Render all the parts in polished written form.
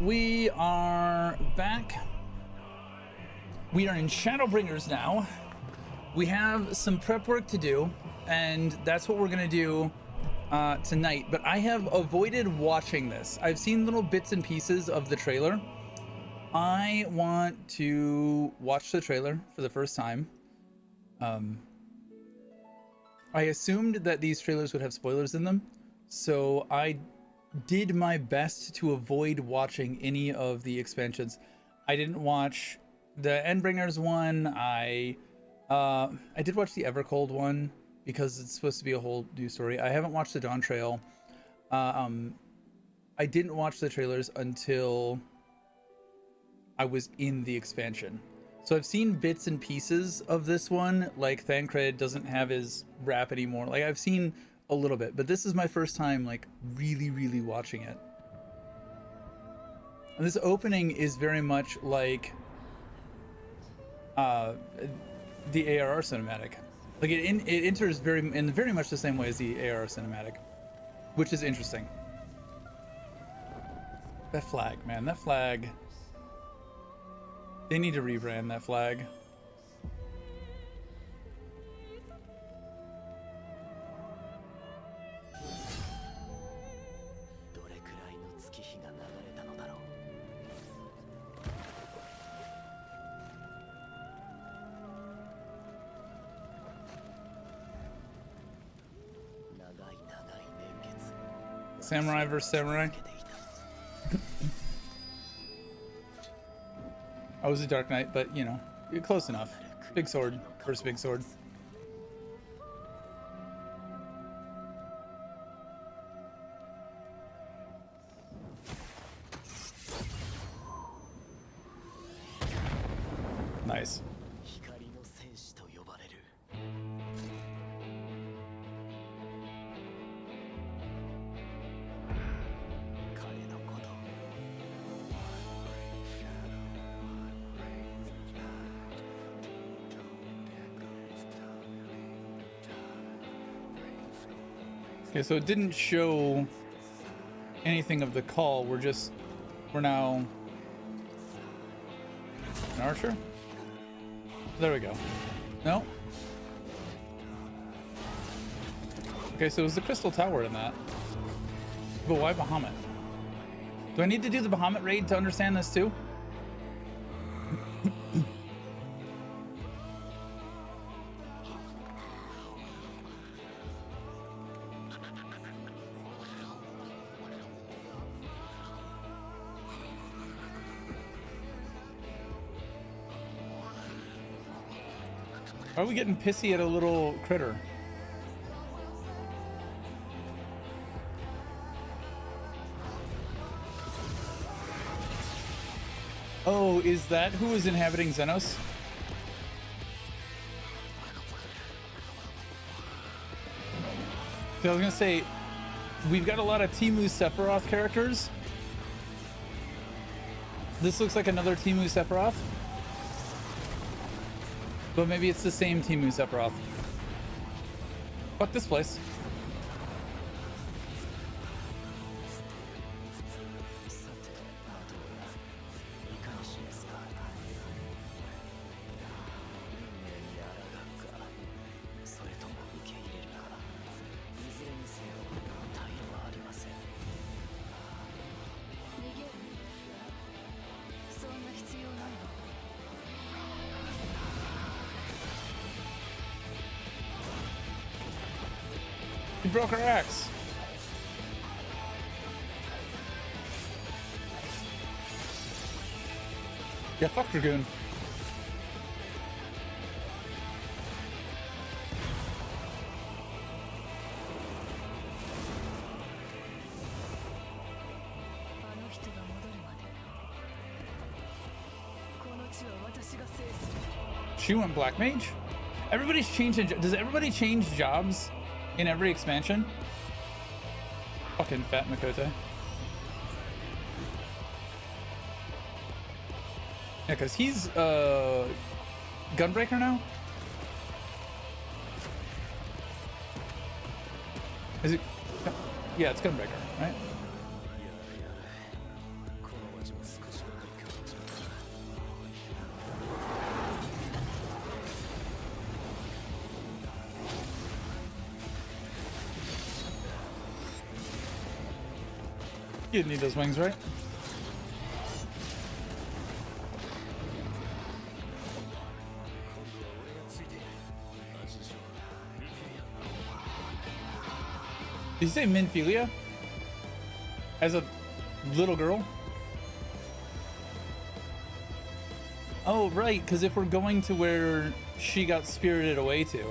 We are back. We are in Shadowbringers now. We have some prep work to do, and that's what we're gonna do tonight. But I have avoided watching this. I've seen little bits and pieces of the trailer. I want to watch the trailer for the first time. I assumed that these trailers would have spoilers in them, so I did my best to avoid watching any of the expansions. I didn't watch the Endbringers one. I did watch the Evercold one because it's supposed to be a whole new story. I haven't watched the Dawn Trail. I didn't watch the trailers until I was in the expansion. So I've seen bits and pieces of this one, like Thancred doesn't have his rap anymore. Like I've seen a little bit, but this is my first time like really watching it. And this opening is very much like the ARR cinematic. Like it enters in very much the same way as the ARR cinematic, which is interesting. That flag, man, that flag. They need to rebrand that flag. Samurai versus samurai. I was a Dark Knight, but you know, you're close enough. Big sword versus big sword. Nice. Okay, so it didn't show anything of the call. We're now an archer. There we go. No. Okay, so it was the Crystal Tower in that. But why Bahamut? Do I need to do the Bahamut raid to understand this too? Why are we getting pissy at a little critter? Oh, is that who is inhabiting Xenos? So I was gonna say, we've got a lot of Timu Sephiroth characters. This looks like another Timu Sephiroth. But maybe it's the same Timu Sephiroth. Fuck this place. She broke her axe. Yeah, fuck Dragoon. She went Black Mage? Everybody's changing. Does everybody change jobs in every expansion? Fucking fat Makote. Yeah, because he's Gunbreaker now? Is it? Yeah, it's Gunbreaker, right? You didn't need those wings, right? Did you say Minfilia? As a little girl? Oh, right, because if we're going to where she got spirited away to.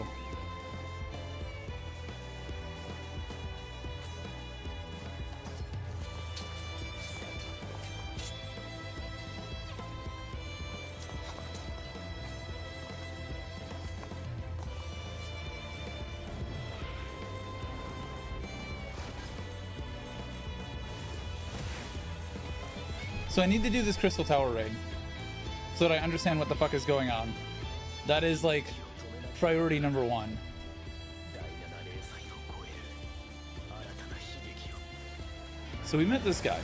So I need to do this Crystal Tower raid so that I understand what the fuck is going on. That is like priority number one. So we met this guy.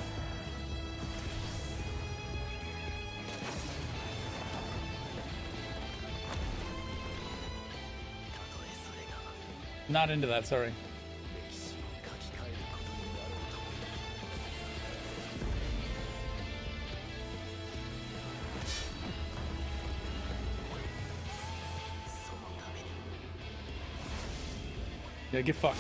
Not into that, sorry. Yeah, get fucked.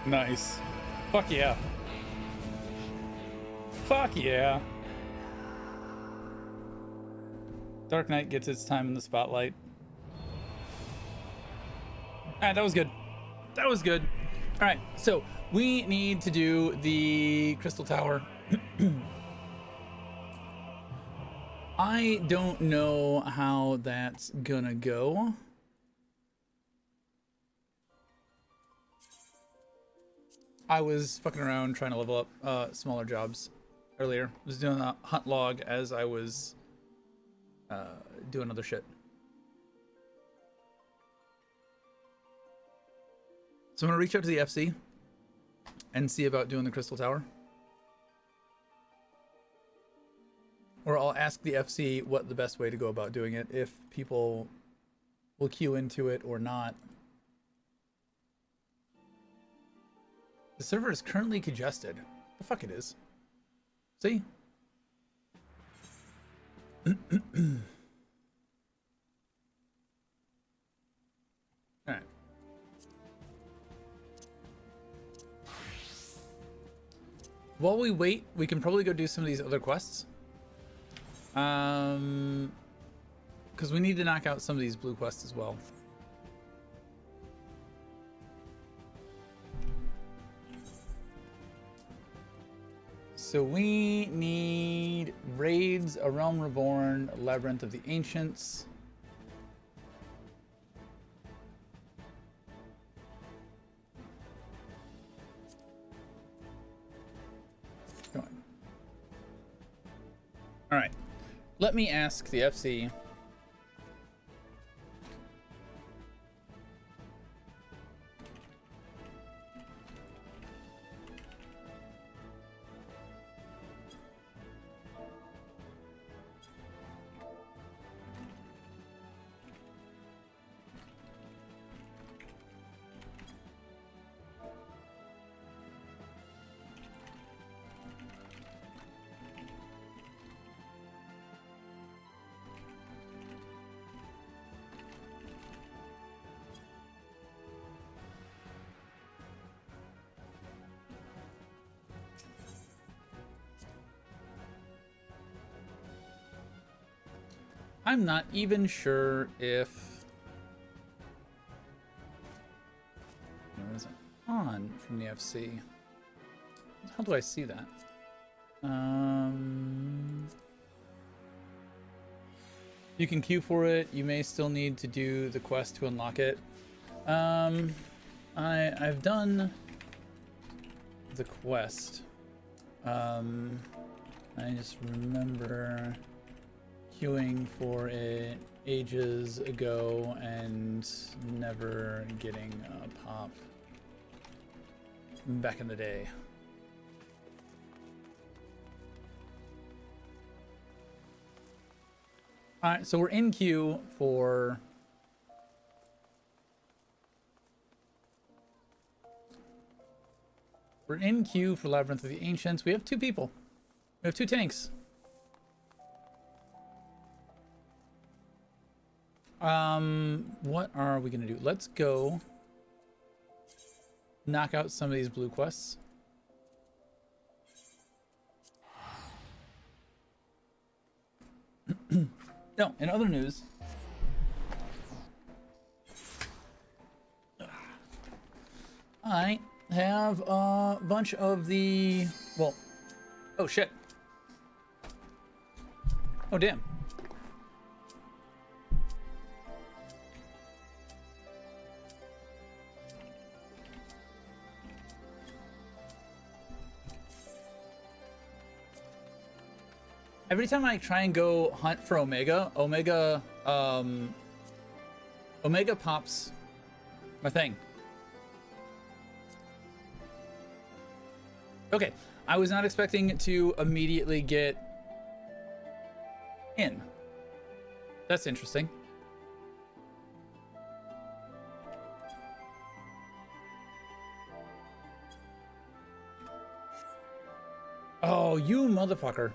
Nice. Fuck yeah. Fuck yeah. Dark Knight gets its time in the spotlight. Ah, that was good. That was good. All right, so we need to do the Crystal Tower. I don't know how that's gonna go. I was fucking around trying to level up smaller jobs earlier. I was doing a hunt log as I was doing other shit. So I'm gonna reach out to the FC and see about doing the Crystal Tower. Or I'll ask the FC what the best way to go about doing it, if people will queue into it or not. The server is currently congested. The fuck it is. See? Alright. While we wait, we can probably go do some of these other quests. Because we need to knock out some of these blue quests as well. So we need raids, A Realm Reborn, Labyrinth of the Ancients. Going. All right, let me ask the FC. I'm not even sure if it was on from the FC. How do I see that? You can queue for it. You may still need to do the quest to unlock it. I've done the quest. I just remember queuing for it ages ago and never getting a pop back in the day. All right, so we're in queue for Labyrinth of the Ancients. We have 2 people. We have 2 tanks. What are we gonna do? Let's go knock out some of these blue quests. No, in other news, I have a bunch of the, well, oh shit. Oh damn. Every time I try and go hunt for Omega pops my thing. Okay, I was not expecting to immediately get in. That's interesting. Oh, you motherfucker.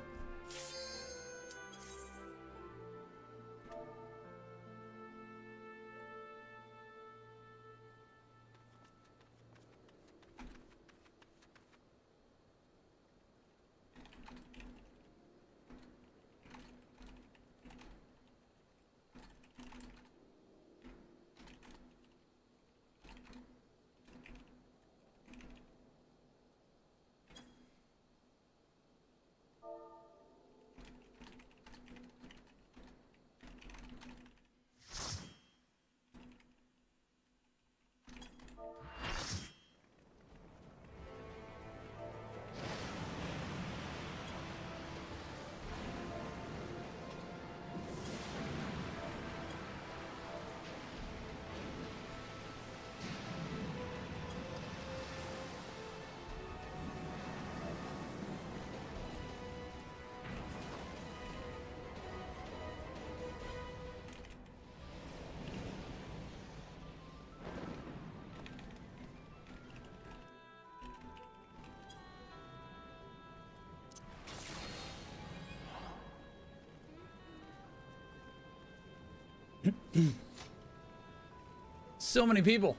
So many people.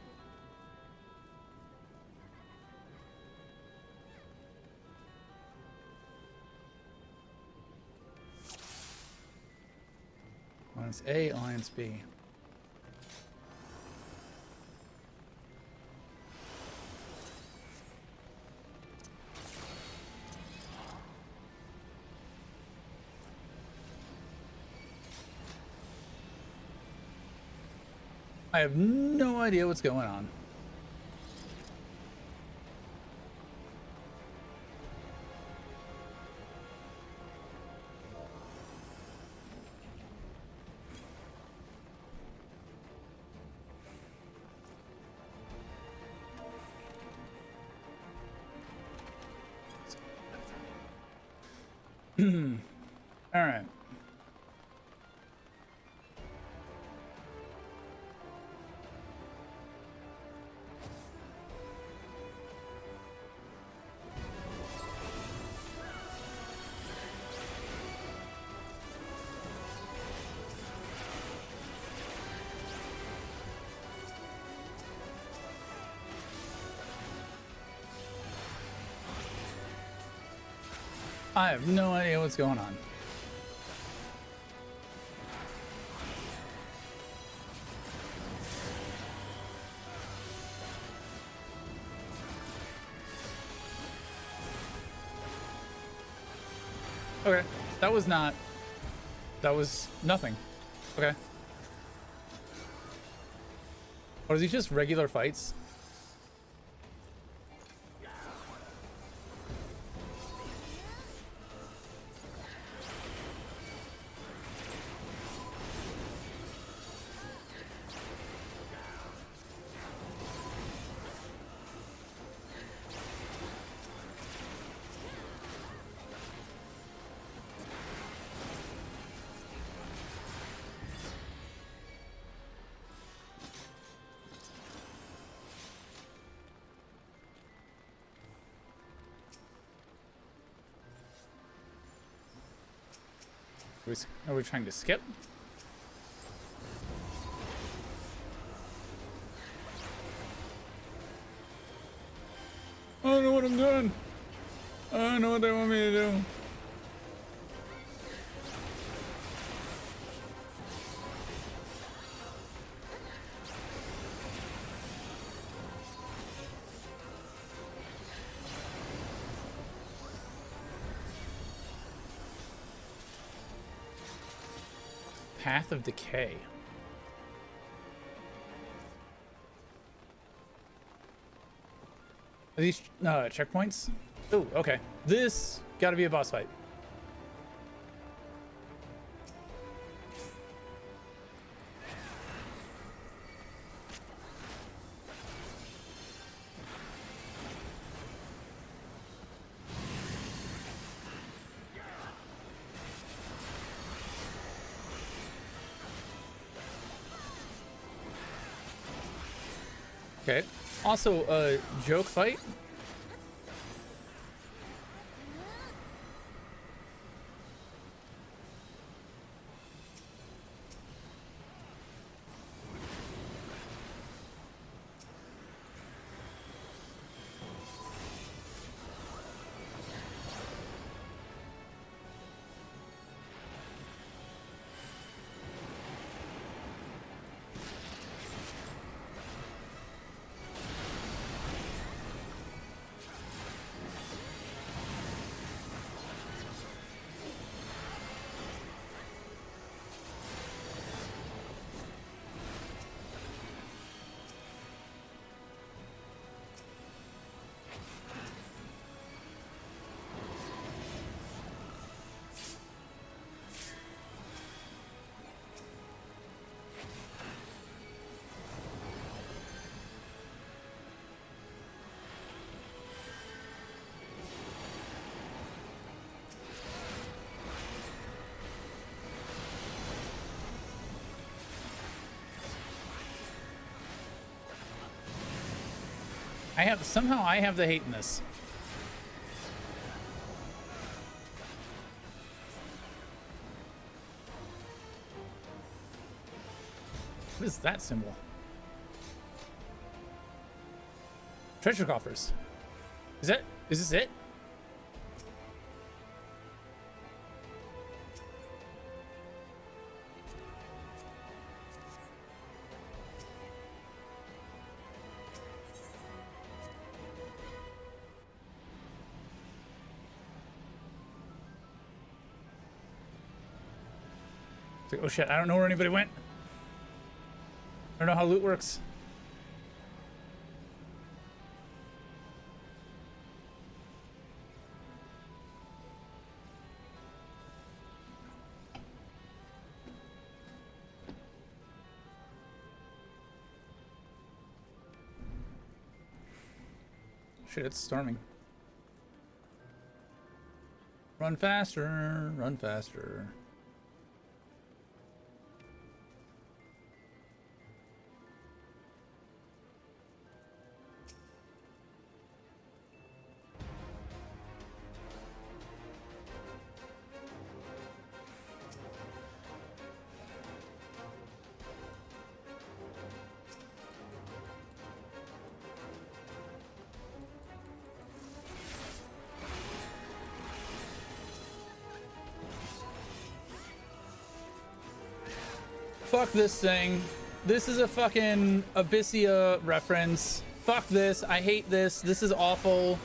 Alliance A, Alliance B. I have no idea what's going on. All right. I have no idea what's going on. Okay, that was nothing. Okay. Or are these just regular fights? Are we trying to skip? I don't know what I'm doing. I don't know what they want me to do. Path of Decay. Are these checkpoints? Oh, okay. This gotta be a boss fight. Okay. Also, a joke fight. Somehow I have the hate in this. What is that symbol? Treasure coffers. Is this it? Oh shit, I don't know where anybody went. I don't know how loot works. Shit, it's storming. Run faster, run faster. Fuck this thing. This is a fucking Abyssia reference. Fuck this. I hate this. This is awful.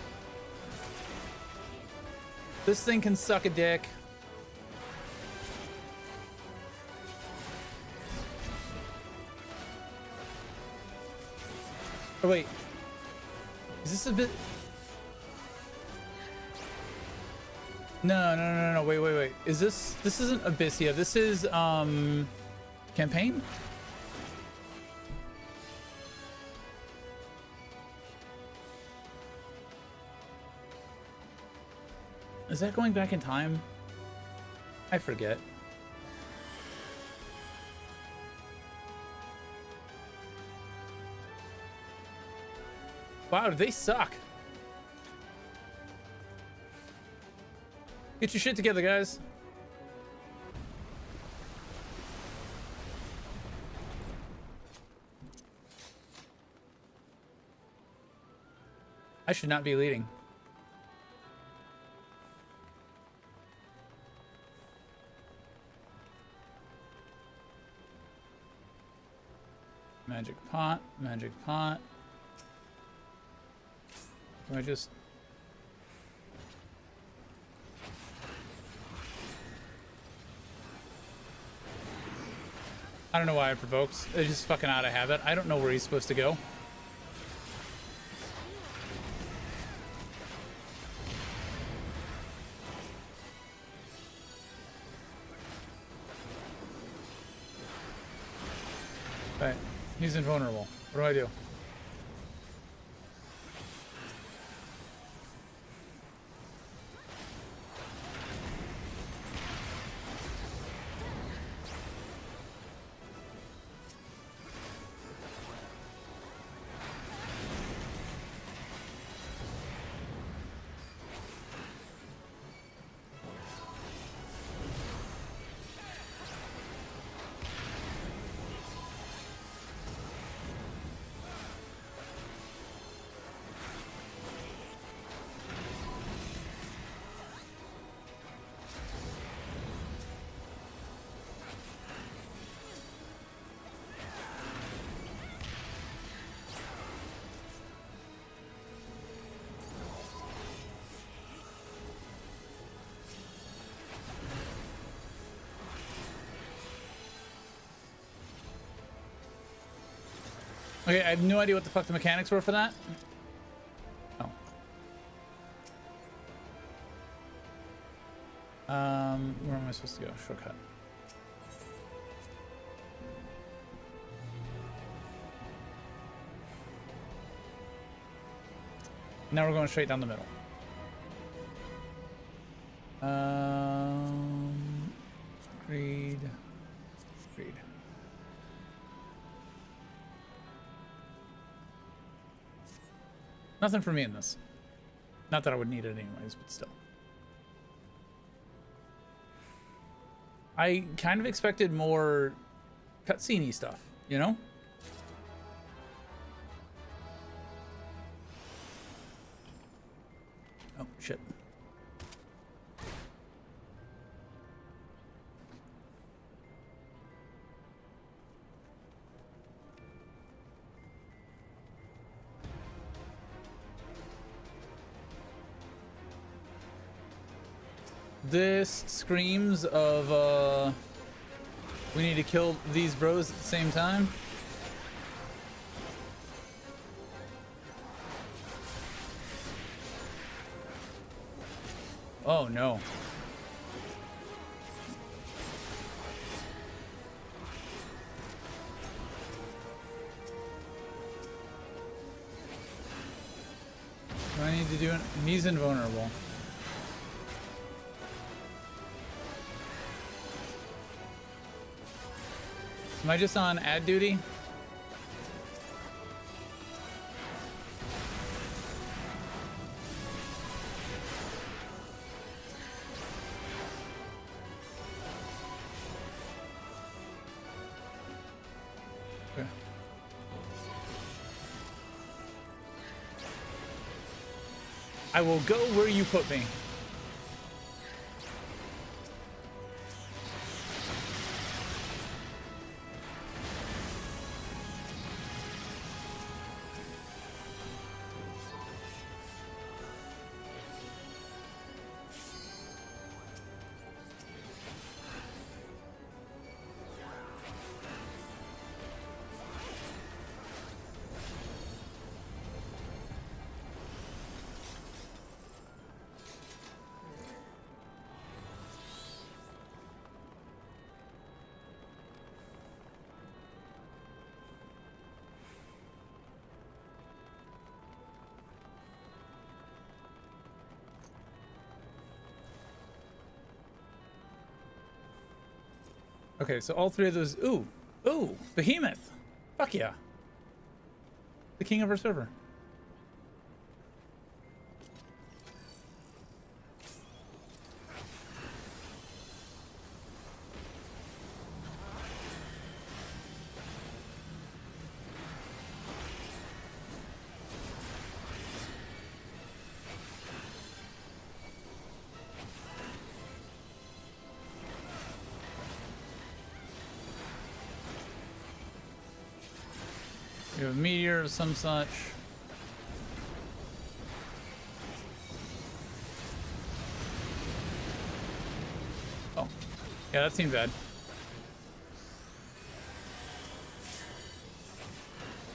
This thing can suck a dick. Oh wait, is this a bit? No. Wait. Is this? This isn't Abyssia. This is campaign. Is that going back in time? I forget. Wow, they suck. Get your shit together, guys. I should not be leading. Magic pot, magic pot. Do I just... I don't know why it provokes. It's just fucking out of habit. I don't know where he's supposed to go. Right. He's invulnerable. What do I do? Okay, I have no idea what the fuck the mechanics were for that. Oh. Where am I supposed to go? Shortcut. Now we're going straight down the middle. Creed. Nothing for me in this. Not that I would need it anyways, but still. I kind of expected more cutscene-y stuff, you know? Oh, shit. This screams of, we need to kill these bros at the same time. Oh, no. What do I need to do? He's invulnerable. Am I just on ad duty? Okay. I will go where you put me. Okay, so all three of those. Ooh, ooh, Behemoth. Fuck yeah. The king of our server. We have a meteor of some such. Oh, yeah, that seemed bad.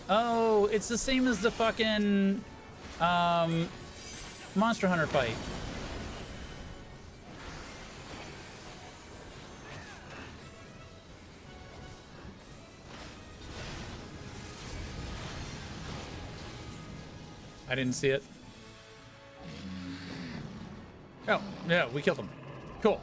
Oh, it's the same as the fucking Monster Hunter fight. I didn't see it. Oh, yeah, we killed him. Cool.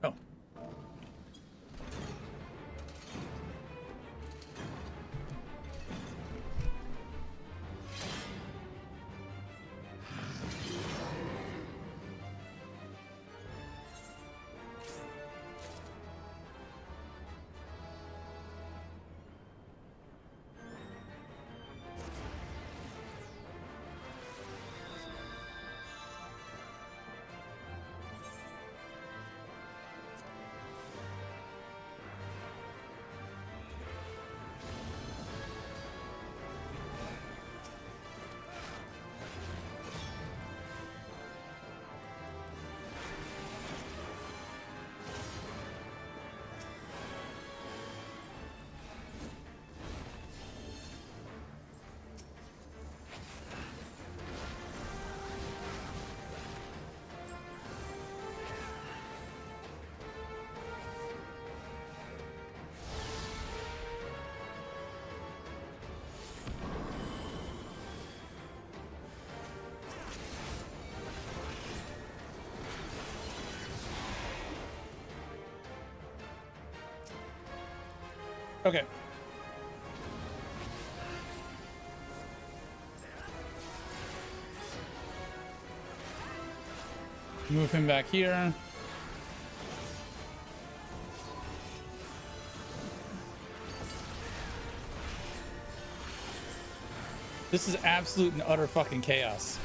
Oh. Okay. Move him back here. This is absolute and utter fucking chaos.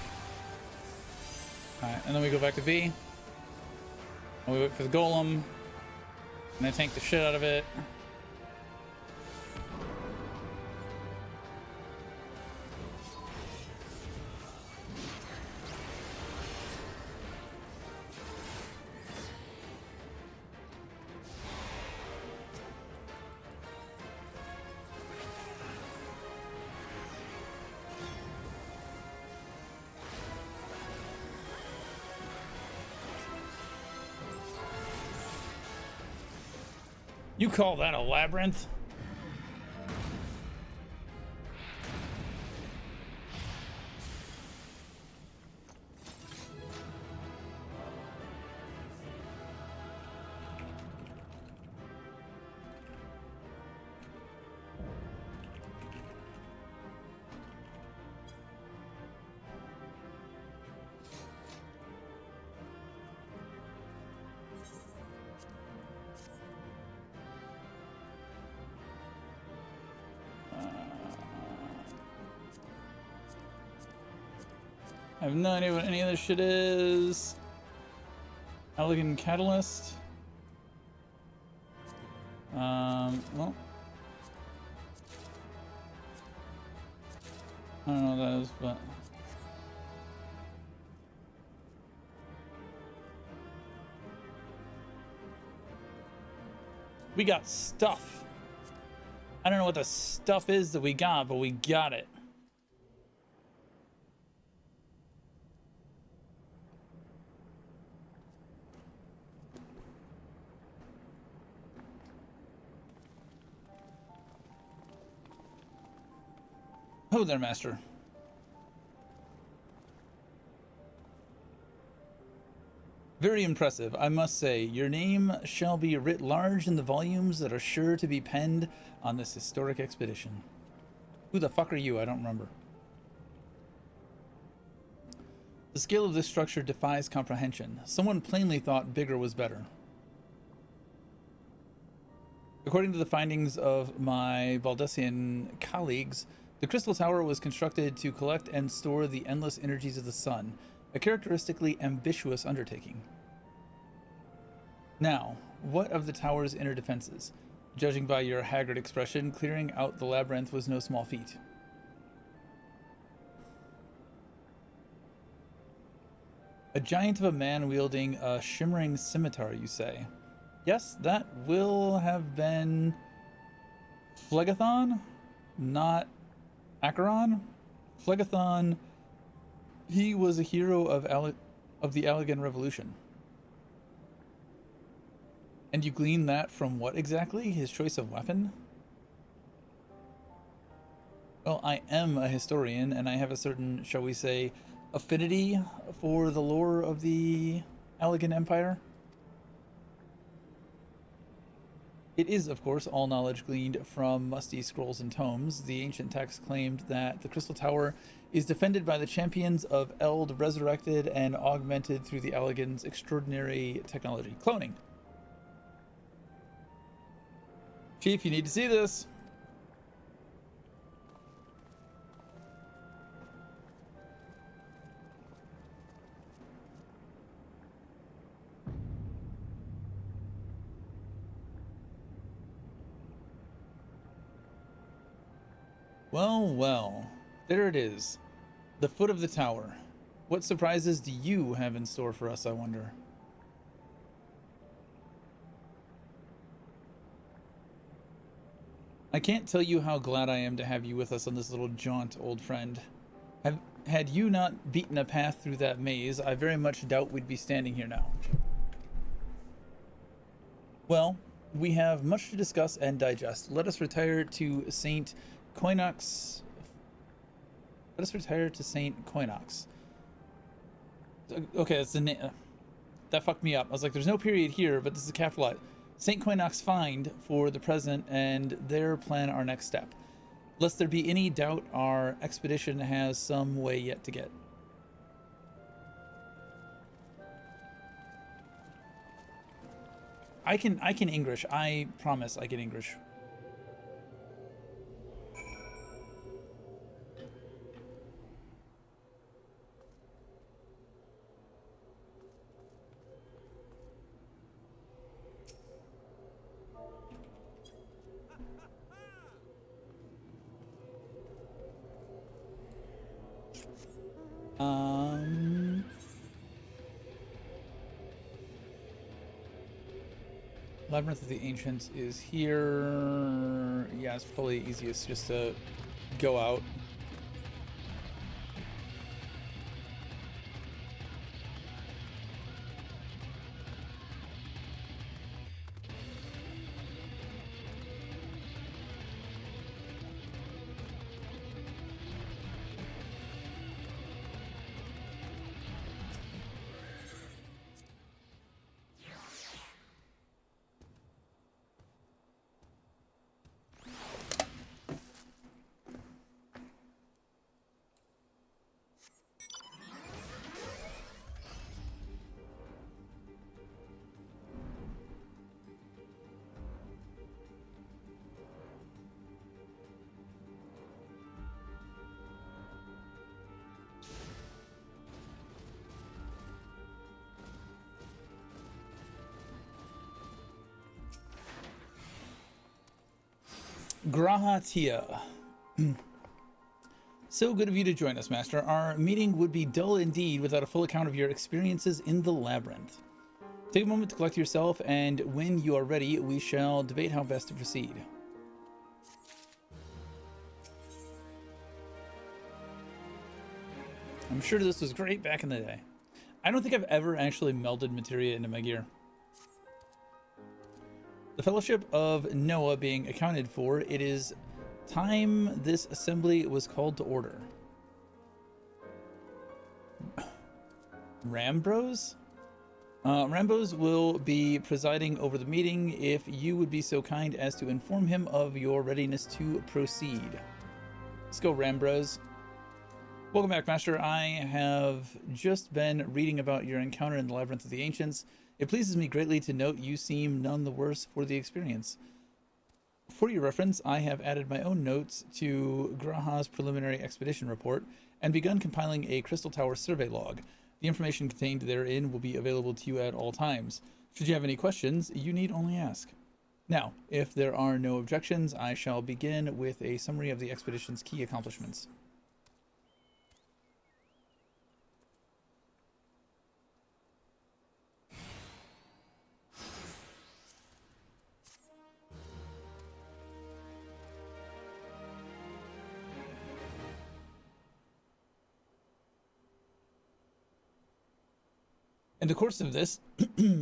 Alright, and then we go back to B. And we wait for the golem. And I tank the shit out of it. You call that a labyrinth? I have no idea what any of this shit is. Elegant Catalyst. Well. I don't know what that is, but... We got stuff. I don't know what the stuff is that we got, but we got it. Oh there, Master. Very impressive, I must say. Your name shall be writ large in the volumes that are sure to be penned on this historic expedition. Who the fuck are you? I don't remember. The scale of this structure defies comprehension. Someone plainly thought bigger was better. According to the findings of my Baldessian colleagues, the Crystal Tower was constructed to collect and store the endless energies of the sun, a characteristically ambitious undertaking. Now, what of the tower's inner defenses? Judging by your haggard expression, clearing out the labyrinth was no small feat. A giant of a man wielding a shimmering scimitar, you say? Yes, that will have been Phlegethon, not Acheron. Phlegethon, he was a hero of the Allegan Revolution. And you glean that from what exactly? His choice of weapon? Well, I am a historian, and I have a certain, shall we say, affinity for the lore of the Allegan Empire. It is, of course, all knowledge gleaned from musty scrolls and tomes. The ancient text claimed that the Crystal Tower is defended by the champions of Eld, resurrected and augmented through the Allegans' extraordinary technology. Cloning. Chief, you need to see this. Well, well, there it is. The foot of the tower. What surprises do you have in store for us, I wonder? I can't tell you how glad I am to have you with us on this little jaunt, old friend. Had you not beaten a path through that maze, I very much doubt we'd be standing here now. Well, we have much to discuss and digest. Let us retire to St. Coinox. Let us retire to St. Coinox. Okay, that's the name. That fucked me up. I was like, there's no period here, but this is capitalized. St. Coinox find for the present and their plan our next step. Lest there be any doubt, our expedition has some way yet to get. I can English. I promise I can English. Labyrinth of the Ancients is here. Yeah, it's probably easiest just to go out. Grahatia. So good of you to join us, Master. Our meeting would be dull indeed without a full account of your experiences in the labyrinth. Take a moment to collect yourself, and when you are ready, we shall debate how best to proceed. I'm sure this was great back in the day. I don't think I've ever actually melded materia into my gear. The Fellowship of Noah being accounted for, it is time this assembly was called to order. Rambros? Rambos will be presiding over the meeting if you would be so kind as to inform him of your readiness to proceed. Let's go, Rambros. Welcome back, Master. I have just been reading about your encounter in the Labyrinth of the Ancients. It pleases me greatly to note you seem none the worse for the experience. For your reference, I have added my own notes to Graha's preliminary expedition report and begun compiling a Crystal Tower survey log. The information contained therein will be available to you at all times. Should you have any questions, you need only ask. Now, if there are no objections, I shall begin with a summary of the expedition's key accomplishments. In the course of this,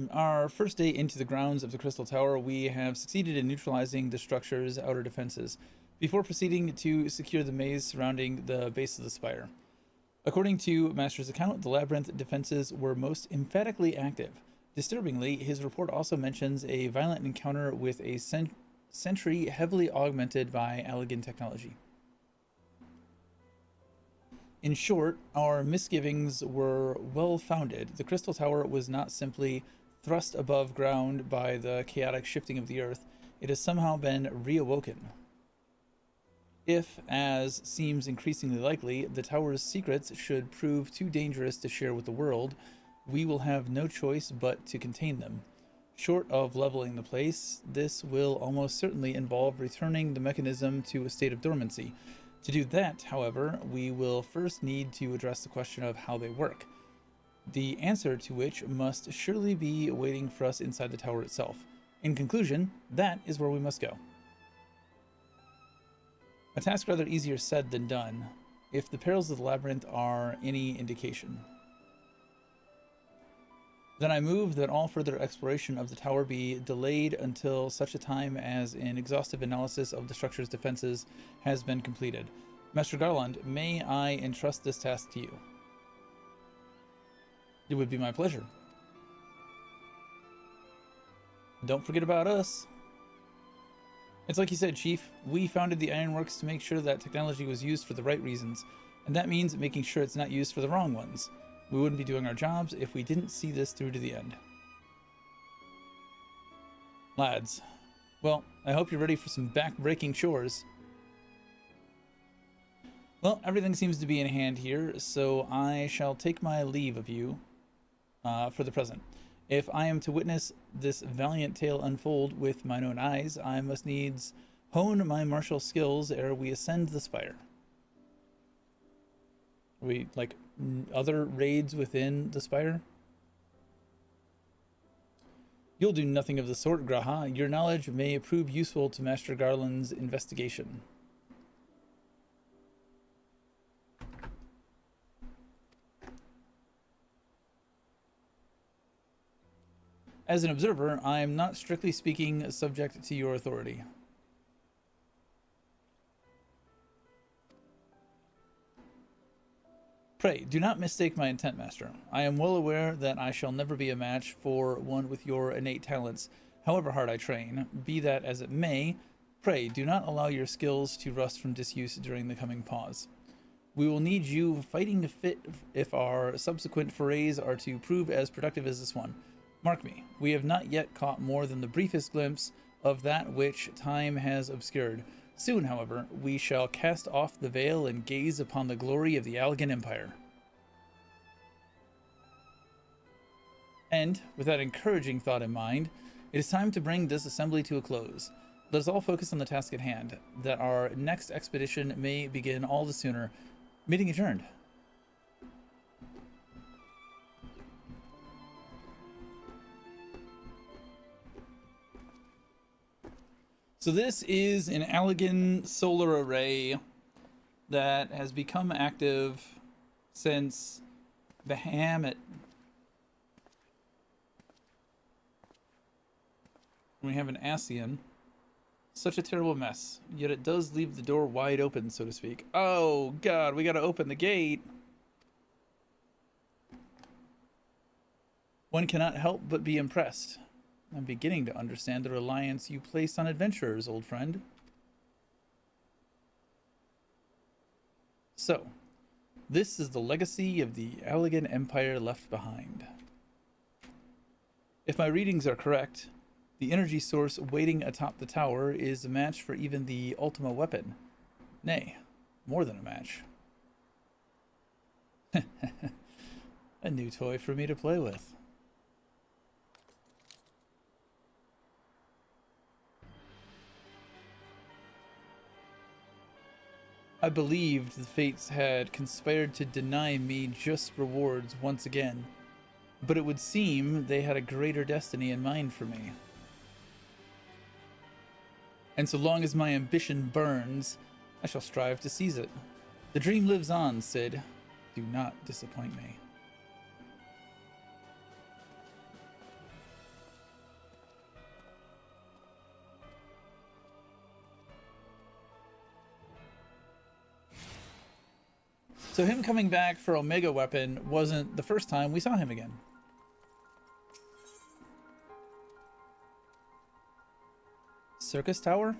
our first day into the grounds of the Crystal Tower, we have succeeded in neutralizing the structure's outer defenses, before proceeding to secure the maze surrounding the base of the spire. According to Master's account, the labyrinth defenses were most emphatically active. Disturbingly, his report also mentions a violent encounter with a sentry heavily augmented by Allegan technology. In short, our misgivings were well-founded. The Crystal Tower was not simply thrust above ground by the chaotic shifting of the earth. It has somehow been reawoken. If, as seems increasingly likely, the tower's secrets should prove too dangerous to share with the world, we will have no choice but to contain them. Short of leveling the place, this will almost certainly involve returning the mechanism to a state of dormancy. To do that, however, we will first need to address the question of how they work, the answer to which must surely be waiting for us inside the tower itself. In conclusion, that is where we must go. A task rather easier said than done, if the perils of the labyrinth are any indication. Then I move that all further exploration of the tower be delayed until such a time as an exhaustive analysis of the structure's defenses has been completed. Master Garland, may I entrust this task to you? It would be my pleasure. Don't forget about us. It's like you said, Chief. We founded the Ironworks to make sure that technology was used for the right reasons, and that means making sure it's not used for the wrong ones. We wouldn't be doing our jobs if we didn't see this through to the end. Lads, well, I hope you're ready for some back-breaking chores. Well, everything seems to be in hand here, so I shall take my leave of you for the present. If I am to witness this valiant tale unfold with mine own eyes, I must needs hone my martial skills ere we ascend the spire. We, like, other raids within the spire? You'll do nothing of the sort, Graha. Your knowledge may prove useful to Master Garland's investigation. As an observer, I am not strictly speaking subject to your authority. Pray, do not mistake my intent, Master. I am well aware that I shall never be a match for one with your innate talents, however hard I train. Be that as it may, pray, do not allow your skills to rust from disuse during the coming pause. We will need you fighting fit if our subsequent forays are to prove as productive as this one. Mark me, we have not yet caught more than the briefest glimpse of that which time has obscured. Soon, however, we shall cast off the veil and gaze upon the glory of the Allegan Empire. And, with that encouraging thought in mind, it is time to bring this assembly to a close. Let us all focus on the task at hand, that our next expedition may begin all the sooner. Meeting adjourned. So this is an Allegan solar array that has become active since Bahamut. We have an Ascian. Such a terrible mess, yet it does leave the door wide open, so to speak. Oh god, we gotta open the gate. One cannot help but be impressed. I'm beginning to understand the reliance you place on adventurers, old friend. So, this is the legacy of the Allegan Empire left behind. If my readings are correct, the energy source waiting atop the tower is a match for even the Ultima weapon. Nay, more than a match. A new toy for me to play with. I believed the fates had conspired to deny me just rewards once again, but it would seem they had a greater destiny in mind for me. And so long as my ambition burns, I shall strive to seize it. The dream lives on, Cid. Do not disappoint me. So him coming back for Omega Weapon wasn't the first time we saw him again. Circus Tower?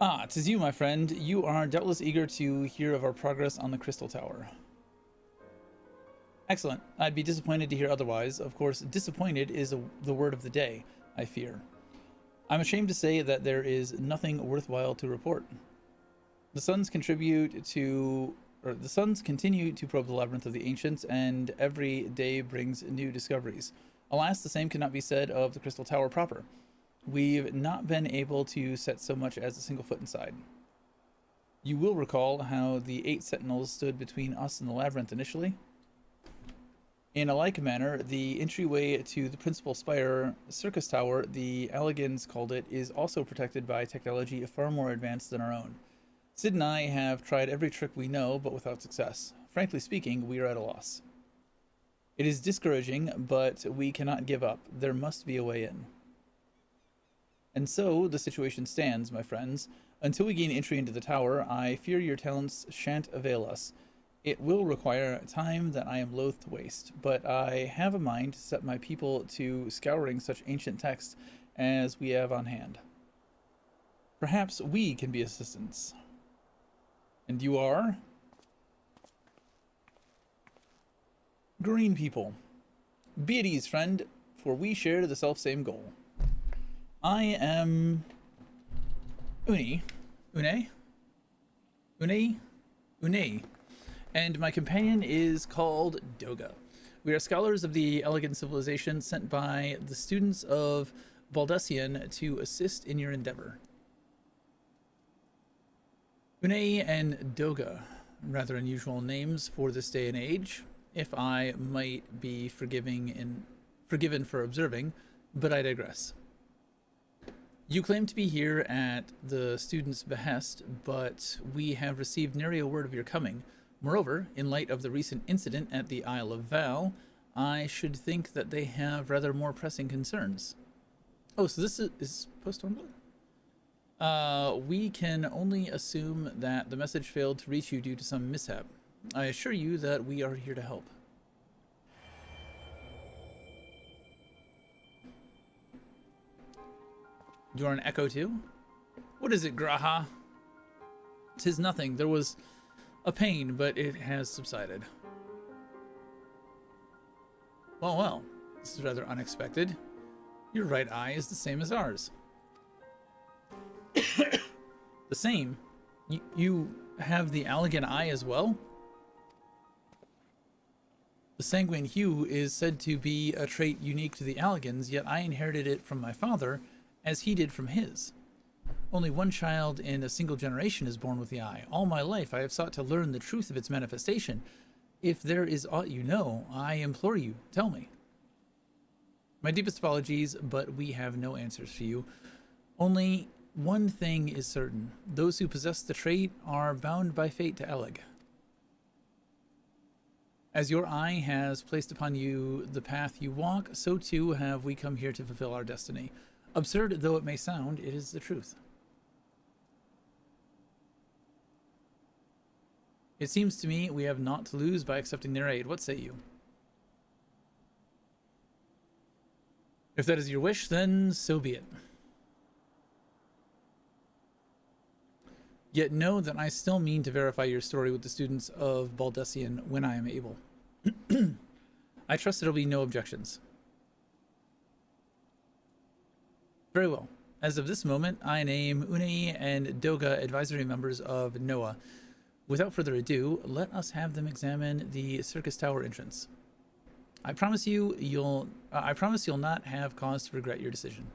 Ah, 'tis you, my friend. You are doubtless eager to hear of our progress on the Crystal Tower. Excellent. I'd be disappointed to hear otherwise. Of course, disappointed is the word of the day, I fear. I'm ashamed to say that there is nothing worthwhile to report. The Suns continue to probe the labyrinth of the ancients, and every day brings new discoveries. Alas, the same cannot be said of the Crystal Tower proper. We've not been able to set so much as a single foot inside. You will recall how the 8 sentinels stood between us and the labyrinth initially. In a like manner, the entryway to the principal spire, Circus Tower, the Allegans called it, is also protected by technology far more advanced than our own. Sid and I have tried every trick we know, but without success. Frankly speaking, we are at a loss. It is discouraging, but we cannot give up. There must be a way in. And so the situation stands, my friends. Until we gain entry into the tower, I fear your talents shan't avail us. It will require time that I am loath to waste, but I have a mind to set my people to scouring such ancient texts as we have on hand. Perhaps we can be assistants. And you are? Green people. Be at ease, friend, for we share the self-same goal. I am Une, and my companion is called Doga. We are scholars of the elegant civilization sent by the students of Baldessian to assist in your endeavor. Une and Doga, rather unusual names for this day and age, if I might be forgiven for observing, but I digress. You claim to be here at the student's behest, but we have received nary a word of your coming. Moreover, in light of the recent incident at the Isle of Val, I should think that they have rather more pressing concerns. Oh, so this is post-Stormblood? We can only assume that the message failed to reach you due to some mishap. I assure you that we are here to help. You are an echo too? What is it, Graha? 'Tis nothing. There was a pain, but it has subsided. Well, this is rather unexpected. Your right eye is the same as ours. The same? You have the Allegan eye as well? The sanguine hue is said to be a trait unique to the Alligans, yet I inherited it from my father, as he did from his. Only one child in a single generation is born with the eye. All my life I have sought to learn the truth of its manifestation. If there is aught you know, I implore you, tell me. My deepest apologies, but we have no answers for you. Only one thing is certain. Those who possess the trait are bound by fate to Allig. As your eye has placed upon you the path you walk, so too have we come here to fulfill our destiny. Absurd though it may sound, it is the truth. It seems to me we have naught to lose by accepting their aid. What say you? If that is your wish, then so be it. Yet know that I still mean to verify your story with the students of Baldessian when I am able. I trust there will be no objections. Very well. As of this moment, I name Unei and Doga advisory members of NOAA. Without further ado, let us have them examine the circus tower entrance. I promise you'll not have cause to regret your decision.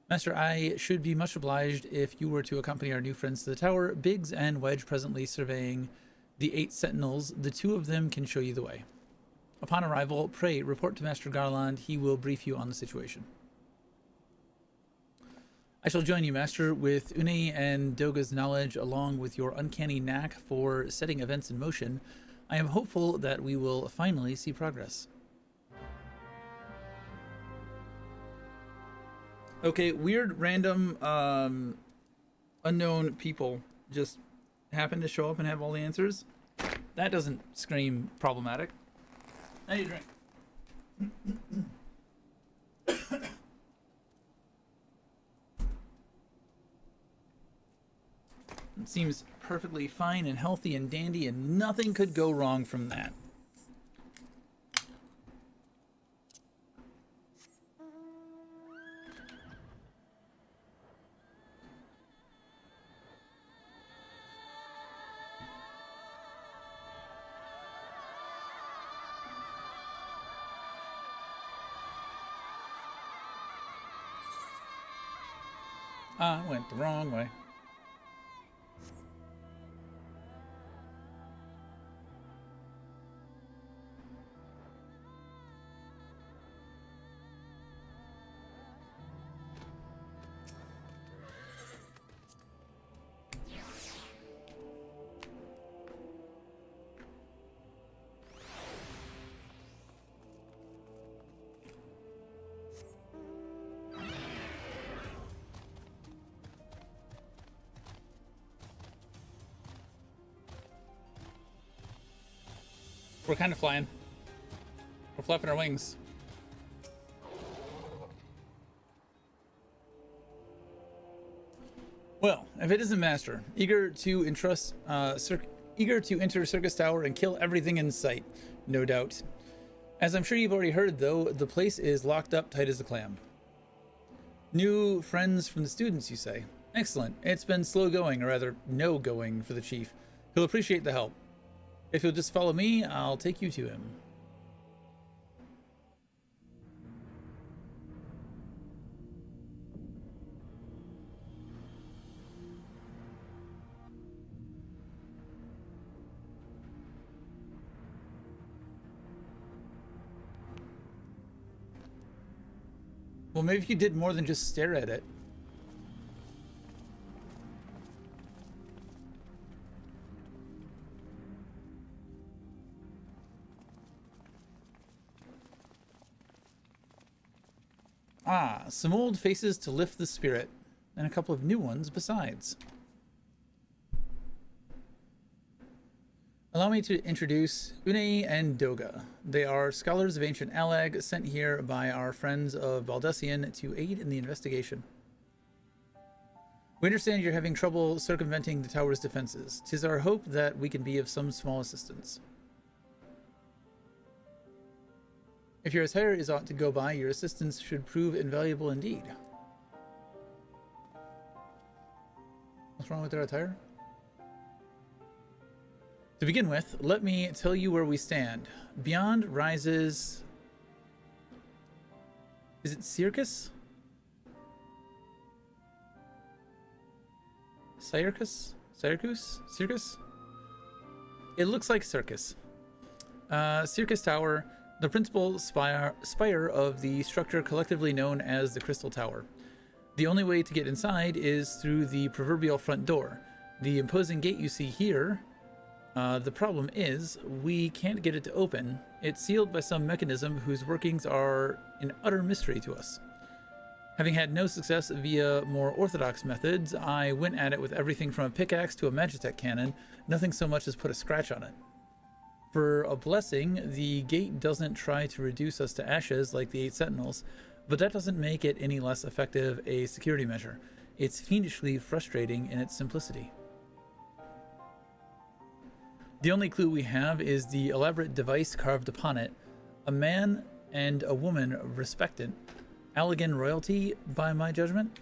Master, I should be much obliged if you were to accompany our new friends to the tower. Biggs and Wedge presently surveying the 8 sentinels. The 2 of them can show you the way. Upon arrival, pray report to Master Garland. He will brief you on the situation. I shall join you, Master, with Unei and Doga's knowledge, along with your uncanny knack for setting events in motion. I am hopeful that we will finally see progress. Okay, weird, random, unknown people just happen to show up and have all the answers. That doesn't scream problematic. How do you drink? It seems perfectly fine and healthy and dandy, and nothing could go wrong from that. I went the wrong way. We're kind of flying. We're flapping our wings. Well, if it isn't Master, eager to enter Circus Tower and kill everything in sight, no doubt. As I'm sure you've already heard, though, the place is locked up tight as a clam. New friends from the students, you say? Excellent. It's been slow going, or rather, no going for the chief. He'll appreciate the help. If you'll just follow me, I'll take you to him. Well, maybe if you did more than just stare at it. Ah, some old faces to lift the spirit, and a couple of new ones besides. Allow me to introduce Unei and Doga. They are scholars of ancient Allag sent here by our friends of Baldessian to aid in the investigation. We understand you're having trouble circumventing the tower's defenses. 'Tis our hope that we can be of some small assistance. If your attire is ought to go by, your assistance should prove invaluable indeed. What's wrong with their attire? To begin with, let me tell you where we stand. Beyond rises... Is it Circus? Syracuse? Syracuse? Circus? It looks like Circus. Circus Tower, the principal spire of the structure collectively known as the Crystal Tower. The only way to get inside is through the proverbial front door. The imposing gate you see here, the problem is we can't get it to open. It's sealed by some mechanism whose workings are an utter mystery to us. Having had no success via more orthodox methods, I went at it with everything from a pickaxe to a Magitech cannon. Nothing so much as put a scratch on it. For a blessing, the gate doesn't try to reduce us to ashes like the 8 Sentinels, but that doesn't make it any less effective a security measure. It's fiendishly frustrating in its simplicity. The only clue we have is the elaborate device carved upon it, a man and a woman respectant. Allegan royalty, by my judgment.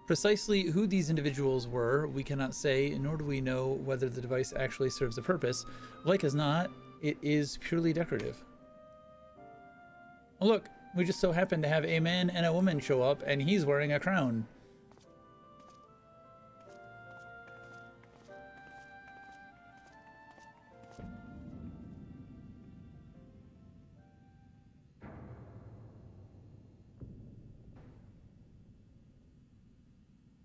Precisely who these individuals were, we cannot say, nor do we know whether the device actually serves a purpose. Like as not, it is purely decorative. Oh, look, we just so happen to have a man and a woman show up, and he's wearing a crown.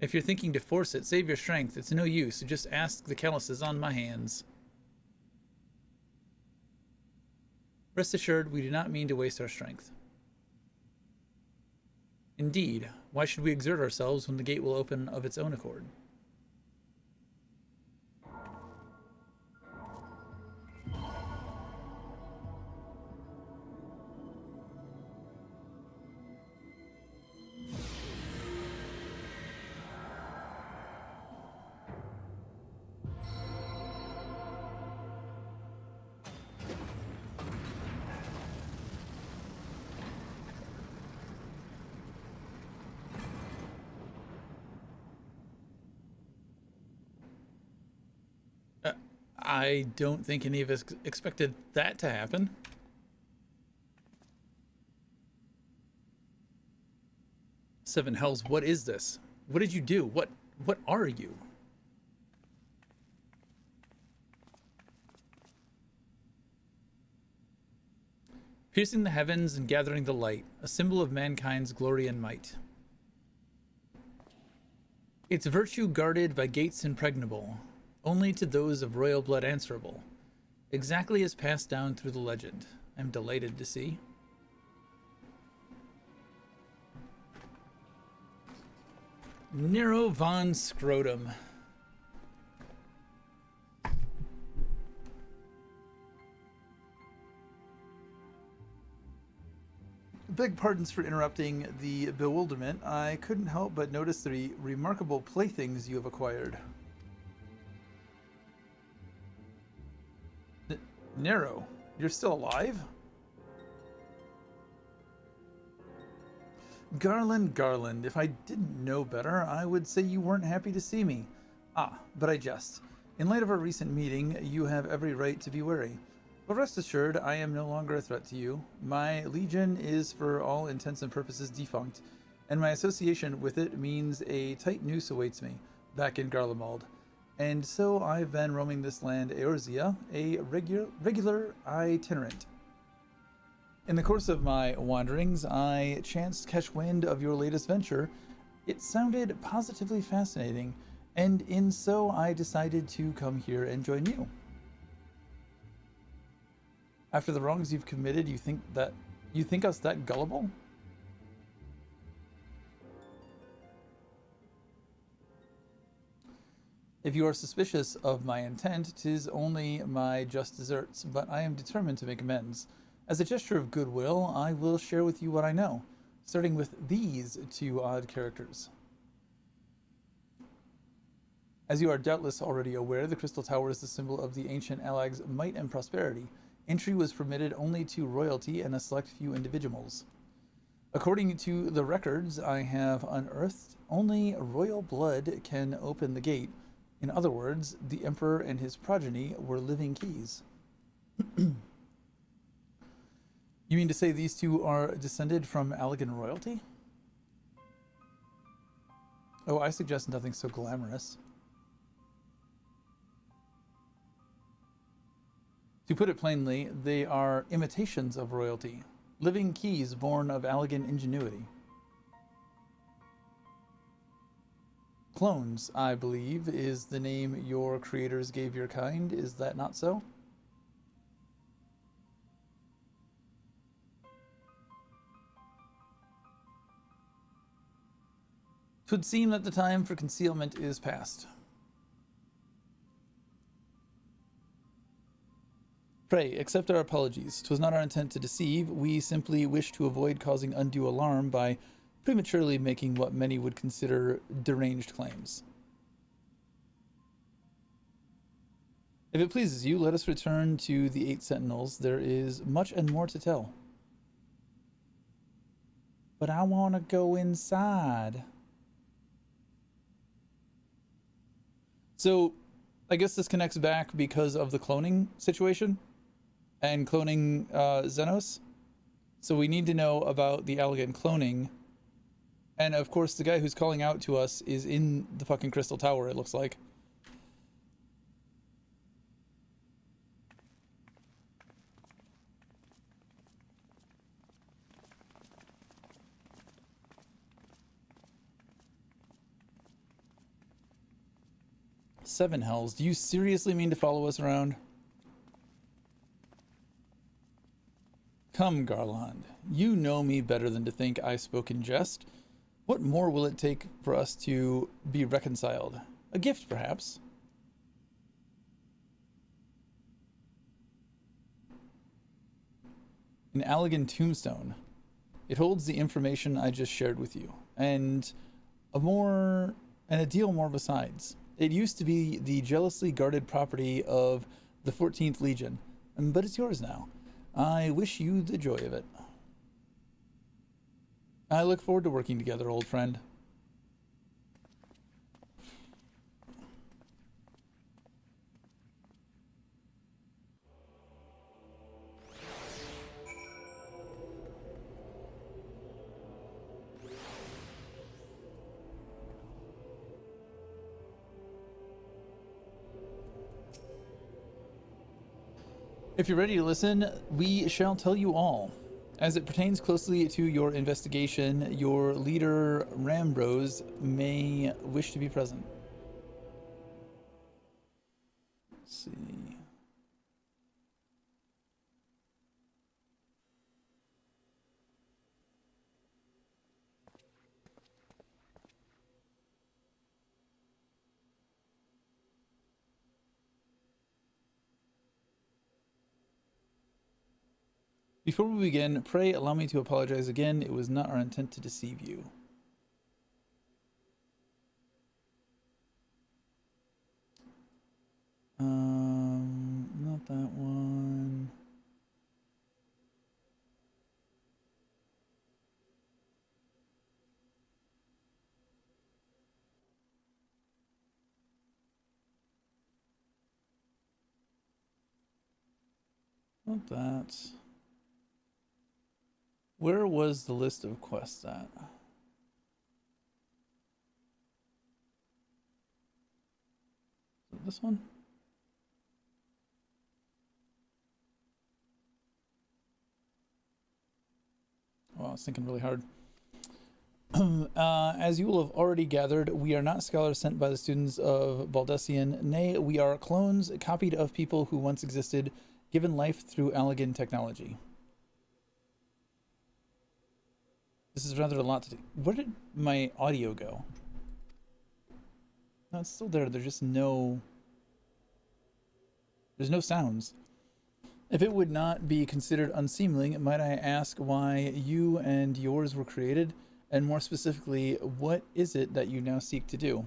If you're thinking to force it, save your strength. It's no use. Just ask the calluses on my hands. Rest assured, we do not mean to waste our strength. Indeed, why should we exert ourselves when the gate will open of its own accord? I don't think any of us expected that to happen. Seven Hells, what is this? What did you do? What are you? Piercing the heavens and gathering the light, a symbol of mankind's glory and might. Its virtue guarded by gates impregnable, only to those of royal blood answerable, exactly as passed down through the legend. I'm delighted to see. Nero von Scrotum. Beg pardons for interrupting the bewilderment. I couldn't help but notice the remarkable playthings you have acquired. Nero, you're still alive? Garland, if I didn't know better, I would say you weren't happy to see me. Ah, but I jest. In light of our recent meeting, you have every right to be wary. But rest assured, I am no longer a threat to you. My legion is for all intents and purposes defunct, and my association with it means a tight noose awaits me, back in Garlemald. And so I've been roaming this land Eorzea, a regular itinerant. In the course of my wanderings, I chanced to catch wind of your latest venture. It sounded positively fascinating, and in so I decided to come here and join you. After the wrongs you've committed, you think us that gullible? If you are suspicious of my intent, 'tis only my just deserts, but I am determined to make amends. As a gesture of goodwill, I will share with you what I know, starting with these two odd characters. As you are doubtless already aware, the Crystal Tower is the symbol of the ancient Alag's might and prosperity. Entry was permitted only to royalty and a select few individuals. According to the records I have unearthed, only royal blood can open the gate, In other words, the Emperor and his progeny were living keys. You mean to say these two are descended from Allegan royalty? Oh, I suggest nothing so glamorous. To put it plainly, they are imitations of royalty, living keys born of Allegan ingenuity. Clones, I believe, is the name your creators gave your kind. Is that not so? Twould seem that the time for concealment is past. Pray, accept our apologies. 'Twas not our intent to deceive. We simply wish to avoid causing undue alarm by prematurely making what many would consider deranged claims. If it pleases you, let us return to the 8 Sentinels. There is much and more to tell. But I want to go inside. So, I guess this connects back because of the cloning situation and cloning Xenos. So we need to know about the Allegan cloning. And of course, the guy who's calling out to us is in the fucking Crystal Tower, it looks like. Seven hells. Do you seriously mean to follow us around? Come, Garland. You know me better than to think I spoke in jest. What more will it take for us to be reconciled? A gift, perhaps? An Allegan tombstone. It holds the information I just shared with you, and a deal more besides. It used to be the jealously guarded property of the 14th Legion, but it's yours now. I wish you the joy of it. I look forward to working together, old friend. If you're ready to listen, we shall tell you all. As it pertains closely to your investigation, your leader, Rambrose, may wish to be present. Let's see. Before we begin, pray allow me to apologize again. It was not our intent to deceive you. Not that one. Not that. Where was the list of quests at? This one? Oh, I was thinking really hard. As you will have already gathered, we are not scholars sent by the students of Baldessian. Nay, we are clones copied of people who once existed, given life through Allegan technology. This is rather a lot to do. Where did my audio go? No, it's still there. There's just no... There's no sounds. If it would not be considered unseemly, might I ask why you and yours were created? And more specifically, what is it that you now seek to do?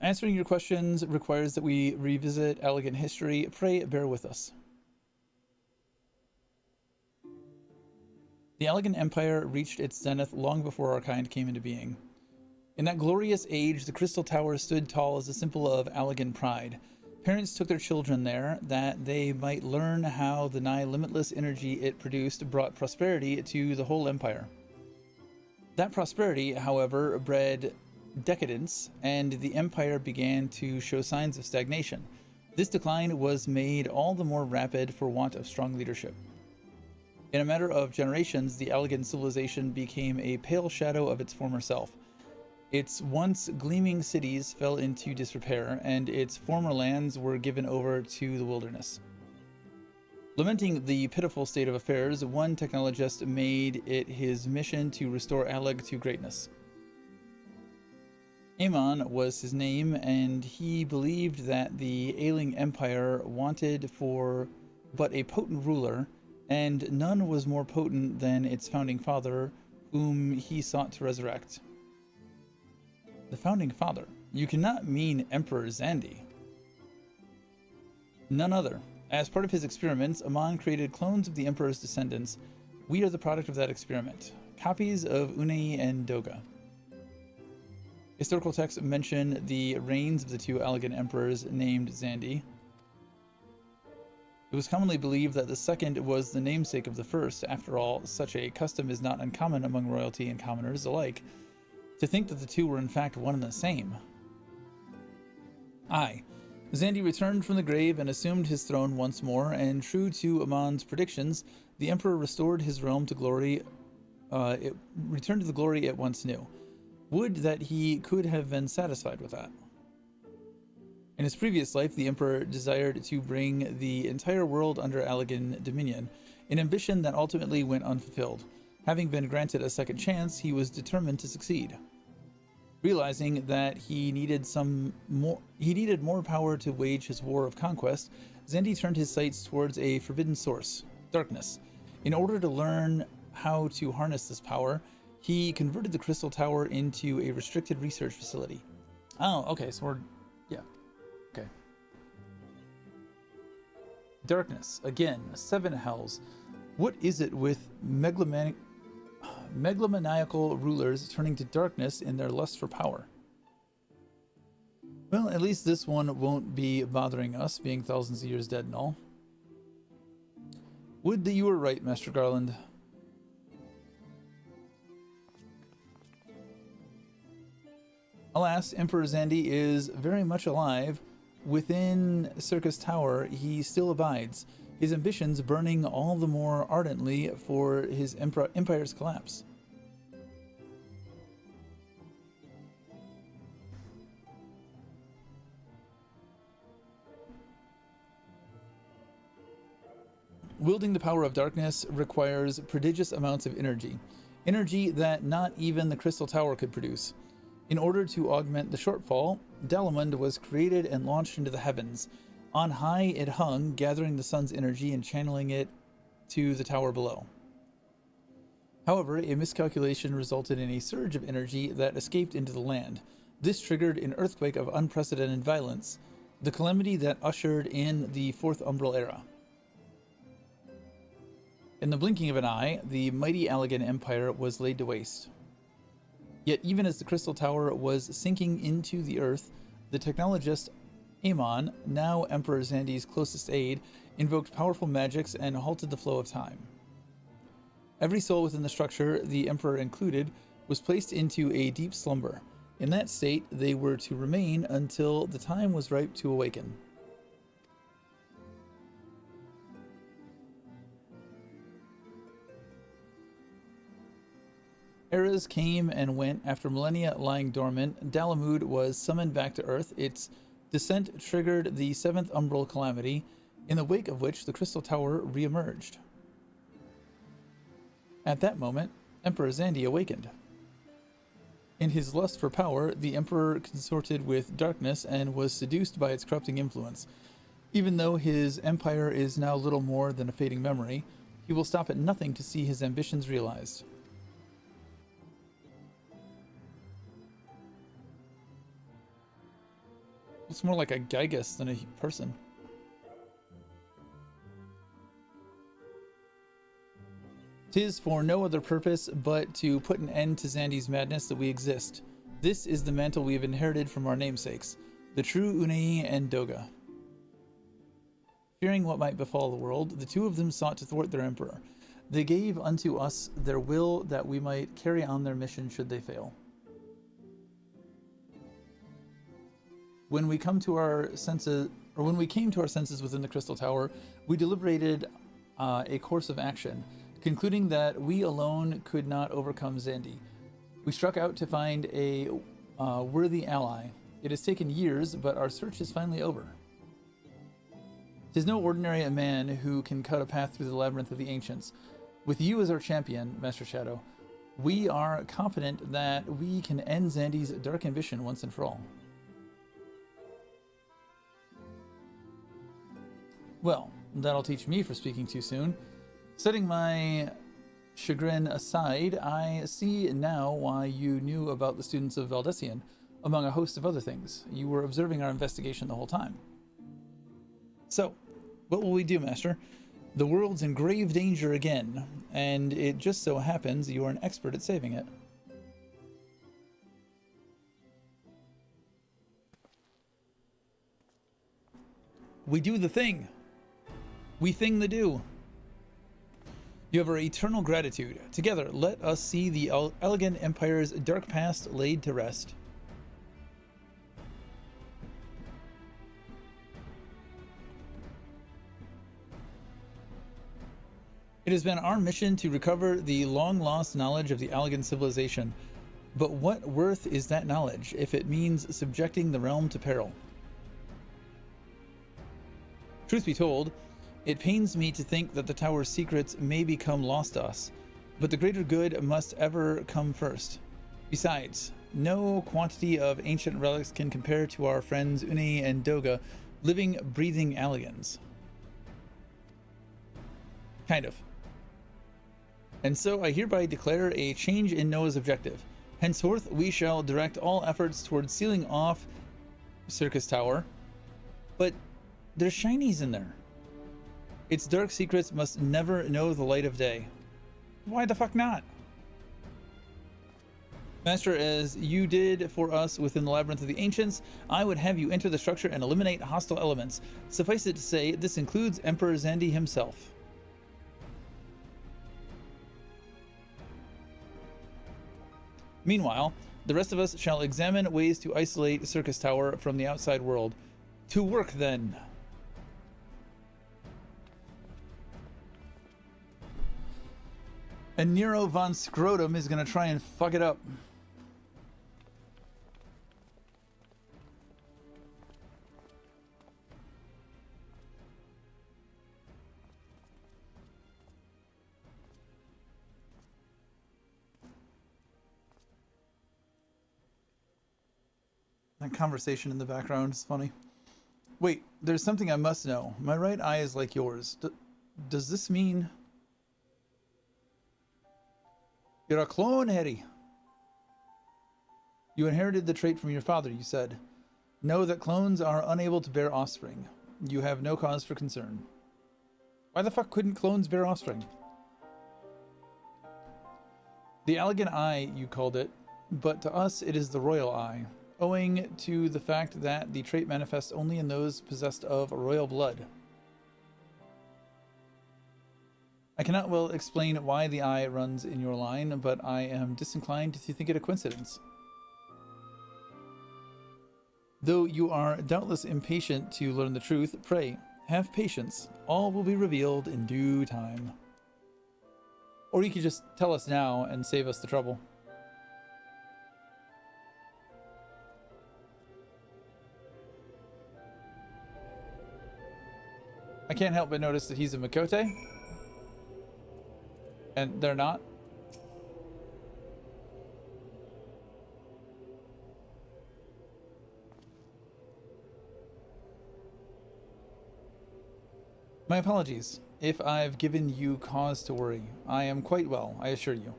Answering your questions requires that we revisit elegant history. Pray bear with us. The Elegant Empire reached its zenith long before our kind came into being. In that glorious age, the Crystal Tower stood tall as a symbol of Allegan pride. Parents took their children there that they might learn how the nigh limitless energy it produced brought prosperity to the whole empire. That prosperity, however, bred decadence, and the empire began to show signs of stagnation. This decline was made all the more rapid for want of strong leadership. In a matter of generations, the Allegan civilization became a pale shadow of its former self. Its once gleaming cities fell into disrepair, and its former lands were given over to the wilderness. Lamenting the pitiful state of affairs, one technologist made it his mission to restore Alleg to greatness. Amon was his name, and he believed that the ailing empire wanted for but a potent ruler, and none was more potent than its founding father, whom he sought to resurrect. The founding father? You cannot mean Emperor Zandi. None other. As part of his experiments, Amon created clones of the Emperor's descendants. We are the product of that experiment. Copies of Unei and Doga. Historical texts mention the reigns of the two Allegan emperors named Zandi. It was commonly believed that the second was the namesake of the first. After all, such a custom is not uncommon among royalty and commoners alike. To think that the two were in fact one and the same. Aye. Zandi returned from the grave and assumed his throne once more, and true to Amon's predictions, the Emperor restored his realm to glory. It returned to the glory it once knew. Would that he could have been satisfied with that. In his previous life, the Emperor desired to bring the entire world under Allegan dominion, an ambition that ultimately went unfulfilled. Having been granted a second chance, he was determined to succeed. Realizing that he needed more power to wage his war of conquest, Zandi turned his sights towards a forbidden source, darkness. In order to learn how to harness this power, he converted the Crystal Tower into a restricted research facility. Oh, okay, so okay. Darkness, again, 7 hells. What is it with megalomaniacal rulers turning to darkness in their lust for power? Well, at least this one won't be bothering us, being thousands of years dead and all. Would that you were right, Master Garland. Alas, Emperor Zandi is very much alive. Within Circus Tower, he still abides, his ambitions burning all the more ardently for his empire's collapse. Wielding the power of darkness requires prodigious amounts of energy that not even the Crystal Tower could produce. In order to augment the shortfall, Dalamund was created and launched into the heavens. On high it hung, gathering the sun's energy and channeling it to the tower below. However, a miscalculation resulted in a surge of energy that escaped into the land. This triggered an earthquake of unprecedented violence, the calamity that ushered in the Fourth Umbral Era. In the blinking of an eye, the mighty Allegan Empire was laid to waste. Yet even as the Crystal Tower was sinking into the earth, the technologist Amon, now Emperor Zandi's closest aide, invoked powerful magics and halted the flow of time. Every soul within the structure, the Emperor included, was placed into a deep slumber. In that state, they were to remain until the time was ripe to awaken. Eras came and went. After millennia lying dormant, Dalamud was summoned back to Earth. Its descent triggered the 7th Umbral Calamity, in the wake of which the Crystal Tower re-emerged. At that moment, Emperor Zandi awakened. In his lust for power, the Emperor consorted with darkness and was seduced by its corrupting influence. Even though his empire is now little more than a fading memory, he will stop at nothing to see his ambitions realized. It's more like a Gygus than a person. "'Tis for no other purpose but to put an end to Zandy's madness that we exist. This is the mantle we have inherited from our namesakes, the true Unei and Doga." Fearing what might befall the world, the two of them sought to thwart their emperor. They gave unto us their will that we might carry on their mission should they fail. When we came to our senses within the Crystal Tower, we deliberated a course of action, concluding that we alone could not overcome Zandy. We struck out to find a worthy ally. It has taken years, but our search is finally over. "'Tis no ordinary man who can cut a path through the labyrinth of the ancients. With you as our champion, Master Shadow, we are confident that we can end Zandy's dark ambition once and for all." Well, that'll teach me for speaking too soon. Setting my chagrin aside, I see now why you knew about the students of Valdesian, among a host of other things. You were observing our investigation the whole time. So, what will we do, Master? The world's in grave danger again, and it just so happens you are an expert at saving it. We do the thing. We thing the do. You have our eternal gratitude. Together, let us see the elegant empire's dark past laid to rest. It has been our mission to recover the long-lost knowledge of the Allegan civilization. But what worth is that knowledge if it means subjecting the realm to peril? Truth be told, it pains me to think that the tower's secrets may become lost to us, but the greater good must ever come first. Besides, no quantity of ancient relics can compare to our friends Unei and Doga, living, breathing Allegans. Kind of. And so I hereby declare a change in Noah's objective. Henceforth, we shall direct all efforts towards sealing off Circus Tower, but there's shinies in there. Its dark secrets must never know the light of day. Why the fuck not? Master, as you did for us within the Labyrinth of the Ancients, I would have you enter the structure and eliminate hostile elements. Suffice it to say, this includes Emperor Zandy himself. Meanwhile, the rest of us shall examine ways to isolate Circus Tower from the outside world. To work, then. And Nero von Scrotum is going to try and fuck it up. That conversation in the background is funny. Wait, there's something I must know. My right eye is like yours. Does this mean... You're a clone, Harry. You inherited the trait from your father, you said. Know that clones are unable to bear offspring. You have no cause for concern. Why the fuck couldn't clones bear offspring? The Allegan Eye, you called it, but to us it is the Royal Eye, owing to the fact that the trait manifests only in those possessed of royal blood. I cannot well explain why the eye runs in your line, but I am disinclined to think it a coincidence. Though you are doubtless impatient to learn the truth, pray, have patience. All will be revealed in due time. Or you could just tell us now and save us the trouble. I can't help but notice that he's a Makote. And they're not. My apologies if I've given you cause to worry. I am quite well, I assure you.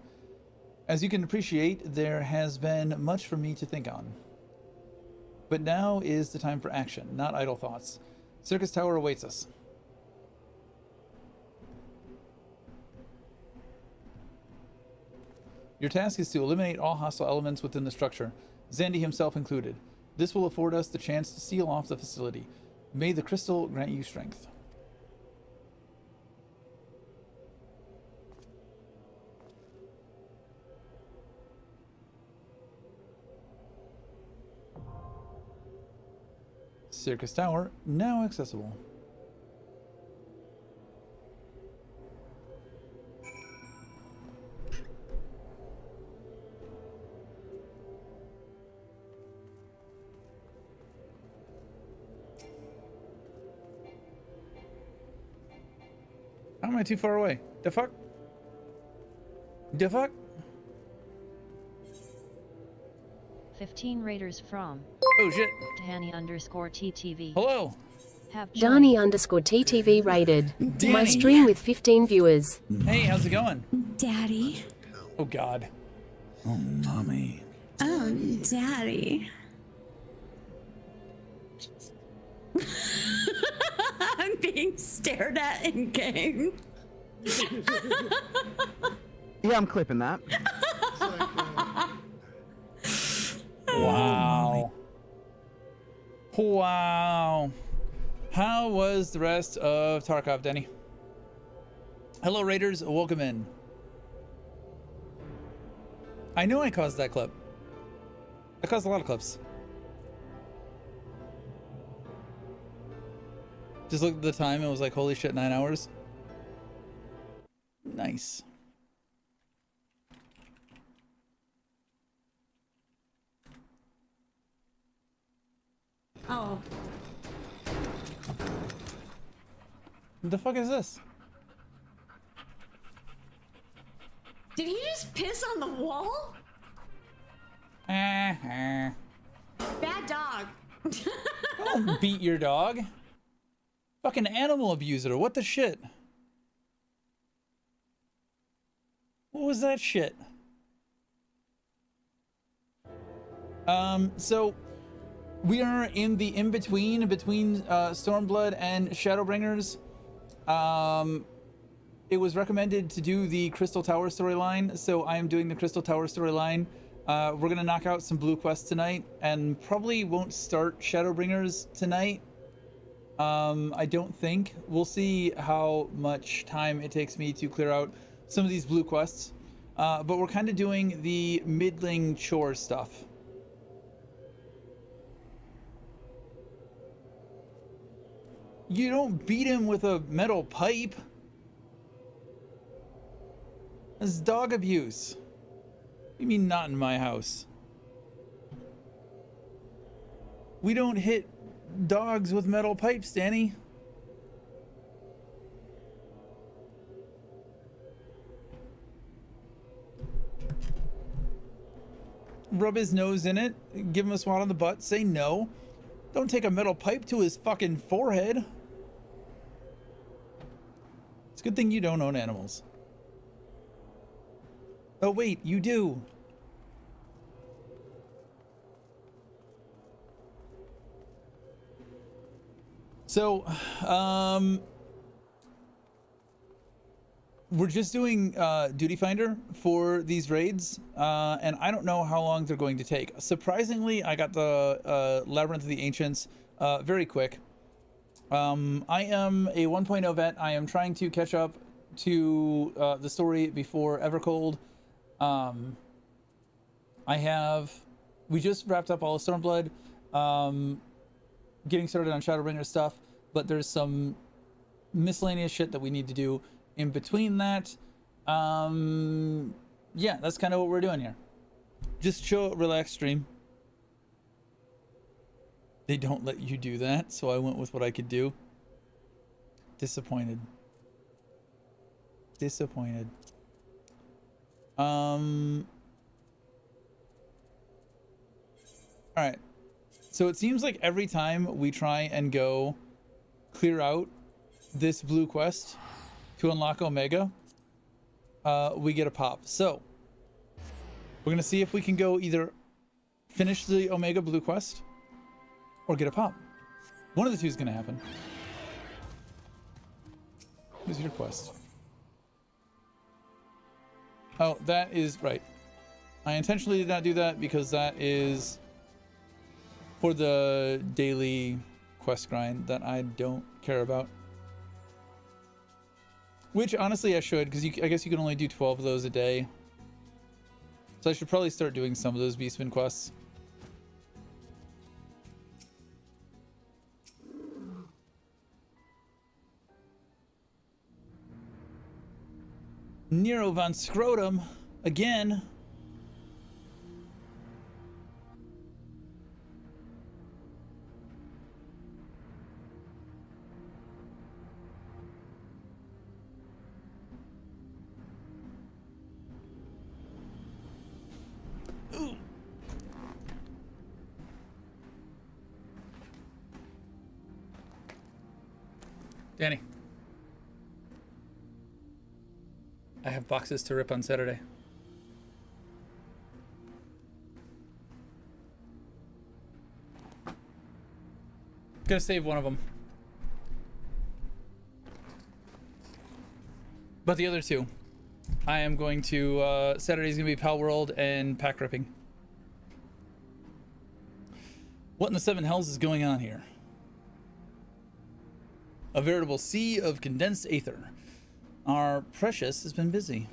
As you can appreciate, there has been much for me to think on. But now is the time for action, not idle thoughts. Circus Tower awaits us. Your task is to eliminate all hostile elements within the structure, Zandy himself included. This will afford us the chance to seal off the facility. May the crystal grant you strength. Circus Tower now accessible. How am I too far away? The fuck? The fuck? 15 raiders from. Oh shit. Danny_TTV. Hello. Danny_TTV rated. Danny. My stream with 15 viewers. Hey, how's it going? Daddy. Oh god. Oh mommy. Oh, Daddy. I'm being stared at in game. Yeah, I'm clipping that. Wow. Wow. How was the rest of Tarkov, Denny? Hello, Raiders. Welcome in. I know I caused that clip. I caused a lot of clips. Just looked at the time. It was like, holy shit, 9 hours. Nice. Oh. What the fuck is this? Did he just piss on the wall? Bad dog. Don't beat your dog. Fucking animal abuser. What the shit? What was that shit? So we are in the in-between between Stormblood and Shadowbringers. It was recommended to do the Crystal Tower storyline, so I am doing the Crystal Tower storyline. We're gonna knock out some blue quests tonight, and probably won't start Shadowbringers tonight. I don't think. We'll see how much time it takes me to clear out some of these blue quests. But we're kind of doing the middling chore stuff. You don't beat him with a metal pipe. That's dog abuse. What do you mean not in my house? We don't hit dogs with metal pipes, Danny. Rub his nose in it, give him a swat on the butt, say no. Don't take a metal pipe to his fucking forehead. It's a good thing you don't own animals. Oh wait, you do. So, we're just doing Duty Finder for these raids, and I don't know how long they're going to take. Surprisingly, I got the Labyrinth of the Ancients very quick. I am a 1.0 vet. I am trying to catch up to the story before Evercold. We just wrapped up all of Stormblood, getting started on Shadowbringer stuff, but there's some miscellaneous shit that we need to do in between that. Yeah, that's kind of what we're doing here. Just chill, relax, stream. They don't let you do that, so I went with what I could do. Disappointed. Disappointed. Alright. So it seems like every time we try and go clear out this blue quest to unlock Omega, we get a pop. So we're gonna see if we can go either finish the Omega blue quest or get a pop. One of the two is going to happen. What is your quest? Oh, that is right. I intentionally did not do that because that is for the daily quest grind that I don't care about. Which, honestly, I should, because I guess you can only do 12 of those a day. So I should probably start doing some of those Beastman quests. Nero von Scrotum, again. Ooh. Danny. I have boxes to rip on Saturday. Gonna save one of them. But the other two, I am going to, Saturday's gonna be Pal World and pack ripping. What in the seven hells is going on here? A veritable sea of condensed aether. Our Precious has been busy.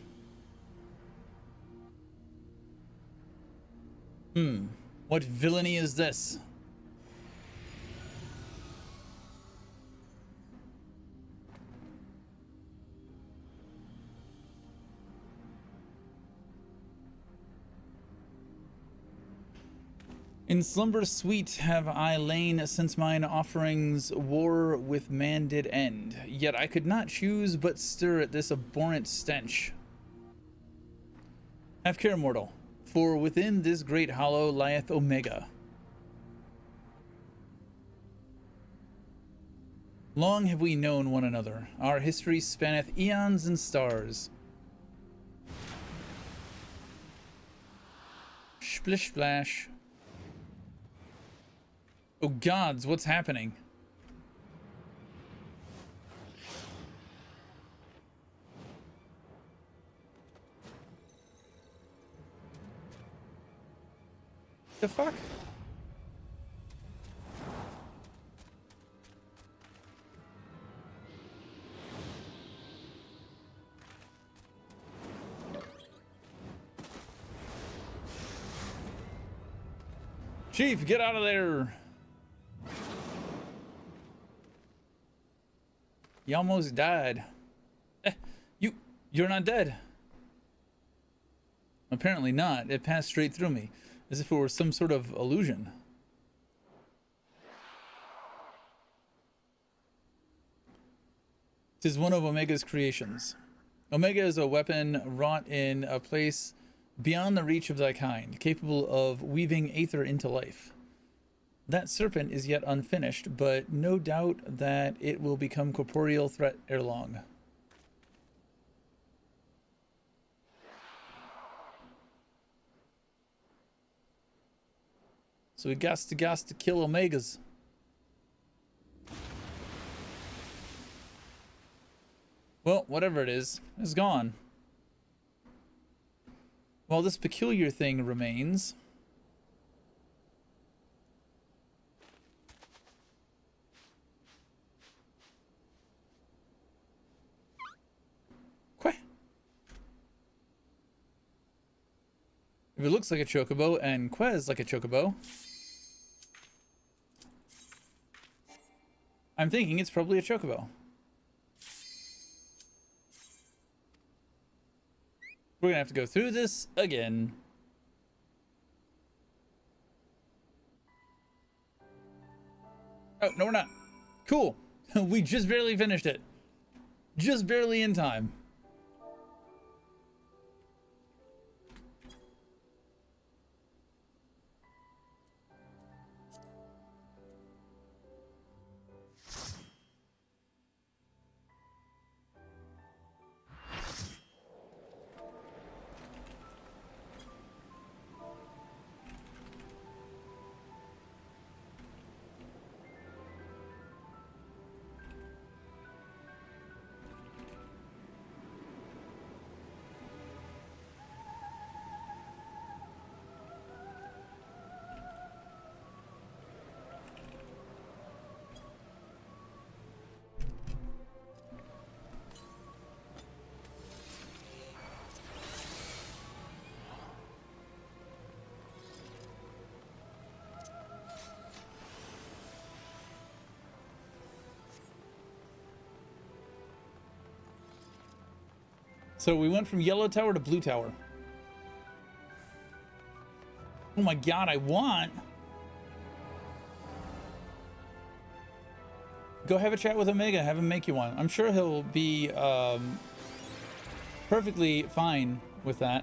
What villainy is this? In slumber sweet have I lain since mine offerings war with man did end. Yet I could not choose but stir at this abhorrent stench. Have care, mortal, for within this great hollow lieth Omega. Long have we known one another. Our history spanneth eons and stars. Splish splash. Oh gods, what's happening? The fuck? Chief, get out of there! You almost died. You're not dead. Apparently not. It passed straight through me, as if it were some sort of illusion. Tis one of Omega's creations. Omega is a weapon wrought in a place beyond the reach of thy kind, capable of weaving aether into life. That serpent is yet unfinished, but no doubt that it will become corporeal threat ere long. So we got to kill Omegas. Well, whatever it is gone. While this peculiar thing remains, if it looks like a chocobo and Quez like a chocobo, I'm thinking it's probably a chocobo. We're gonna have to go through this again. Oh, no we're not. Cool. We just barely finished it. Just barely in time. So we went from yellow tower to blue tower. Oh my god, I want. Go have a chat with Omega, have him make you one. I'm sure he'll be perfectly fine with that.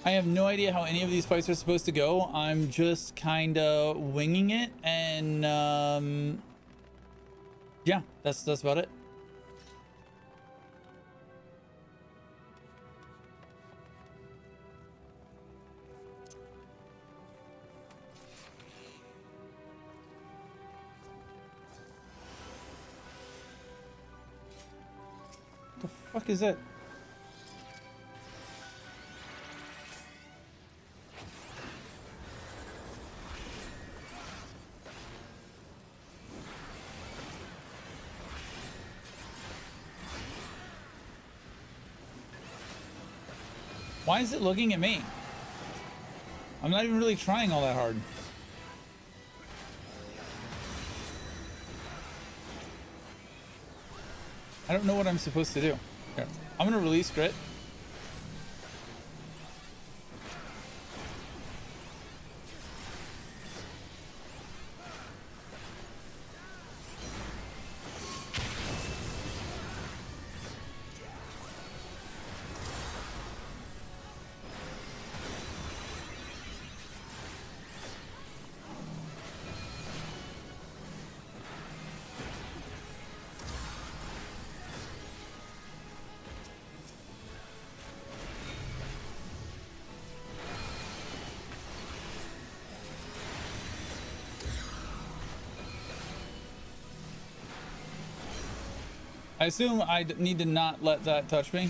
I have no idea how any of these fights are supposed to go. I'm just kind of winging it, and yeah, that's about it. What the fuck is that? Why is it looking at me? I'm not even really trying all that hard. I don't know what I'm supposed to do. Here, I'm gonna release Grit. I assume I need to not let that touch me.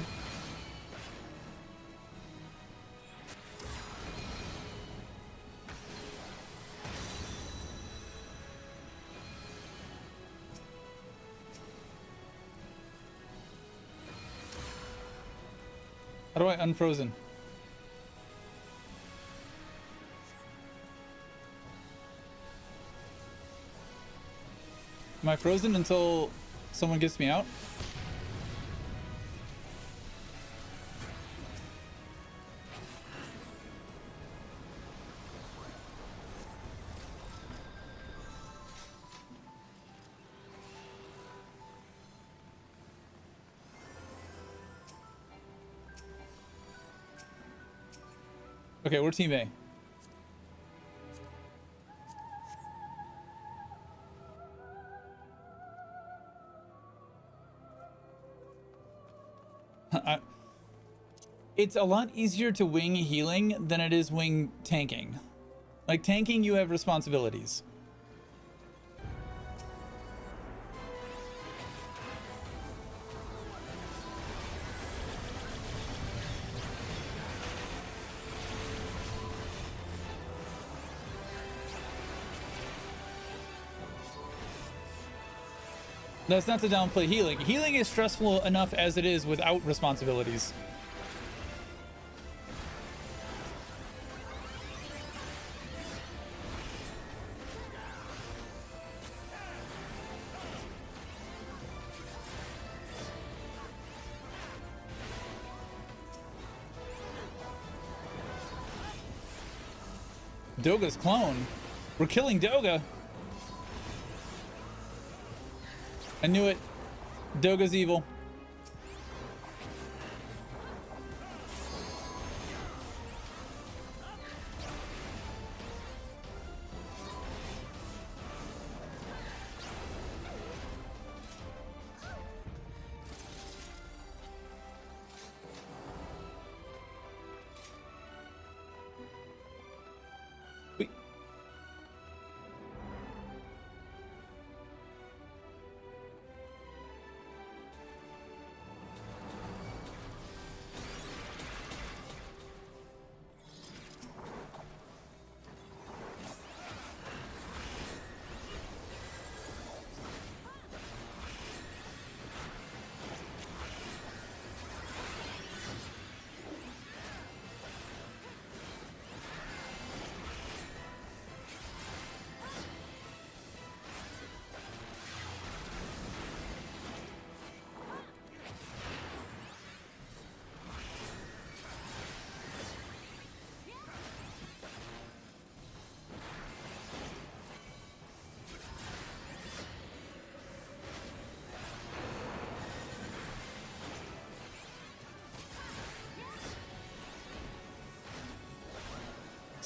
How do I unfrozen? Am I frozen until someone gets me out? Okay, we're team A. It's a lot easier to wing healing than it is wing tanking. Like tanking, you have responsibilities. That's not to downplay healing. Healing is stressful enough as it is without responsibilities. Doga's clone. We're killing Doga. I knew it. Doga's evil.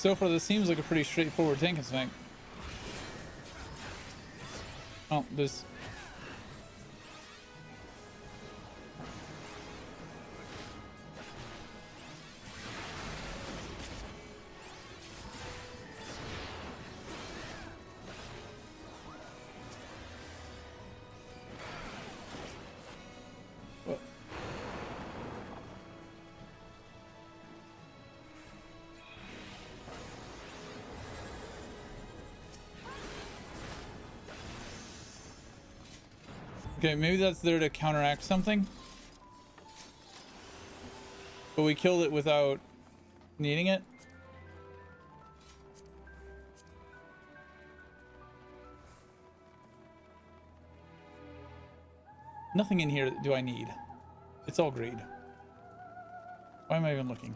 So far, this seems like a pretty straightforward tank thing. Oh, there's... Okay, maybe that's there to counteract something. But we killed it without needing it. Nothing in here do I need. It's all greed. Why am I even looking?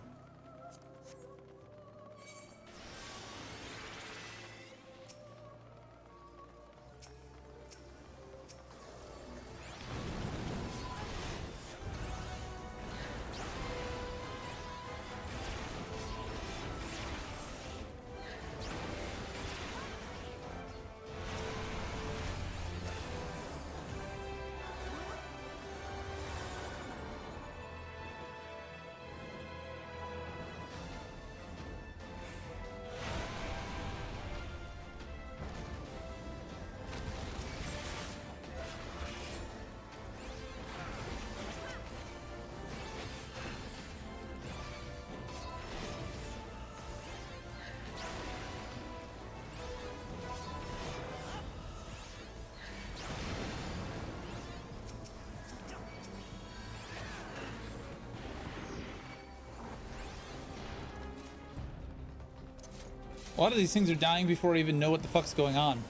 A lot of these things are dying before I even know what the fuck's going on.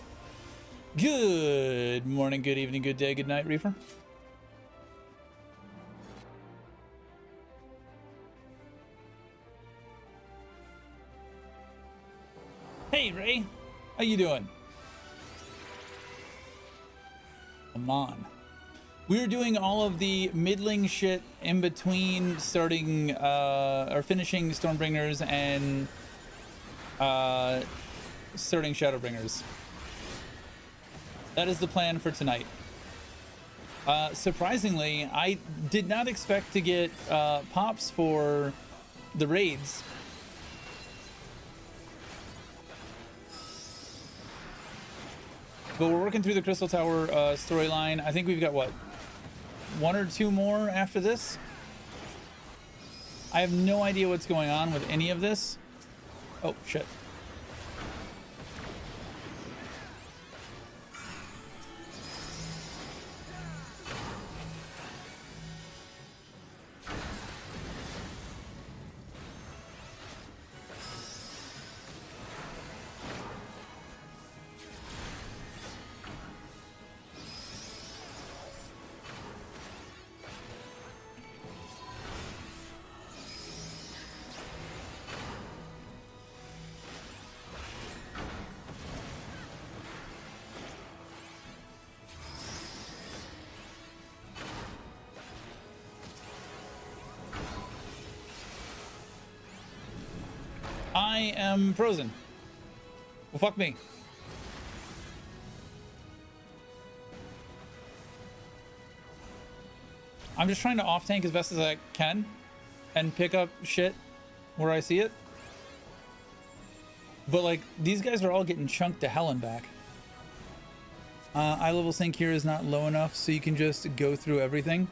Good morning, good evening, good day, good night, Reaper. Hey, Ray. How you doing? Come on. We're doing all of the middling shit in between starting or finishing Stormbringers and starting Shadowbringers. That is the plan for tonight. Surprisingly, I did not expect to get pops for the raids. But we're working through the Crystal Tower storyline. I think we've got, what, 1 or 2 more after this? I have no idea what's going on with any of this. Oh, shit. I am frozen. Well, fuck me. I'm just trying to off tank as best as I can and pick up shit where I see it. But like, these guys are all getting chunked to hell and back. Eye level sync here is not low enough, so you can just go through everything.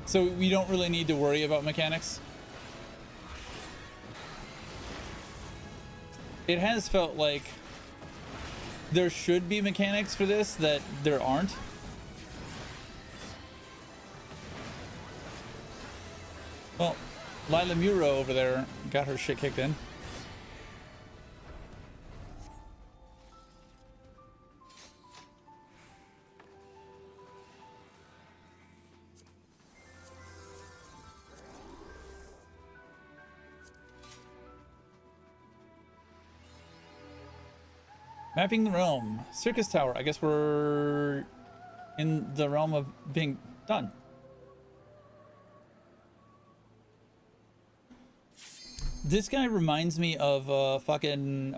So we don't really need to worry about mechanics. It has felt like there should be mechanics for this that there aren't. Well, Lila Muro over there got her shit kicked in. Mapping the realm. Circus Tower. I guess we're in the realm of being done. This guy reminds me of fucking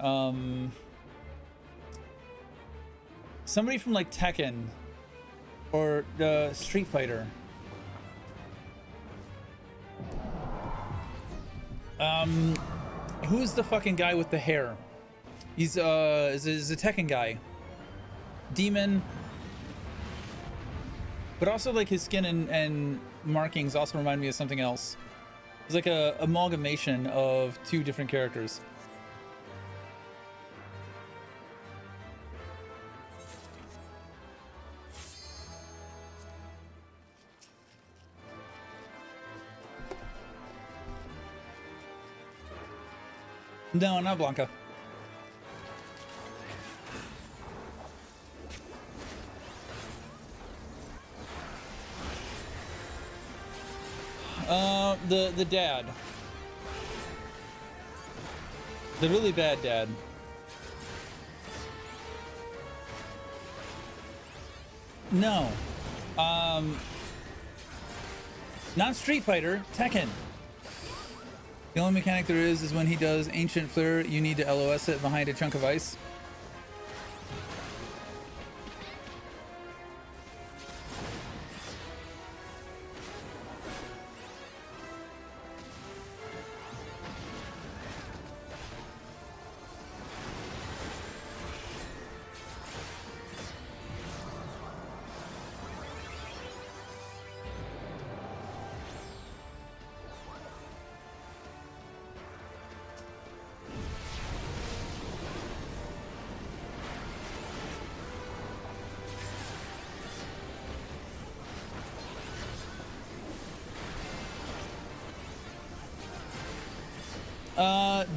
somebody from like Tekken or Street Fighter. Who's the fucking guy with the hair? He's is a Tekken guy. Demon. But also like his skin and markings also remind me of something else. It's like a amalgamation of two different characters. No, not Blanca. The dad. The really bad dad. No. Not Street Fighter, Tekken. The only mechanic there is when he does Ancient Flare, you need to LOS it behind a chunk of ice.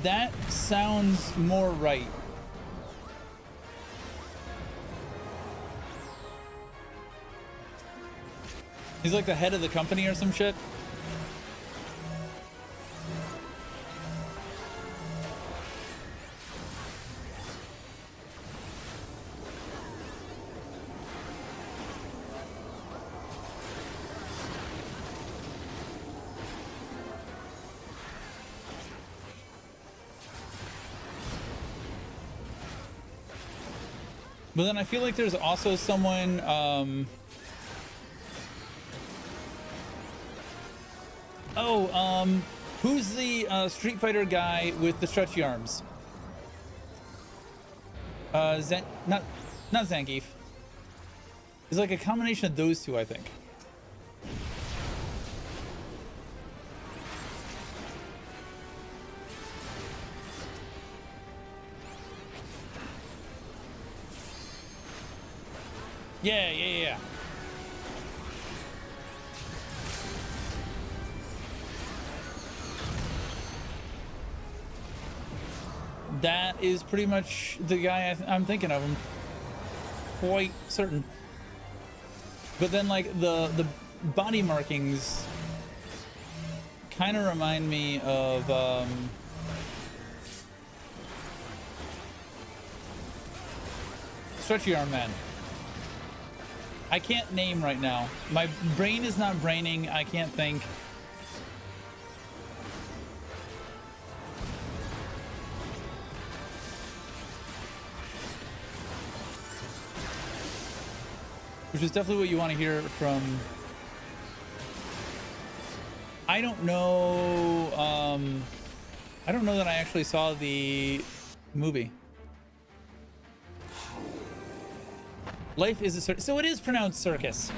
That sounds more right. He's like the head of the company or some shit. But then I feel like there's also someone, who's the Street Fighter guy with the stretchy arms? Not Zangief. It's like a combination of those two, I think. Yeah. That is pretty much the guy I'm thinking of. I'm quite certain. But then, like, the body markings kind of remind me of Stretchy Arm Man. I can't name right now. My brain is not braining. I can't think. Which is definitely what you want to hear from. I don't know. I don't know that I actually saw the movie. Life is a circus. So it is pronounced circus.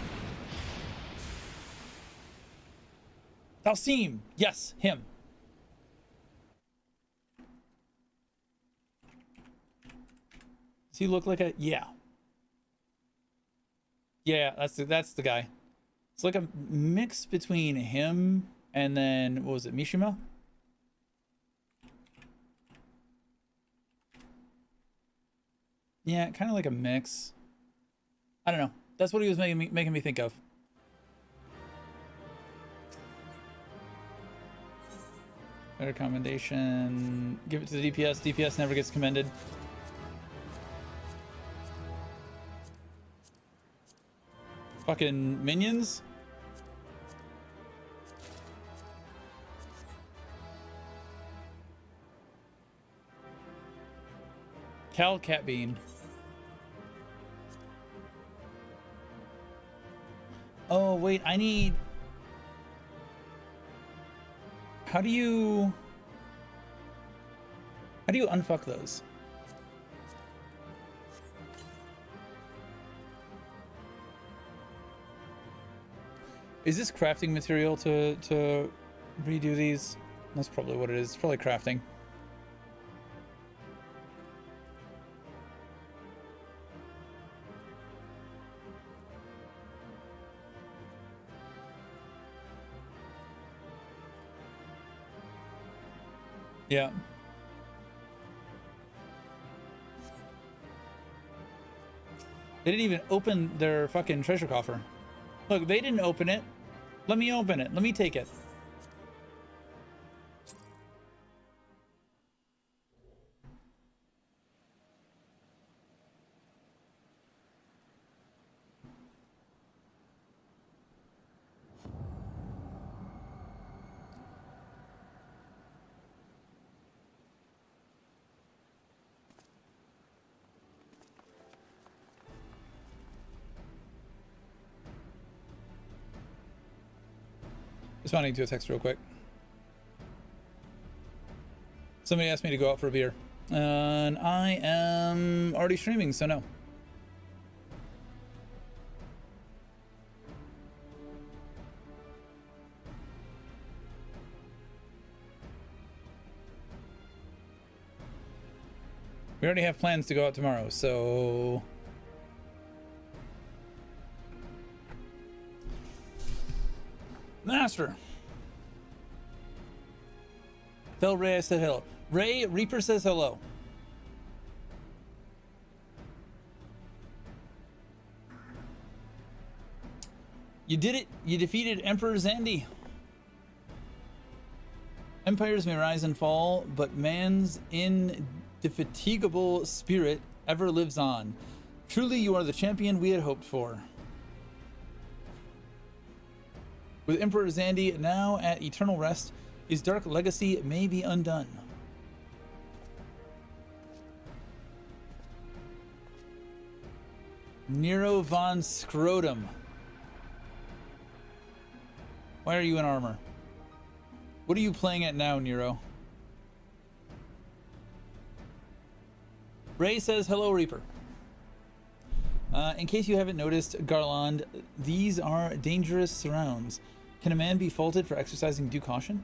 Dalsim. Yes, him. Does he look like a... Yeah. Yeah, that's the guy. It's like a mix between him and then, what was it, Mishima? Yeah, kind of like a mix. I don't know. That's what he was making me think of. Better commendation. Give it to the DPS. DPS never gets commended. Fucking minions. Cal Cat Bean. Oh, wait, I need... How do you unfuck those? Is this crafting material to redo these? That's probably what it is. It's probably crafting. Yeah. They didn't even open their fucking treasure coffer. Look, they didn't open it. Let me open it. Let me take it. Responding to a text real quick. Somebody asked me to go out for a beer. And I am already streaming, so no. We already have plans to go out tomorrow, so... Master. Tell Ray I said hello. Ray, Reaper says hello. You did it. You defeated Emperor Zandy. Empires may rise and fall, but man's indefatigable spirit ever lives on. Truly, you are the champion we had hoped for. With Emperor Zandy now at eternal rest, his dark legacy may be undone. Nero von Scrotum. Why are you in armor? What are you playing at now, Nero? Ray says, hello, Reaper. In case you haven't noticed, Garland, these are dangerous surrounds. Can a man be faulted for exercising due caution?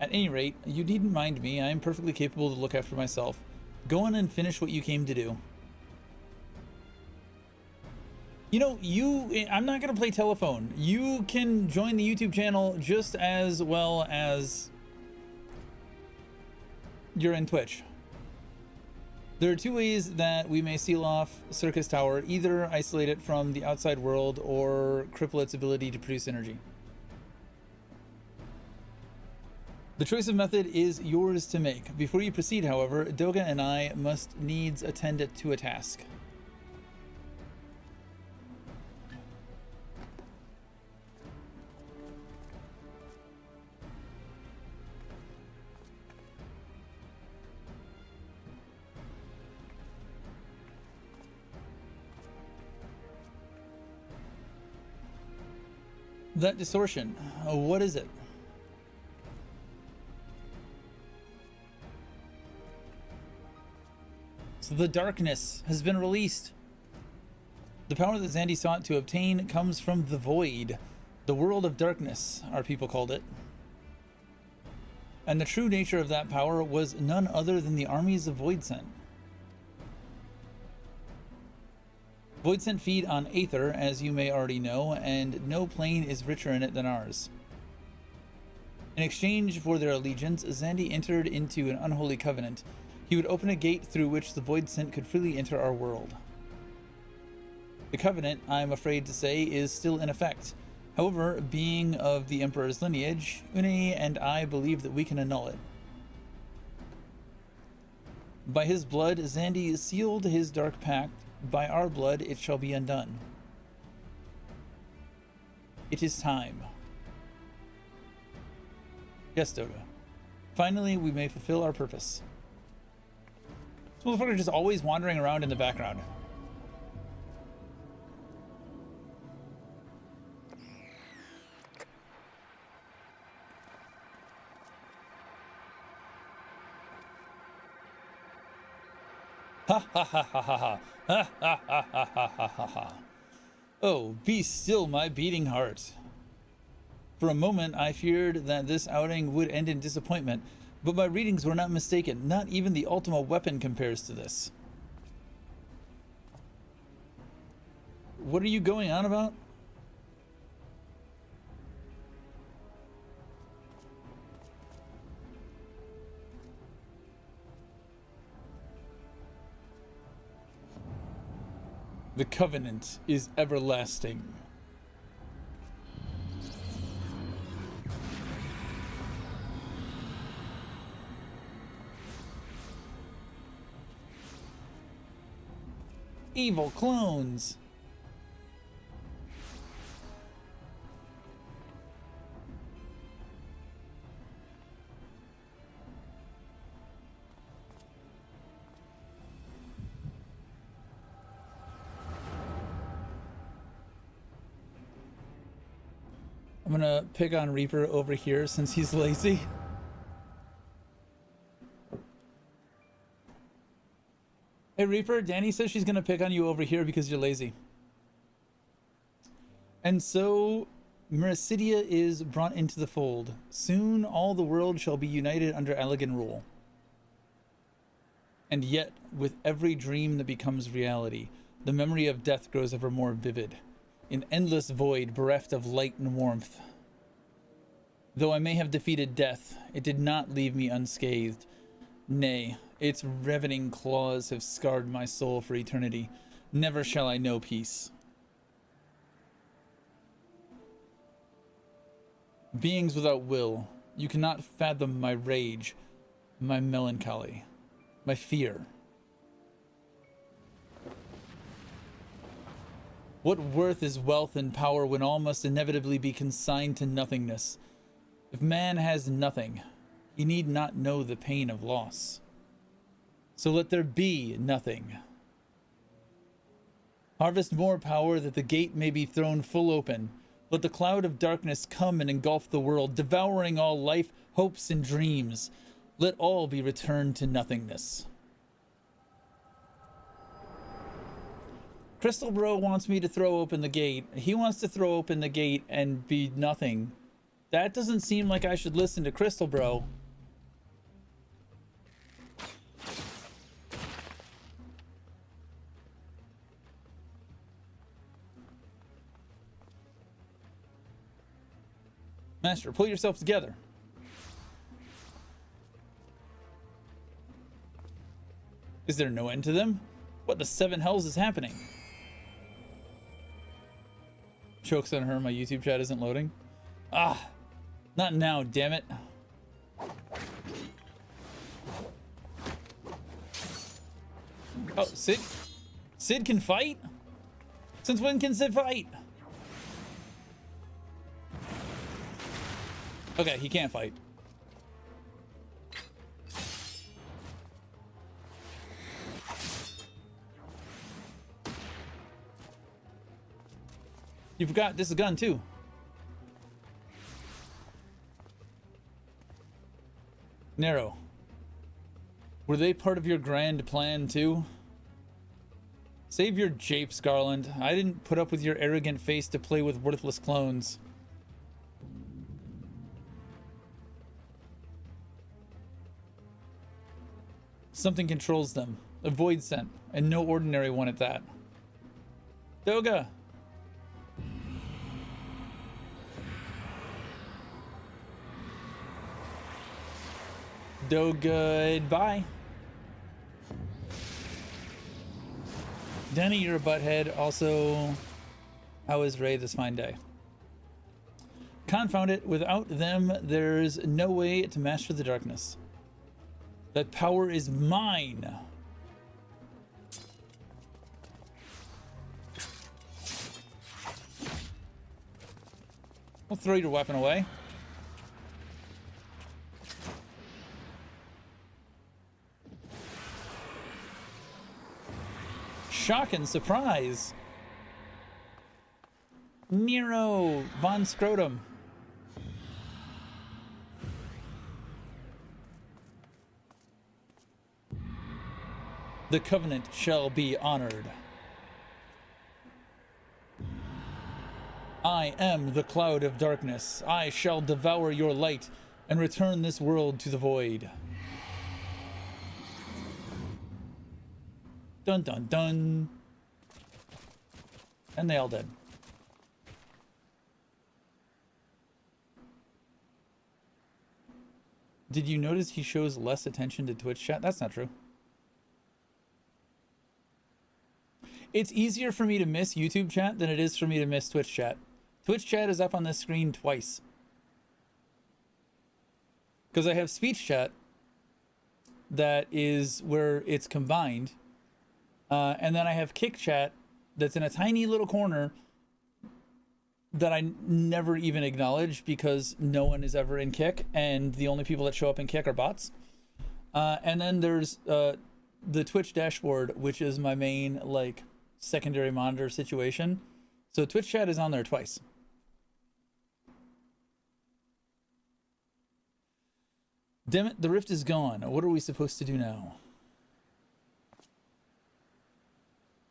At any rate, you needn't mind me. I am perfectly capable to look after myself. Go on and finish what you came to do. You know, I'm not going to play telephone. You can join the YouTube channel just as well as you're in Twitch. There are two ways that we may seal off Circus Tower, either isolate it from the outside world or cripple its ability to produce energy. The choice of method is yours to make. Before you proceed, however, Doga and I must needs attend to a task. That distortion, what is it? So the darkness has been released. The power that Zandy sought to obtain comes from the void, the world of darkness, our people called it. And the true nature of that power was none other than the armies of Voidsent. Voidsent feed on Aether, as you may already know, and no plane is richer in it than ours. In exchange for their allegiance, Zandy entered into an unholy covenant. He would open a gate through which the Voidsent could freely enter our world. The covenant, I'm afraid to say, is still in effect. However, being of the Emperor's lineage, Une and I believe that we can annul it. By his blood, Zandy sealed his dark pact. By our blood, it shall be undone. It is time. Yes, Doga. Finally, we may fulfill our purpose. This motherfucker just always wandering around in the background. Ha ha ha ha ha ha ha ha ha ha ha ha ha. Oh, be still, my beating heart. For a moment, I feared that this outing would end in disappointment, but my readings were not mistaken. Not even the Ultima weapon compares to this. What are you going on about? The covenant is everlasting. Evil clones. I'm gonna pick on Reaper over here since he's lazy. Hey Reaper, Danny says she's gonna pick on you over here because you're lazy. And so Mericidia is brought into the fold. Soon all the world shall be united under Allegan rule. And yet, with every dream that becomes reality, the memory of death grows ever more vivid. An endless void bereft of light and warmth. Though I may have defeated death, it did not leave me unscathed. Nay, its ravening claws have scarred my soul for eternity. Never shall I know peace. Beings without will, you cannot fathom my rage, my melancholy, my fear. What worth is wealth and power when all must inevitably be consigned to nothingness? If man has nothing, he need not know the pain of loss. So let there be nothing. Harvest more power that the gate may be thrown full open. Let the cloud of darkness come and engulf the world, devouring all life, hopes, and dreams. Let all be returned to nothingness. Crystal Bro wants me to throw open the gate. He wants to throw open the gate and be nothing. That doesn't seem like I should listen to Crystal Bro. Master, pull yourself together. Is there no end to them? What the seven hells is happening? Jokes on her, my YouTube chat isn't loading. Ah, not now, damn it. Oh, Sid? Sid can fight? Since when can Sid fight? Okay, he can't fight. You forgot this is a gun too. Nero. Were they part of your grand plan too? Save your japes, Garland. I didn't put up with your arrogant face to play with worthless clones. Something controls them. A void scent, and no ordinary one at that. Doga! Goodbye. Denny, you're a butthead. Also, how is Ray this fine day? Confound it. Without them, there's no way to master the darkness. That power is mine. Don't throw your weapon away. Shock and surprise. Nero von Scrotum. The covenant shall be honored. I am the cloud of darkness. I shall devour your light and return this world to the void. Dun dun dun. And they all dead. Did you notice he shows less attention to Twitch chat? That's not true. It's easier for me to miss YouTube chat than it is for me to miss Twitch chat. Twitch chat is up on this screen twice. Because I have speech chat that is where it's combined. And then I have kick chat that's in a tiny little corner that I never even acknowledge because no one is ever in kick. And the only people that show up in kick are bots. And then there's the Twitch dashboard, which is my main like secondary monitor situation. So Twitch chat is on there twice. Damn it, the rift is gone. What are we supposed to do now?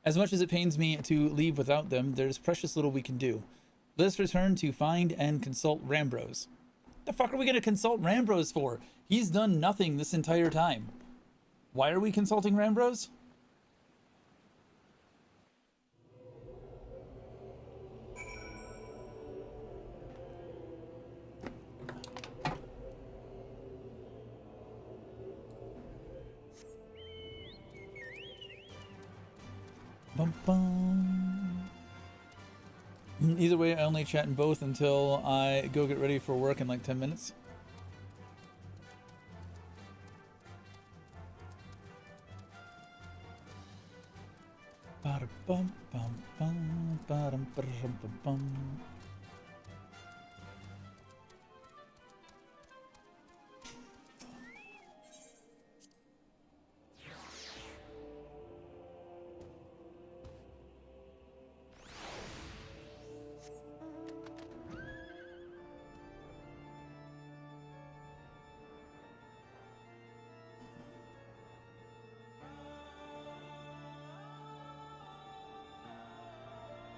As much as it pains me to leave without them, there's precious little we can do. Let us return to find and consult Rambros. The fuck are we going to consult Rambros for? He's done nothing this entire time. Why are we consulting Rambros? Bum, bum. Either way, I only chat in both until I go get ready for work in like 10 minutes. Ba-da-bum, bum, bum, ba-dum, ba-dum, bum, bum.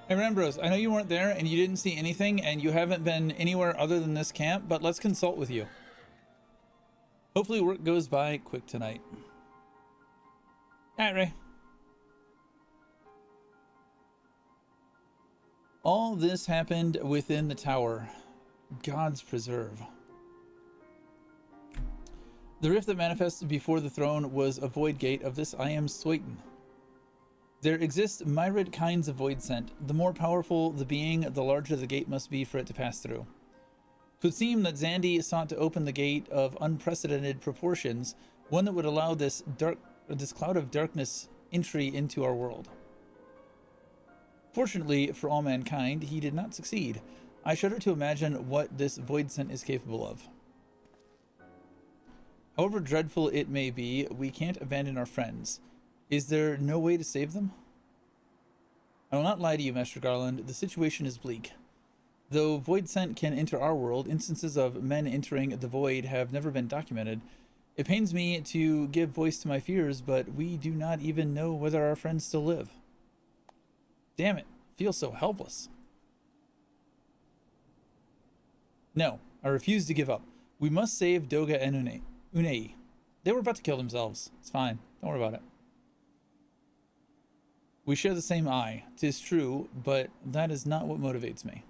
Hey Rambros, I know you weren't there and you didn't see anything and you haven't been anywhere other than this camp, but let's consult with you. Hopefully work goes by quick tonight. Alright, Ray. All this happened within the tower. God's preserve. The rift that manifested before the throne was a void gate. Of this I am certain. There exist myriad kinds of void scent. The more powerful the being, the larger the gate must be for it to pass through. It would seem that Zandy sought to open the gate of unprecedented proportions, one that would allow this cloud of darkness entry into our world. Fortunately for all mankind, he did not succeed. I shudder to imagine what this void scent is capable of. However dreadful it may be, we can't abandon our friends. Is there no way to save them? I will not lie to you, Master Garland. The situation is bleak. Though void scent can enter our world, instances of men entering the void have never been documented. It pains me to give voice to my fears, but we do not even know whether our friends still live. Damn it, I feel so helpless. No, I refuse to give up. We must save Doga and Unei. They were about to kill themselves. It's fine. Don't worry about it. We share the same eye. 'Tis true, but that is not what motivates me.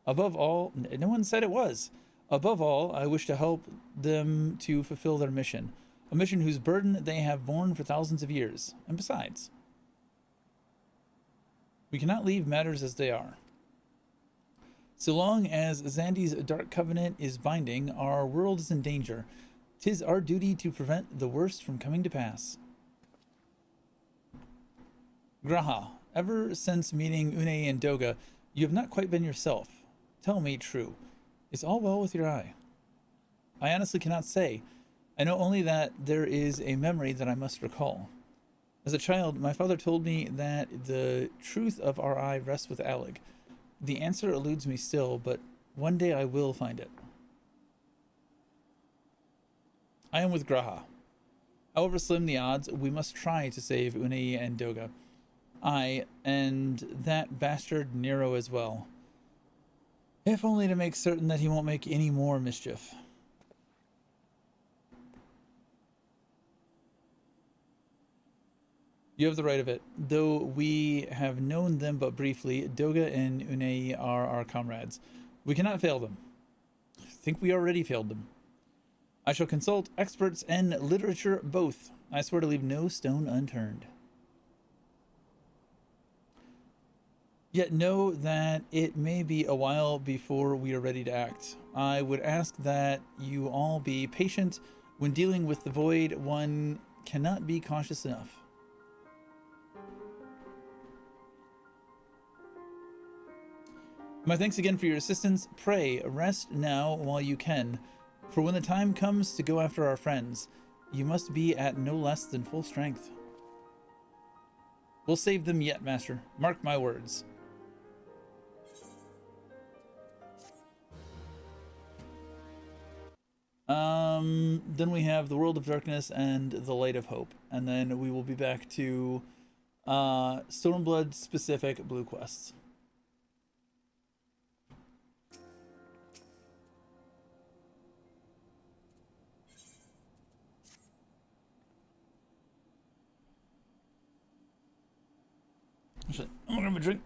Above all, no one said it was. Above all, I wish to help them to fulfill their mission. A mission whose burden they have borne for thousands of years. And besides, we cannot leave matters as they are. So long as Zandy's Dark Covenant is binding, our world is in danger. 'Tis our duty to prevent the worst from coming to pass. Graha, ever since meeting Unei and Doga, you have not quite been yourself. Tell me true. Is all well with your eye? I honestly cannot say. I know only that there is a memory that I must recall. As a child, my father told me that the truth of our eye rests with Alec. The answer eludes me still, but one day I will find it. I am with Graha. However slim the odds, we must try to save Unei and Doga. I, and that bastard Nero as well. If only to make certain that he won't make any more mischief. You have the right of it. Though we have known them but briefly, Doga and Unei are our comrades. We cannot fail them. I think we already failed them. I shall consult experts and literature both. I swear to leave no stone unturned. Yet know that it may be a while before we are ready to act. I would ask that you all be patient. When dealing with the void, one cannot be cautious enough. My thanks again for your assistance. Pray, rest now while you can. For when the time comes to go after our friends, you must be at no less than full strength. We'll save them yet, Master. Mark my words. Then we have the World of Darkness and the Light of Hope. And then we will be back to Stormblood specific blue quests. Shit, I'm gonna have a drink.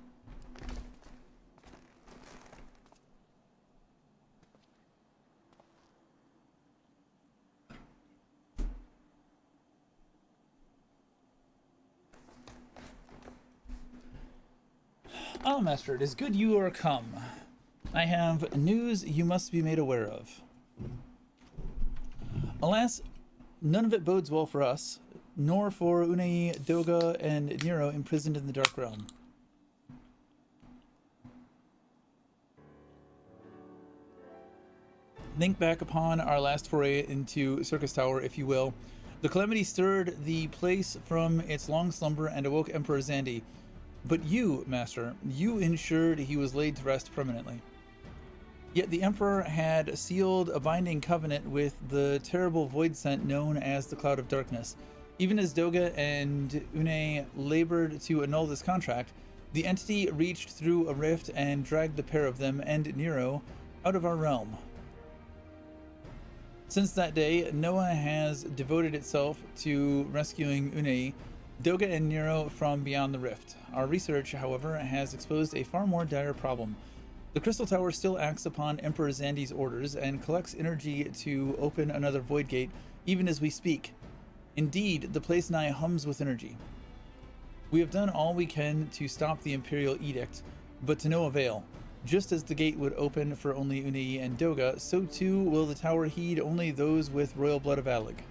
Ah, Master, it is good you are come. I have news you must be made aware of. Alas, none of it bodes well for us, nor for Unei, Doga, and Nero imprisoned in the Dark Realm. Think back upon our last foray into Circus Tower, if you will. The calamity stirred the place from its long slumber and awoke Emperor Zandi. But you, Master, you ensured he was laid to rest permanently. Yet the Emperor had sealed a binding covenant with the terrible void scent known as the Cloud of Darkness. Even as Doga and Unei labored to annul this contract, the entity reached through a rift and dragged the pair of them and Nero out of our realm. Since that day, Noah has devoted itself to rescuing Unei, Doga, and Nero from beyond the rift. Our research, however, has exposed a far more dire problem. The Crystal Tower still acts upon Emperor Zandi's orders and collects energy to open another void gate, even as we speak. Indeed, the place nigh hums with energy. We have done all we can to stop the Imperial Edict, but to no avail. Just as the gate would open for only Unei and Doga, so too will the tower heed only those with royal blood of Alec.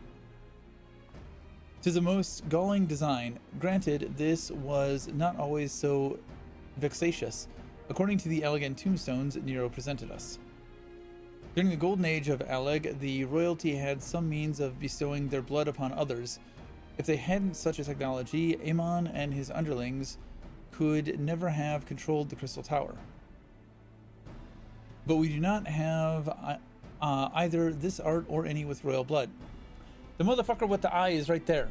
'Tis a most galling design. Granted, this was not always so vexatious, according to the elegant tombstones Nero presented us. During the golden age of Alec, the royalty had some means of bestowing their blood upon others. If they hadn't such a technology, Amon and his underlings could never have controlled the Crystal Tower. But we do not have either this art or any with royal blood. The motherfucker with the eye is right there.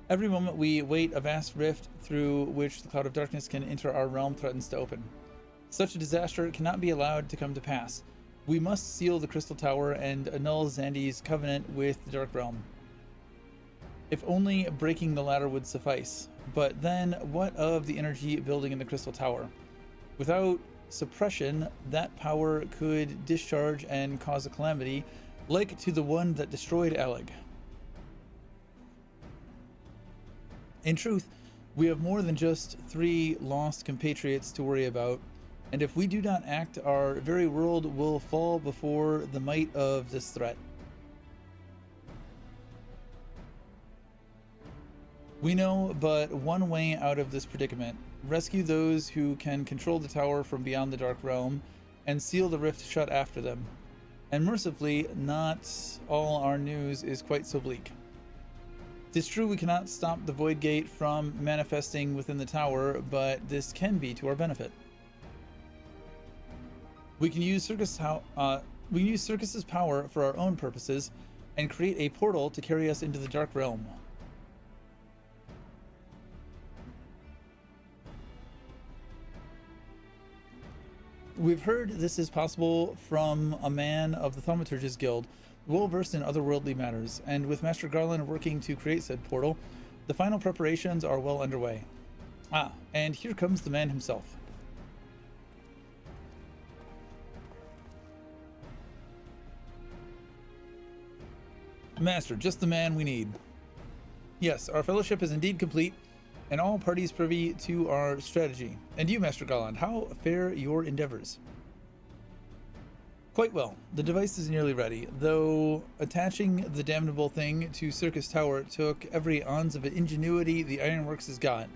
Every moment we wait, a vast rift through which the Cloud of Darkness can enter our realm threatens to open. Such a disaster cannot be allowed to come to pass. We must seal the Crystal Tower and annul Zandi's covenant with the Dark Realm. If only breaking the latter would suffice. But then, what of the energy building in the Crystal Tower? Without suppression, that power could discharge and cause a calamity like to the one that destroyed Alec. In truth, we have more than just 3 lost compatriots to worry about, and if we do not act, our very world will fall before the might of this threat. We know but one way out of this predicament. Rescue those who can control the tower from beyond the Dark Realm, and seal the rift shut after them. And mercifully, not all our news is quite so bleak. It's true we cannot stop the Void Gate from manifesting within the tower, but this can be to our benefit. We can use Circus's power for our own purposes and create a portal to carry us into the Dark Realm. We've heard this is possible from a man of the Thaumaturge's Guild, well versed in otherworldly matters, and with Master Garland working to create said portal, the final preparations are well underway. Ah, and here comes the man himself. Master, just the man we need. Yes, our fellowship is indeed complete, and all parties privy to our strategy. And you, Master Garland, how fare your endeavors? Quite well. The device is nearly ready, though attaching the damnable thing to Circus Tower took every ounce of ingenuity the Ironworks has got,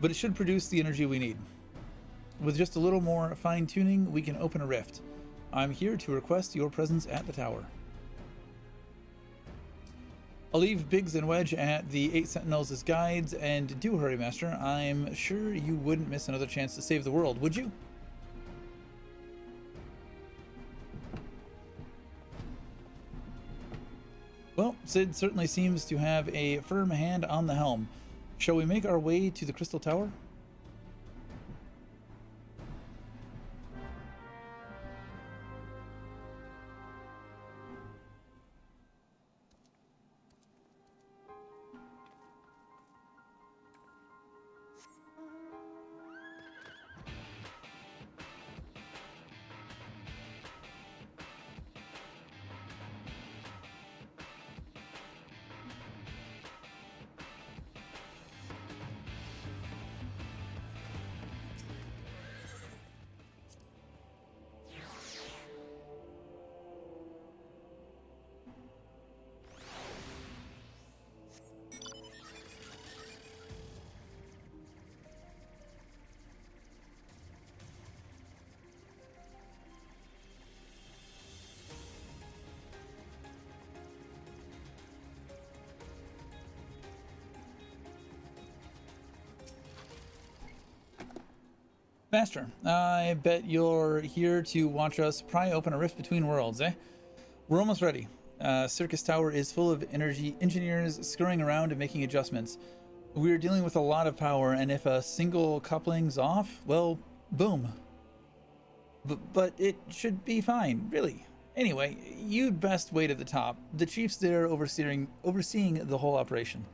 but it should produce the energy we need. With just a little more fine-tuning, we can open a rift. I'm here to request your presence at the tower. I'll leave Biggs and Wedge at the 8 Sentinels as guides, and do hurry, Master. I'm sure you wouldn't miss another chance to save the world, would you? Well, Cid certainly seems to have a firm hand on the helm. Shall we make our way to the Crystal Tower? Master, I bet you're here to watch us pry open a rift between worlds, eh? We're almost ready. Circus Tower is full of energy engineers scurrying around and making adjustments. We're dealing with a lot of power, and if a single coupling's off, well, boom. But it should be fine, really. Anyway, you'd best wait at the top. The chief's there overseeing the whole operation.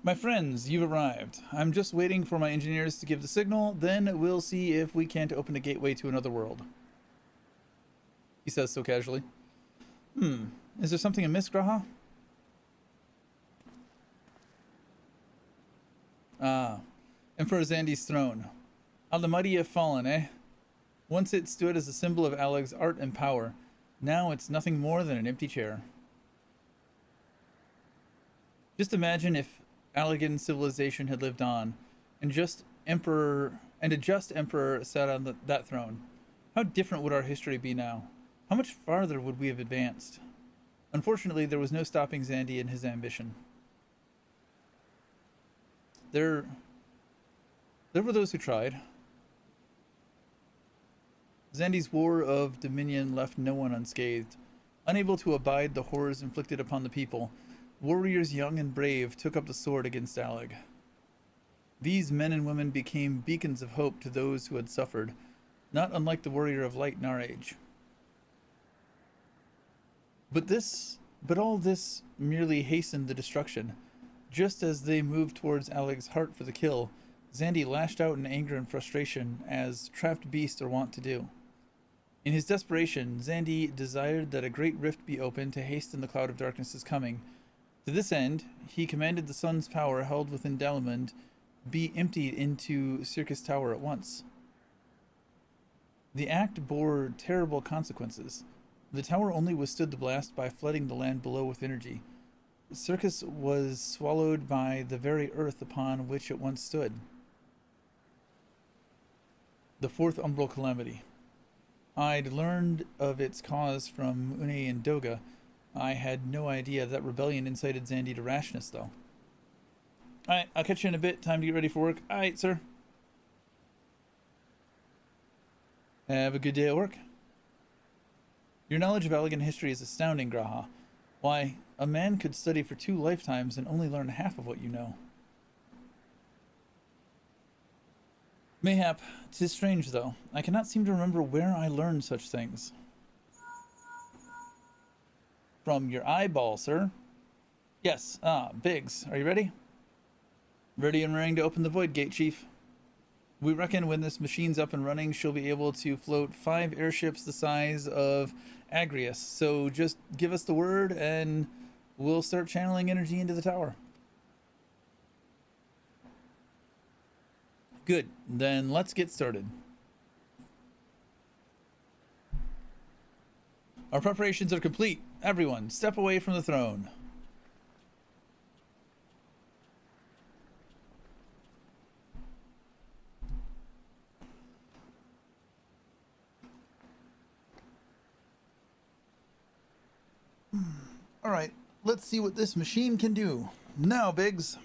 My friends, you've arrived. I'm just waiting for my engineers to give the signal, then we'll see if we can't open a gateway to another world. He says so casually. Is there something amiss, Graha? Ah, Emperor Zandi's throne. How the mighty have fallen, eh? Once it stood as a symbol of Alleg's art and power. Now it's nothing more than an empty chair. Just imagine if Allegan civilization had lived on, and a just emperor sat on that throne. How different would our history be now? How much farther would we have advanced? Unfortunately, there was no stopping Zandi in his ambition. There were those who tried. Zandi's war of dominion left no one unscathed. Unable to abide the horrors inflicted upon the people, warriors young and brave took up the sword against Alleg. These men and women became beacons of hope to those who had suffered, not unlike the warrior of light in our age. But all this merely hastened the destruction. Just as they moved towards Alleg's heart for the kill, Zandi lashed out in anger and frustration, as trapped beasts are wont to do. In his desperation, Xandi desired that a great rift be opened to hasten the cloud of darkness's coming. To this end, he commanded the sun's power held within Dalamund be emptied into Circus Tower at once. The act bore terrible consequences. The tower only withstood the blast by flooding the land below with energy. Circus was swallowed by the very earth upon which it once stood. The fourth umbral calamity. I'd learned of its cause from Une and Doga. I had no idea that rebellion incited Xandi to rashness, though. Alright, I'll catch you in a bit. Time to get ready for work. Alright, sir. Have a good day at work. Your knowledge of Allegan history is astounding, Graha. Why, a man could study for 2 lifetimes and only learn half of what you know. Mayhap, 'tis strange, though. I cannot seem to remember where I learned such things. From your eyeball, sir. Yes, Biggs, are you ready? Ready and raring to open the Void Gate, Chief. We reckon when this machine's up and running, she'll be able to float 5 airships the size of Agrius. So just give us the word and we'll start channeling energy into the tower. Good, then let's get started. Our preparations are complete. Everyone, step away from the throne. All right, let's see what this machine can do. Now, Biggs.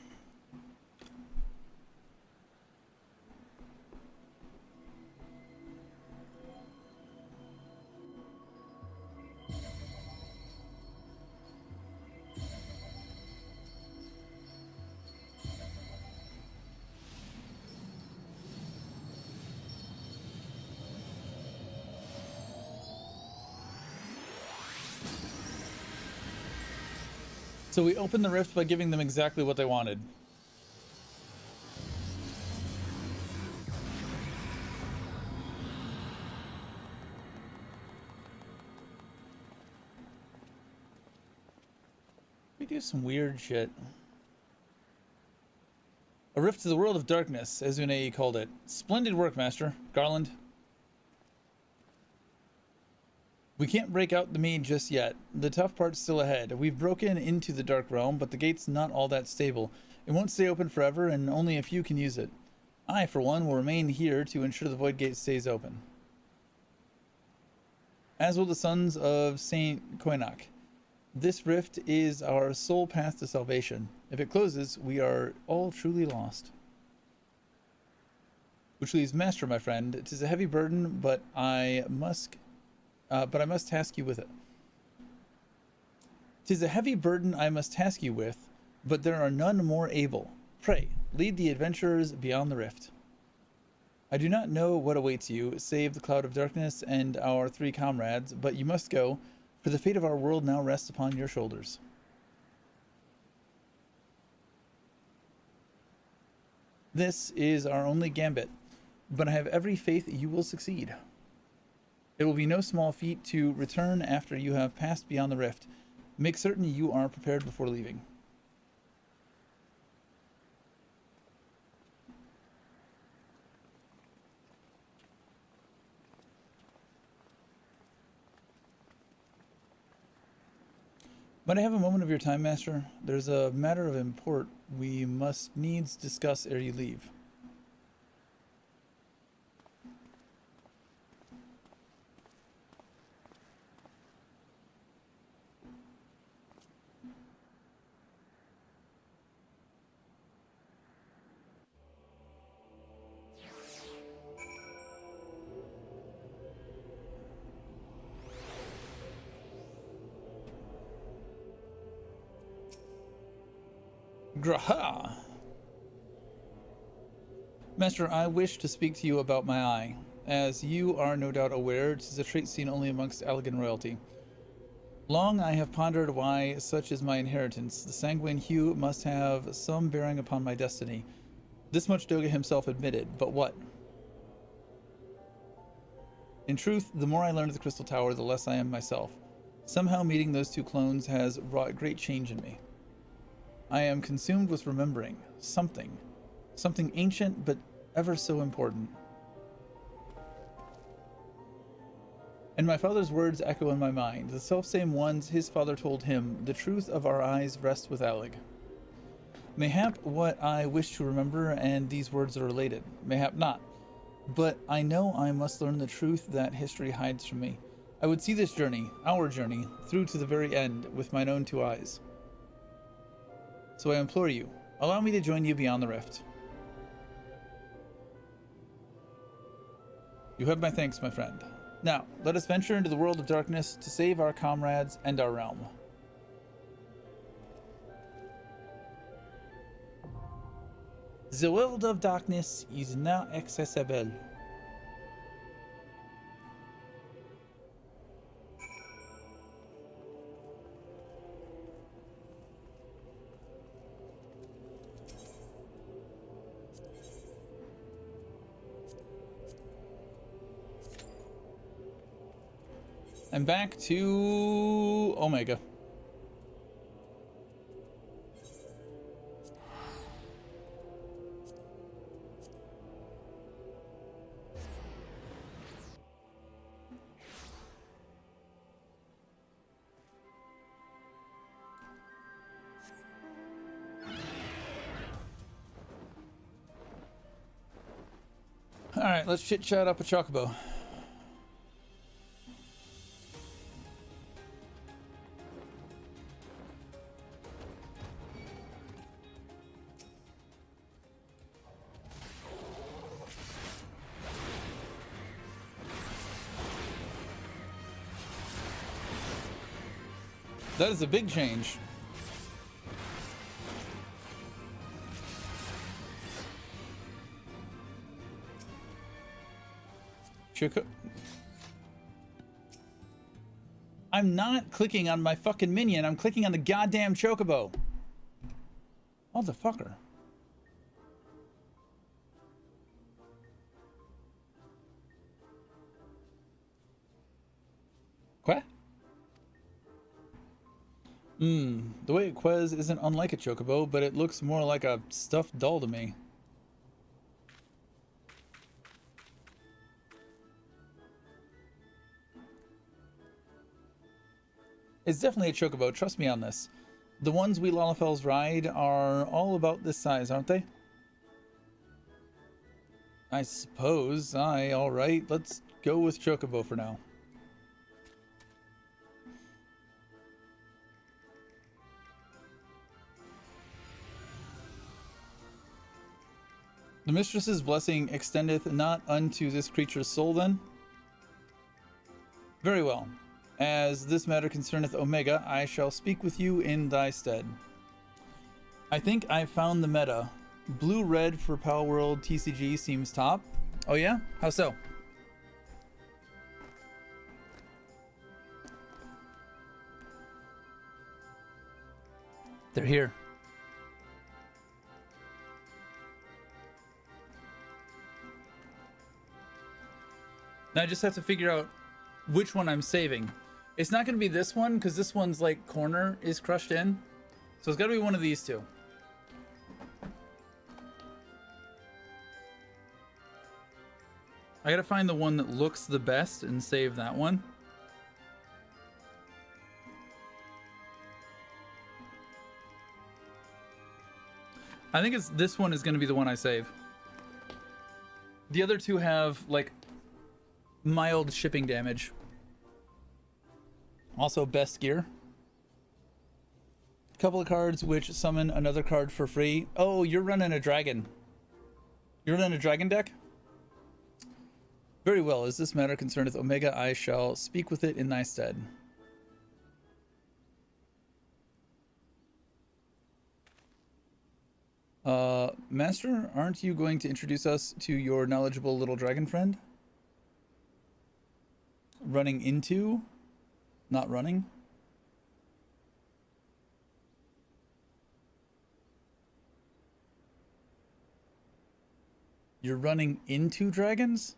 So we opened the rift by giving them exactly what they wanted. We do some weird shit. A rift to the world of darkness, as Unei called it. Splendid work, Master. Garland. We can't break out the maid just yet. The tough part's still ahead. We've broken into the Dark Realm, but the gate's not all that stable. It won't stay open forever, and only a few can use it. I, for one, will remain here to ensure the Void Gate stays open. As will the Sons of Saint Koinak. This rift is our sole path to salvation. If it closes, we are all truly lost. Which leaves Master, my friend. It is a heavy burden, but I must task you with it. 'Tis a heavy burden I must task you with, but there are none more able. Pray, lead the adventurers beyond the rift. I do not know what awaits you, save the cloud of darkness and our 3 comrades, but you must go, for the fate of our world now rests upon your shoulders. This is our only gambit, but I have every faith you will succeed. It will be no small feat to return after you have passed beyond the rift. Make certain you are prepared before leaving. Might I have a moment of your time, Master? There's a matter of import we must needs discuss ere you leave. Graha! Master, I wish to speak to you about my eye. As you are no doubt aware, it is a trait seen only amongst Allegan royalty. Long I have pondered why such is my inheritance. The sanguine hue must have some bearing upon my destiny. This much Doga himself admitted, but what? In truth, the more I learn of the Crystal Tower, the less I am myself. Somehow meeting those two clones has wrought great change in me. I am consumed with remembering something ancient but ever so important. And my father's words echo in my mind, the selfsame ones his father told him, the truth of our eyes rests with Alec. Mayhap what I wish to remember and these words are related, mayhap not. But I know I must learn the truth that history hides from me. I would see this journey, our journey, through to the very end with mine own two eyes. So I implore you, allow me to join you beyond the rift. You have my thanks, my friend. Now, let us venture into the world of darkness to save our comrades and our realm. The world of darkness is now accessible. I'm back to Omega. All right, let's chit chat up a chocobo. That is a big change. I'm not clicking on my fucking minion. I'm clicking on the goddamn chocobo. Motherfucker. What? The way it ques isn't unlike a chocobo, but it looks more like a stuffed doll to me. It's definitely a chocobo, trust me on this. The ones we Lalafels ride are all about this size, aren't they? I suppose. Aye, alright. Let's go with chocobo for now. The mistress's blessing extendeth not unto this creature's soul, then? Very well. As this matter concerneth Omega, I shall speak with you in thy stead. I think I found the meta. Blue-red for Pal World TCG seems top. Oh yeah? How so? They're here. Now I just have to figure out which one I'm saving. It's not going to be this one, because this one's like corner is crushed in. So it's got to be one of these two. I got to find the one that looks the best and save that one. I think it's this one is going to be the one I save. The other two have like mild shipping damage. Also best gear. Couple of cards which summon another card for free. Oh, you're running a dragon. You're running a dragon deck? Very well. As this matter concerneth Omega, I shall speak with it in thy stead. Master, aren't you going to introduce us to your knowledgeable little dragon friend? Running into, not running. You're running into dragons?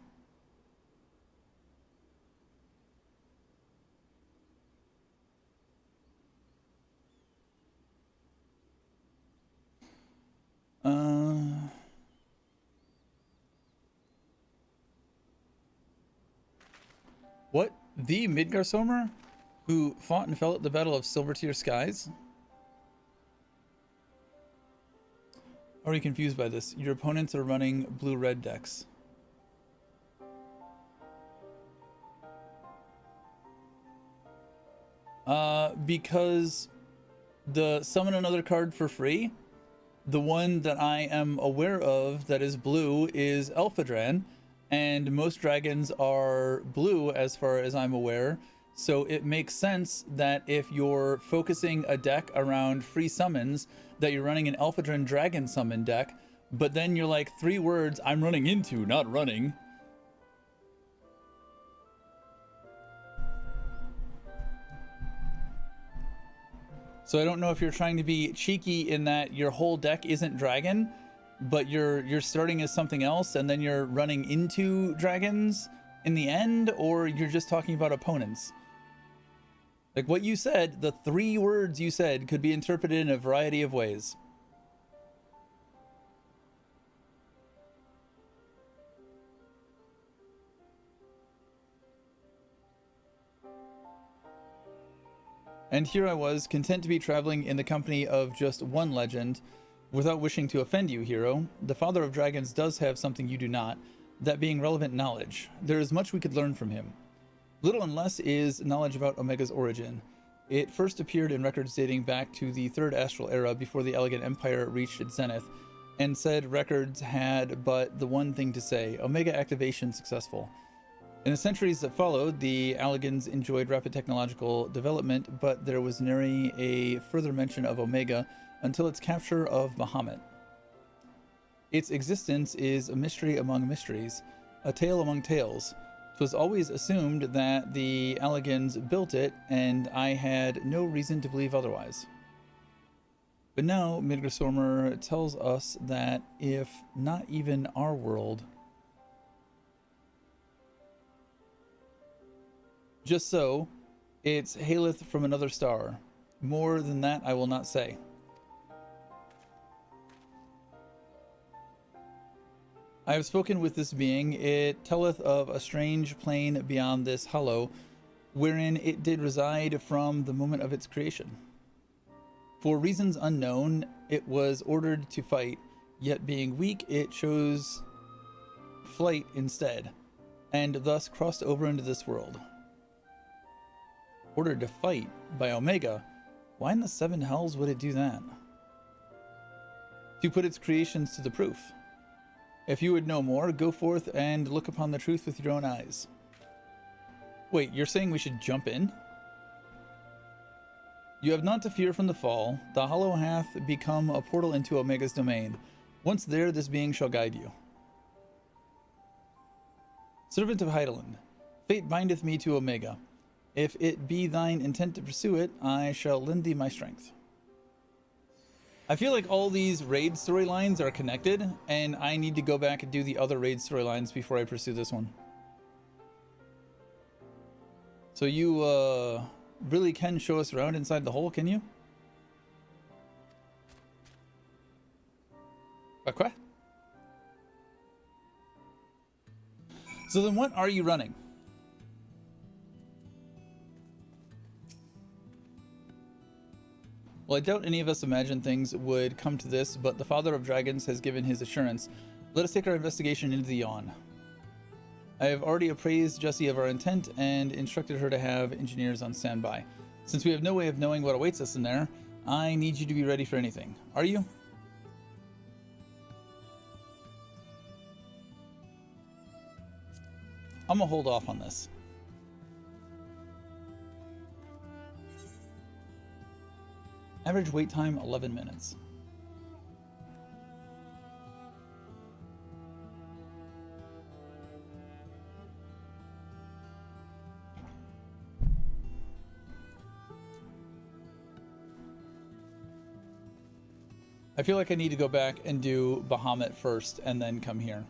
What? The Midgarsomer who fought and fell at the Battle of Silvertear Skies? Are you confused by this? Your opponents are running blue-red decks. Because the summon another card for free, the one that I am aware of that is blue is Elphadran, and most dragons are blue as far as I'm aware. So it makes sense that if you're focusing a deck around free summons, that you're running an Elphadran dragon summon deck, but then you're like 3 words, I'm running into, not running. So I don't know if you're trying to be cheeky in that your whole deck isn't dragon, but you're starting as something else and then you're running into dragons in the end, or you're just talking about opponents. Like what you said, the 3 words you said could be interpreted in a variety of ways. And here I was, content to be traveling in the company of just one legend. Without wishing to offend you, hero, the Father of Dragons does have something you do not, that being relevant knowledge. There is much we could learn from him. Little and less is knowledge about Omega's origin. It first appeared in records dating back to the Third Astral Era before the Elegant Empire reached its zenith, and said records had but the one thing to say, Omega activation successful. In the centuries that followed, the Allegans enjoyed rapid technological development, but there was nary a further mention of Omega until its capture of Bahamut. Its existence is a mystery among mysteries, a tale among tales. 'Twas always assumed that the Allegans built it, and I had no reason to believe otherwise. But now Midgarsomer tells us that if not even our world, just so, it's haileth from another star. More than that I will not say. I have spoken with this being. It telleth of a strange plane beyond this hollow, wherein it did reside from the moment of its creation. For reasons unknown, it was ordered to fight, yet being weak, it chose flight instead, and thus crossed over into this world. Ordered to fight by Omega? Why in the 7 hells would it do that? To put its creations to the proof. If you would know more, go forth and look upon the truth with your own eyes. Wait, you're saying we should jump in? You have not to fear from the fall. The hollow hath become a portal into Omega's domain. Once there, this being shall guide you. Servant of Heidelin, fate bindeth me to Omega. If it be thine intent to pursue it, I shall lend thee my strength. I feel like all these raid storylines are connected, and I need to go back and do the other raid storylines before I pursue this one. So you really can show us around inside the hole, can you? Okay. So then what are you running? Well, I doubt any of us imagined things would come to this, but the Father of Dragons has given his assurance. Let us take our investigation into the yawn. I have already appraised Jessie of our intent and instructed her to have engineers on standby. Since we have no way of knowing what awaits us in there, I need you to be ready for anything. Are you? I'm gonna hold off on this. Average wait time, 11 minutes. I feel like I need to go back and do Bahamut first and then come here.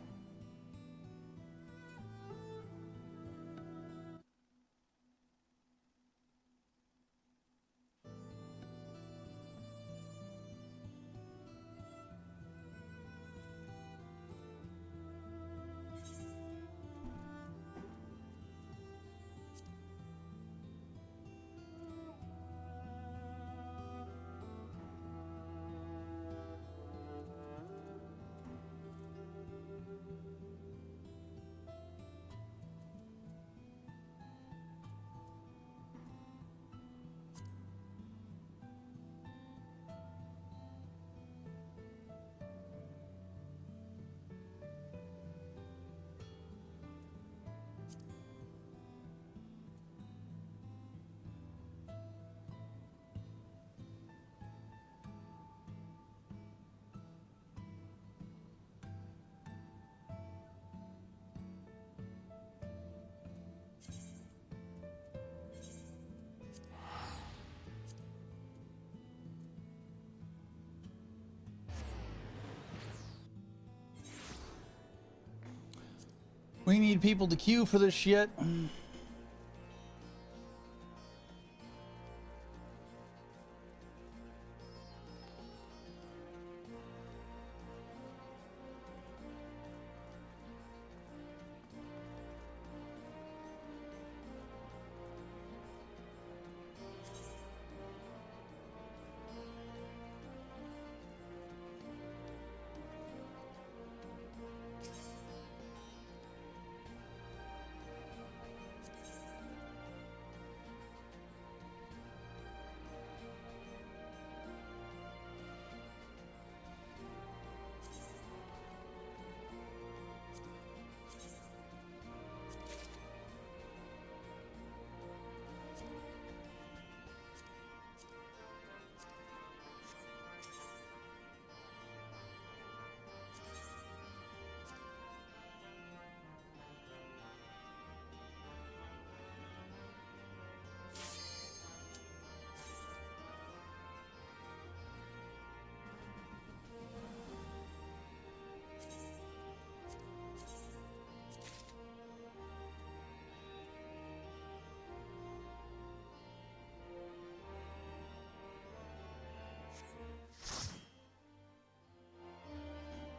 We need people to queue for this shit.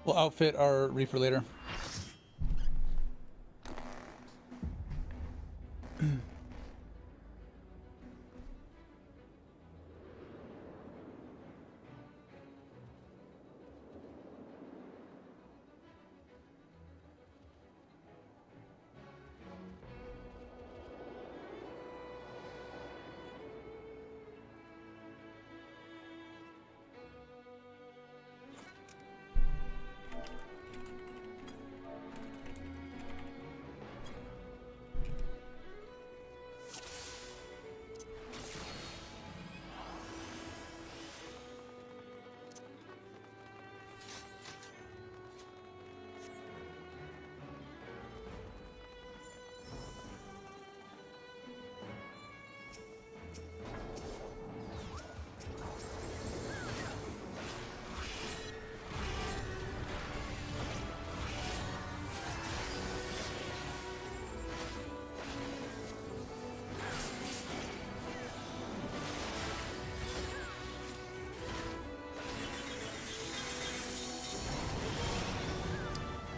We'll outfit our Reaper later.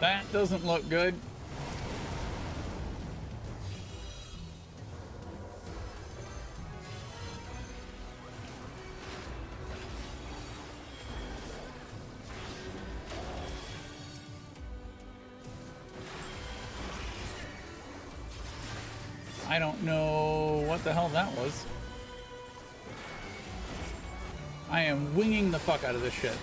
That doesn't look good. I don't know what the hell that was. I am winging the fuck out of this shit.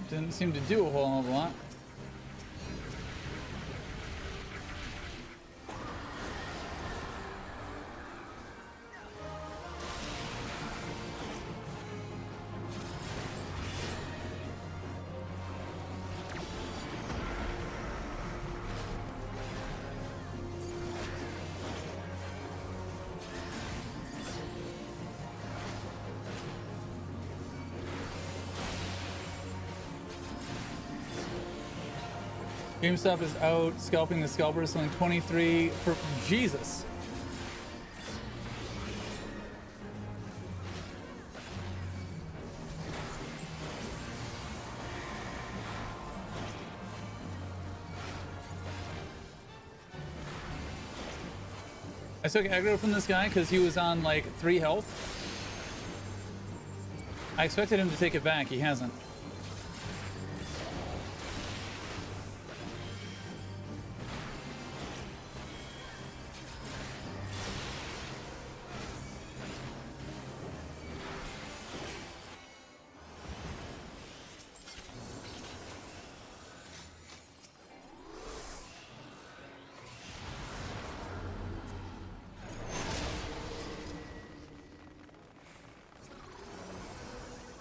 Didn't seem to do a whole hell of a lot. GameStop is out scalping the scalpers, selling 23 for Jesus. I took aggro from this guy because he was on like 3 health. I expected him to take it back. He hasn't.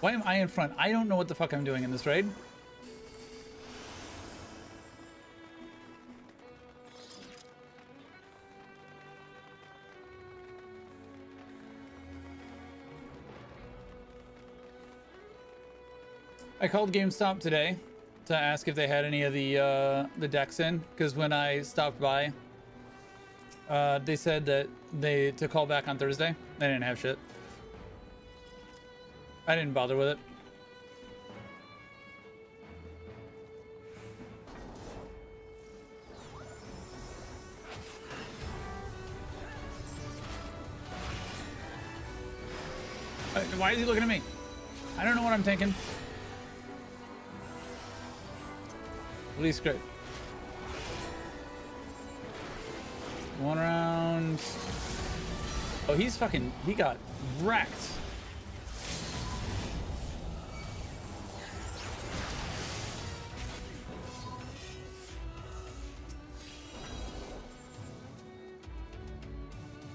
Why am I in front? I don't know what the fuck I'm doing in this raid. I called GameStop today to ask if they had any of the decks in, because when I stopped by, they said that to call back on Thursday. They didn't have shit. I didn't bother with it. Why is he looking at me? I don't know what I'm thinking. Release script. One round. Oh, he got wrecked.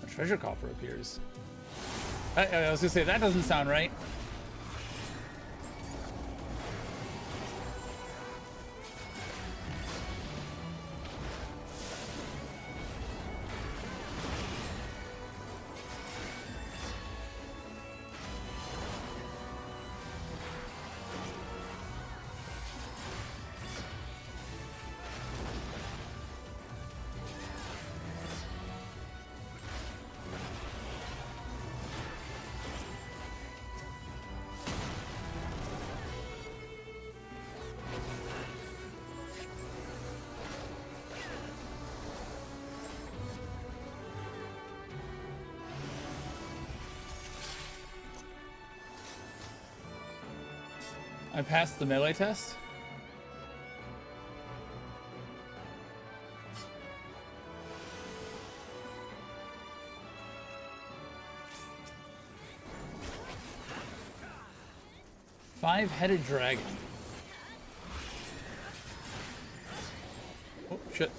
Treasure coffer appears. I was gonna say, that doesn't sound right. I passed the melee test. Five-headed dragon. Oh, shit.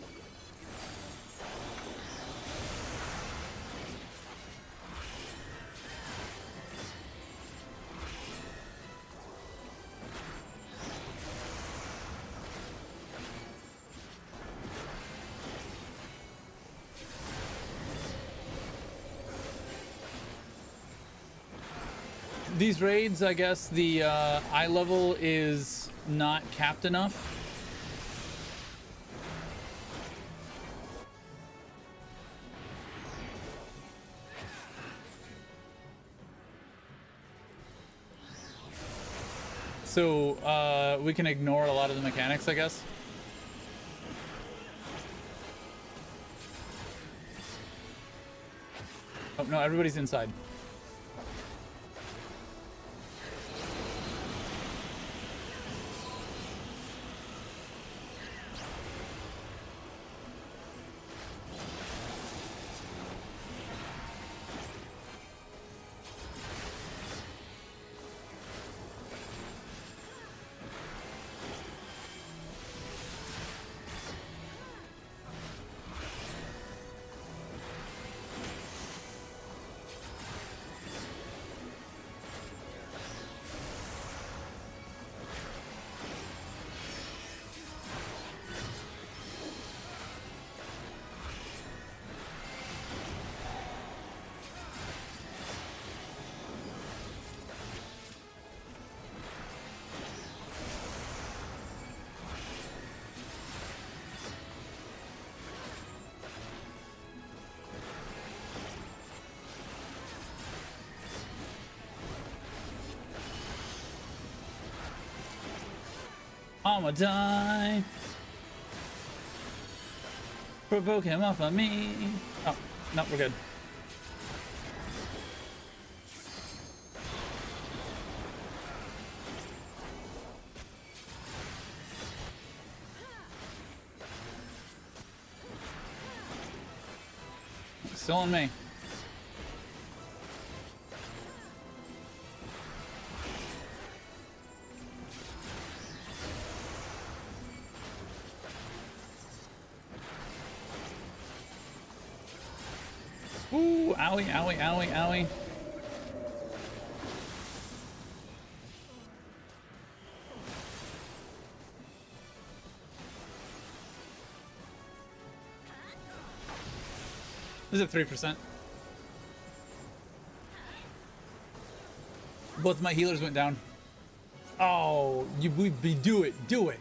These raids, I guess the eye level is not capped enough. So we can ignore a lot of the mechanics, I guess. Oh no, everybody's inside. I'ma die. Provoke him off of me. Oh, no, we're good. Still on me. Ooh, owie, owie, owie, owie. This is at 3%. Both my healers went down. Oh, do it, do it.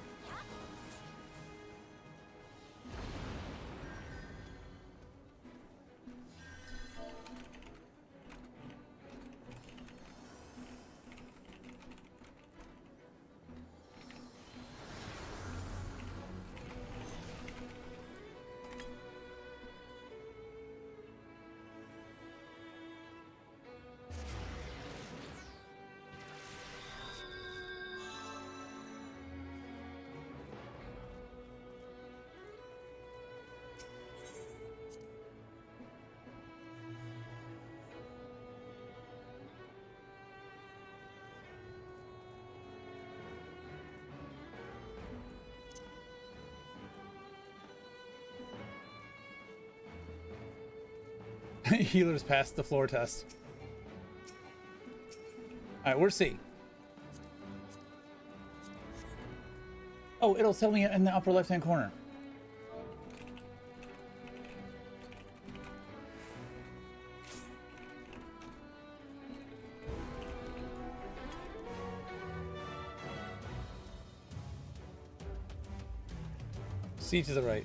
Healers passed the floor test. All right, we're C. Oh, it'll tell me in the upper left-hand corner. C to the right.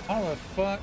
How the fuck?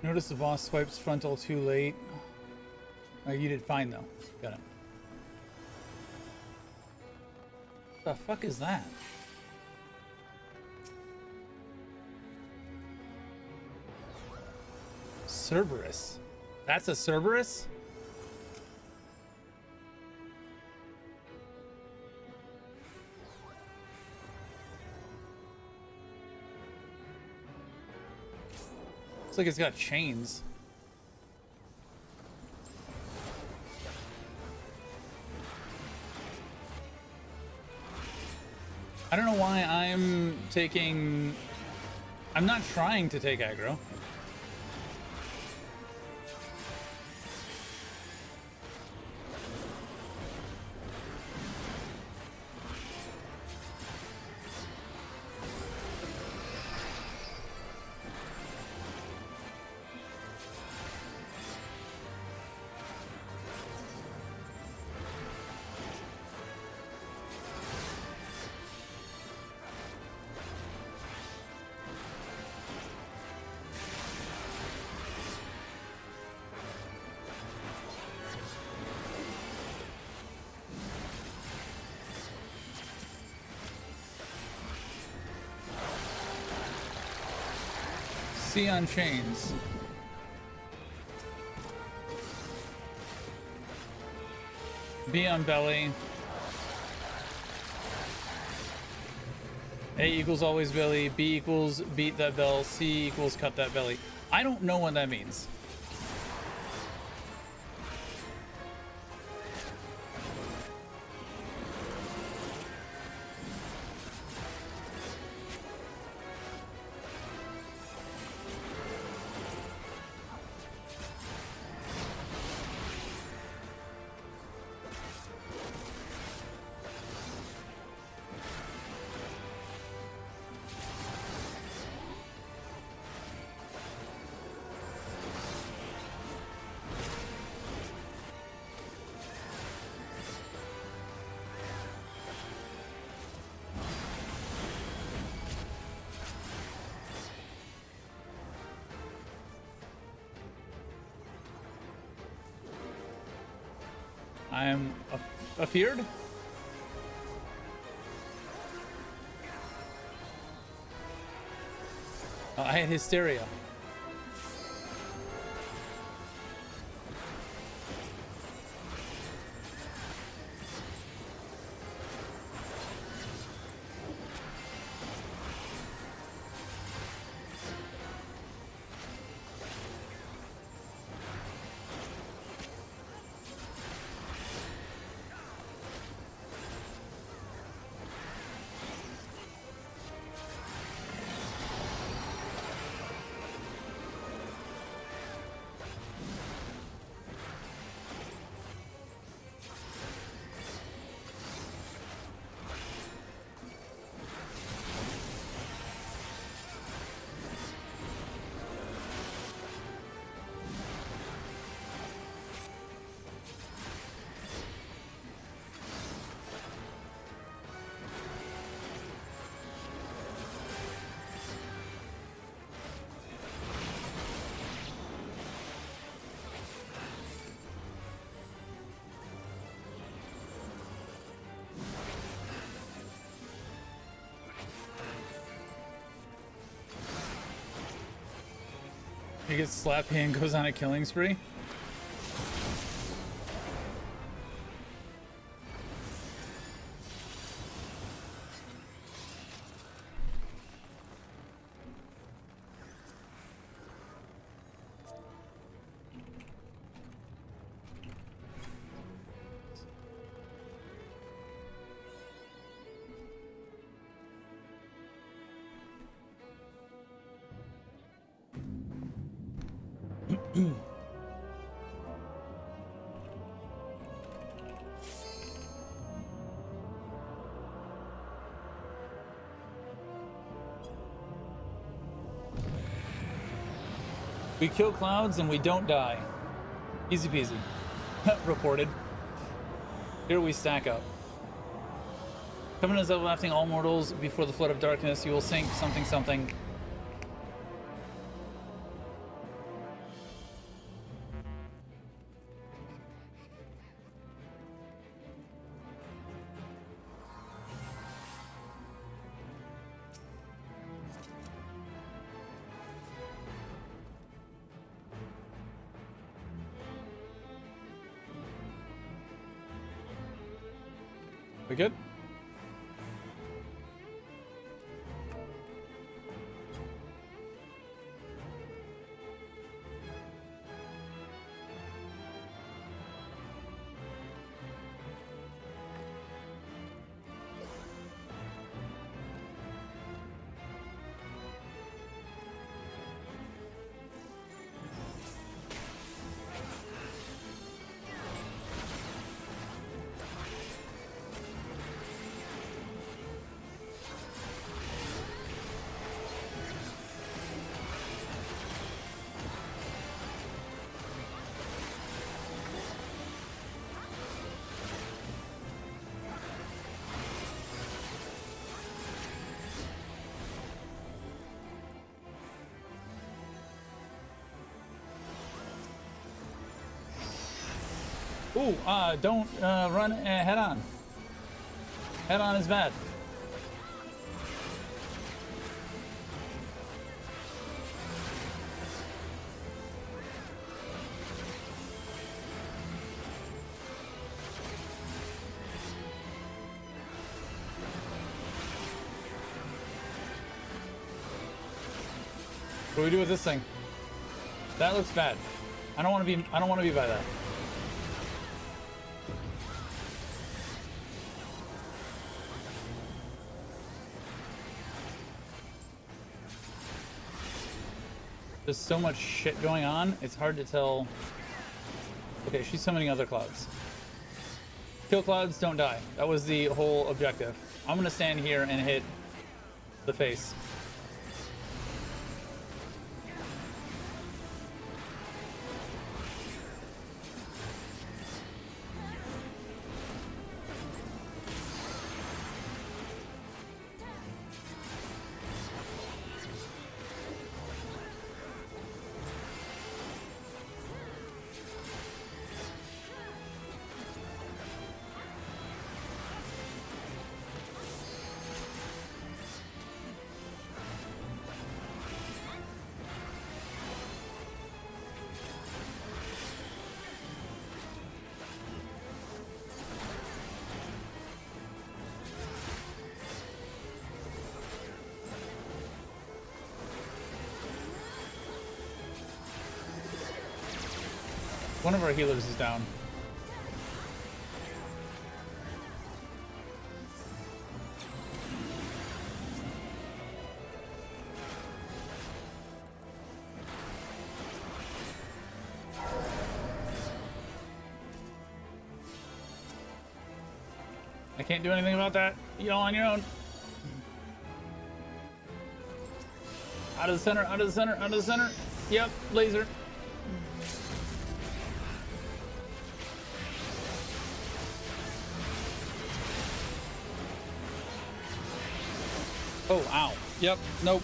Notice the boss swipes frontal too late. Oh, you did fine though. Got it. The fuck is that? Cerberus. That's a Cerberus? Looks like it's got chains. I don't know why I'm not trying to take aggro. C on chains. B on belly. A equals always belly. B equals beat that bell. C equals cut that belly. I don't know what that means. I am afeared. I had hysteria. He gets slappy and goes on a killing spree. We kill clouds and we don't die. Easy peasy. Reported. Here we stack up. Coming as everlasting all mortals before the flood of darkness, you will sink something something. We good? Ooh, don't run head on. Head on is bad. What do we do with this thing? That looks bad. I don't want to be by that. There's so much shit going on, it's hard to tell. Okay, she's summoning other clouds. Kill clouds, don't die. That was the whole objective. I'm gonna stand here and hit the face. One of our healers is down. I can't do anything about that. You're all on your own. Out of the center, out of the center, out of the center. Yep, laser. Oh, ow. Yep, nope.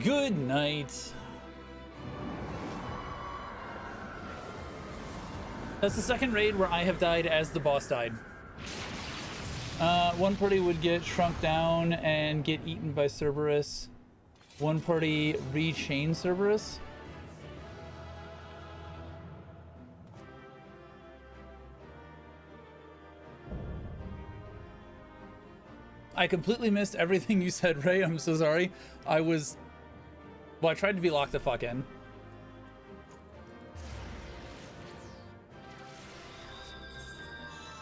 Good night. That's the second raid where I have died as the boss died. One party would get shrunk down and get eaten by Cerberus. One party re-chain Cerberus. I completely missed everything you said, Ray. I'm so sorry. Well, I tried to be locked the fuck in.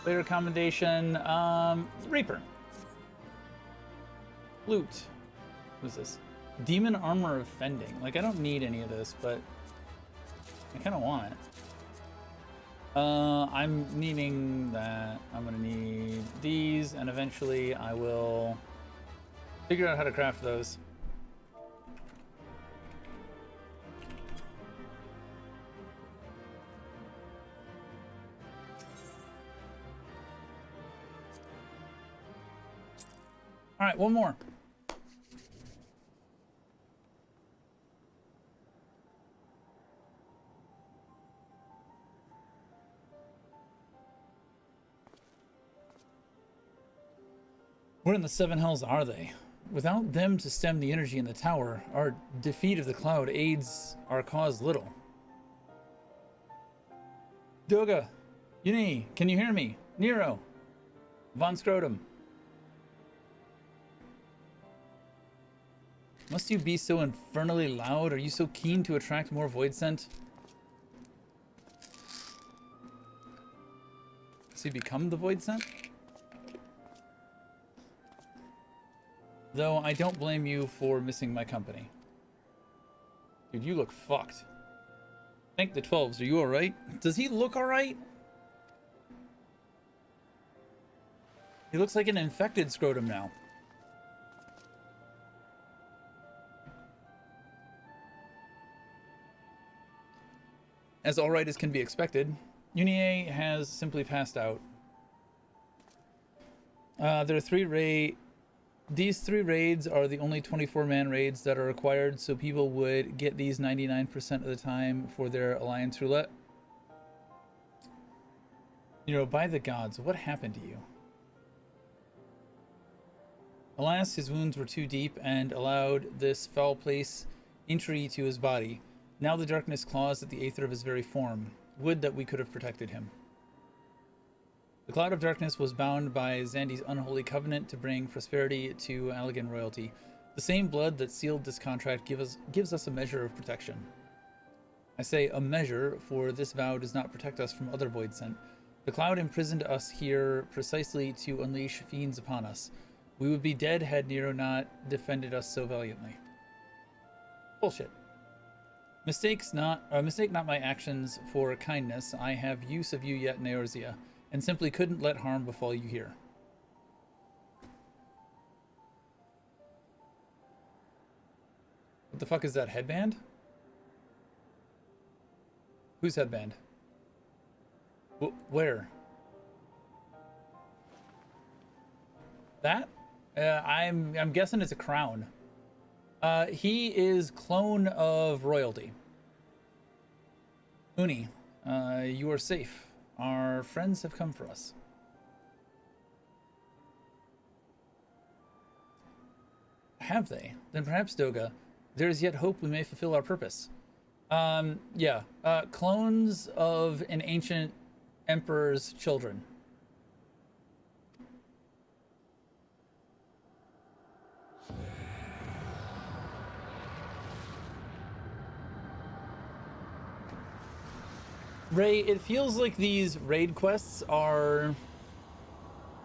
Later commendation, Reaper. Loot. What's this? Demon Armor of Fending. Like, I don't need any of this, but I kind of want it. I'm needing that. I'm gonna need these, and eventually I will figure out how to craft those. All right, one more. Where in the seven hells are they? Without them to stem the energy in the tower, our defeat of the cloud aids our cause little. Doga, Uni, can you hear me? Nero, Von Scrotum. Must you be so infernally loud? Are you so keen to attract more void scent? Does he become the void scent? Though I don't blame you for missing my company. Dude, you look fucked. Thank the 12s. Are you alright? Does he look alright? He looks like an infected scrotum now. As alright as can be expected, Unie has simply passed out. There are these three raids are the only 24-man raids that are required, so people would get these 99% of the time for their Alliance Roulette. You know, by the gods, what happened to you? Alas, his wounds were too deep and allowed this foul place entry to his body. Now the darkness claws at the aether of his very form. Would that we could have protected him. The Cloud of Darkness was bound by Zandi's unholy covenant to bring prosperity to Allegan royalty. The same blood that sealed this contract gives us a measure of protection. I say a measure, for this vow does not protect us from other void sent. The cloud imprisoned us here precisely to unleash fiends upon us. We would be dead had Nero not defended us so valiantly. Bullshit. Mistake not my actions for kindness. I have use of you yet, Neorzia, and simply couldn't let harm befall you here. What the fuck is that headband? Whose headband? Where? That? I'm guessing it's a crown. He is clone of royalty. Uni, you are safe. Our friends have come for us. Have they? Then perhaps, Doga, there is yet hope we may fulfill our purpose. Yeah. Clones of an ancient emperor's children. Ray, it feels like these raid quests are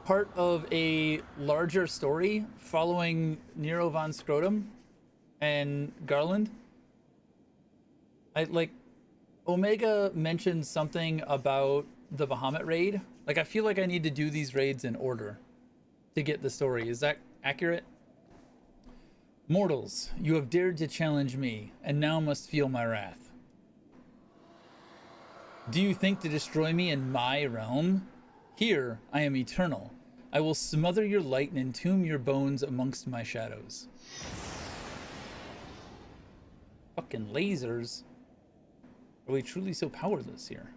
part of a larger story following Nero von Scrotum and Garland. Omega mentioned something about the Bahamut raid. Like, I feel like I need to do these raids in order to get the story. Is that accurate? Mortals, you have dared to challenge me, and now must feel my wrath. Do you think to destroy me in my realm? Here, I am eternal. I will smother your light and entomb your bones amongst my shadows. Fucking lasers. Are we truly so powerless here?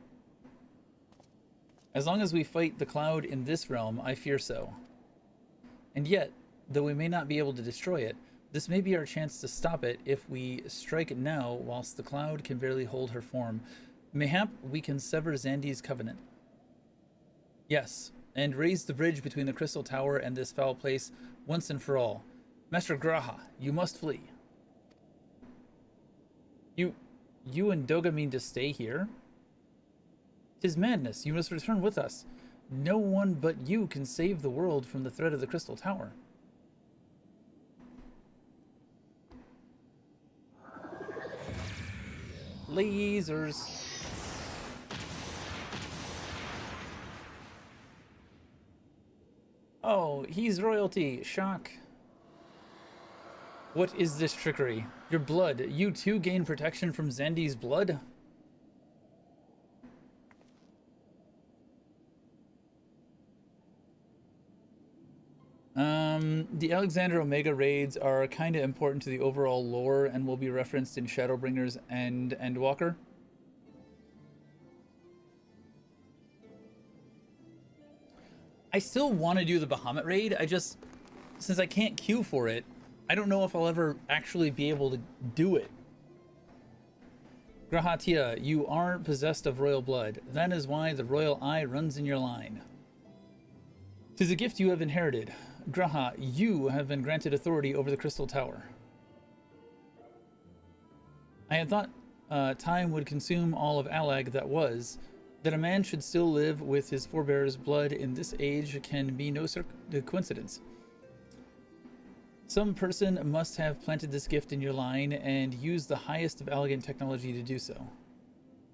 As long as we fight the cloud in this realm, I fear so. And yet, though we may not be able to destroy it, this may be our chance to stop it if we strike it now whilst the cloud can barely hold her form. Mayhap we can sever Zandi's covenant. Yes, and raise the bridge between the Crystal Tower and this foul place once and for all. Master Graha, you must flee. You and Doga mean to stay here? 'Tis madness. You must return with us. No one but you can save the world from the threat of the Crystal Tower. Lasers. Oh, he's royalty. Shock. What is this trickery? Your blood. You too gain protection from Zandi's blood? The Alexander Omega raids are kind of important to the overall lore and will be referenced in Shadowbringers and Endwalker. I still want to do the Bahamut raid. Since I can't queue for it, I don't know if I'll ever actually be able to do it. Grahatia, you aren't possessed of royal blood. That is why the royal eye runs in your line. 'Tis a gift you have inherited. Graha, you have been granted authority over the Crystal Tower. I had thought time would consume all of Alag that was. That a man should still live with his forebears' blood in this age can be no coincidence. Some person must have planted this gift in your line and used the highest of elegant technology to do so.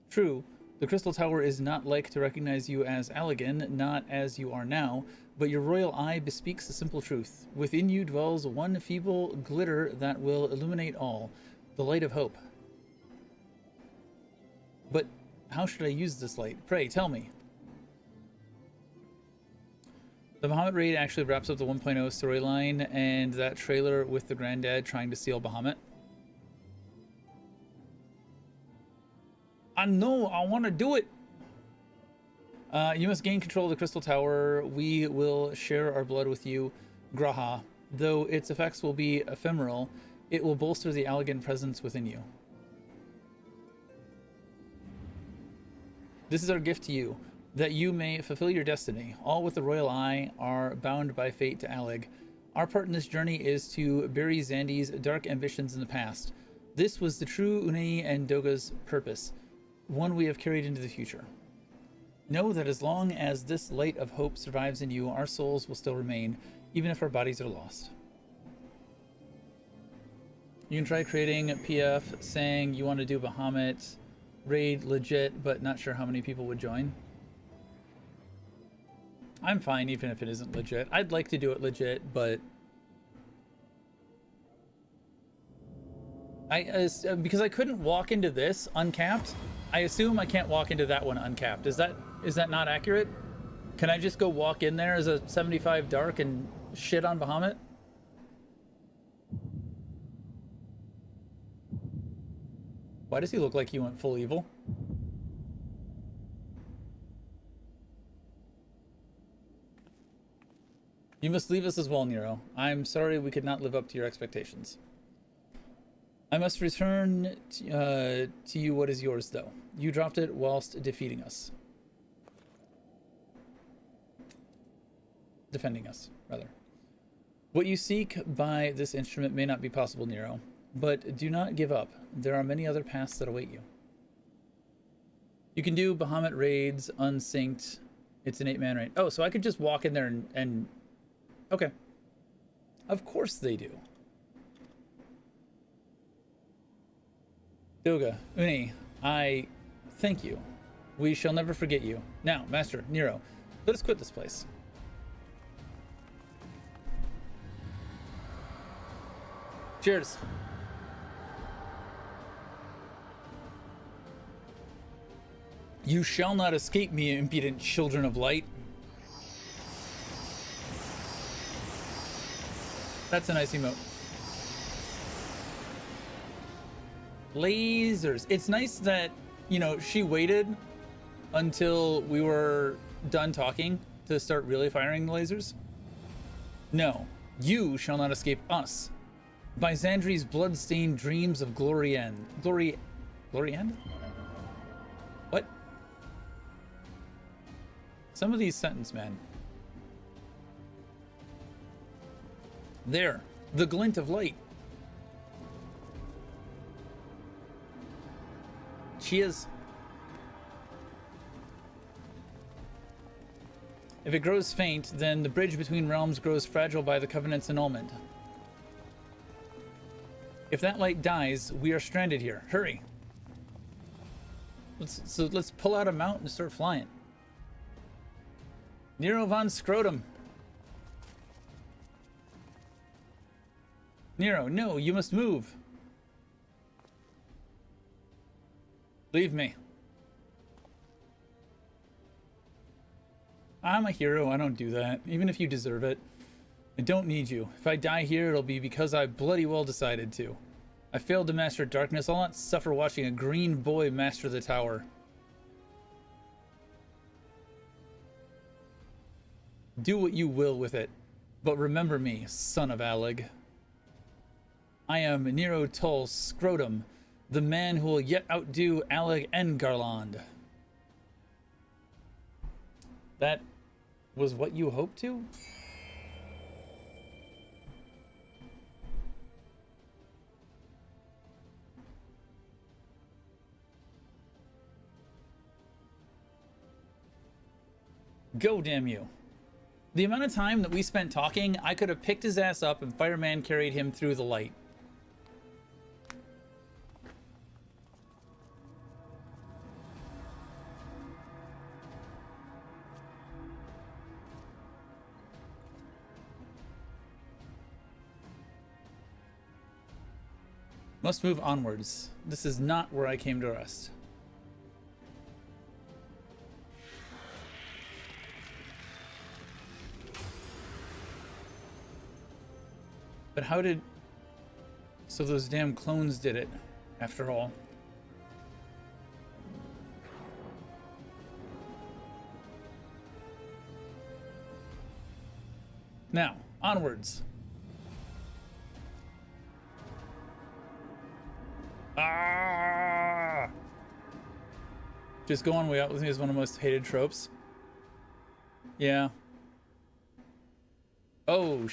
True, the Crystal Tower is not like to recognize you as Allegan, not as you are now, but your royal eye bespeaks the simple truth. Within you dwells one feeble glitter that will illuminate all, the light of hope. But how should I use this light? Pray, tell me. The Bahamut raid actually wraps up the 1.0 storyline and that trailer with the granddad trying to steal Bahamut. I know, I want to do it. You must gain control of the Crystal Tower. We will share our blood with you, Graha. Though its effects will be ephemeral, it will bolster the Allegan presence within you. This is our gift to you, that you may fulfill your destiny. All with the royal eye are bound by fate to Alleg. Our part in this journey is to bury Zandy's dark ambitions in the past. This was the true Unei and Doga's purpose, one we have carried into the future. Know that as long as this light of hope survives in you, our souls will still remain, even if our bodies are lost. You can try creating a PF saying you want to do Bahamut raid legit, but not sure how many people would join. I'm fine even if it isn't legit. I'd like to do it legit, but because I couldn't walk into this uncapped, I assume I can't walk into that one uncapped. Is that not accurate? Can I just go walk in there as a 75 dark and shit on Bahamut? Why does he look like he went full evil? You must leave us as well, Nero. I'm sorry we could not live up to your expectations. I must return to you what is yours, though. You dropped it whilst defeating us. Defending us, rather. What you seek by this instrument may not be possible, Nero, but do not give up. There are many other paths that await you. You can do Bahamut raids, unsynced. It's an 8-man raid. Oh, so I could just walk in there and... Okay. Of course they do. Doga, Uni, I thank you. We shall never forget you. Now, Master, Nero, let us quit this place. Cheers. You shall not escape me, impudent children of light. That's a nice emote. Lasers. It's nice that, you know, she waited until we were done talking to start really firing the lasers. No, you shall not escape us. By Xandri's blood-stained dreams of glory end. Glory end? What? Some of these sentences, man. There, the glint of light. She is. If it grows faint, then the bridge between realms grows fragile by the Covenant's annulment. If that light dies, we are stranded here. Hurry. Let's pull out a mount and start flying. Nero von Scrotum. Nero, no, you must move. Leave me. I'm a hero, I don't do that, even if you deserve it. I don't need you. If I die here, it'll be because I bloody well decided to. I failed to master darkness. I'll not suffer watching a green boy master the tower. Do what you will with it, but remember me, son of Alig. I am Nero Tull Scrotum, the man who will yet outdo Alig and Garland. That was what you hoped to? Go, damn you. The amount of time that we spent talking, I could have picked his ass up and Fireman carried him through the light. Must move onwards. This is not where I came to rest. But how did... So those damn clones did it, after all. Now, onwards. Ah! Just go on way out with me is one of the most hated tropes. Yeah. Oh,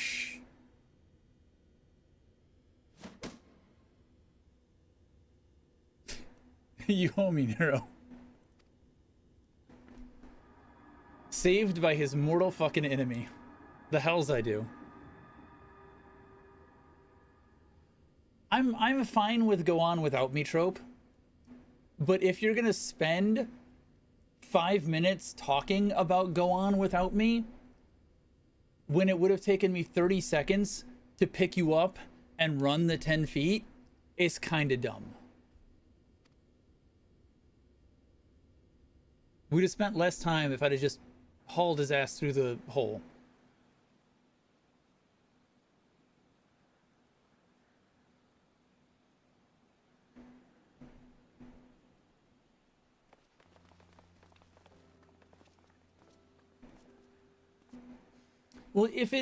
You owe me, Nero. Saved by his mortal fucking enemy. The hells I do. I'm fine with go on without me trope. But if you're gonna spend 5 minutes talking about go on without me, when it would have taken me 30 seconds to pick you up and run the 10 feet, it's kinda dumb. We'd have spent less time if I'd have just hauled his ass through the hole. Well, if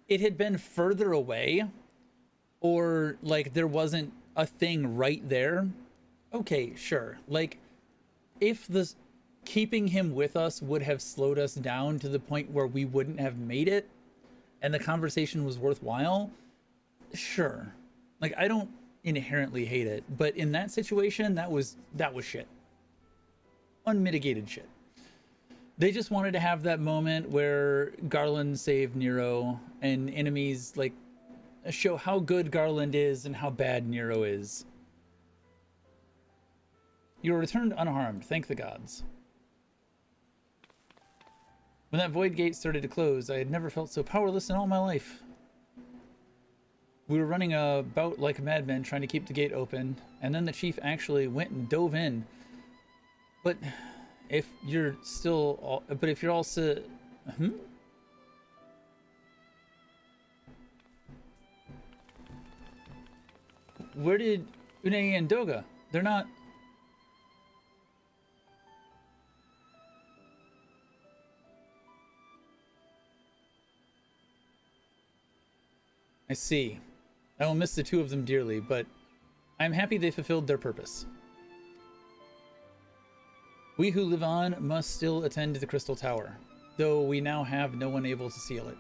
it had been further away, or like there wasn't a thing right there, okay, sure. Like, if the keeping him with us would have slowed us down to the point where we wouldn't have made it, and the conversation was worthwhile, sure. Like, I don't inherently hate it, but in that situation, that was shit. Unmitigated shit. They just wanted to have that moment where Garland saved Nero and enemies like show how good Garland is and how bad Nero is. You were returned unharmed, thank the gods. When that void gate started to close, I had never felt so powerless in all my life. We were running about like madmen trying to keep the gate open, and then the chief actually went and dove in. But if you're all Where did Une and Doga? They're not. I see. I will miss the two of them dearly, but I'm happy they fulfilled their purpose. We who live on must still attend to the Crystal Tower, though we now have no one able to seal it.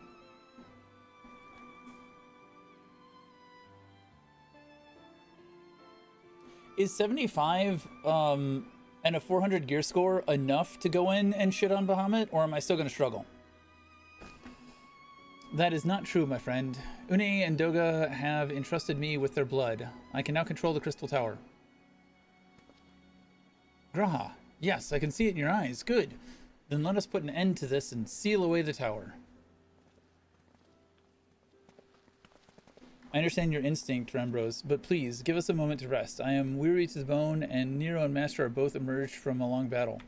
Is 75 and a 400 gear score enough to go in and shit on Bahamut, or am I still going to struggle? That is not true, my friend. Une and Doga have entrusted me with their blood. I can now control the Crystal Tower. Graha. Yes, I can see it in your eyes. Good. Then let us put an end to this and seal away the tower. I understand your instinct, Rambros, but please, give us a moment to rest. I am weary to the bone, and Nero and Master are both emerged from a long battle.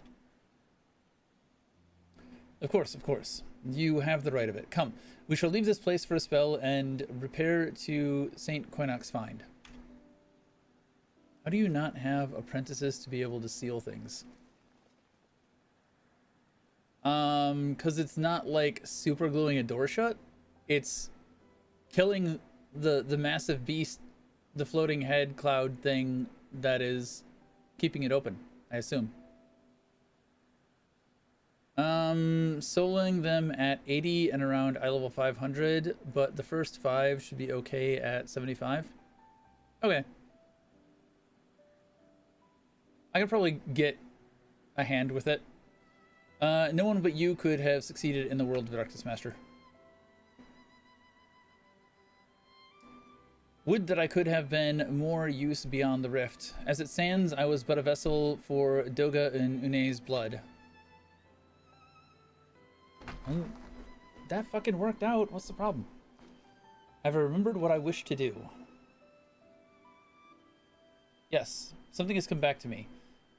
Of course, of course. You have the right of it. Come, we shall leave this place for a spell and repair to St. Quinox's Find. How do you not have apprentices to be able to seal things? Because it's not like super gluing a door shut. It's killing the massive beast, the floating head cloud thing that is keeping it open, I assume. Soloing them at 80 and around eye level 500, but the first 5 should be okay at 75. Okay. I could probably get a hand with it. No one but you could have succeeded in the world of Darkness Master. Would that I could have been more use beyond the rift. As it stands, I was but a vessel for Doga and Une's blood. Well, that fucking worked out. What's the problem? Have I remembered what I wish to do? Yes, something has come back to me.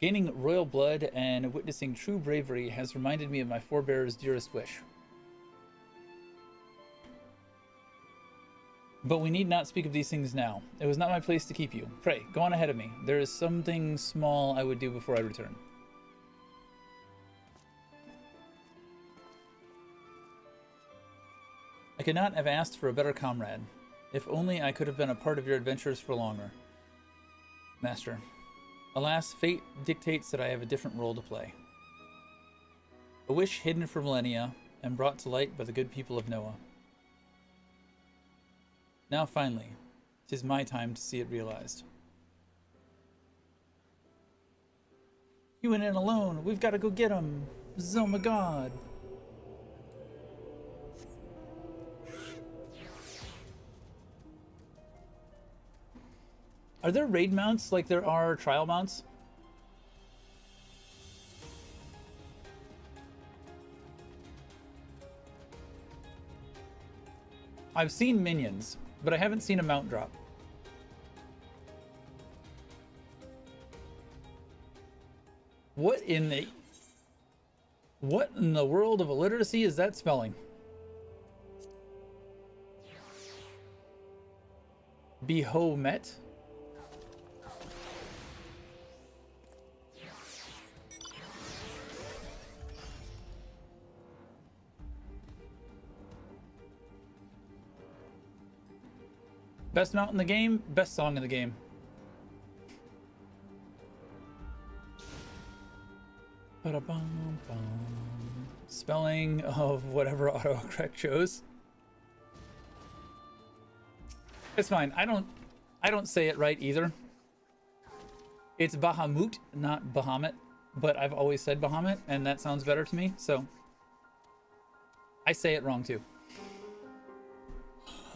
Gaining royal blood and witnessing true bravery has reminded me of my forebear's dearest wish. But we need not speak of these things now. It was not my place to keep you. Pray, go on ahead of me. There is something small I would do before I return. I could not have asked for a better comrade. If only I could have been a part of your adventures for longer. Master. Alas, fate dictates that I have a different role to play. A wish hidden for millennia and brought to light by the good people of Noah. Now finally, 'Tis my time to see it realized. He went in alone. We've got to go get him. Oh my god. Are there raid mounts like there are trial mounts? I've seen minions, but I haven't seen a mount drop. What in the world of illiteracy is that spelling? Behomet? Best mount in the game, best song in the game. Ba-da-bum-bum. Spelling of whatever autocorrect chose. It's fine. I don't say it right either. It's Bahamut, not Bahamut, but I've always said Bahamut, and that sounds better to me, so I say it wrong too.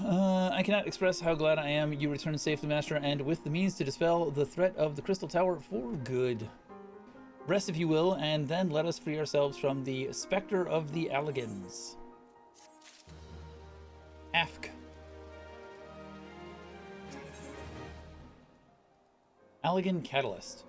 I cannot express how glad I am you returned safely, Master, and with the means to dispel the threat of the Crystal Tower for good. Rest, if you will, and then let us free ourselves from the Spectre of the Alligans. Afk. Alligan Catalyst.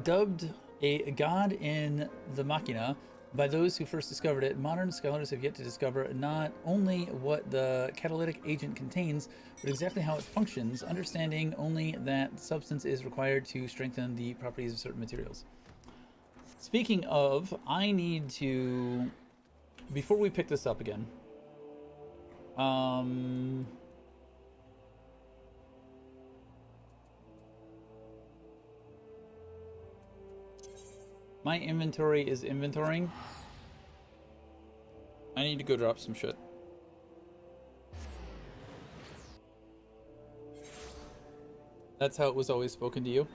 Dubbed a god in the Machina by those who first discovered it, modern scholars have yet to discover not only what the catalytic agent contains, but exactly how it functions, understanding only that substance is required to strengthen the properties of certain materials. Speaking of, I need to, before we pick this up again, my inventory is inventorying. I need to go drop some shit. That's how it was always spoken to you.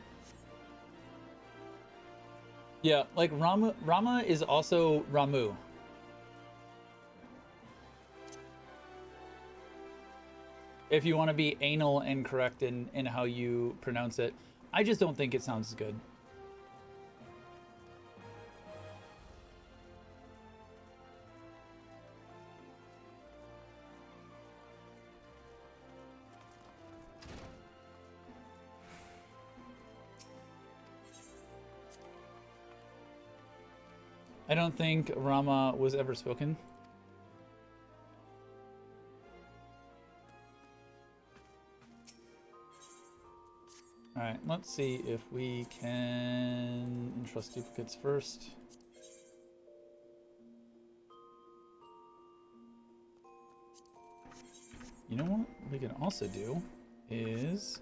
Yeah, like Rama is also Ramu. If you want to be anal and correct in how you pronounce it. I just don't think it sounds good. I don't think Rama was ever spoken. Alright, let's see if we can entrust duplicates first. You know what we can also do is...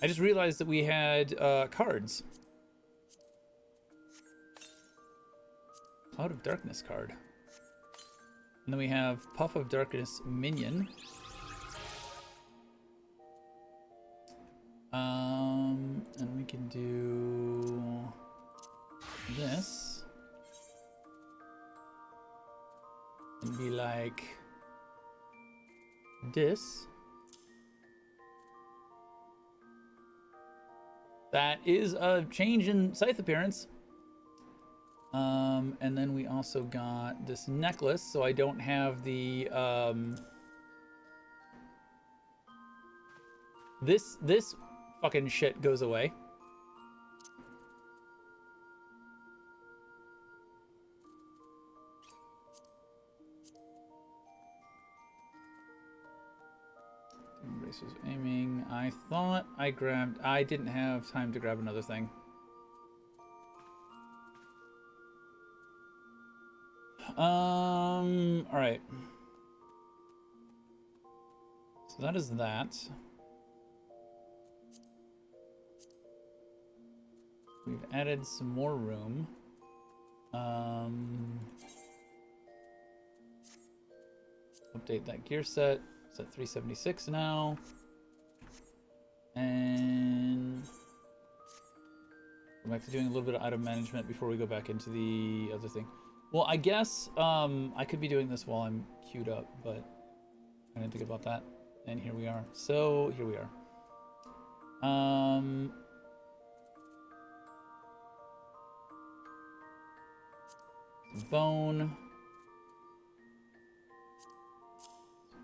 I just realized that we had cards. Cloud of Darkness card. And then we have Puff of Darkness minion. And we can do this. And be like this. That is a change in scythe appearance. And then we also got this necklace, so I don't have the, this fucking shit goes away. Embraces aiming. I thought I grabbed, I didn't have time to grab another thing. All right. So that is that. We've added some more room. Update that gear set. It's at 376 now. And go back to doing a little bit of item management before we go back into the other thing. Well, I guess I could be doing this while I'm queued up, but I didn't think about that. And here we are. So here we are. Bone.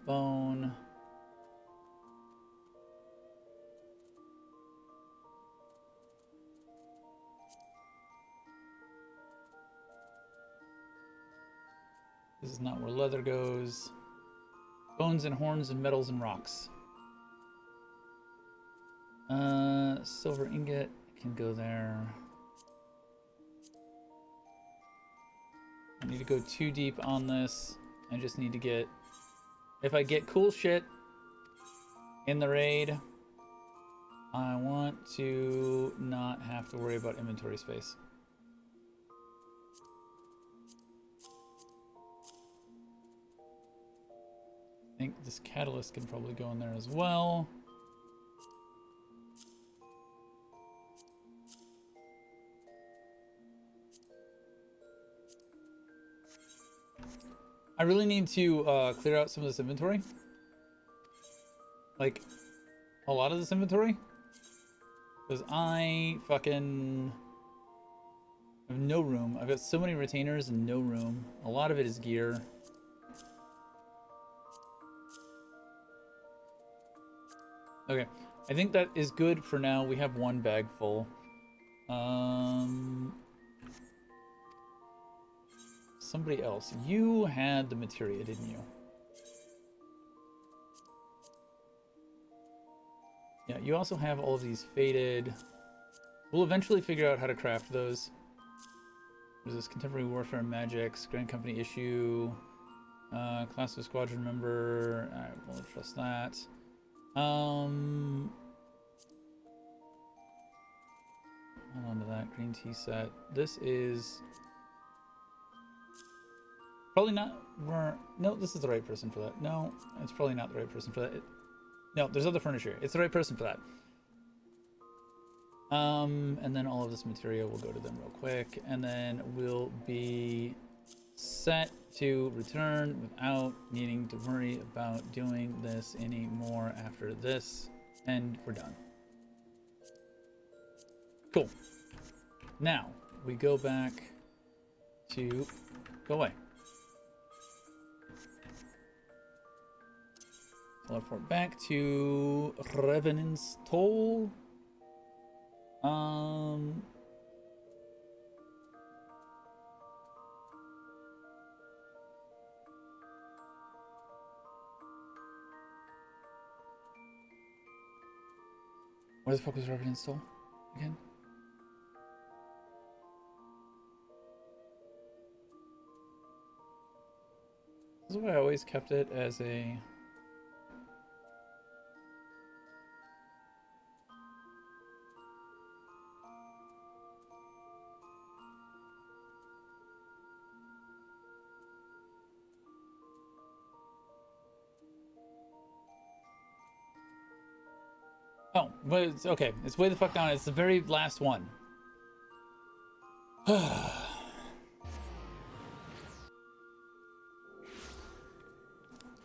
Bone. This is not where leather goes. Bones and horns and metals and rocks. Silver ingot can go there. I need to go too deep on this. I just need to get... If I get cool shit in the raid, I want to not have to worry about inventory space. I think this catalyst can probably go in there as well. I really need to clear out some of this inventory. Like, a lot of this inventory. Because I fucking have no room. I've got so many retainers and no room. A lot of it is gear. Okay, I think that is good for now. We have one bag full. Somebody else. You had the materia, didn't you? Yeah, you also have all of these faded. We'll eventually figure out how to craft those. There's this Contemporary Warfare Magics, Grand Company issue, class of squadron member. I won't trust that. Hold on to that green tea set. This is probably not. No, this is the right person for that. No, it's probably not the right person for that. No, there's other furniture. It's the right person for that. And then all of this material will go to them real quick, and then we'll be set to return without needing to worry about doing this anymore after this, and we're done. Cool. Now we go back to go away. Teleport back to Revenant's Toll. Where the fuck was Revenant's Toll again? This is why I always kept it as a... Oh, but it's okay. It's way the fuck down. It's the very last one.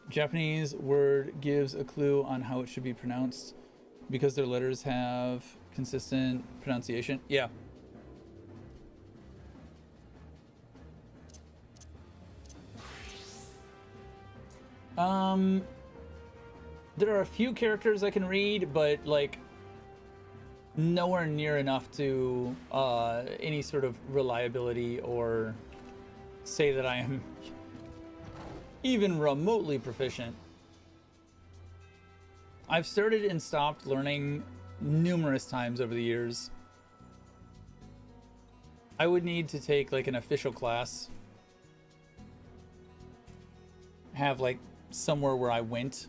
Japanese word gives a clue on how it should be pronounced because their letters have consistent pronunciation. Yeah. There are a few characters I can read, but like nowhere near enough to any sort of reliability or say that I am even remotely proficient. I've started and stopped learning numerous times over the years. I would need to take like an official class, have like somewhere where I went,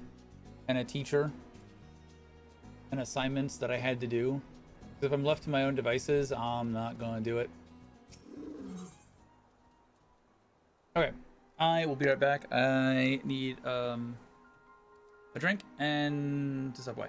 and a teacher, and assignments that I had to do. If I'm left to my own devices, I'm not gonna do it. Okay, I will be right back. I need a drink and to Subway.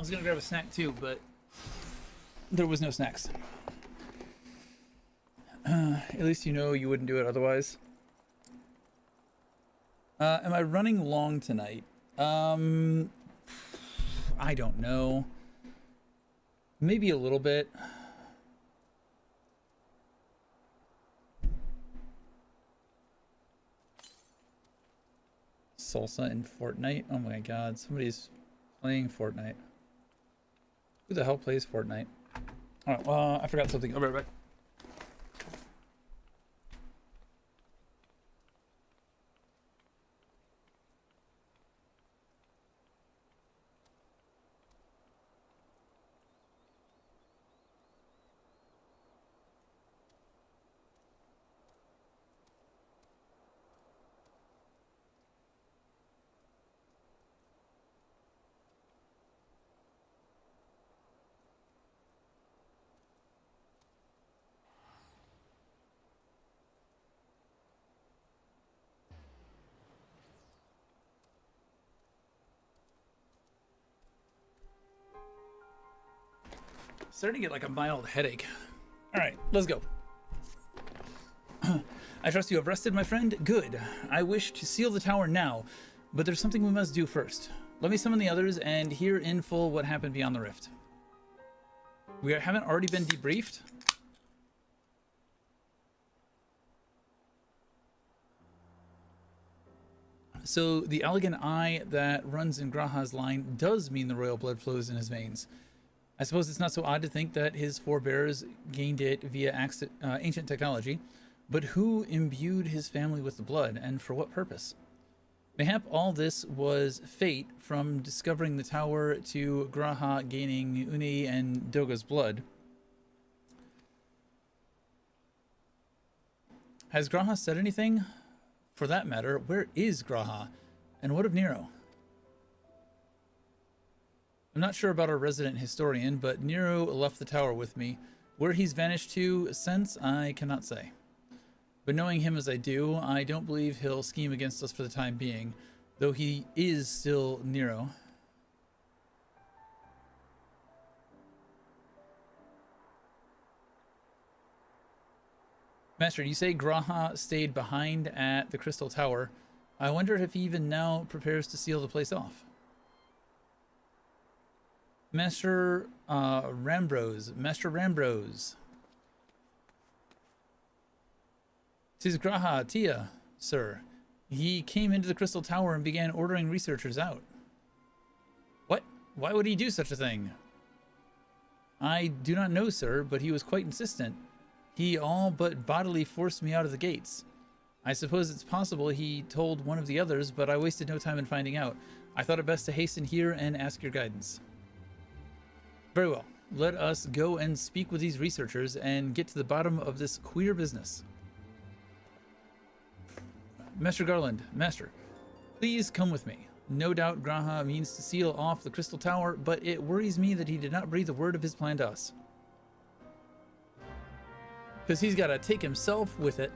was gonna grab a snack too, but there was no snacks. At least you know you wouldn't do it otherwise. Am I running long tonight? I don't know. Maybe a little bit. Salsa in Fortnite? Oh my god, somebody's playing Fortnite. Who the hell plays Fortnite? Alright, I forgot something. I'll be right back. Starting to get like a mild headache. All right, let's go. I trust you have rested, my friend. Good. I wish to seal the tower now, but there's something we must do first. Let me summon the others and hear in full what happened beyond the rift. We haven't already been debriefed? So the elegant eye that runs in Graha's line does mean the royal blood flows in his veins. I suppose it's not so odd to think that his forebears gained it via ancient technology, but who imbued his family with the blood, and for what purpose? Mayhap all this was fate, from discovering the tower to Graha gaining Uni and Doga's blood. Has Graha said anything? For that matter, where is Graha? And what of Nero? I'm not sure about our resident historian, but Nero left the tower with me. Where he's vanished to since, I cannot say. But knowing him as I do, I don't believe he'll scheme against us for the time being, though he is still Nero. Master, you say Graha stayed behind at the Crystal Tower. I wonder if he even now prepares to seal the place off. Master Rambrose. 'Tis Graha Tia, sir. He came into the Crystal Tower and began ordering researchers out. What? Why would he do such a thing? I do not know, sir, but he was quite insistent. He all but bodily forced me out of the gates. I suppose it's possible he told one of the others, but I wasted no time in finding out. I thought it best to hasten here and ask your guidance. Very well. Let us go and speak with these researchers and get to the bottom of this queer business. Master Garland, Master, please come with me. No doubt Graha means to seal off the Crystal Tower, but it worries me that he did not breathe a word of his plan to us. Because he's got to take himself with it.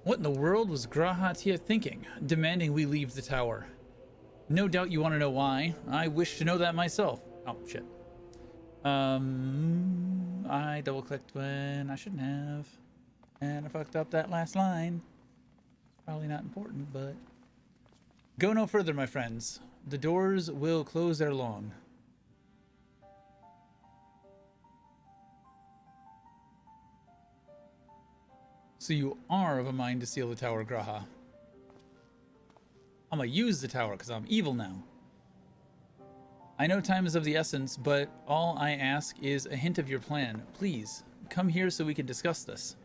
What in the world was Graha Tia thinking, demanding we leave the tower? No doubt you want to know why. I wish to know that myself. Oh, shit. I double-clicked when I shouldn't have. And I fucked up that last line. Probably not important, but... Go no further, my friends. The doors will close ere long. So you are of a mind to seal the tower, Graha. I'm gonna use the tower because I'm evil now. I know time is of the essence, but all I ask is a hint of your plan. Please, come here so we can discuss this.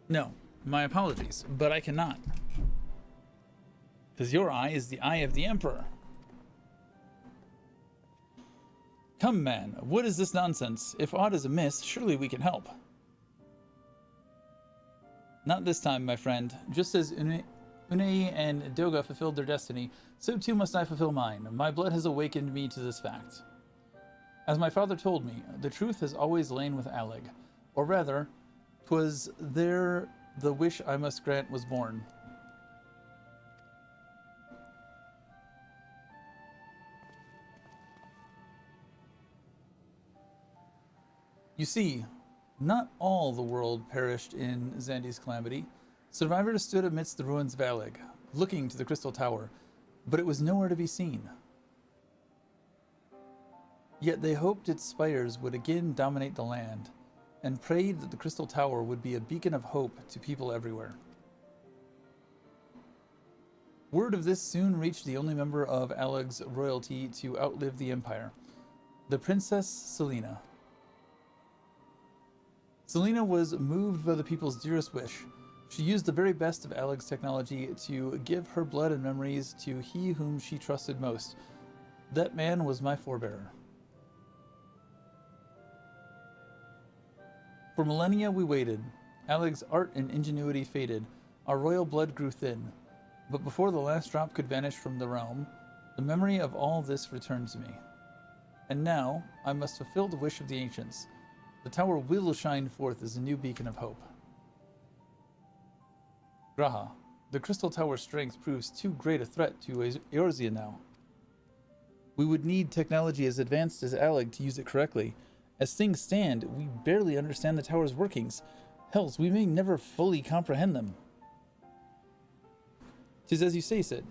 No, my apologies, but I cannot. Because your eye is the eye of the Emperor. Come, man, what is this nonsense? If aught is amiss, surely we can help. Not this time, my friend. Just as Une and Doga fulfilled their destiny, so too must I fulfill mine. My blood has awakened me to this fact. As my father told me, the truth has always lain with Alleg. Or rather, 'twas there the wish I must grant was born. You see, not all the world perished in Zandi's calamity. Survivors stood amidst the ruins of Alleg, looking to the Crystal Tower, but it was nowhere to be seen. Yet they hoped its spires would again dominate the land, and prayed that the Crystal Tower would be a beacon of hope to people everywhere. Word of this soon reached the only member of Alleg's royalty to outlive the Empire, the Princess Selena. Selena was moved by the people's dearest wish. She used the very best of Alleg's technology to give her blood and memories to he whom she trusted most. That man was my forebearer. For millennia we waited. Alleg's art and ingenuity faded. Our royal blood grew thin. But before the last drop could vanish from the realm, the memory of all this returned to me. And now I must fulfill the wish of the ancients. The tower will shine forth as a new beacon of hope. Graha, the Crystal Tower's strength proves too great a threat to Eorzea now. We would need technology as advanced as Alleg to use it correctly. As things stand, we barely understand the tower's workings. Hells, we may never fully comprehend them. 'Tis as you say, Sid.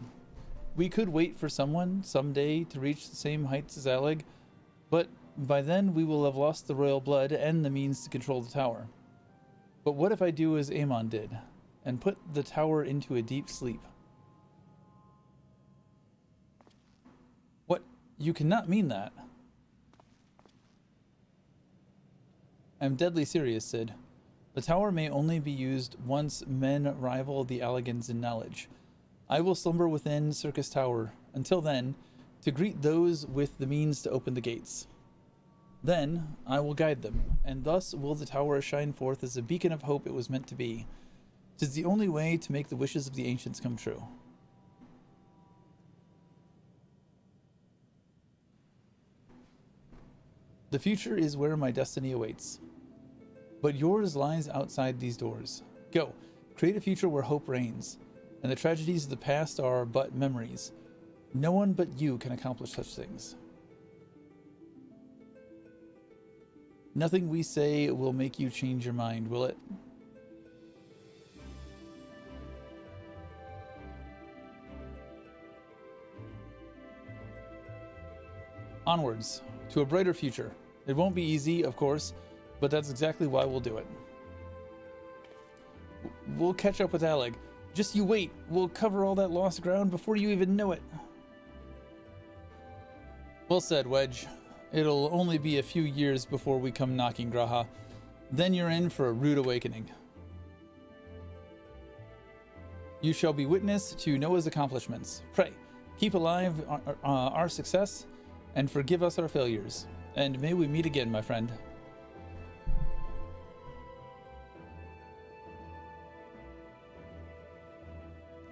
We could wait for someone, someday, to reach the same heights as Alleg, but by then we will have lost the royal blood and the means to control the tower. But what if I do as Amon did, and put the tower into a deep sleep? What? You cannot mean that. I'm deadly serious, Sid. The tower may only be used once men rival the Allegans in knowledge. I will slumber within Circus Tower, until then, to greet those with the means to open the gates. Then I will guide them, and thus will the tower shine forth as a beacon of hope it was meant to be. 'Tis the only way to make the wishes of the ancients come true. The future is where my destiny awaits. But yours lies outside these doors. Go, create a future where hope reigns, and the tragedies of the past are but memories. No one but you can accomplish such things. Nothing we say will make you change your mind, will it? Onwards, to a brighter future. It won't be easy, of course, but that's exactly why we'll do it. We'll catch up with Alleg. Just you wait, we'll cover all that lost ground before you even know it. Well said, Wedge. It'll only be a few years before we come knocking, Graha. Then you're in for a rude awakening. You shall be witness to Noah's accomplishments. Pray, keep alive our success, and forgive us our failures. And may we meet again, my friend.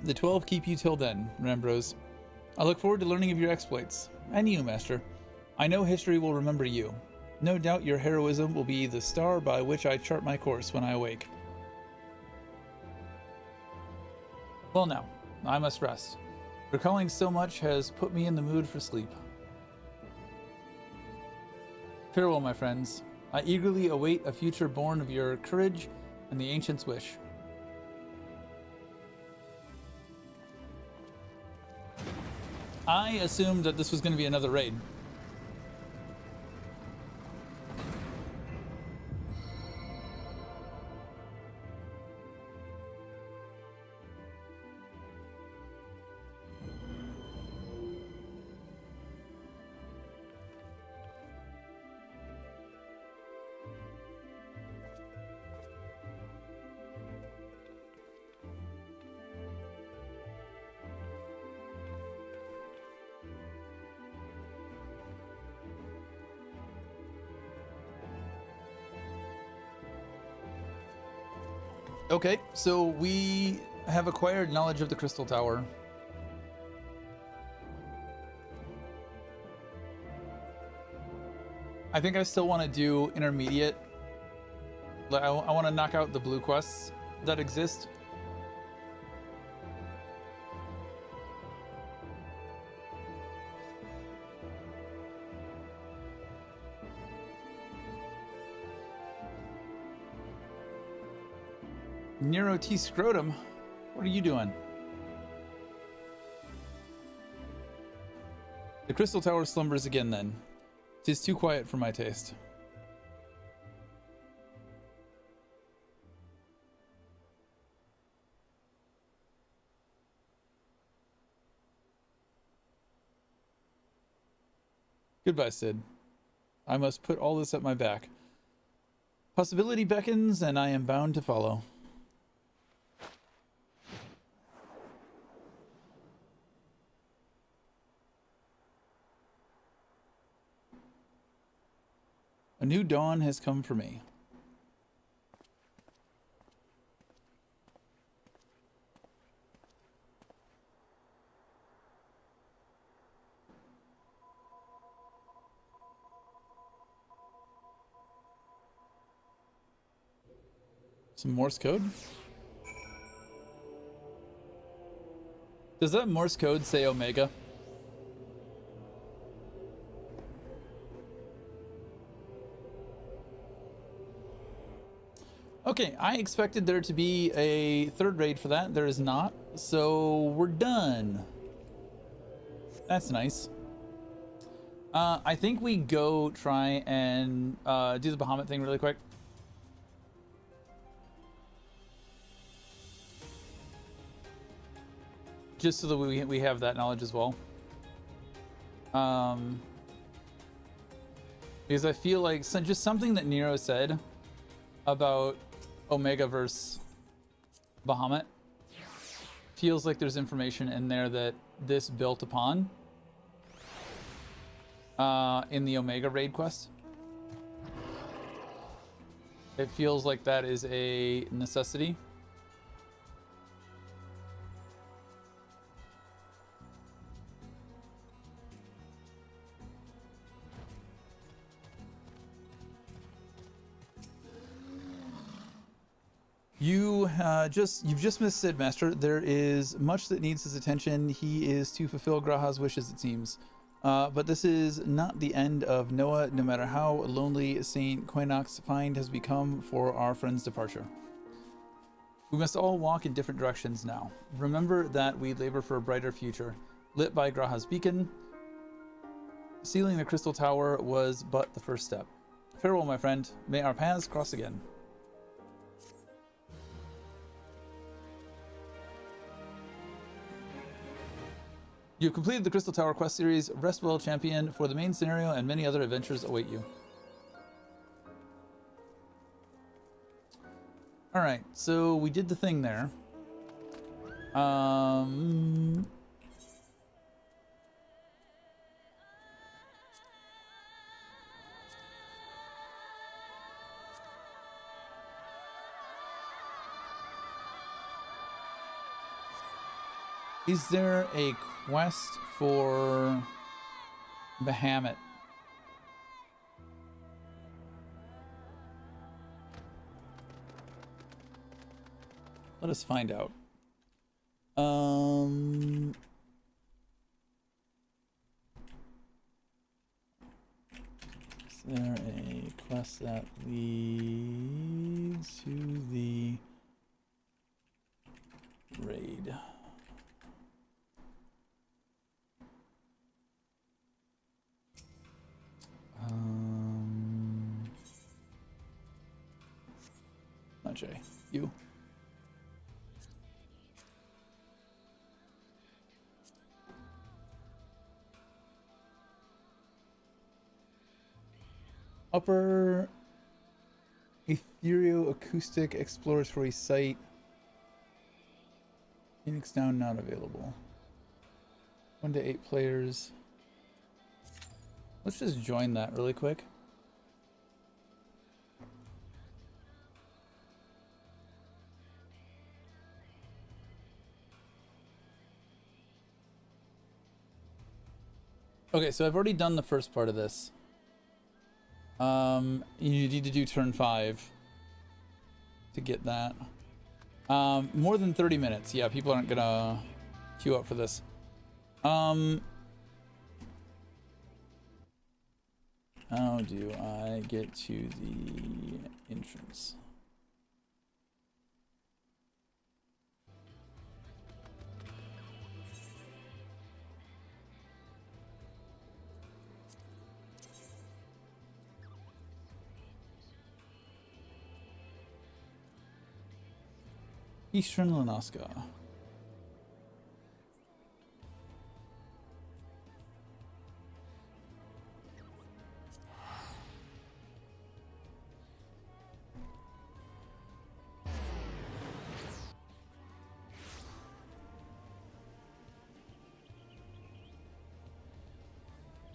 The 12 keep you till then, Rambrose. I look forward to learning of your exploits. And you, Master. I know history will remember you. No doubt your heroism will be the star by which I chart my course when I awake. Well now, I must rest. Recalling so much has put me in the mood for sleep. Farewell, my friends. I eagerly await a future born of your courage and the ancient's wish. I assumed that this was going to be another raid. Okay, so we have acquired knowledge of the Crystal Tower. I think I still want to do intermediate. I want to knock out the blue quests that exist. Nero T. Scrotum, what are you doing? The Crystal Tower slumbers again then. 'Tis too quiet for my taste. Goodbye, Sid. I must put all this at my back. Possibility beckons, and I am bound to follow. A new dawn has come for me. Some Morse code? Does that Morse code say Omega? Okay, I expected there to be a third raid for that. There is not, so we're done. That's nice. I think we go try and do the Bahamut thing really quick. Just so that we have that knowledge as well. Because I feel like just something that Nero said about Omega versus Bahamut feels like there's information in there that this built upon in the Omega raid quest. It feels like that is a necessity. You've just missed Sid, Master. There is much that needs his attention. He is to fulfill Graha's wishes, it seems. But this is not the end of Noah, no matter how lonely Saint Quinox Find has become for our friend's departure. We must all walk in different directions now. Remember that we labor for a brighter future, lit by Graha's beacon. Sealing the Crystal Tower was but the first step. Farewell, my friend. May our paths cross again. You've completed the Crystal Tower quest series. Rest well, champion, for the main scenario and many other adventures await you. Alright, so we did the thing there. Is there a quest for Bahamut? Let us find out. Is there a quest that leads to the raid? Not Jay. You. Upper Ethereal Acoustic Exploratory Site. Phoenix Down not available. 1 to 8 players. Let's just join that really quick. Okay, so I've already done the first part of this. You need to do turn 5 to get that. More than 30 minutes. Yeah, people aren't gonna queue up for this. How do I get to the entrance? Eastern Lanaska.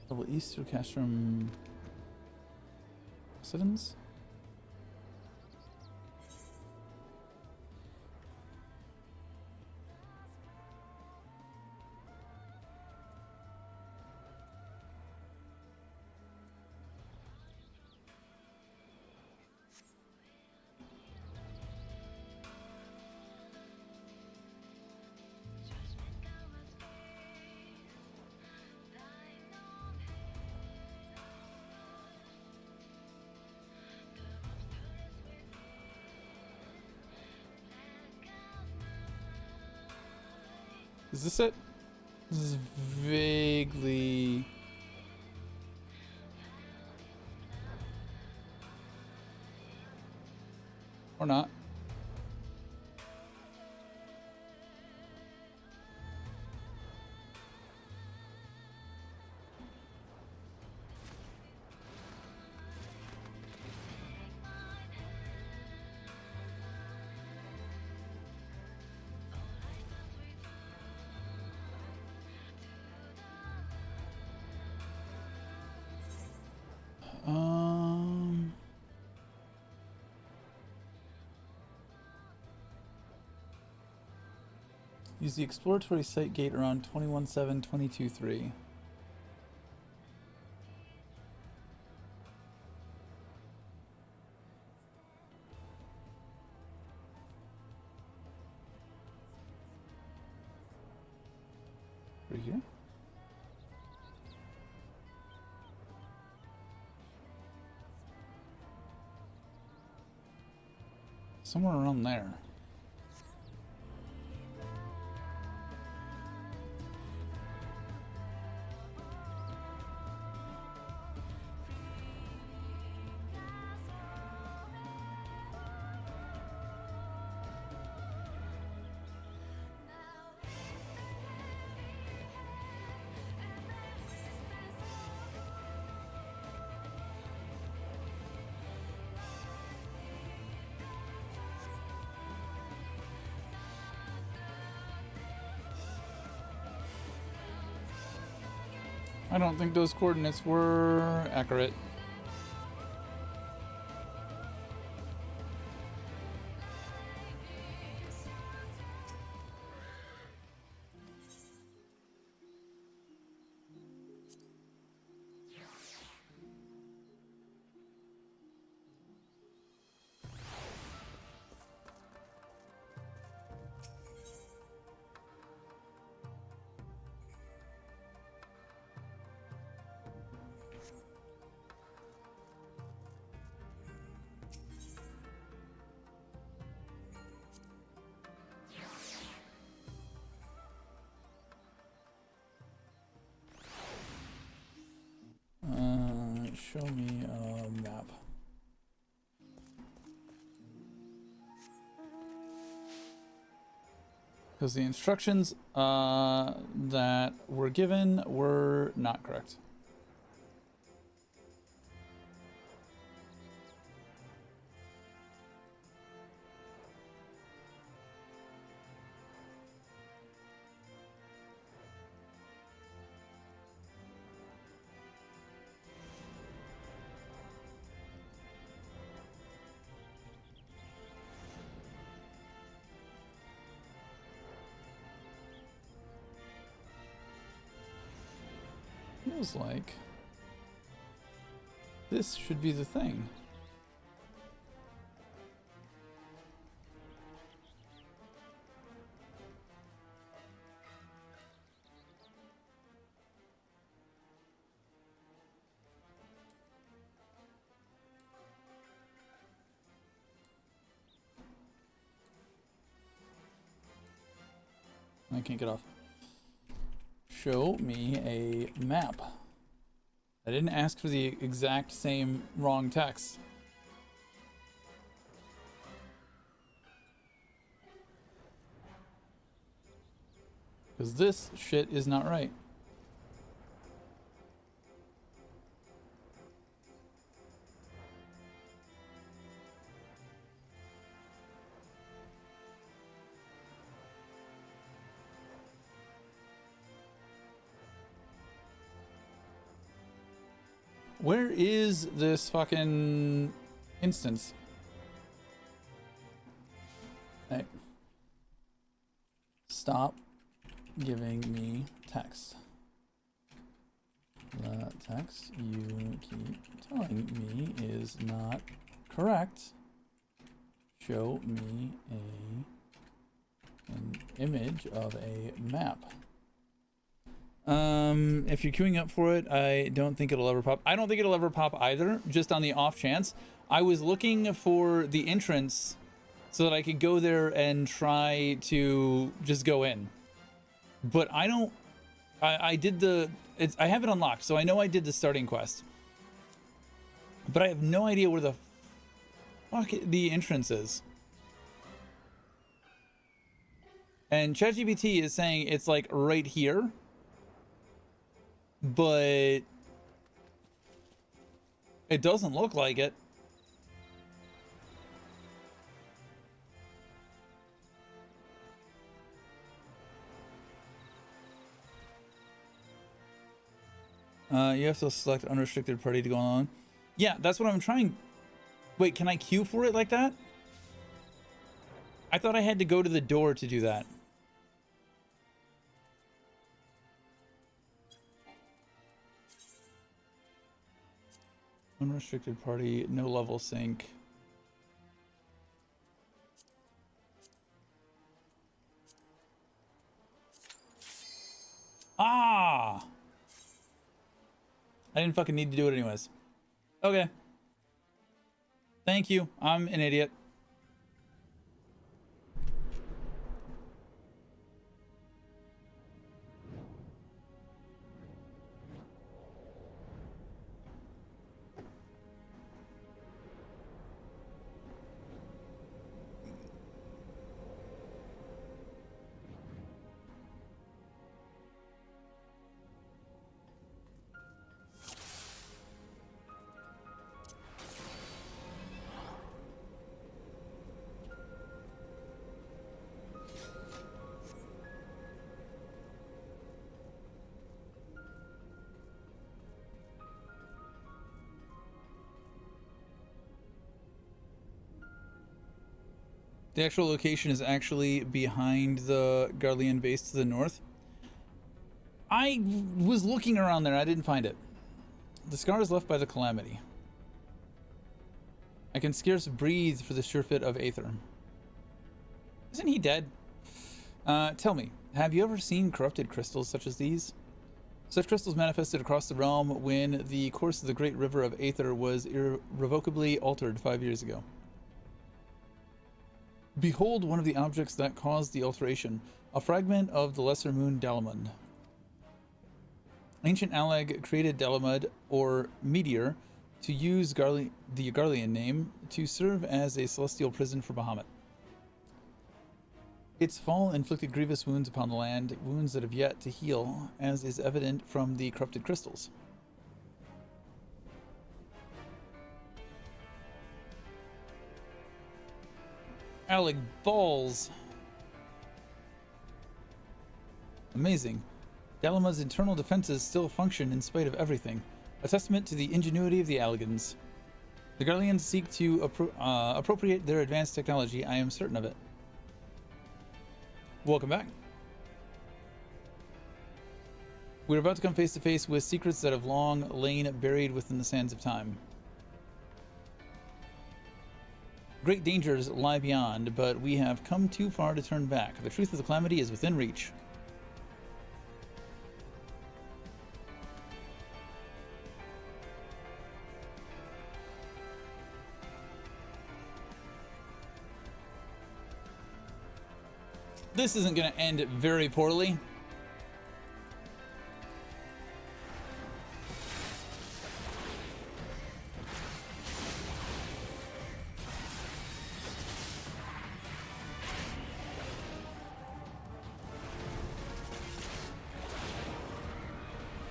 Double Easter Castrum Residence? Is this it? This is vaguely... Or not. Use the exploratory site gate around 21.7.22.3. Right here? Somewhere around there. I don't think those coordinates were accurate. Show me a map. Because the instructions that were given were not correct. feels like this should be the thing. I can't get off. Show me a map. I didn't ask for the exact same wrong text. Because this shit is not right. Where is this fucking instance? Hey. Stop giving me text. The text you keep telling me is not correct. Show me an image of a map. If you're queuing up for it, I don't think it'll ever pop. I don't think it'll ever pop either, just on the off chance. I was looking for the entrance so that I could go there and try to just go in. But I don't, I did the, I have it unlocked, so I know I did the starting quest. But I have no idea where the fuck the entrance is. And ChatGPT is saying it's like right here. But it doesn't look like it. You have to select unrestricted party to go on. Yeah, that's what I'm trying. Wait, can I queue for it like that? I thought I had to go to the door to do that. Unrestricted party, no level sync. Ah! I didn't fucking need to do it anyways. Okay. Thank you. I'm an idiot. The actual location is actually behind the Garlean base to the north. I was looking around there. I didn't find it. The scars left by the calamity. I can scarce breathe for the surefit of Aether. Isn't he dead? Tell me, have you ever seen corrupted crystals such as these? Such crystals manifested across the realm when the course of the great river of Aether was irrevocably altered 5 years ago. Behold one of the objects that caused the alteration, a fragment of the lesser moon Dalamud. Ancient Alleg created Dalamud, or meteor, to use the Garlean name to serve as a celestial prison for Bahamut. Its fall inflicted grievous wounds upon the land, wounds that have yet to heal, as is evident from the corrupted crystals. Alleg balls. Amazing. Dalamud's internal defenses still function in spite of everything, a testament to the ingenuity of the Allegans. The Garleans seek to appropriate their advanced technology, I am certain of it. Welcome back. We're about to come face to face with secrets that have long lain buried within the sands of time. Great dangers lie beyond, but we have come too far to turn back. The truth of the calamity is within reach. This isn't going to end very poorly.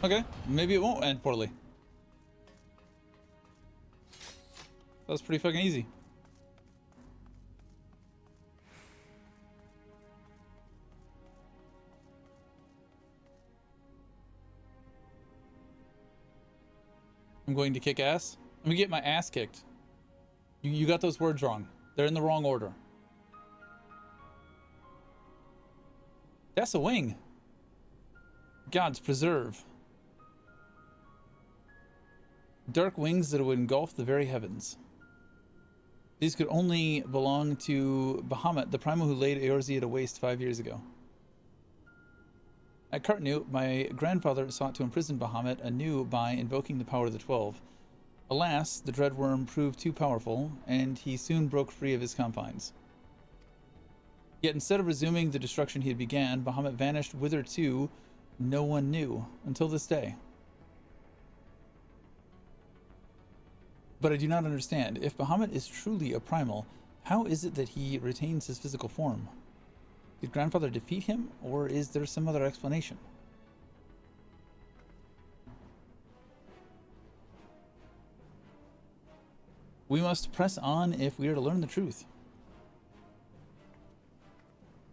Okay, maybe it won't end poorly. That was pretty fucking easy. I'm going to kick ass. I'm gonna get my ass kicked. You got those words wrong. They're in the wrong order. That's a wing. God's preserve. Dark wings that would engulf the very heavens. These could only belong to Bahamut, the primal who laid Eorzea to waste 5 years ago. At Cartnute, my grandfather sought to imprison Bahamut anew by invoking the power of the 12. Alas, the dread worm proved too powerful, and he soon broke free of his confines. Yet instead of resuming the destruction he had began, Bahamut vanished whither to, no one knew, until this day. But I do not understand. If Bahamut is truly a primal, how is it that he retains his physical form? Did grandfather defeat him, or is there some other explanation? We must press on if we are to learn the truth.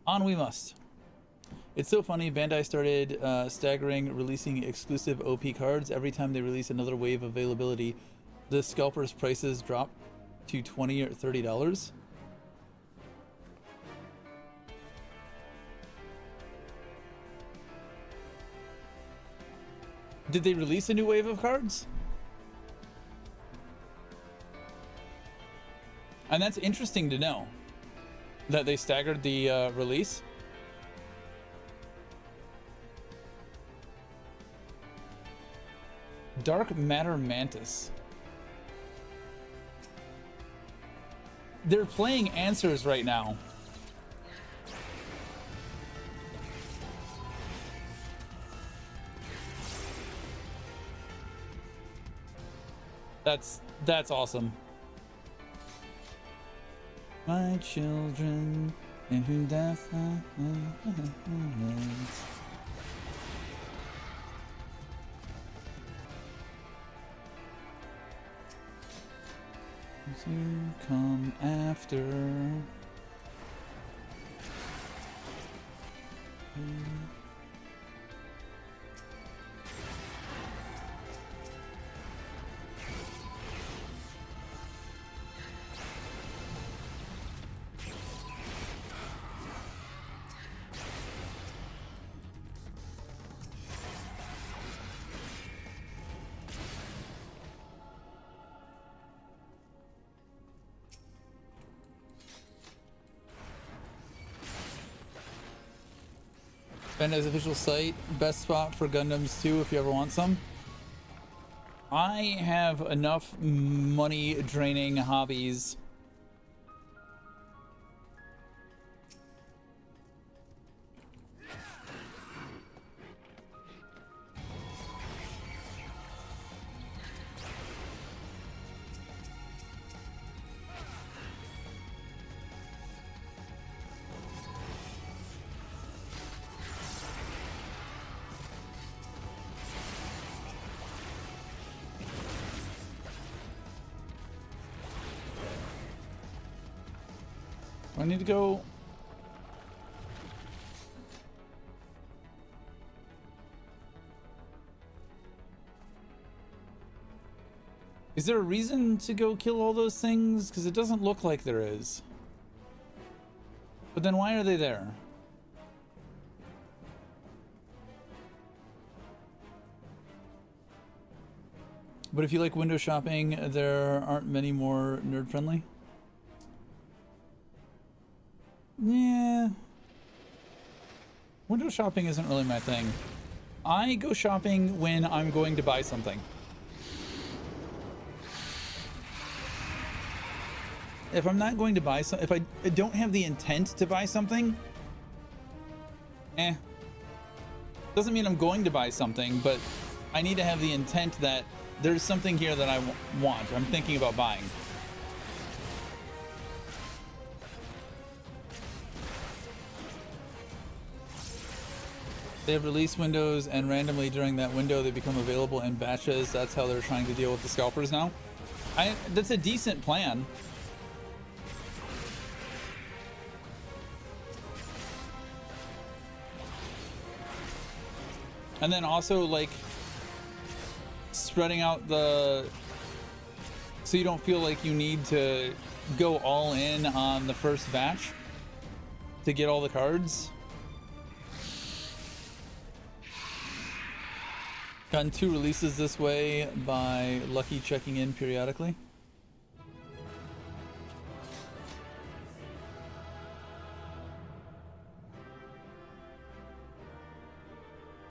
On we must. It's so funny, Bandai started staggering releasing exclusive OP cards. Every time they release another wave of availability, the scalpers' prices drop to $20 or $30. Did they release a new wave of cards? And that's interesting to know, that they staggered the release. Dark Matter Mantis. They're playing Answers right now. That's awesome. My children, in whom death to come after. Bandai's official site, best spot for Gundams too if you ever want some. I have enough money draining hobbies. I need to go. Is there a reason to go kill all those things? Because it doesn't look like there is. But then why are they there? But if you like window shopping, there aren't many more nerd friendly. Yeah. Window shopping isn't really my thing. I go shopping when I'm going to buy something. If I'm not going to buy if I don't have the intent to buy something, doesn't mean I'm going to buy something, but I need to have the intent that there's something here that I want. I'm thinking about buying. They have release windows, and randomly during that window they become available in batches. That's how they're trying to deal with the scalpers now. That's a decent plan. And then also, like, spreading out so you don't feel like you need to go all in on the first batch to get all the cards. Gotten 2 releases this way by lucky checking in periodically.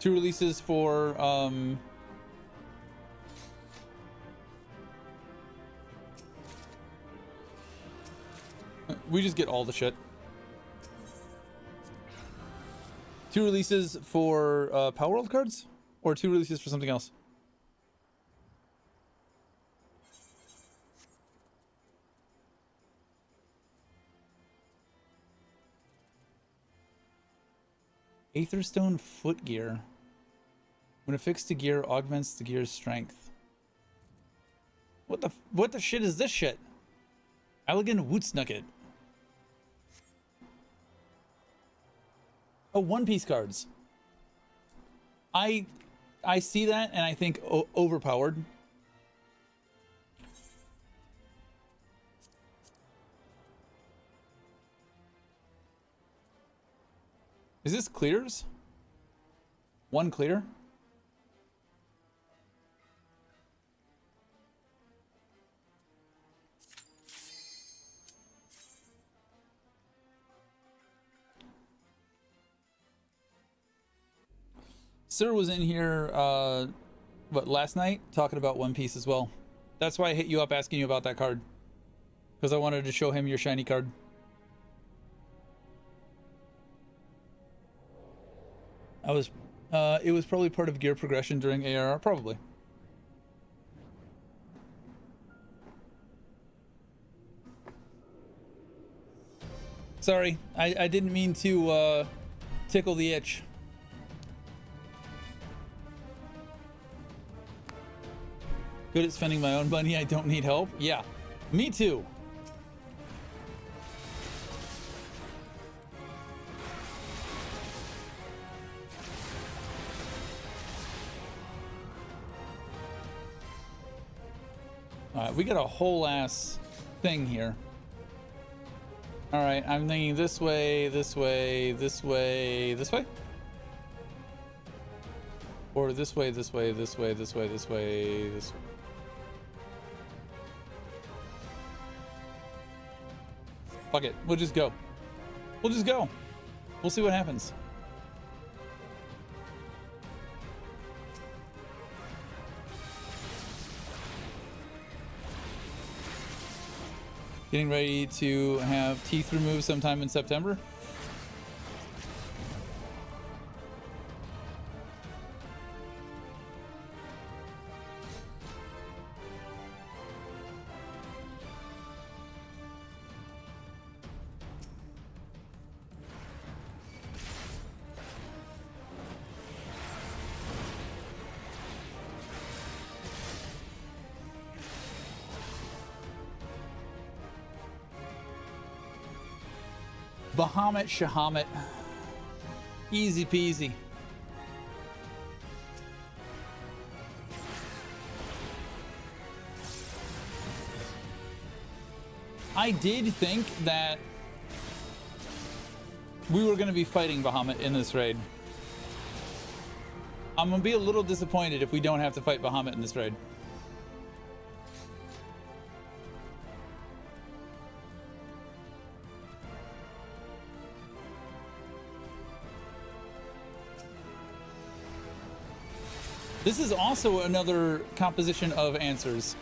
Two releases for we just get all the shit. 2 releases for Power World cards, or 2 releases for something else? Aetherstone foot gear. When affixed to gear, augments the gear's strength. What the shit is this shit? Elegant Woots Nugget. Oh, One Piece cards. I see that and I think overpowered. Is this clears? 1 clear? Sir was in here, last night, talking about One Piece as well. That's why I hit you up asking you about that card. Because I wanted to show him your shiny card. It was probably part of gear progression during ARR, probably. Sorry, I didn't mean to tickle the itch. Good at spending my own money, I don't need help. Yeah, me too. Alright, we got a whole ass thing here. Alright, I'm thinking this way, this way, this way, this way? Or this way, this way, this way, this way, this way, this way. Fuck it, we'll just go. We'll just go. We'll see what happens. Getting ready to have teeth removed sometime in September. Bahamut Shahamut. Easy peasy. I did think that we were going to be fighting Bahamut in this raid. I'm going to be a little disappointed if we don't have to fight Bahamut in this raid. This is also another composition of answers.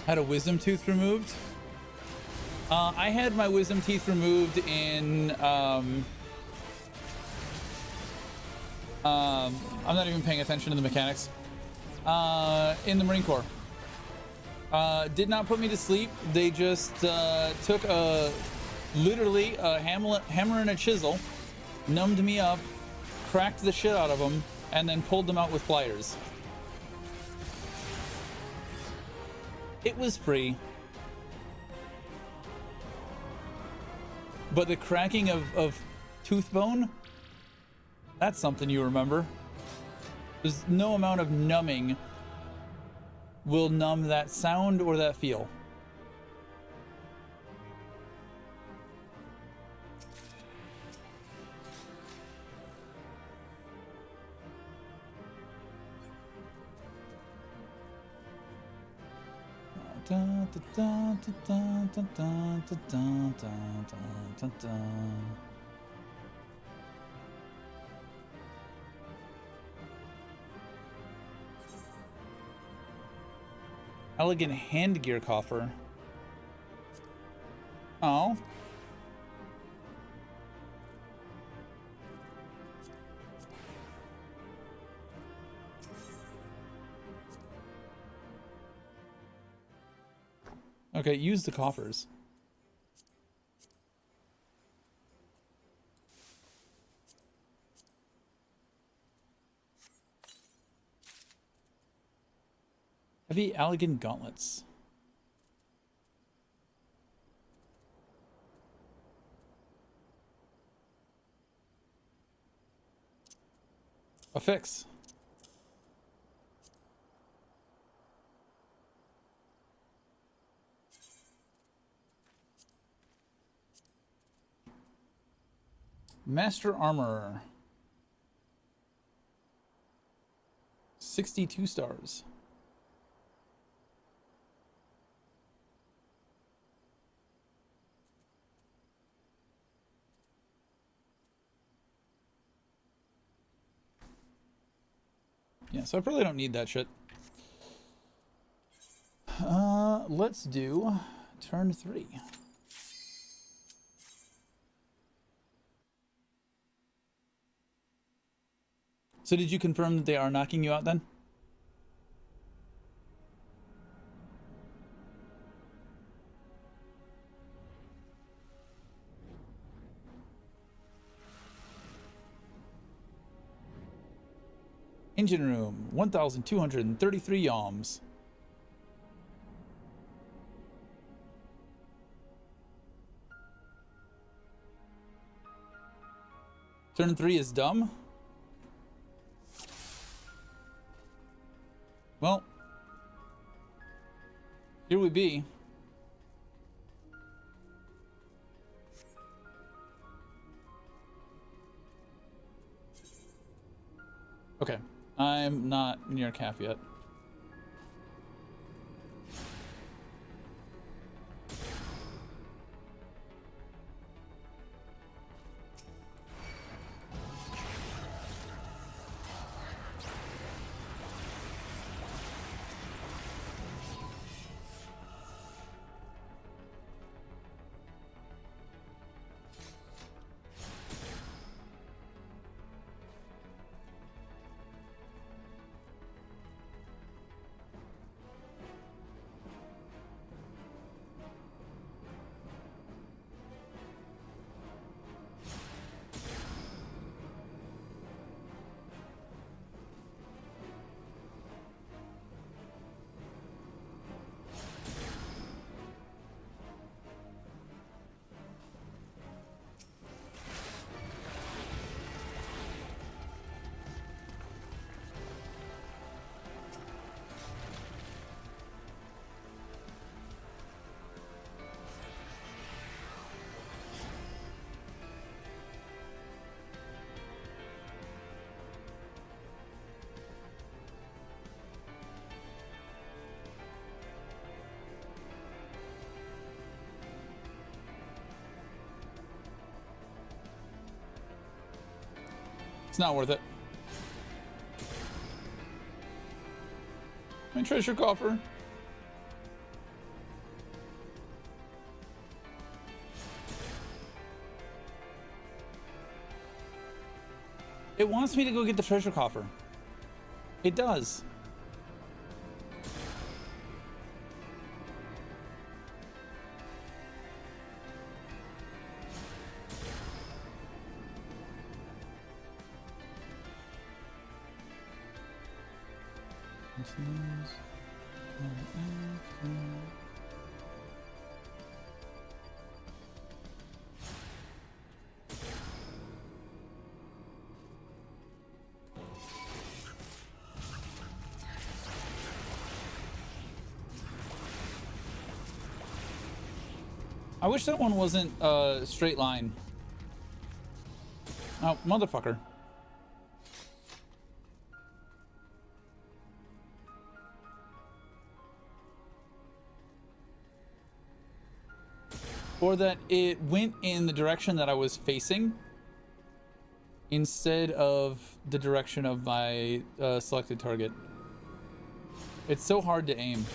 Had a wisdom tooth removed. I had my wisdom teeth removed in I'm not even paying attention to the mechanics. In the Marine Corps. Did not put me to sleep. They just took literally a hammer and a chisel, numbed me up, cracked the shit out of them, and then pulled them out with pliers. It was free. But the cracking of tooth bone, that's something you remember. There's no amount of numbing will numb that sound or that feel. Elegant hand gear coffer. Oh. Okay, use the coffers. Heavy elegant gauntlets. A fix. Master Armor. 62 stars. Yeah, so I probably don't need that shit. Let's do turn 3. So did you confirm that they are knocking you out then? Engine room, 1,233 yawms. Turn 3 is dumb. Well, here we be. Okay, I'm not near calf yet. It's not worth it. My treasure coffer. It wants me to go get the treasure coffer. It does. I wish that one wasn't a straight line. Oh, motherfucker. Or that it went in the direction that I was facing instead of the direction of my selected target. It's so hard to aim.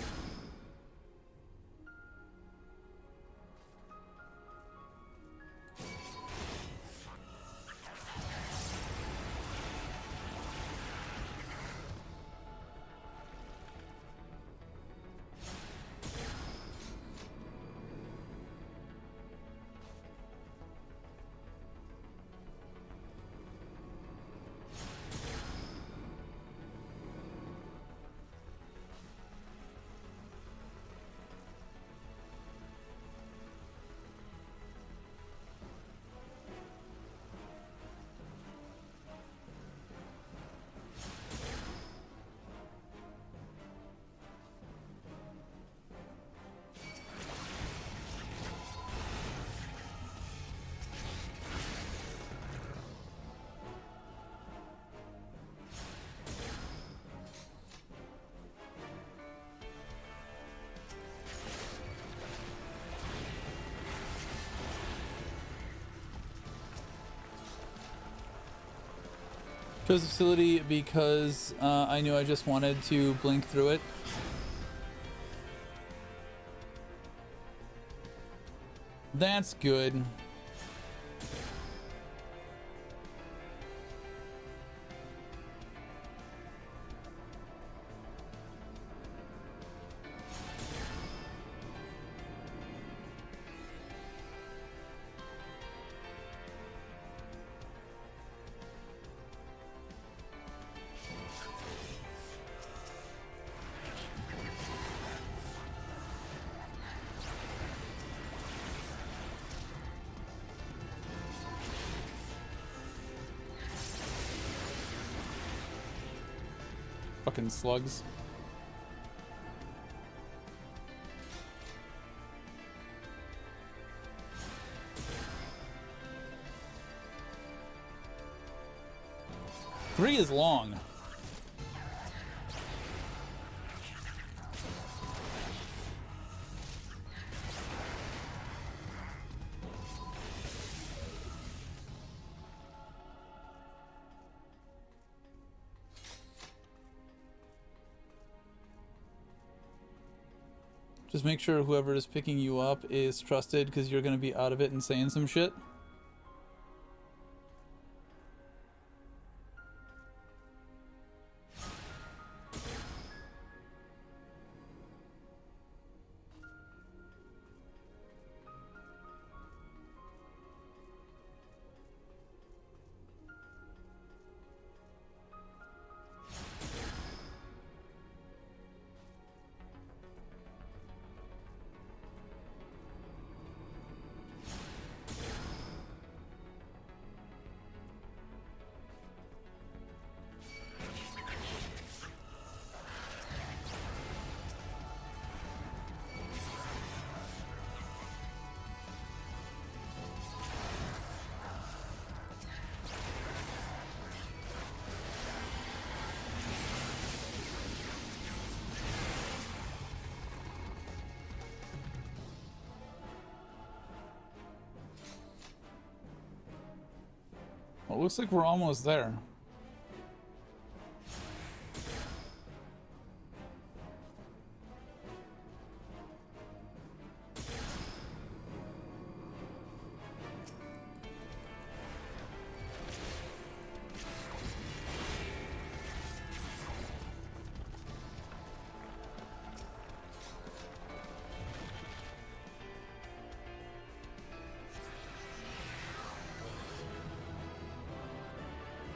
Chose the facility because I knew I just wanted to blink through it. That's good. Fucking slugs. Three is long. Just make sure whoever is picking you up is trusted, because you're going to be out of it and saying some shit. Well, it looks like we're almost there.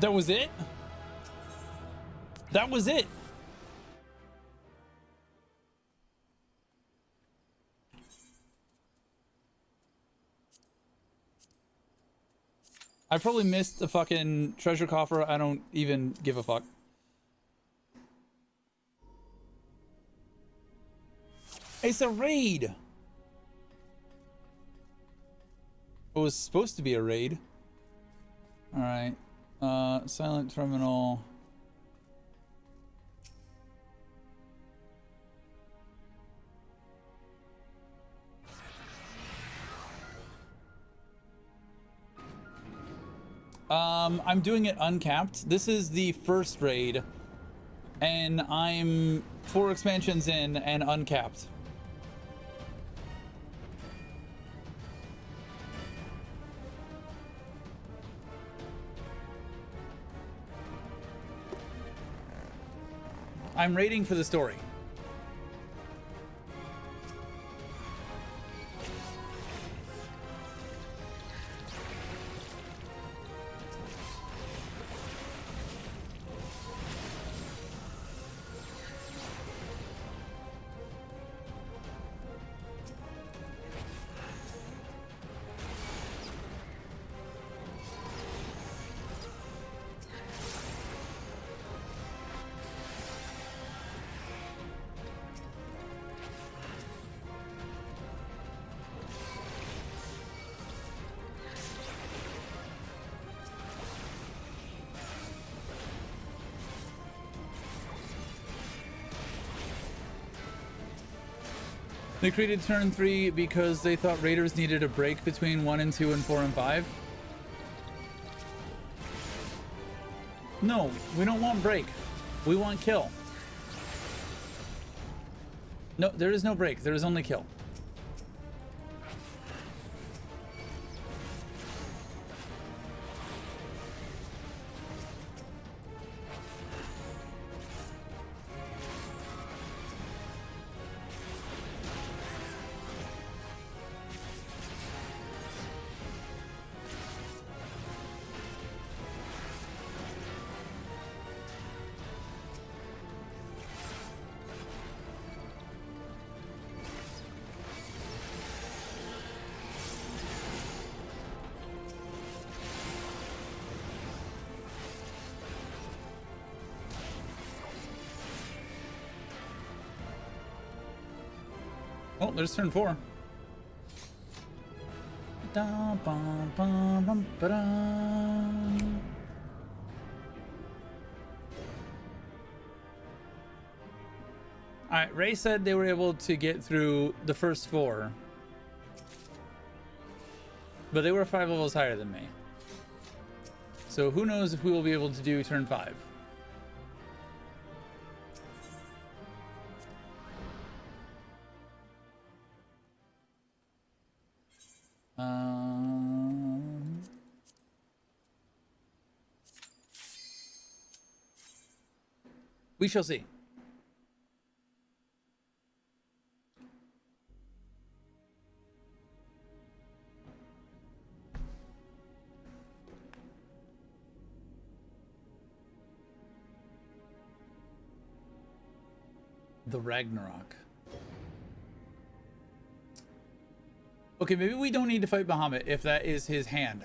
That was it? That was it. I probably missed the fucking treasure coffer. I don't even give a fuck. It's a raid. It was supposed to be a raid. All right. Silent terminal. I'm doing it uncapped. This is the first raid, and I'm 4 expansions in and uncapped. I'm raiding for the story. They created turn 3 because they thought raiders needed a break between 1 and 2 and 4 and 5. No, we don't want break. We want kill. No, there is no break. There is only kill. Oh, there's turn 4. Alright, Ray said they were able to get through the first 4. But they were 5 levels higher than me. So who knows if we will be able to do turn 5. We shall see. The Ragnarok. Okay, maybe we don't need to fight Bahamut if that is his hand.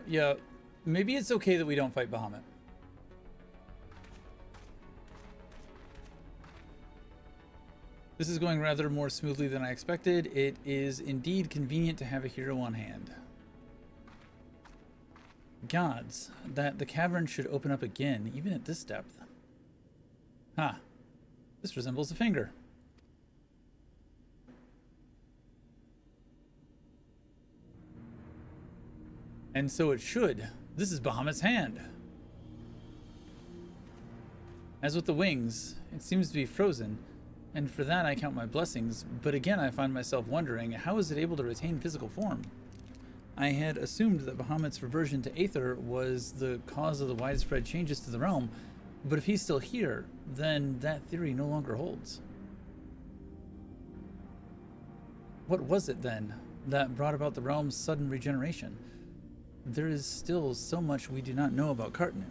Yeah. Maybe it's okay that we don't fight Bahamut. This is going rather more smoothly than I expected. It is indeed convenient to have a hero on hand. Gods, that the cavern should open up again, even at this depth. Huh. This resembles a finger. And so it should. This is Bahamut's hand. As with the wings, it seems to be frozen. And for that I count my blessings, but again I find myself wondering, how is it able to retain physical form? I had assumed that Bahamut's reversion to Aether was the cause of the widespread changes to the realm, but if he's still here, then that theory no longer holds. What was it then that brought about the realm's sudden regeneration? There is still so much we do not know about Cartanu.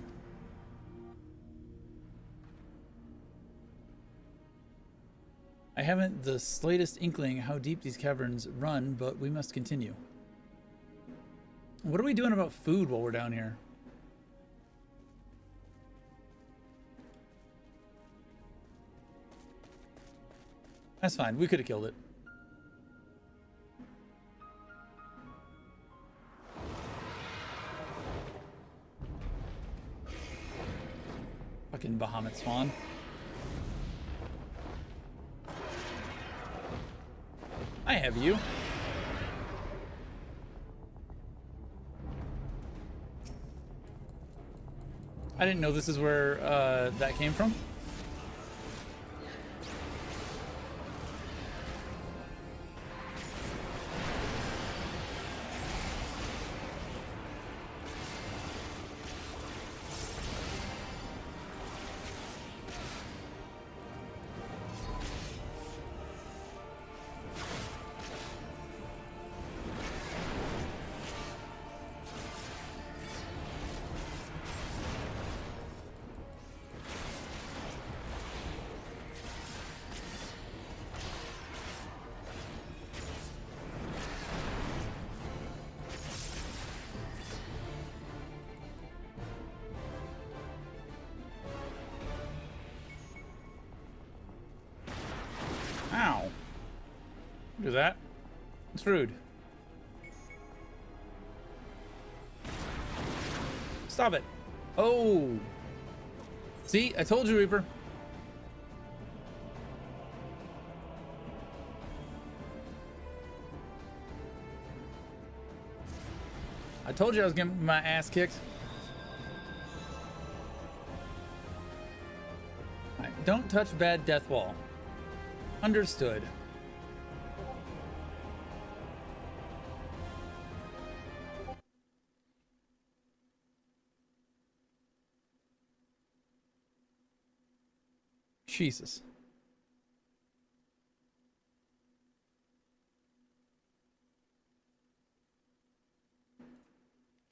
I haven't the slightest inkling how deep these caverns run, but we must continue. What are we doing about food while we're down here? That's fine. We could have killed it. Fucking Bahamut spawn. I have you. I didn't know this is where that came from. Ow. Do that. It's rude. Stop it. Oh. See, I told you, Reaper. I told you I was getting my ass kicked. All right, don't touch bad death wall. Understood. Jesus.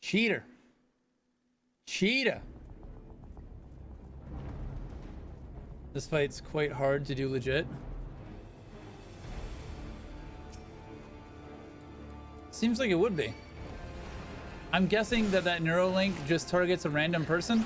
Cheater. Cheetah. This fight's quite hard to do legit. Seems like it would be. I'm guessing that Neuralink just targets a random person.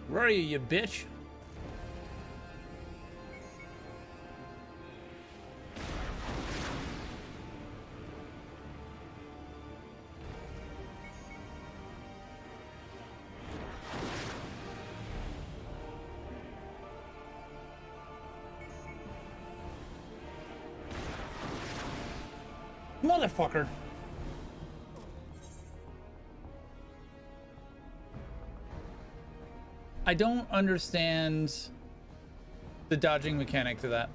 Where are you, you bitch? Motherfucker. I don't understand the dodging mechanic to that.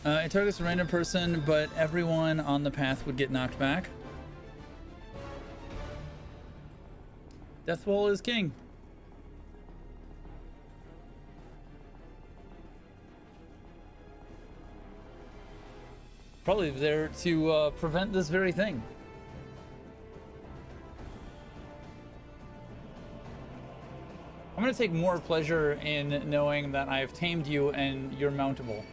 It targets a random person, but everyone on the path would get knocked back. Death Wall is king. Probably there to prevent this very thing. I'm going to take more pleasure in knowing that I have tamed you and you're mountable.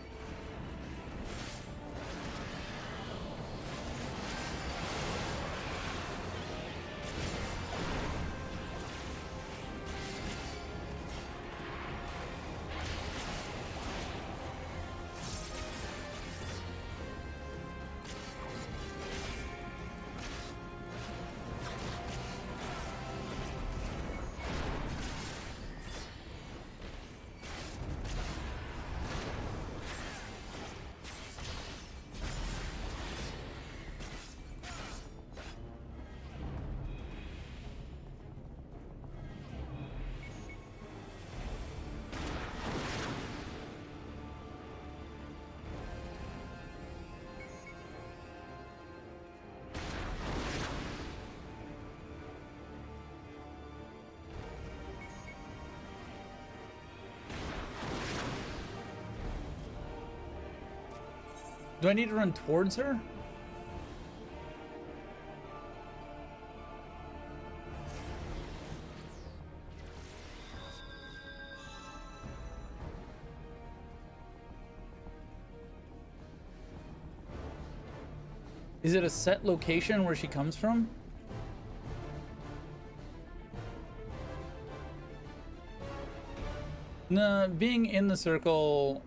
Do I need to run towards her? Is it a set location where she comes from? No, being in the circle...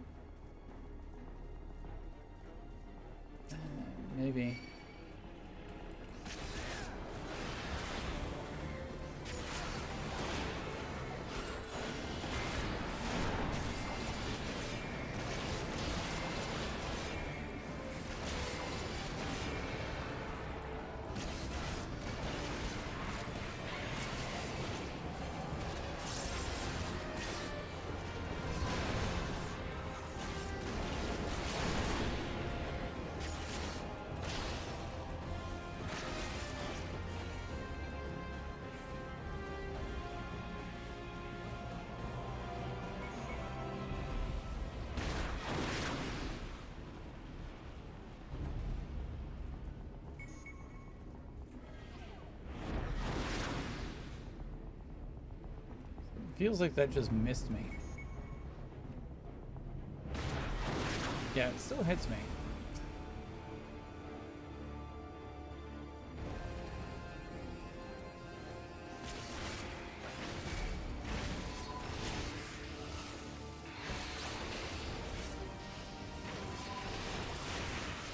Maybe. Feels like that just missed me. Yeah, it still hits me.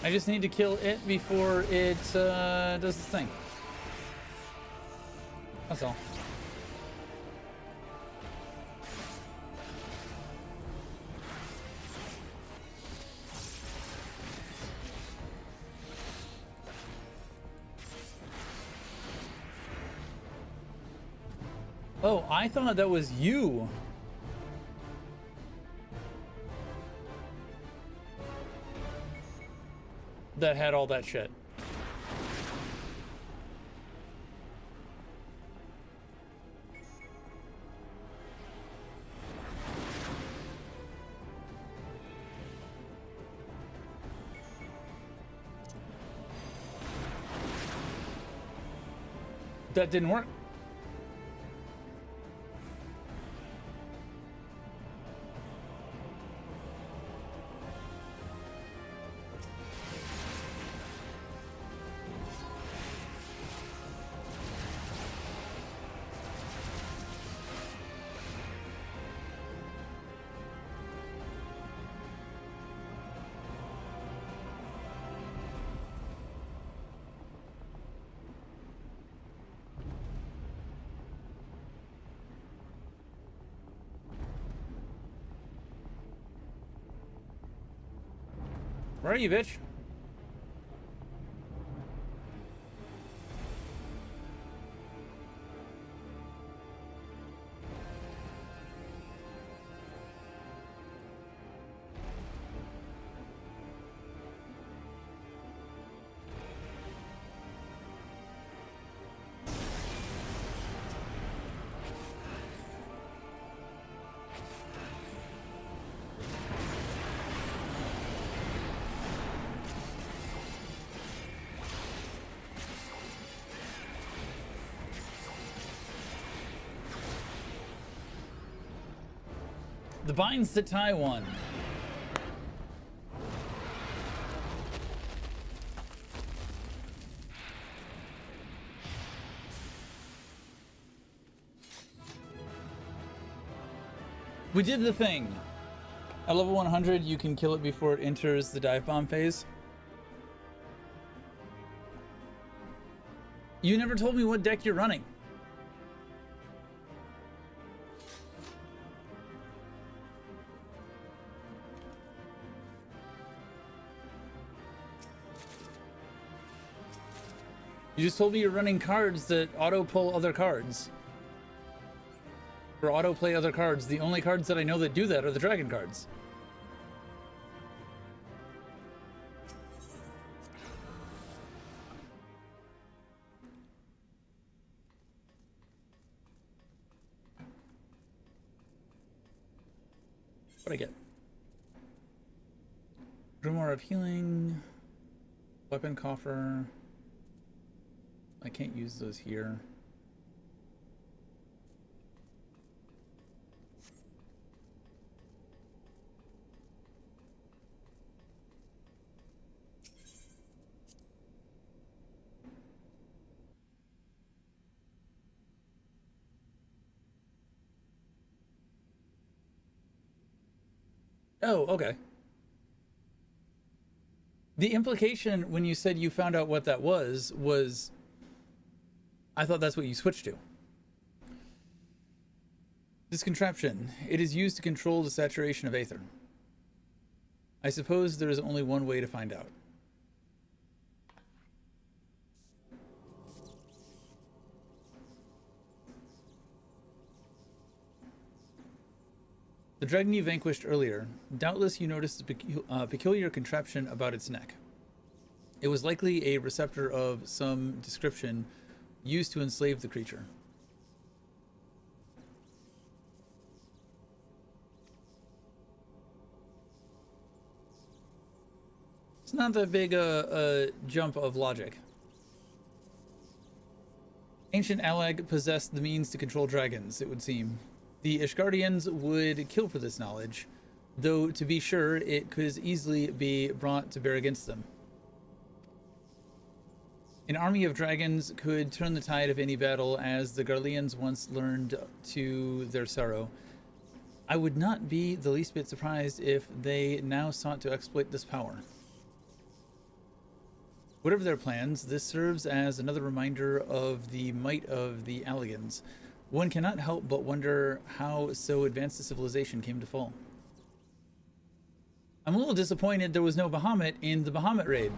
I just need to kill it before it does its thing. That's all. Oh, I thought that was you. That had all that shit. That didn't work. Where are you, bitch? The binds that tie one. We did the thing. At level 100, you can kill it before it enters the dive bomb phase. You never told me what deck you're running. You just told me you're running cards that auto-pull other cards. Or auto-play other cards. The only cards that I know that do that are the dragon cards. What'd I get? Grimoire of Healing. Weapon Coffer. I can't use those here. Oh, okay. The implication when you said you found out what that was I thought that's what you switched to. This contraption. It is used to control the saturation of aether. I suppose there is only one way to find out. The dragon you vanquished earlier, doubtless you noticed a peculiar contraption about its neck. It was likely a receptor of some description used to enslave the creature. It's not that big a jump of logic. Ancient Alag possessed the means to control dragons, it would seem. The Ishgardians would kill for this knowledge, though to be sure it could easily be brought to bear against them. An army of dragons could turn the tide of any battle, as the Garleans once learned to their sorrow. I would not be the least bit surprised if they now sought to exploit this power. Whatever their plans, this serves as another reminder of the might of the Alligans. One cannot help but wonder how so advanced a civilization came to fall. I'm a little disappointed there was no Bahamut in the Bahamut raid.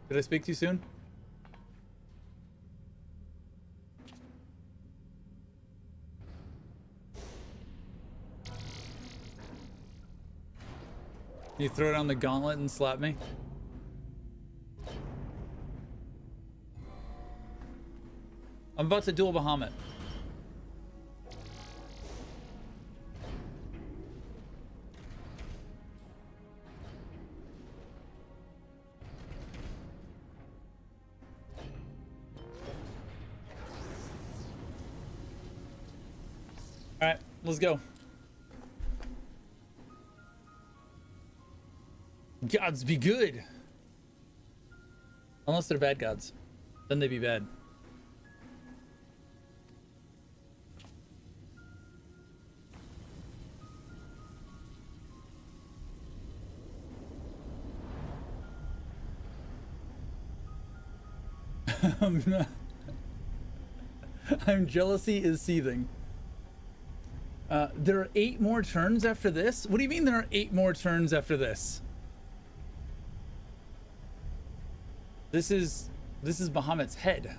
Did I speak too soon? You throw down the gauntlet and slap me? I'm about to duel Bahamut. Alright, let's go. Gods be good. Unless they're bad gods. Then they be bad. I'm jealousy is seething. There are 8 more turns after this? What do you mean there are 8 more turns after this? This is Bahamut's head.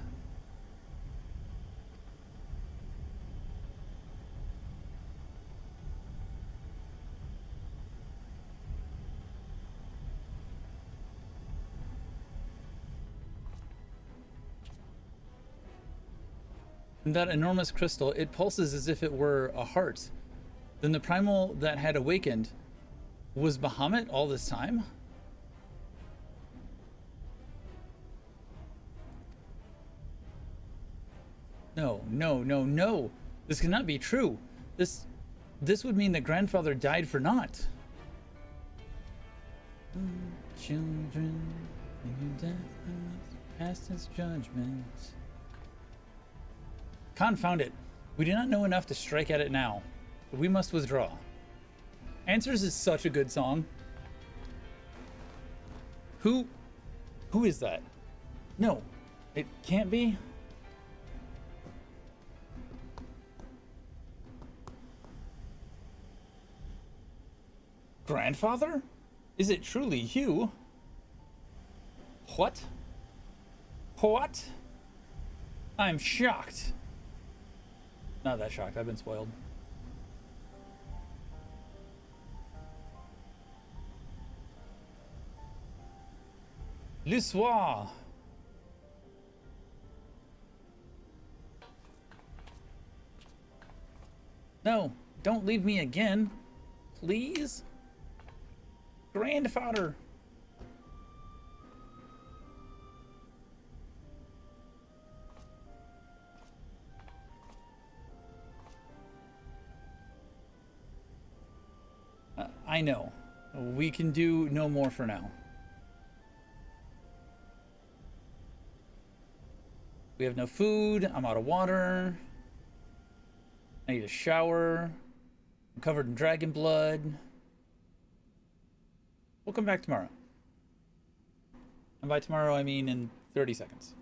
And that enormous crystal, it pulses as if it were a heart. Then the primal that had awakened was Bahamut all this time? No, no, no, no. This cannot be true. This this would mean that grandfather died for naught. Children, in your death past its judgment. Confound it. We do not know enough to strike at it now, but we must withdraw. Answers is such a good song. Who is that? No, it can't be. Grandfather? Is it truly you? What? What? I'm shocked. Not that shocked, I've been spoiled. Le soir. No, don't leave me again. Please? Grandfather. I know. We can do no more for now. We have no food. I'm out of water. I need a shower. I'm covered in dragon blood. We'll come back tomorrow. And by tomorrow, I mean in 30 seconds.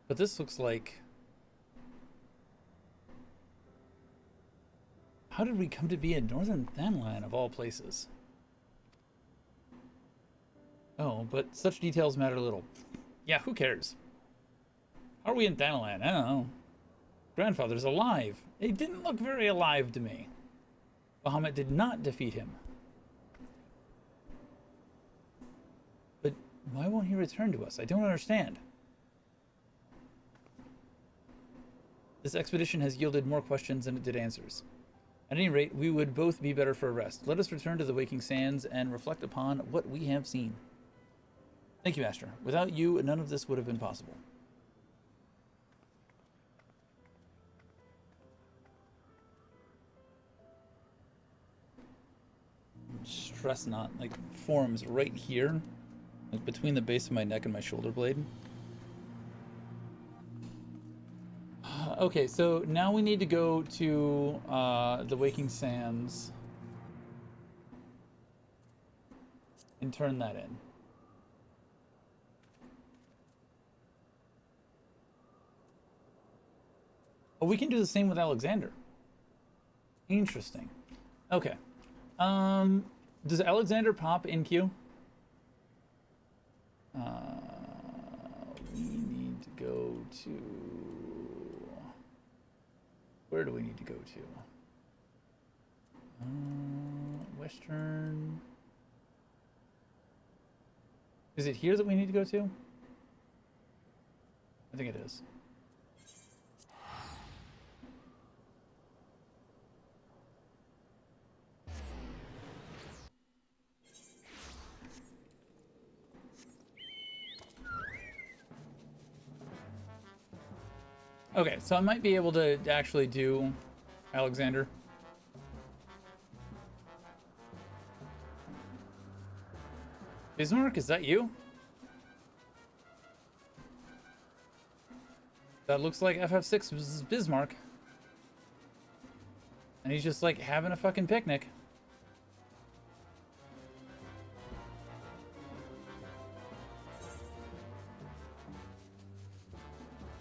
But this looks like... How did we come to be in Northern Thanlan of all places? Oh, but such details matter little. Yeah, who cares? How are we in Thanlan? I don't know. Grandfather's alive. He didn't look very alive to me. Bahamut did not defeat him. But why won't he return to us? I don't understand. This expedition has yielded more questions than it did answers. At any rate, we would both be better for a rest. Let us return to the Waking Sands and reflect upon what we have seen. Thank you, Master. Without you, none of this would have been possible. Stress knot, like, forms right here, like between the base of my neck and my shoulder blade. Okay, so now we need to go to the Waking Sands and turn that in. Oh, we can do the same with Alexander. Interesting. Okay. Does Alexander pop in queue? We need to go to... Where do we need to go to? Western... Is it here that we need to go to? I think it is. Okay, so I might be able to actually do Alexander. Bismarck, is that you? That looks like FF6 Bismarck. And he's just like having a fucking picnic.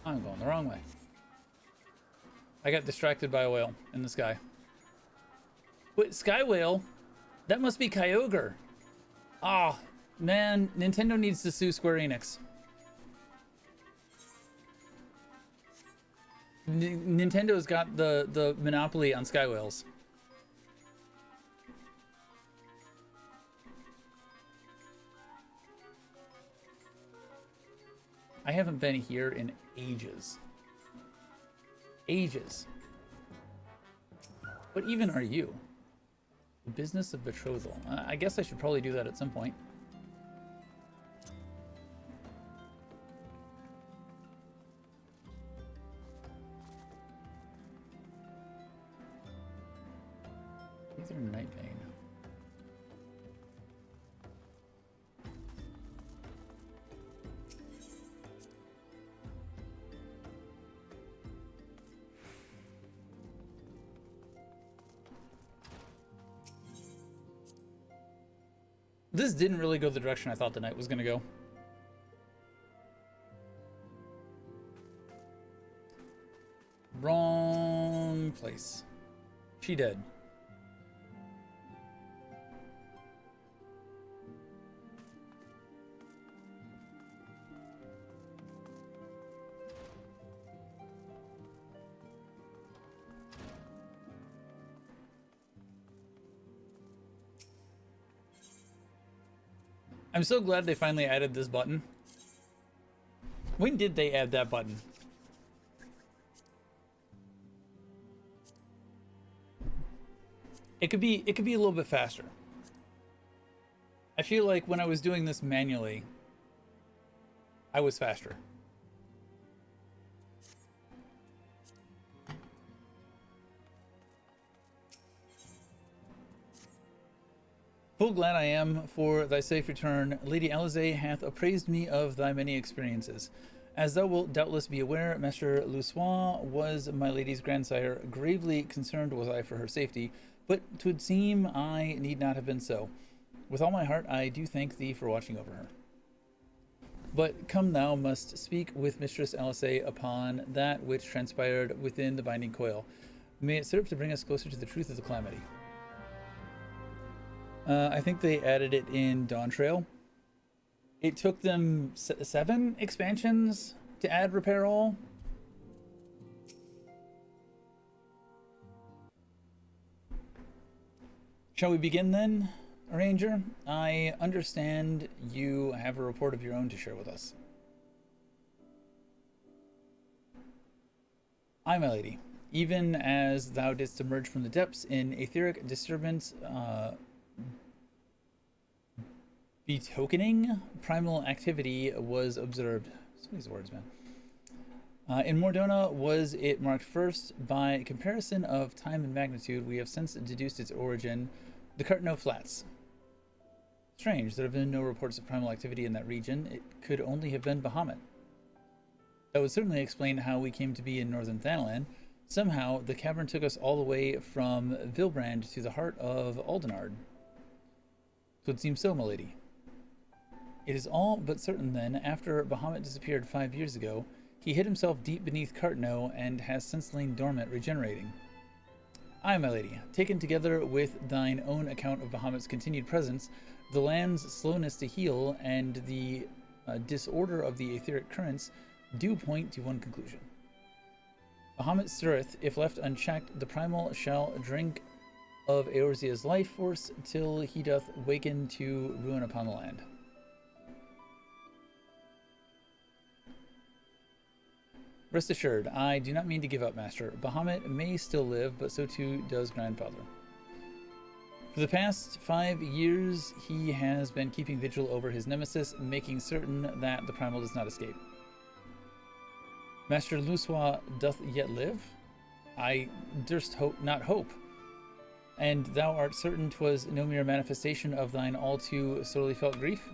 I'm going the wrong way. I got distracted by a whale in the sky. Wait, Sky Whale? That must be Kyogre. Ah, oh, man, Nintendo needs to sue Square Enix. Nintendo's got the monopoly on Sky Whales. I haven't been here in ages. Ages. What even are you? The business of betrothal. I guess I should probably do that at some point. Either Nightbane. This didn't really go the direction I thought the night was going to go. Wrong place. She dead. I'm so glad they finally added this button. When did they add that button? It could be a little bit faster. I feel like when I was doing this manually, I was faster. Full glad I am for thy safe return. Lady Alize hath appraised me of thy many experiences. As thou wilt doubtless be aware, Master Lussois was my lady's grandsire. Gravely concerned was I for her safety, but 'twould seem I need not have been so. With all my heart I do thank thee for watching over her. But come, thou must speak with Mistress Alice upon that which transpired within the binding coil. May it serve to bring us closer to the truth of the calamity. I think they added it in Dawn Trail. It took them 7 expansions to add Repair All. Shall we begin then, Arranger? I understand you have a report of your own to share with us. Aye, my lady. Even as thou didst emerge from the depths in etheric disturbance, betokening primal activity was observed. Some of these words, man. In Mordona was it marked first. By comparison of time and magnitude, we have since deduced its origin, the Cartno Flats. Strange, there have been no reports of primal activity in that region. It could only have been Bahamut. That would certainly explain how we came to be in northern Thanalan. Somehow, the cavern took us all the way from Vilbrand to the heart of Aldenard. So it seems so, milady. It is all but certain then, after Bahamut disappeared 5 years ago, he hid himself deep beneath Cartno and has since lain dormant, regenerating. Aye, my lady, taken together with thine own account of Bahamut's continued presence, the land's slowness to heal, and the disorder of the etheric currents, do point to one conclusion. Bahamut stirreth, if left unchecked, the primal shall drink of Eorzea's life force till he doth waken to ruin upon the land. Rest assured, I do not mean to give up, Master. Bahamut may still live, but so too does Grandfather. For the past 5 years, he has been keeping vigil over his nemesis, making certain that the primal does not escape. Master Lussois doth yet live? I durst hope not hope. And thou art certain 'twas no mere manifestation of thine all too sorely felt grief?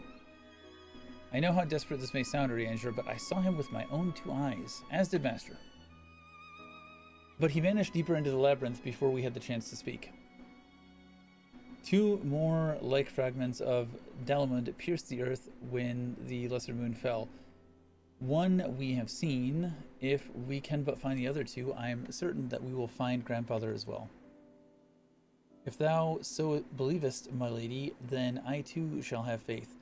I know how desperate this may sound, Arranger, but I saw him with my own 2 eyes, as did Master. But he vanished deeper into the labyrinth before we had the chance to speak. 2 more like fragments of Dalamud pierced the earth when the lesser moon fell. One we have seen. If we can but find the other 2, I am certain that we will find Grandfather as well. If thou so believest, my lady, then I too shall have faith.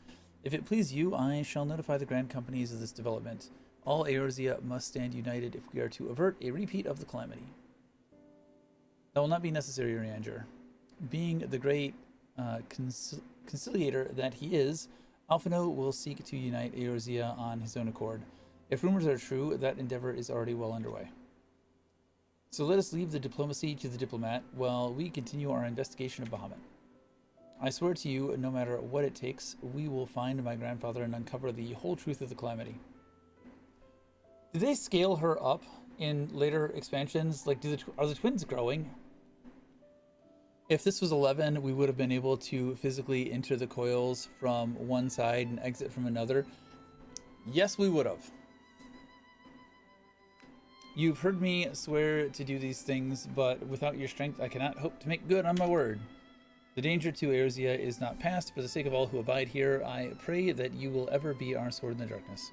If it please you, I shall notify the Grand Companies of this development. All Eorzea must stand united if we are to avert a repeat of the calamity. That will not be necessary, Arranger. Being the great conciliator that he is, Alphino will seek to unite Eorzea on his own accord. If rumors are true, that endeavor is already well underway. So let us leave the diplomacy to the diplomat while we continue our investigation of Bahamut. I swear to you, no matter what it takes, we will find my grandfather and uncover the whole truth of the calamity. Did they scale her up in later expansions? Like, are the twins growing? If this was 11, we would have been able to physically enter the coils from one side and exit from another. Yes, we would have. You've heard me swear to do these things, but without your strength, I cannot hope to make good on my word. The danger to Erzia is not past. For the sake of all who abide here, I pray that you will ever be our sword in the darkness.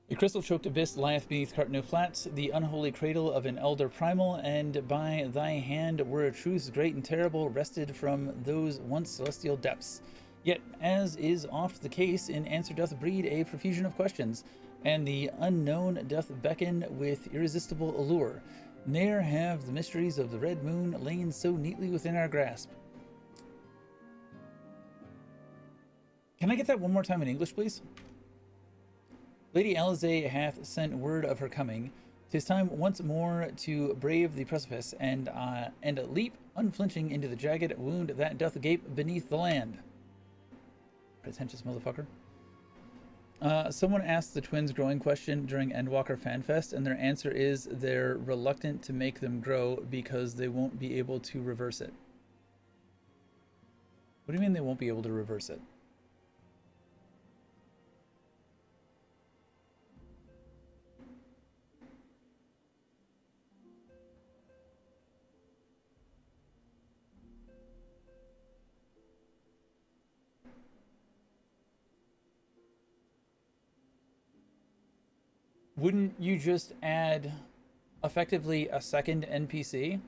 The crystal-choked abyss lieth beneath Cartno Flats, the unholy cradle of an elder primal, and by thy hand were truths great and terrible wrested from those once celestial depths. Yet, as is oft the case, in answer doth breed a profusion of questions, and the unknown doth beckon with irresistible allure. Ne'er have the mysteries of the Red Moon lain so neatly within our grasp. Can I get that one more time in English, please? Lady Alizé hath sent word of her coming. 'Tis time once more to brave the precipice and leap unflinching into the jagged wound that doth gape beneath the land. Pretentious motherfucker. Someone asked the twins growing question during Endwalker FanFest, and their answer is they're reluctant to make them grow because they won't be able to reverse it. What do you mean they won't be able to reverse it? Wouldn't you just add effectively a second NPC?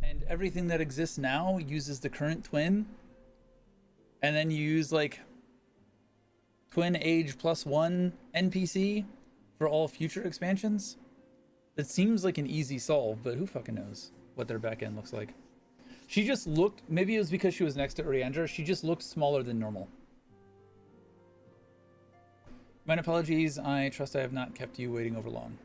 And everything that exists now uses the current twin? And then you use like twin age +1 NPC for all future expansions? That seems like an easy solve, but who fucking knows what their back end looks like. She just looked, maybe it was because she was next to Uriandra, she just looked smaller than normal. My apologies, I trust I have not kept you waiting over long.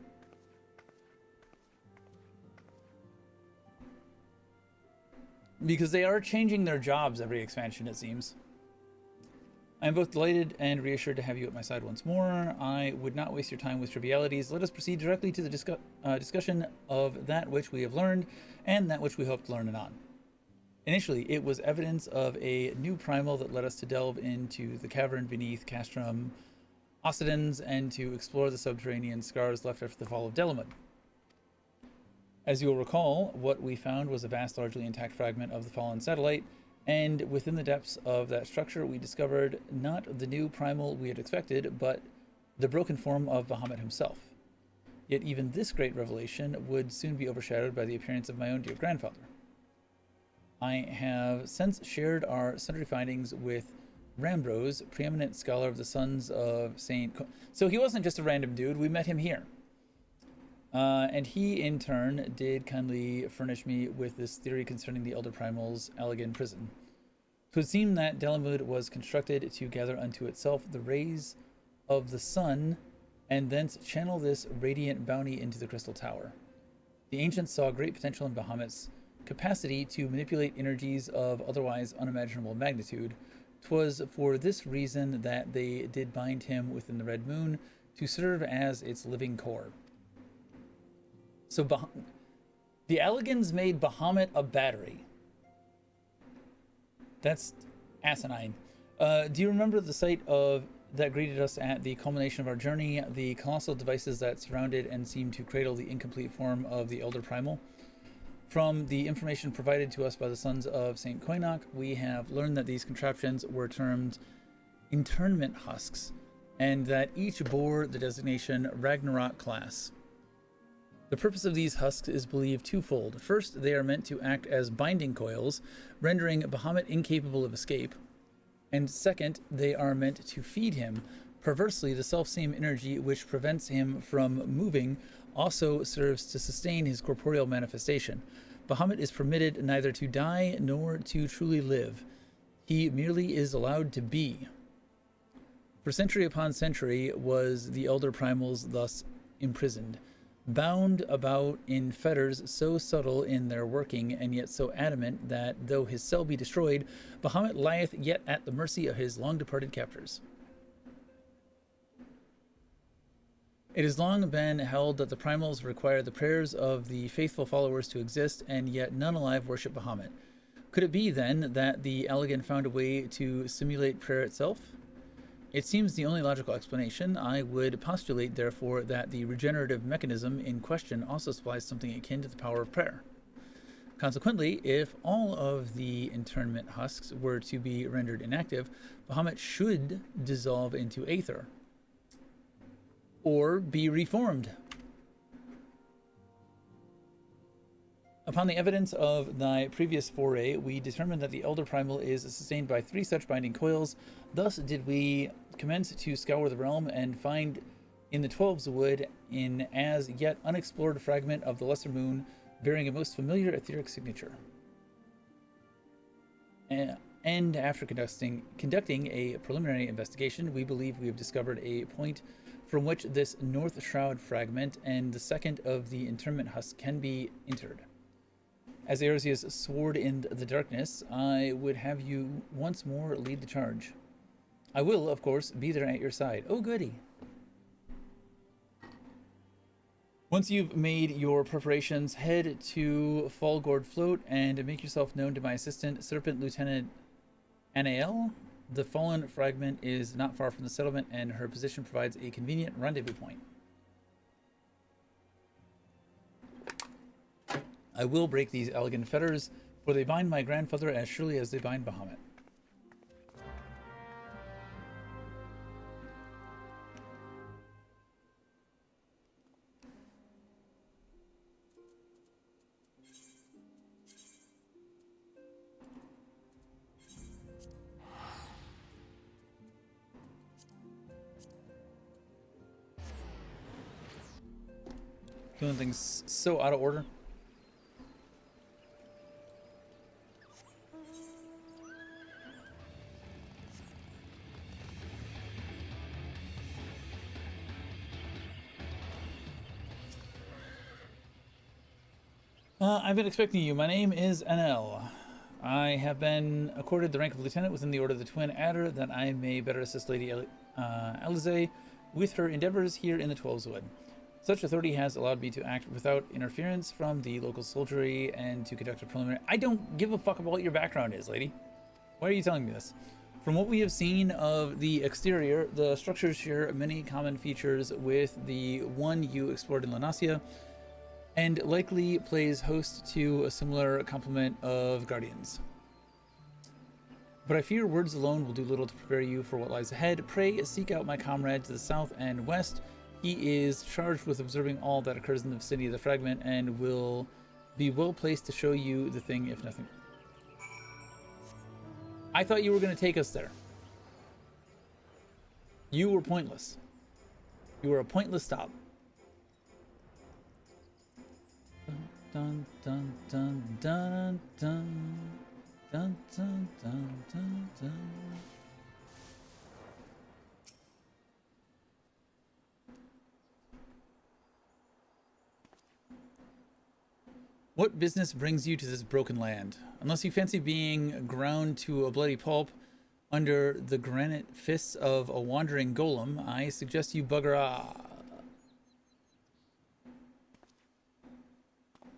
Because they are changing their jobs every expansion, it seems. I am both delighted and reassured to have you at my side once more. I would not waste your time with trivialities. Let us proceed directly to the discussion of that which we have learned and that which we hope to learn anon. Initially, it was evidence of a new primal that led us to delve into the cavern beneath Castrum Occidens and to explore the subterranean scars left after the fall of Delamud. As you will recall, what we found was a vast, largely intact fragment of the fallen satellite, and within the depths of that structure we discovered not the new primal we had expected, but the broken form of Bahamut himself. Yet even this great revelation would soon be overshadowed by the appearance of my own dear grandfather. I have since shared our sundry findings with Rambrose, preeminent scholar of the Sons of Saint... So he wasn't just a random dude, we met him here. And he, in turn, did kindly furnish me with this theory concerning the Elder Primal's Allegan prison. 'Twould seem that Delamud was constructed to gather unto itself the rays of the sun, and thence channel this radiant bounty into the Crystal Tower. The ancients saw great potential in Bahamut's capacity to manipulate energies of otherwise unimaginable magnitude. 'Twas for this reason that they did bind him within the Red Moon to serve as its living core. So the Allegans made Bahamut a battery. That's asinine. Do you remember the sight of that greeted us at the culmination of our journey, the colossal devices that surrounded and seemed to cradle the incomplete form of the Elder Primal? From the information provided to us by the Sons of St. Koinok, we have learned that these contraptions were termed internment husks, and that each bore the designation Ragnarok class. The purpose of these husks is believed twofold. First, they are meant to act as binding coils, rendering Bahamut incapable of escape, And second, they are meant to feed him. Perversely, the self-same energy which prevents him from moving also serves to sustain his corporeal manifestation. Bahamut is permitted neither to die nor to truly live. He merely is allowed to be. For century upon century was the Elder Primals thus imprisoned, bound about in fetters so subtle in their working and yet so adamant that, though his cell be destroyed, Bahamut lieth yet at the mercy of his long-departed captors. It has long been held that the Primals require the prayers of the faithful followers to exist, and yet none alive worship Bahamut. Could it be, then, that the Allegan found a way to simulate prayer itself? It seems the only logical explanation. I would postulate, therefore, that the regenerative mechanism in question also supplies something akin to the power of prayer. Consequently, if all of the internment husks were to be rendered inactive, Bahamut should dissolve into aether, or be reformed. Upon the evidence of thy previous foray, we determined that the Elder Primal is sustained by 3 such binding coils. Thus did we commence to scour the realm and find in the 12's wood an as yet unexplored fragment of the Lesser Moon bearing a most familiar etheric signature. And after conducting a preliminary investigation, we believe we have discovered a point from which this North Shroud fragment and the second of the internment husks can be entered. As Eorzea's sword in the darkness, I would have you once more lead the charge. I will, of course, be there at your side. Oh, goody. Once you've made your preparations, head to Fallgord Float and make yourself known to my assistant, Serpent Lieutenant Anael. The fallen fragment is not far from the settlement, and her position provides a convenient rendezvous point. I will break these elegant fetters, for they bind my grandfather as surely as they bind Bahamut. Doing things so out of order. I've been expecting you. My name is Anel. I have been accorded the rank of lieutenant within the Order of the Twin Adder that I may better assist Lady Alize with her endeavors here in the 12's Wood. Such authority has allowed me to act without interference from the local soldiery and to conduct a preliminary... I don't give a fuck about what your background is, lady. Why are you telling me this? From what we have seen of the exterior, the structures share many common features with the one you explored in Lanasia, and likely plays host to a similar complement of guardians. But I fear words alone will do little to prepare you for what lies ahead. Pray seek out my comrade to the south and west. He is charged with observing all that occurs in the vicinity of the fragment and will be well placed to show you the thing, if nothing. I thought you were going to take us there. You were pointless. You were a pointless stop. Dun dun dun dun dun dun dun dun dun dun. What business brings you to this broken land? Unless you fancy being ground to a bloody pulp under the granite fists of a wandering golem, I suggest you bugger off.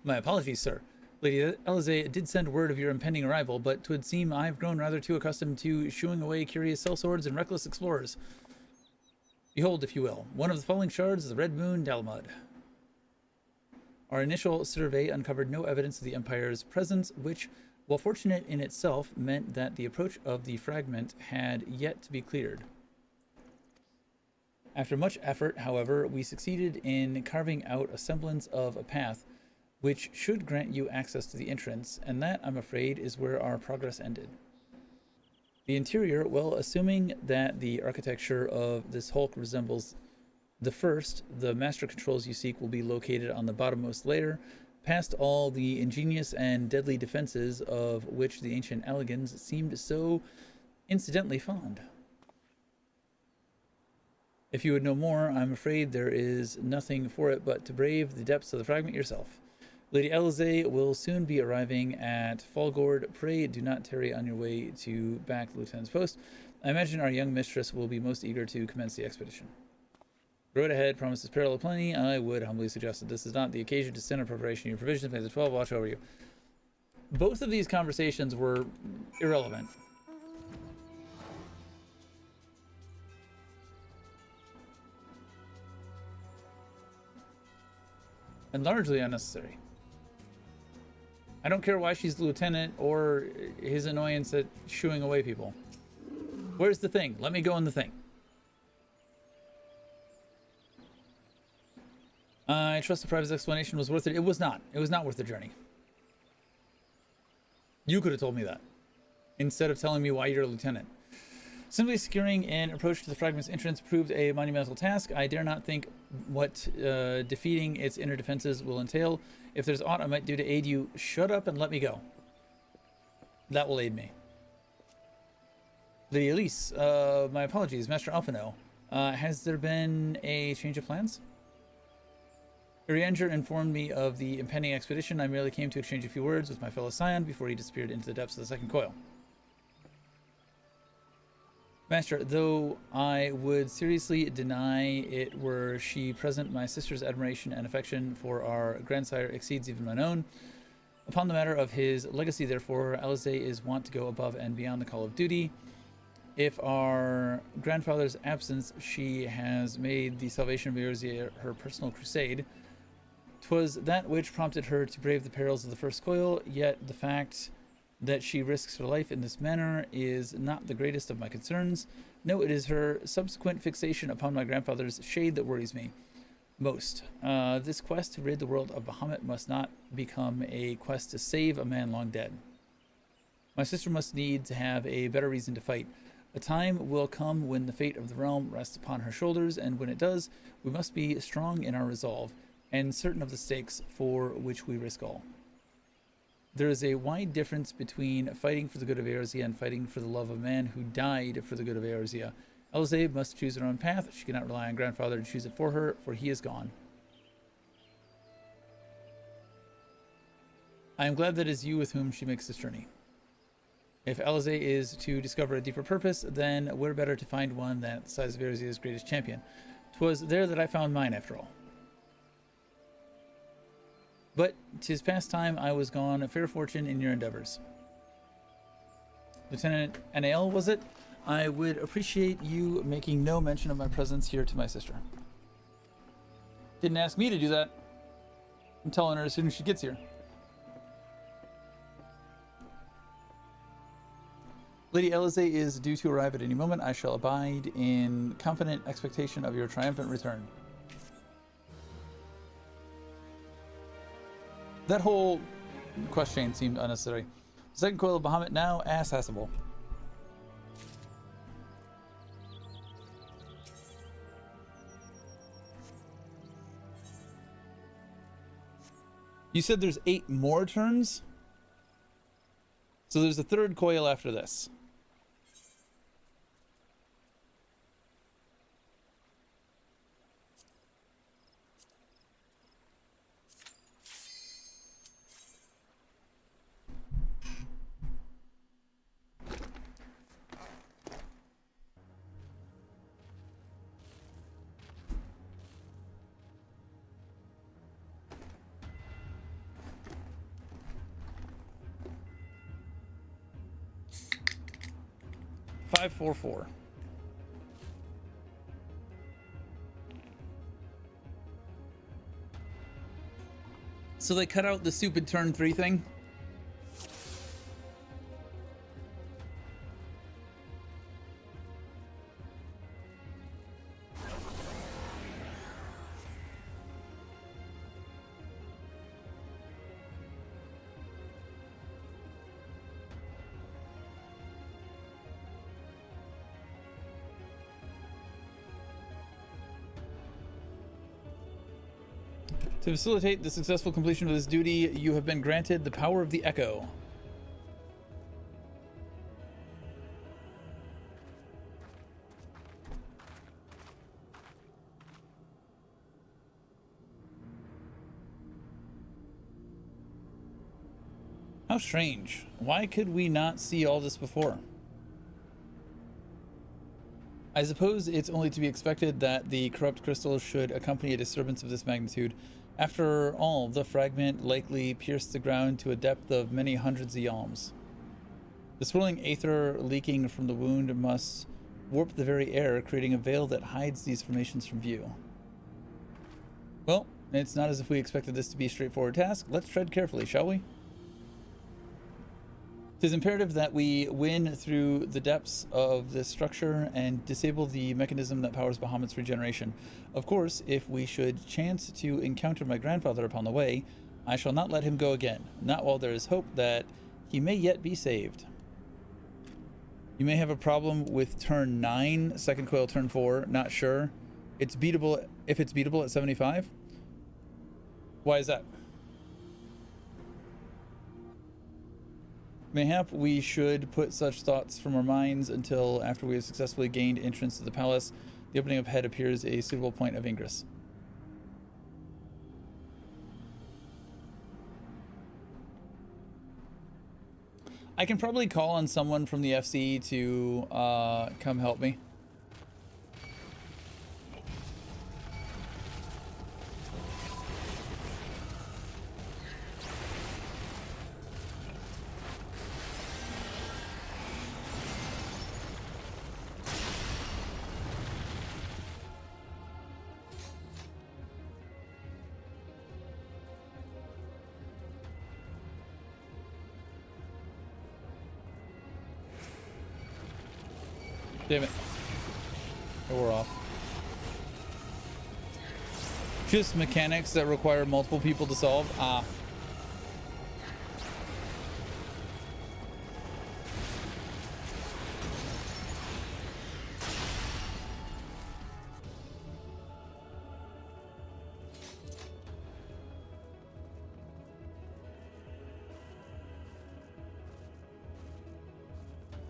My apologies, sir. Lady Alize did send word of your impending arrival, but 'twould seem I've grown rather too accustomed to shooing away curious sellswords and reckless explorers. Behold, if you will, one of the falling shards of the Red Moon Dalamud. Our initial survey uncovered no evidence of the Empire's presence, which, while fortunate in itself, meant that the approach of the fragment had yet to be cleared. After much effort, however, we succeeded in carving out a semblance of a path, which should grant you access to the entrance, and that, I'm afraid, is where our progress ended. The interior, well, assuming that the architecture of this hulk resembles the first, the master controls you seek will be located on the bottommost layer, past all the ingenious and deadly defenses of which the ancient Alligans seemed so incidentally fond. If you would know more, I'm afraid there is nothing for it but to brave the depths of the fragment yourself. Lady Elizay will soon be arriving at Fallgourd. Pray do not tarry on your way to back the lieutenant's post. I imagine our young mistress will be most eager to commence the expedition. The road ahead promises peril aplenty. I would humbly suggest that this is not the occasion to send a preparation of your provisions. May the 12 watch over you. Both of these conversations were irrelevant. And largely unnecessary. I don't care why she's the lieutenant or his annoyance at shooing away people. Where's the thing? Let me go in the thing. I trust the private's explanation was worth it. It was not. It was not worth the journey. You could have told me that instead of telling me why you're a lieutenant. Simply securing an approach to the fragment's entrance proved a monumental task. I dare not think what defeating its inner defenses will entail. If there's aught I might do to aid you, shut up and let me go. That will aid me. Lady Elise, my apologies. Master Alphino, has there been a change of plans? Urianger informed me of the impending expedition. I merely came to exchange a few words with my fellow scion before he disappeared into the depths of the second coil. Master, though I would seriously deny it were she present, my sister's admiration and affection for our grandsire exceeds even mine own. Upon the matter of his legacy, therefore, Alizé is wont to go above and beyond the call of duty. If our grandfather's absence, she has made the salvation of Eorzea her personal crusade. 'Twas that which prompted her to brave the perils of the first coil, yet the fact that she risks her life in this manner is not the greatest of my concerns. No, it is her subsequent fixation upon my grandfather's shade that worries me most. This quest to rid the world of Bahamut must not become a quest to save a man long dead. My sister must need to have a better reason to fight. A time will come when the fate of the realm rests upon her shoulders, and when it does, we must be strong in our resolve and certain of the stakes for which we risk all. There is a wide difference between fighting for the good of Eorzea and fighting for the love of a man who died for the good of Eorzea. Alizé must choose her own path. She cannot rely on grandfather to choose it for her, for he is gone. I am glad that it is you with whom she makes this journey. If Alizé is to discover a deeper purpose, then where better to find one than the size of Eorzea's greatest champion? 'Twas there that I found mine, after all. But 'tis past time I was gone. A fair fortune in your endeavors. Lieutenant Anael, was it? I would appreciate you making no mention of my presence here to my sister. Didn't ask me to do that. I'm telling her as soon as she gets here. Lady Alizé is due to arrive at any moment. I shall abide in confident expectation of your triumphant return. That whole quest chain seemed unnecessary. The second coil of Bahamut now accessible. You said there's 8 more turns? So there's a third coil after this. .544. So they cut out the stupid turn 3 thing? To facilitate the successful completion of this duty, you have been granted the power of the Echo. How strange. Why could we not see all this before? I suppose it's only to be expected that the corrupt crystal should accompany a disturbance of this magnitude. After all, the fragment likely pierced the ground to a depth of many hundreds of yalms. The swirling aether leaking from the wound must warp the very air, creating a veil that hides these formations from view. Well, it's not as if we expected this to be a straightforward task. Let's tread carefully, shall we? It is imperative that we win through the depths of this structure and disable the mechanism that powers Bahamut's regeneration. Of course, if we should chance to encounter my grandfather upon the way, I shall not let him go again, not while there is hope that he may yet be saved. You may have a problem with turn 9, second coil turn 4, not sure. It's beatable if it's beatable at 75. Why is that? Mayhap we should put such thoughts from our minds until after we have successfully gained entrance to the palace. The opening of head appears a suitable point of ingress. I can probably call on someone from the FC to come help me. Damn it. Oh, we're off. Just mechanics that require multiple people to solve? Ah.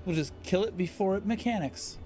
We'll just kill it before it mechanics.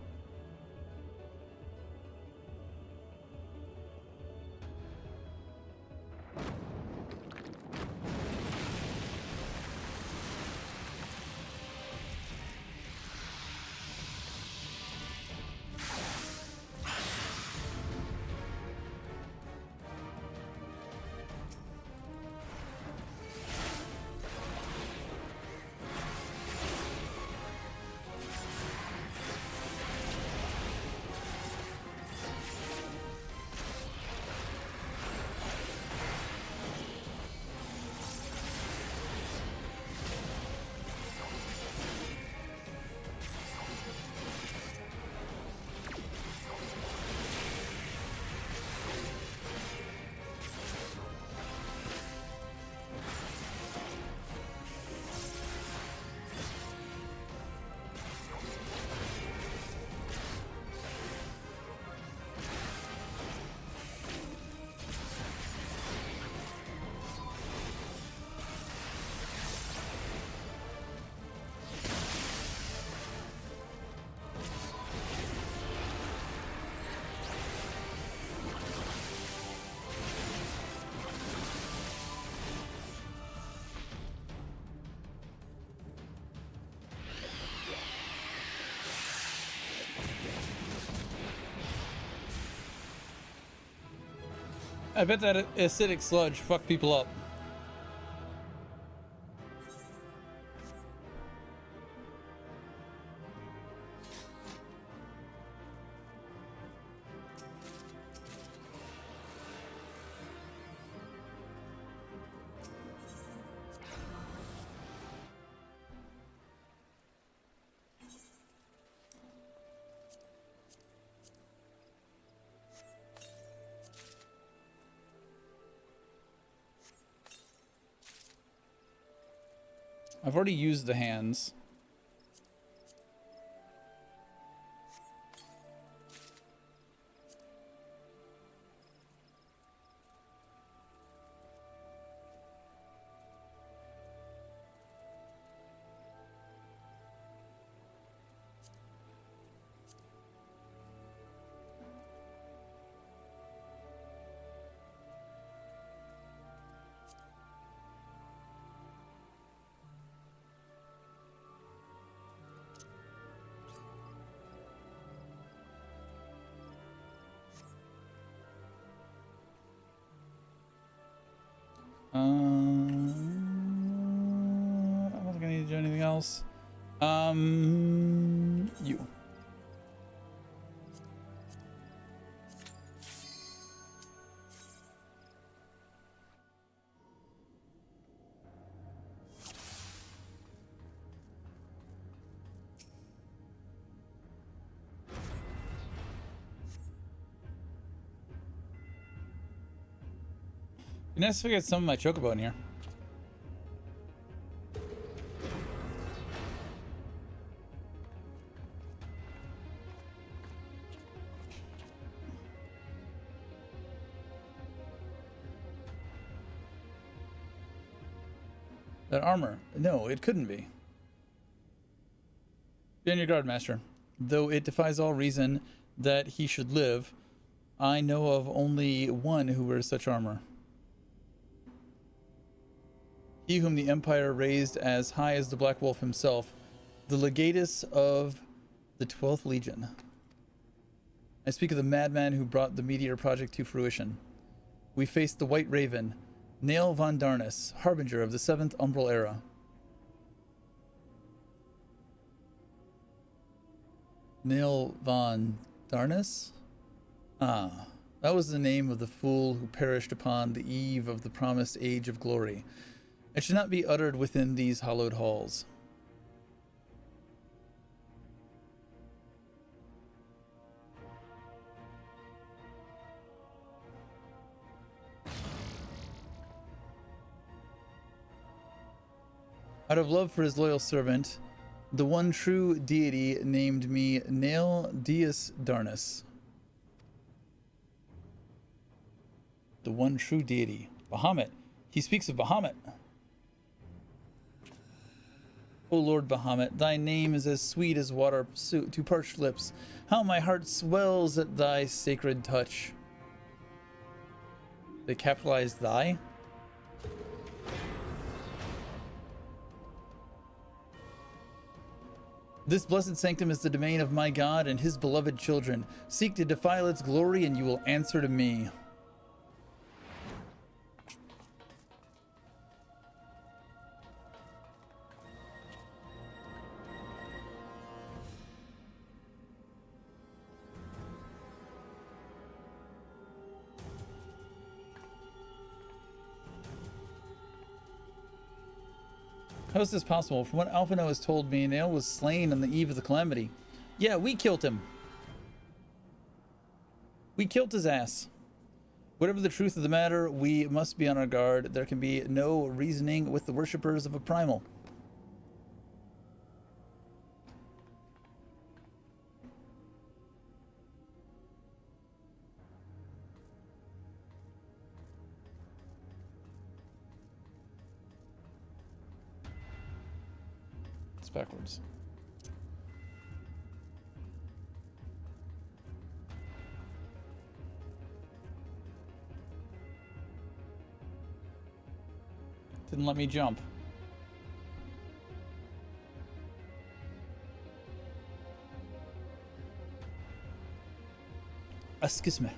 I bet that acidic sludge fucked people up. I've already used the hands. I don't think I need to do anything else. You. Be nice if I get some of my chocobo in here. That armor. No, it couldn't be. Be on your guard, Master. Though it defies all reason that he should live, I know of only one who wears such armor. He whom the Empire raised as high as the Black Wolf himself, the legatus of the 12th Legion. I speak of the madman who brought the Meteor Project to fruition. We faced the White Raven, Nail von Darnus, harbinger of the 7th Umbral Era. Nail von Darnus? Ah, that was the name of the fool who perished upon the eve of the promised Age of Glory. It should not be uttered within these hallowed halls. Out of love for his loyal servant, the one true deity named me Nail Deus Darnus. The one true deity. Bahamut. He speaks of Bahamut. O Lord Bahamut, thy name is as sweet as water to parched lips. How my heart swells at thy sacred touch. They capitalized thy? This blessed sanctum is the domain of my God and his beloved children. Seek to defile its glory and you will answer to me. How is this possible? From what Alphino has told me, Nail was slain on the eve of the calamity. Yeah, we killed him. We killed his ass. Whatever the truth of the matter, we must be on our guard. There can be no reasoning with the worshippers of a primal. Backwards. Didn't let me jump. Excuse me.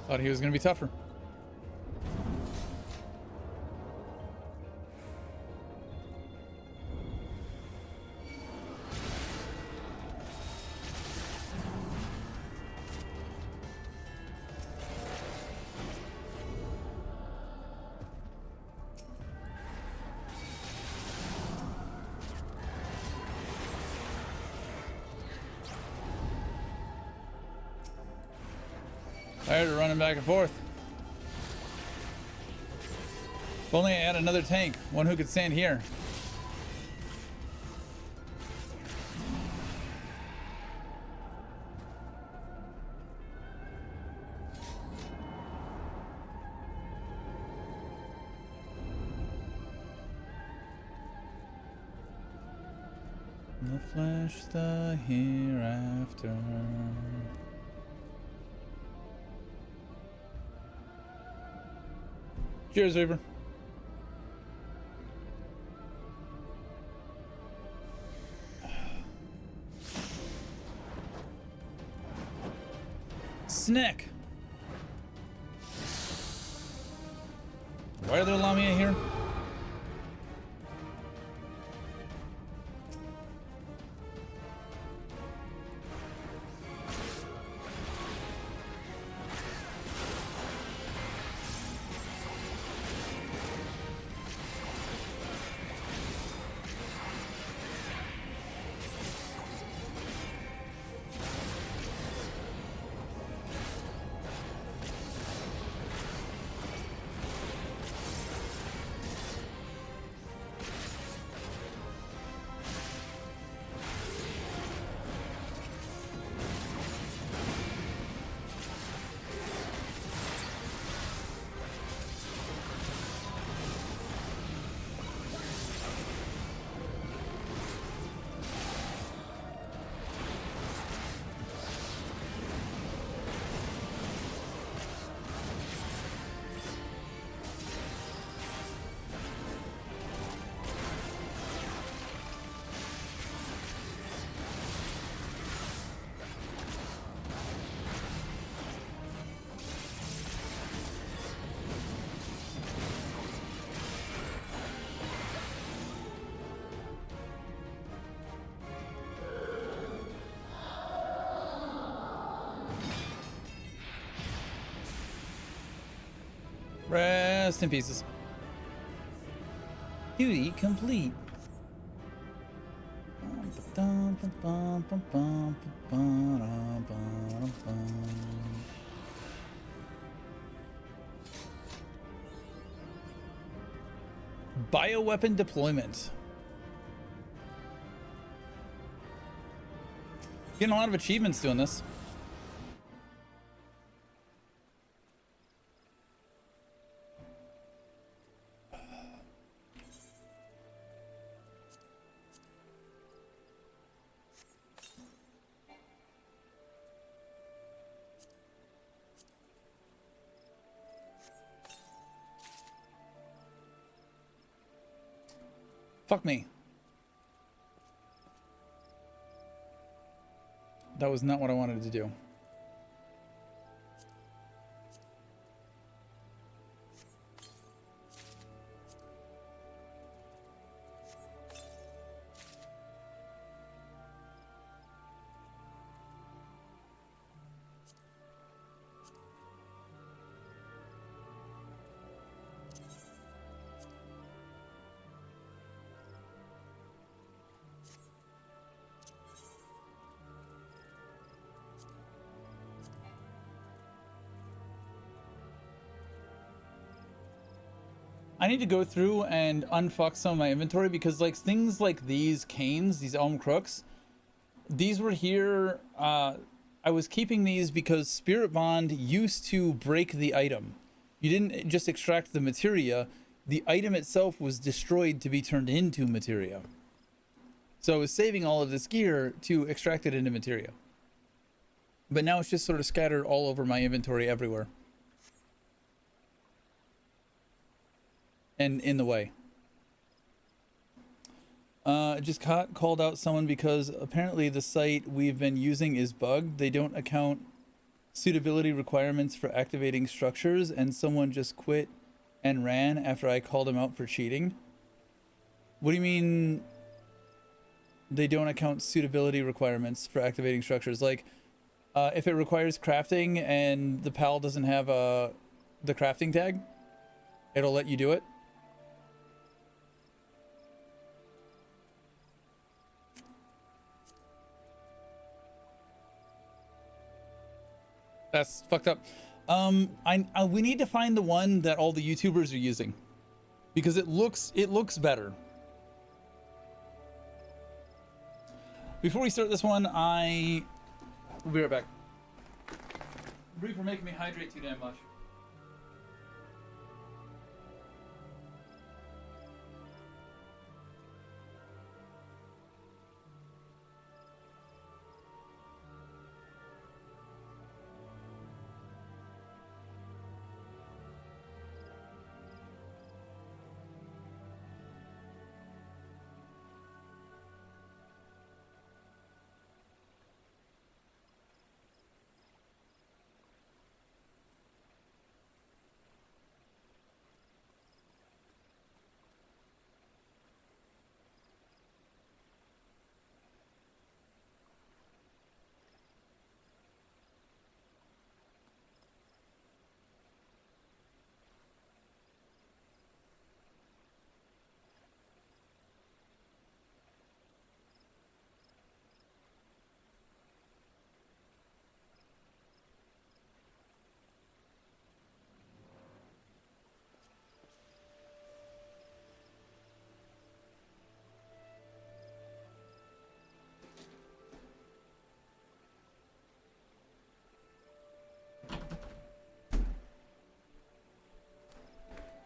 Thought he was going to be tougher. Tired of running back and forth. If only I had another tank, one who could stand here. The flesh, the hereafter. Cheers, Reaver. Snack. Why are there Lamia here? Rest in pieces. Duty complete. Bioweapon deployment. Getting a lot of achievements doing this. Fuck me. That was not what I wanted to do. I need to go through and unfuck some of my inventory because like things like these canes, these elm crooks, these were here. I was keeping these because Spirit Bond used to break the item. You didn't just extract the materia. The item itself was destroyed to be turned into materia. So I was saving all of this gear to extract it into materia. But now it's just sort of scattered all over my inventory everywhere. And in the way. Just called out someone because apparently the site we've been using is bugged. They don't account suitability requirements for activating structures, and someone just quit and ran after I called him out for cheating. What do you mean they don't account suitability requirements for activating structures? Like, if it requires crafting and the PAL doesn't have the crafting tag, it'll let you do it? That's fucked up. We need to find the one that all the YouTubers are using, because it looks better. Before we start this one, we'll be right back. Brie for making me hydrate too damn much.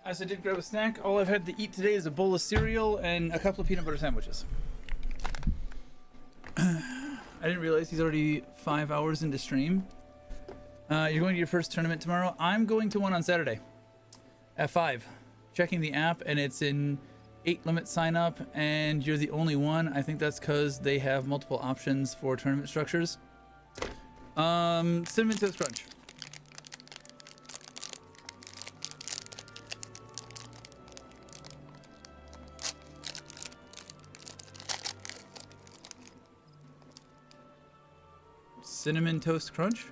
As I did grab a snack, all I've had to eat today is a bowl of cereal and a couple of peanut butter sandwiches. I didn't realize he's already 5 hours into stream. You're going to your first tournament tomorrow? I'm going to one on Saturday at 5. Checking the app, and it's in 8 limit sign up, and you're the only one. I think that's because they have multiple options for tournament structures. Cinnamon Toast Crunch. Cinnamon Toast Crunch?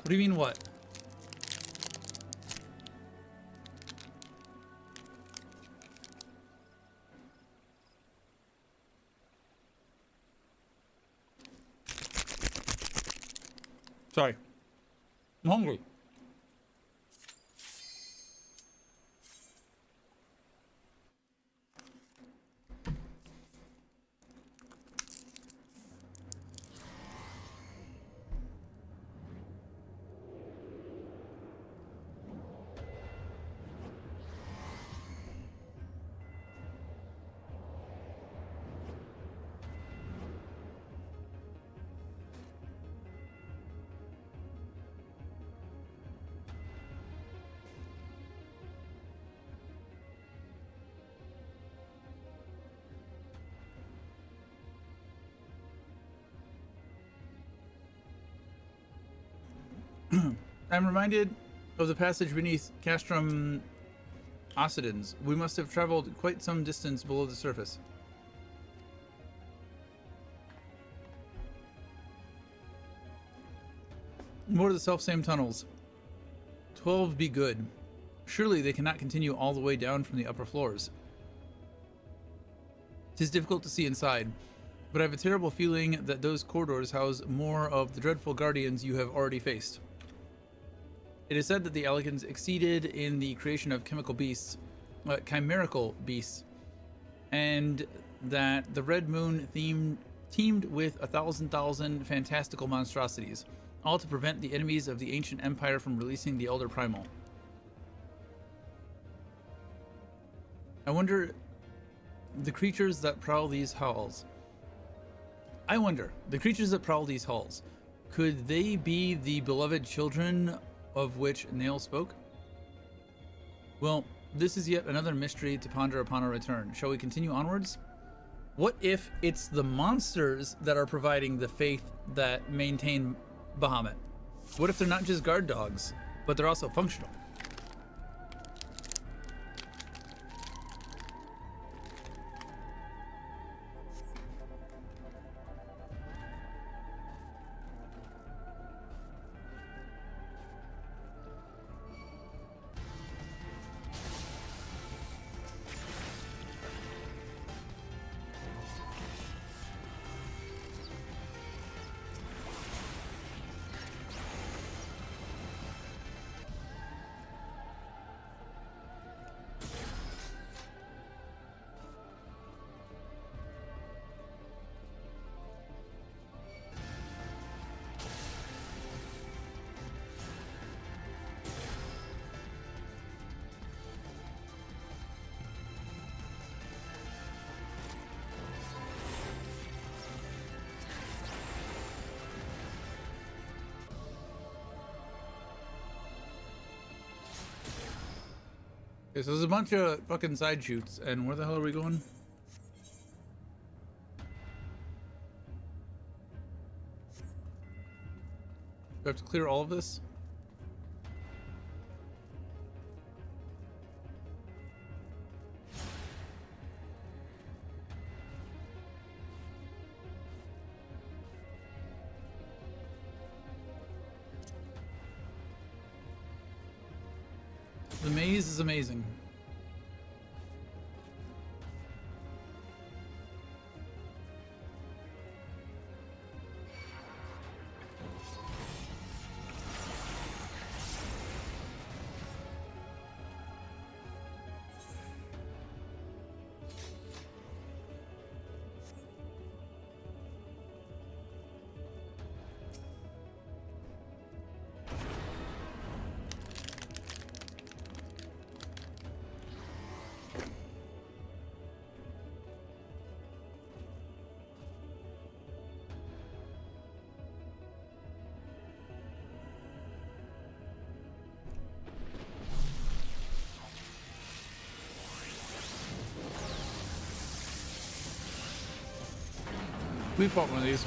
What do you mean what? Sorry. I'm hungry. I'm reminded of the passage beneath Castrum Occidens. We must have traveled quite some distance below the surface. More of the self-same tunnels. 12 be good. Surely they cannot continue all the way down from the upper floors. 'Tis difficult to see inside, but I have a terrible feeling that those corridors house more of the dreadful guardians you have already faced. It is said that the Elegans exceeded in the creation of chemical beasts, chimerical beasts, and that the Red Moon teemed with 1,000,000 fantastical monstrosities, all to prevent the enemies of the ancient empire from releasing the Elder Primal. I wonder the creatures that prowl these halls. Could they be the beloved children of which Nail spoke? Well, this is yet another mystery to ponder upon our return. Shall we continue onwards? What if it's the monsters that are providing the faith that maintain Bahamut? What if they're not just guard dogs, but they're also functional? Okay, so there's a bunch of fucking side shoots, and where the hell are we going? Do I have to clear all of this? The maze is amazing. We fought one of these.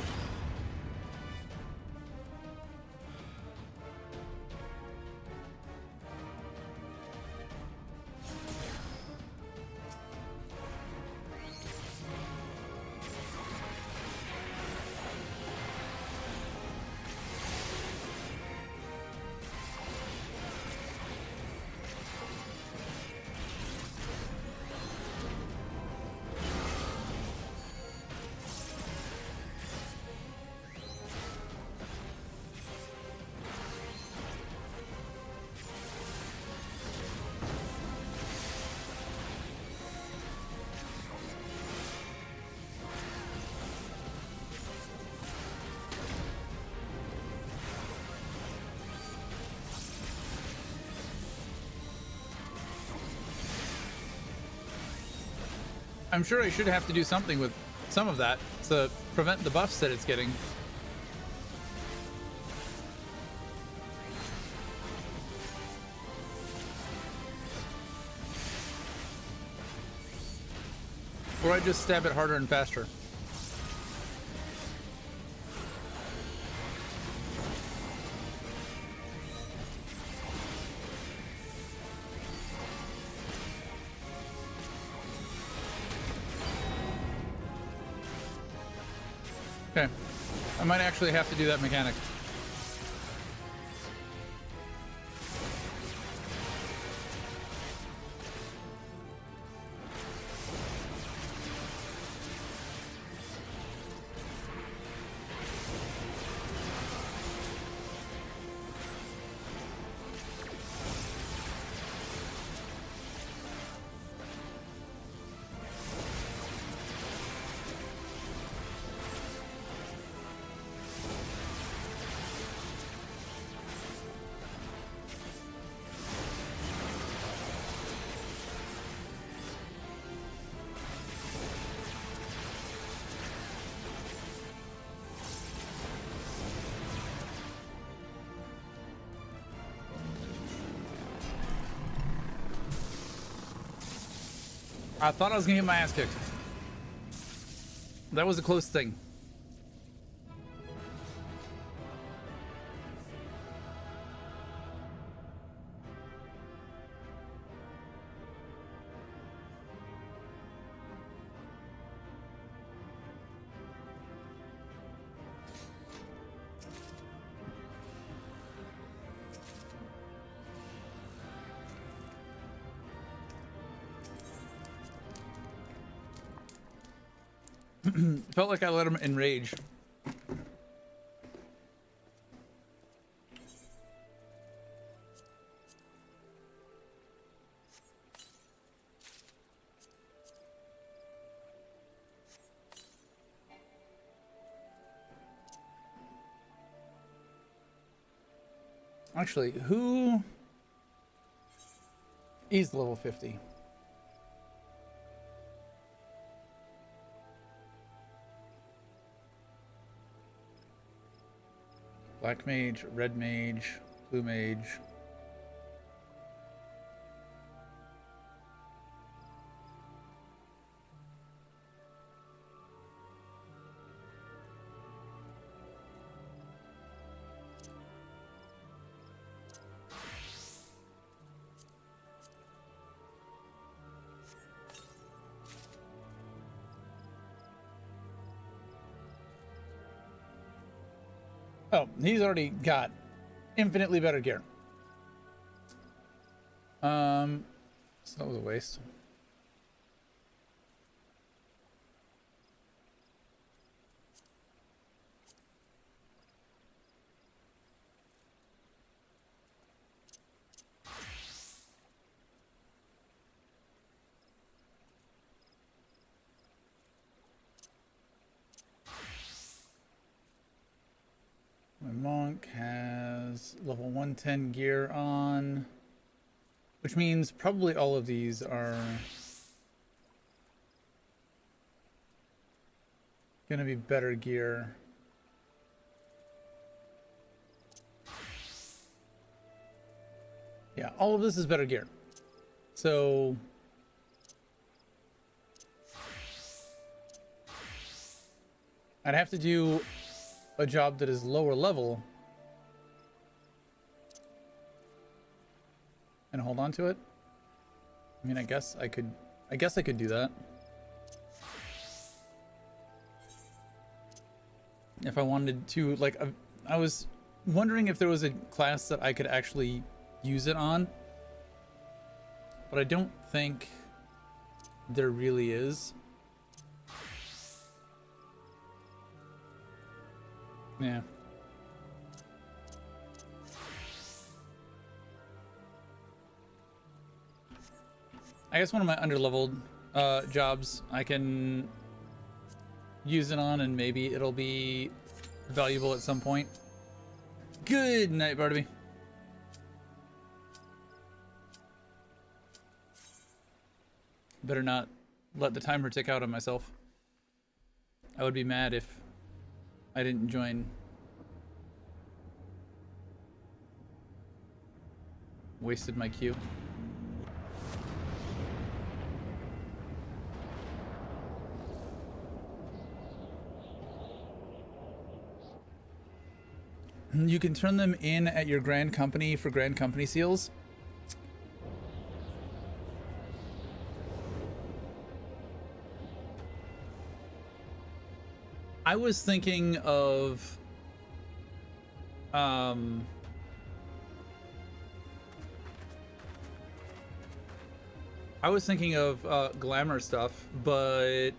I'm sure I should have to do something with some of that to prevent the buffs that it's getting. Or I just stab it harder and faster. Okay, I might actually have to do that mechanic. I thought I was gonna get my ass kicked. That was a close thing. Felt like I let him enrage. Actually, who is level 50? Black mage, red mage, blue mage. Oh, he's already got infinitely better gear. So that was a waste. My monk has level 110 gear on, which means probably all of these are gonna be better gear. Yeah, all of this is better gear. So I'd have to do a job that is lower level and hold on to it. I mean, I guess I could do that if I wanted to. Like, I was wondering if there was a class that I could actually use it on, but I don't think there really is. Yeah. I guess one of my underleveled jobs I can use it on, and maybe it'll be valuable at some point. Good night, Barnaby. Better not let the timer tick out on myself. I would be mad if I didn't join. Wasted my queue. You can turn them in at your Grand Company for Grand Company seals. I was thinking of glamour stuff, but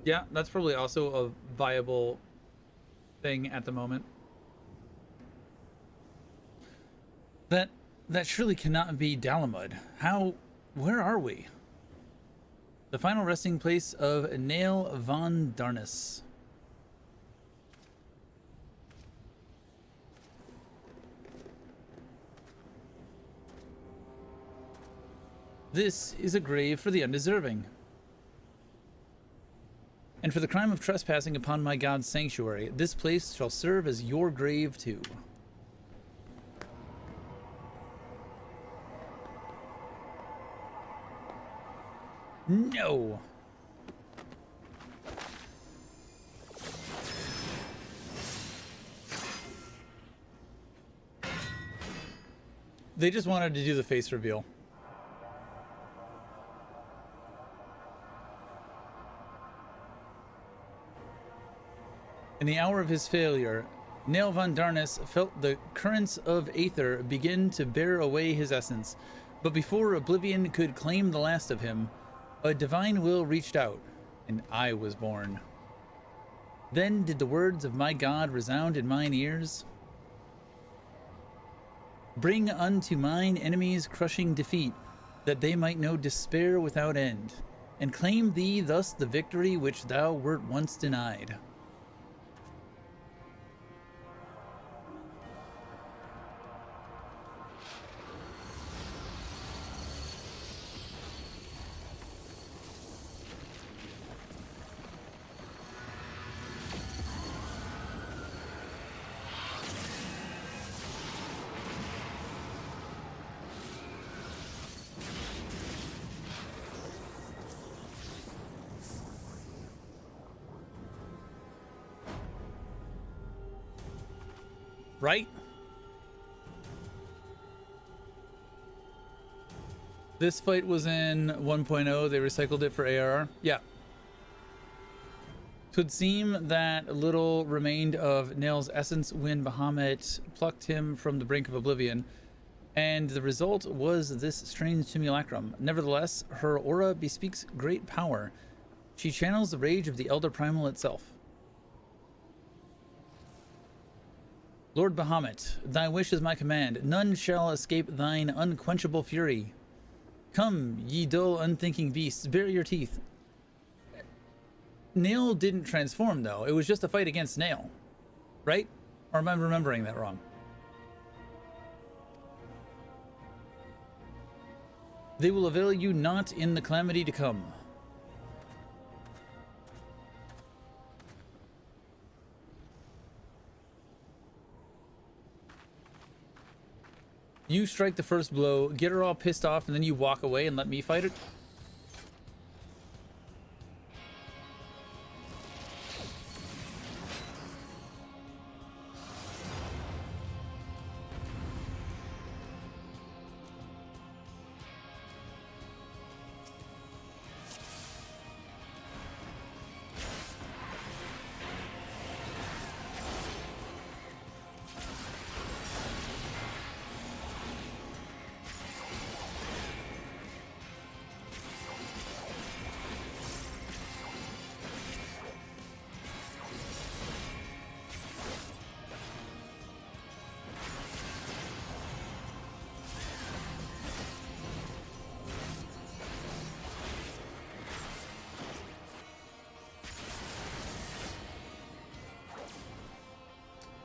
yeah, that's probably also a viable thing at the moment. That surely cannot be Dalamud. Where are we? The final resting place of Nail von Darnus. This is a grave for the undeserving. And for the crime of trespassing upon my god's sanctuary, this place shall serve as your grave too. No. They just wanted to do the face reveal. In the hour of his failure, Nail von Darnus felt the currents of aether begin to bear away his essence, but before oblivion could claim the last of him, a divine will reached out, and I was born. Then did the words of my God resound in mine ears. Bring unto mine enemies crushing defeat, that they might know despair without end, and claim thee thus the victory which thou wert once denied. Right? This fight was in 1.0. They recycled it for ARR. Yeah. 'Twould seem that little remained of Nail's essence when Bahamut plucked him from the brink of oblivion, and the result was this strange simulacrum. Nevertheless, her aura bespeaks great power. She channels the rage of the Elder Primal itself. Lord Bahamut, thy wish is my command. None shall escape thine unquenchable fury. Come, ye dull, unthinking beasts, bare your teeth. Nail didn't transform, though. It was just a fight against Nail, right? Or am I remembering that wrong? They will avail you not in the calamity to come. You strike the first blow, get her all pissed off, and then you walk away and let me fight it?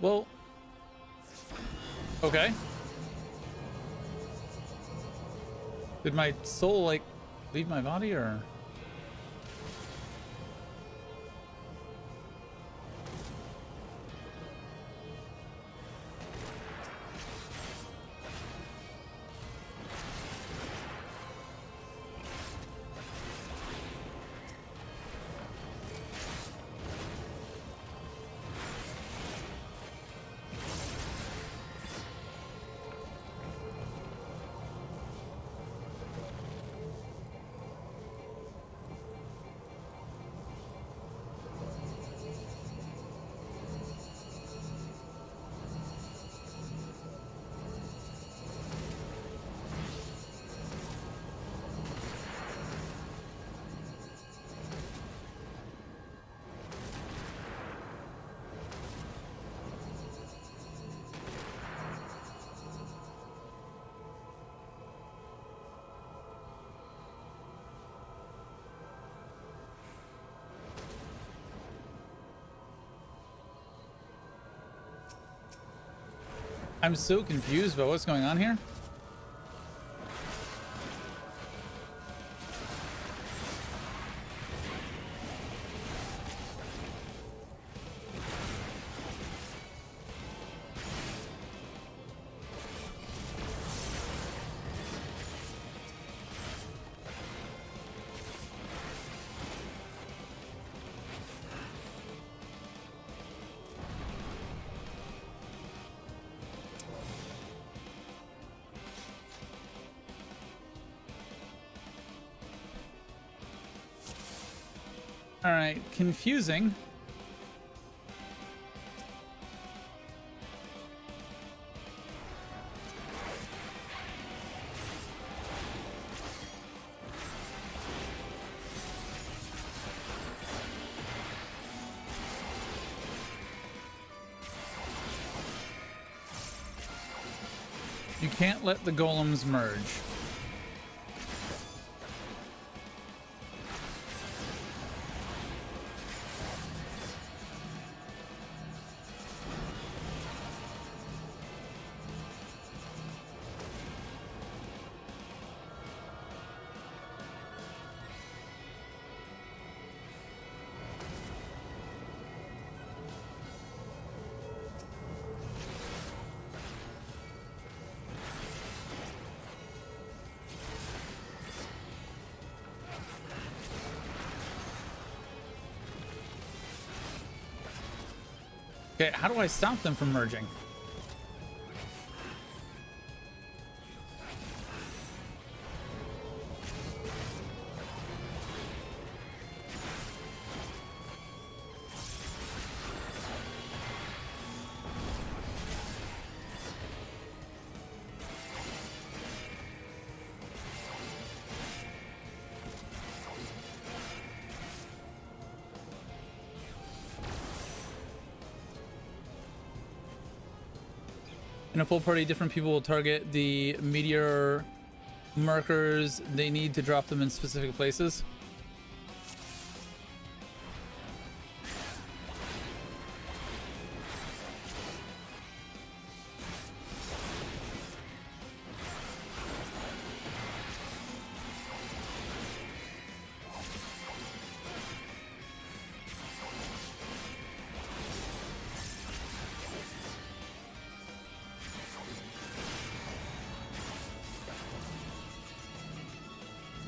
Well, okay. Did my soul, like, leave my body, or? I'm so confused about what's going on here. All right, confusing. You can't let the golems merge. Okay, how do I stop them from merging? In a full party, different people will target the meteor markers. They need to drop them in specific places.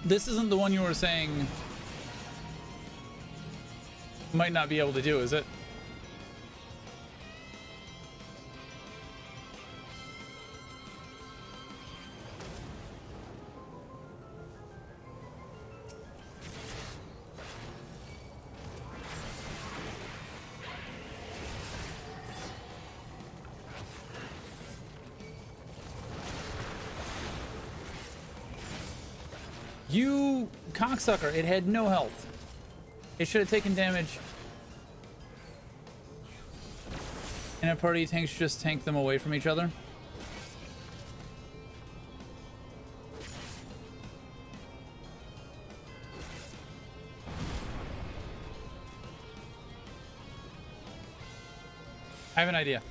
This isn't the one you were saying might not be able to do, is it? You cocksucker, it had no health. It should have taken damage. In a party, tanks just tank them away from each other. I have an idea.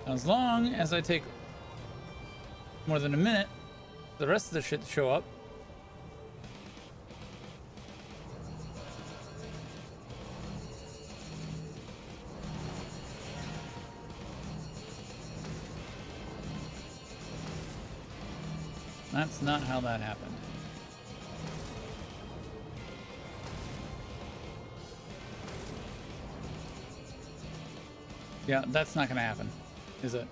As long as I take more than a minute, the rest of the shit to show up. That's not how that happened. Yeah, that's not gonna happen, is it?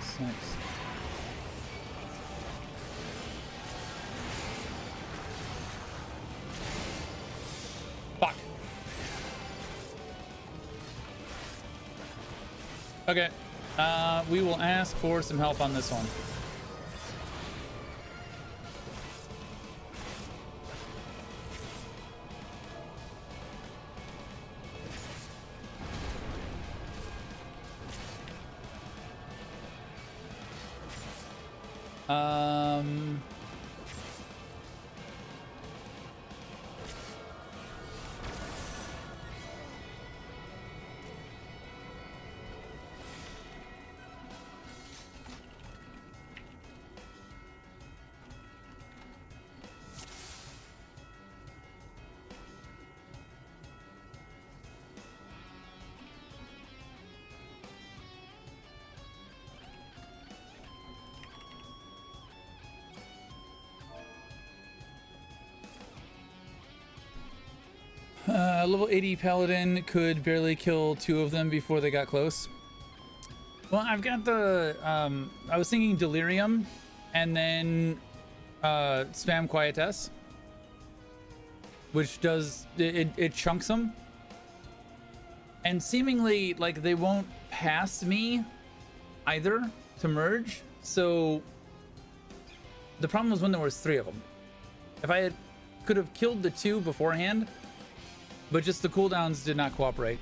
Six. Fuck. Okay. We will ask for some help on this one. Level 80 paladin could barely kill 2 of them before they got close. Well, I've got the I was thinking delirium, and then spam quietus, which does it chunks them, and seemingly like they won't pass me either to merge. So the problem was when there was 3 of them. If I could have killed the 2 beforehand, but just the cooldowns did not cooperate.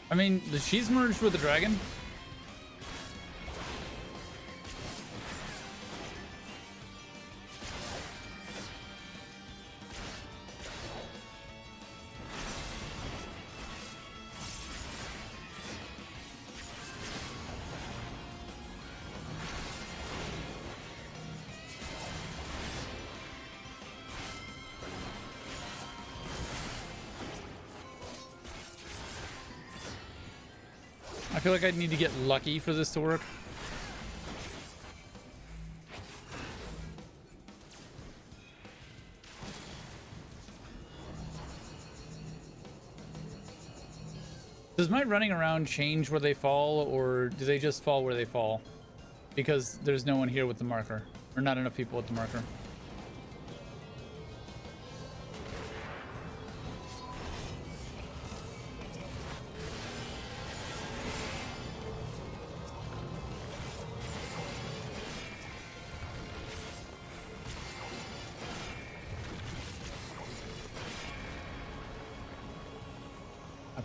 I mean, she's merged with the dragon. I feel like I'd need to get lucky for this to work. Does my running around change where they fall, or do they just fall where they fall? Because there's no one here with the marker, or not enough people with the marker.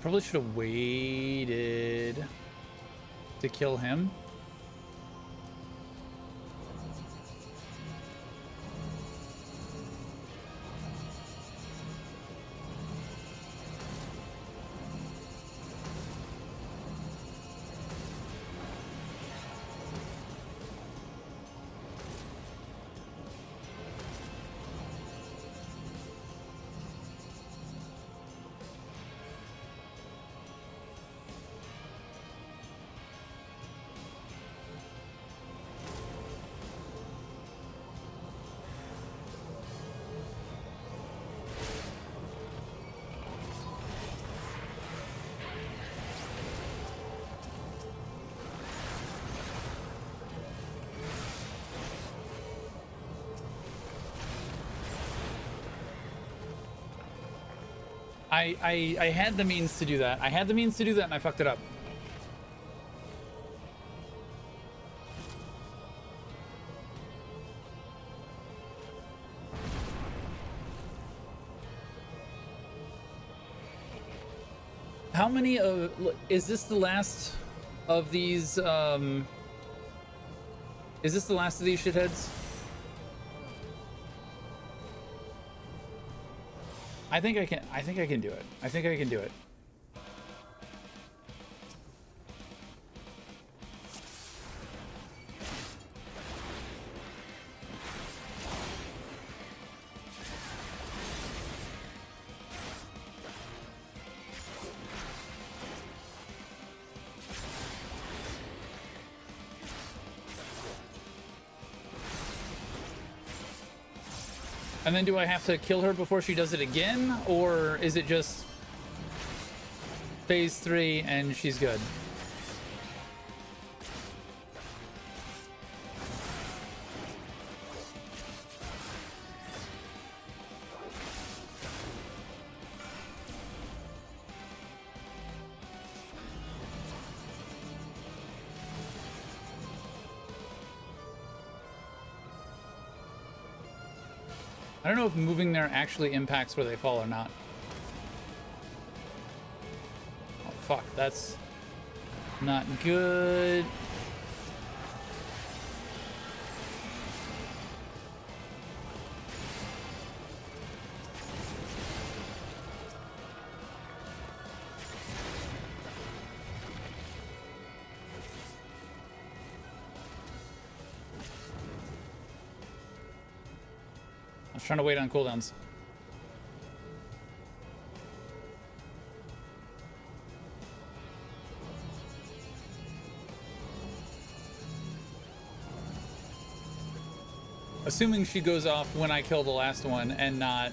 Probably should have waited to kill him. I had the means to do that. I had the means to do that and I fucked it up. How many of... Is this the last of these... Is this the last of these shitheads? I think I can do it. I think I can do it. And then do I have to kill her before she does it again? Or is it just phase 3 and she's good? I don't know if moving there actually impacts where they fall or not. Oh, fuck. That's not good. Trying to wait on cooldowns. Assuming she goes off when I kill the last one and not...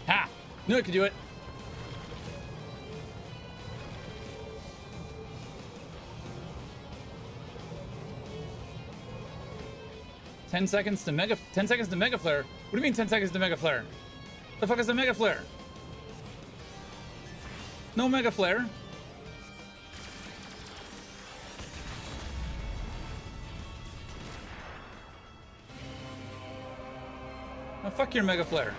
Ha! Knew I could do it. Ten seconds to mega flare. What do you mean 10 seconds to mega flare? The fuck is a mega flare? No mega flare. Oh, fuck your mega flare.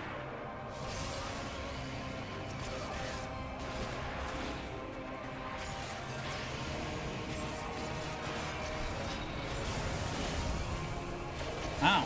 Ow.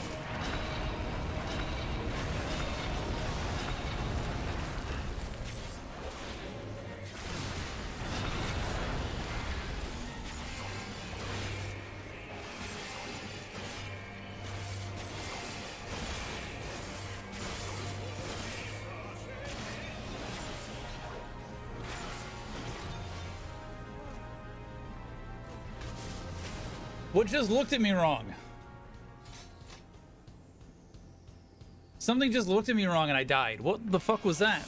What just looked at me wrong? Something just looked at me wrong and I died. What the fuck was that?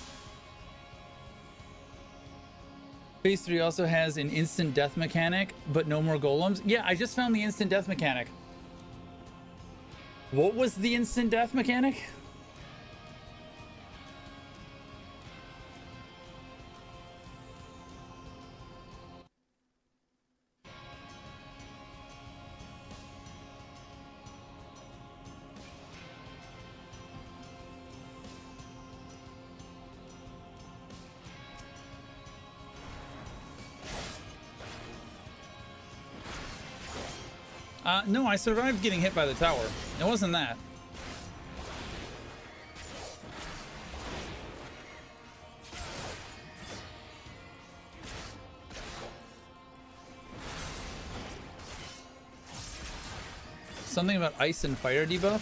Phase 3 also has an instant death mechanic, but no more golems. Yeah, I just found the instant death mechanic. What was the instant death mechanic? No, I survived getting hit by the tower. It wasn't that. Something about ice and fire debuff?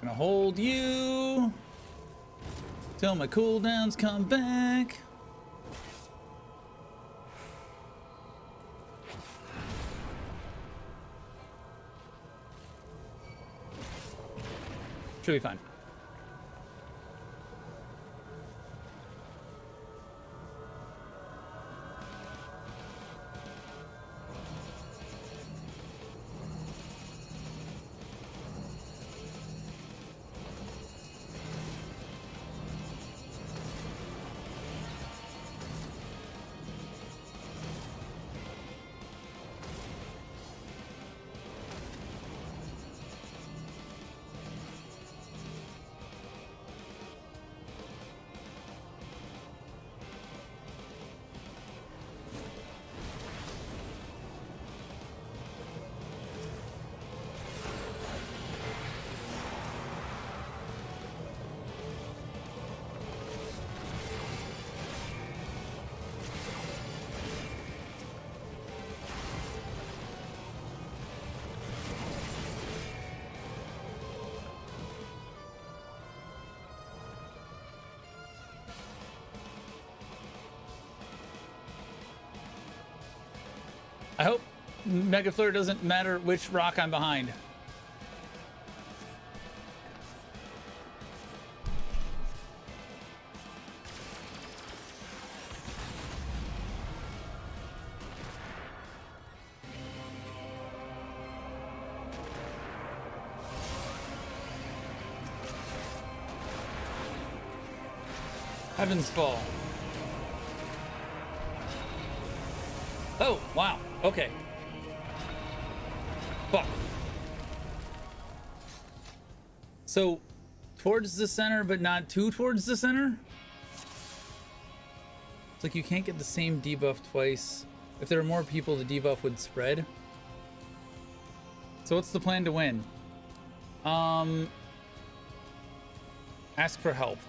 Gonna hold you till my cooldowns come back. Should be fine. I hope Mega Flare doesn't matter which rock I'm behind. Heaven's Fall. Oh, wow. Okay. Fuck. So, towards the center, but not too towards the center? It's like you can't get the same debuff twice. If there are more people, the debuff would spread. So what's the plan to win? Ask for help.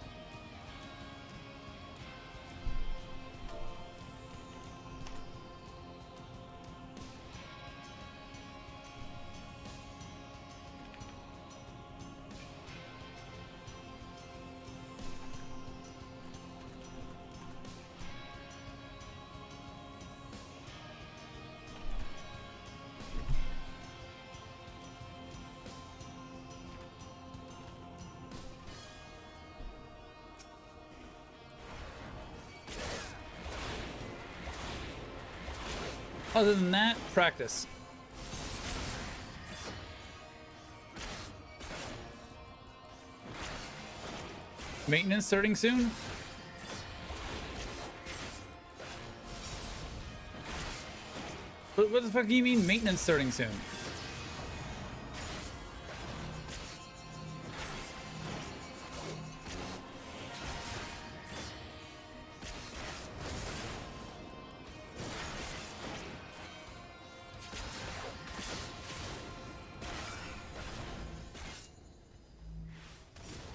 Other than that, practice. Maintenance starting soon? What the fuck do you mean maintenance starting soon?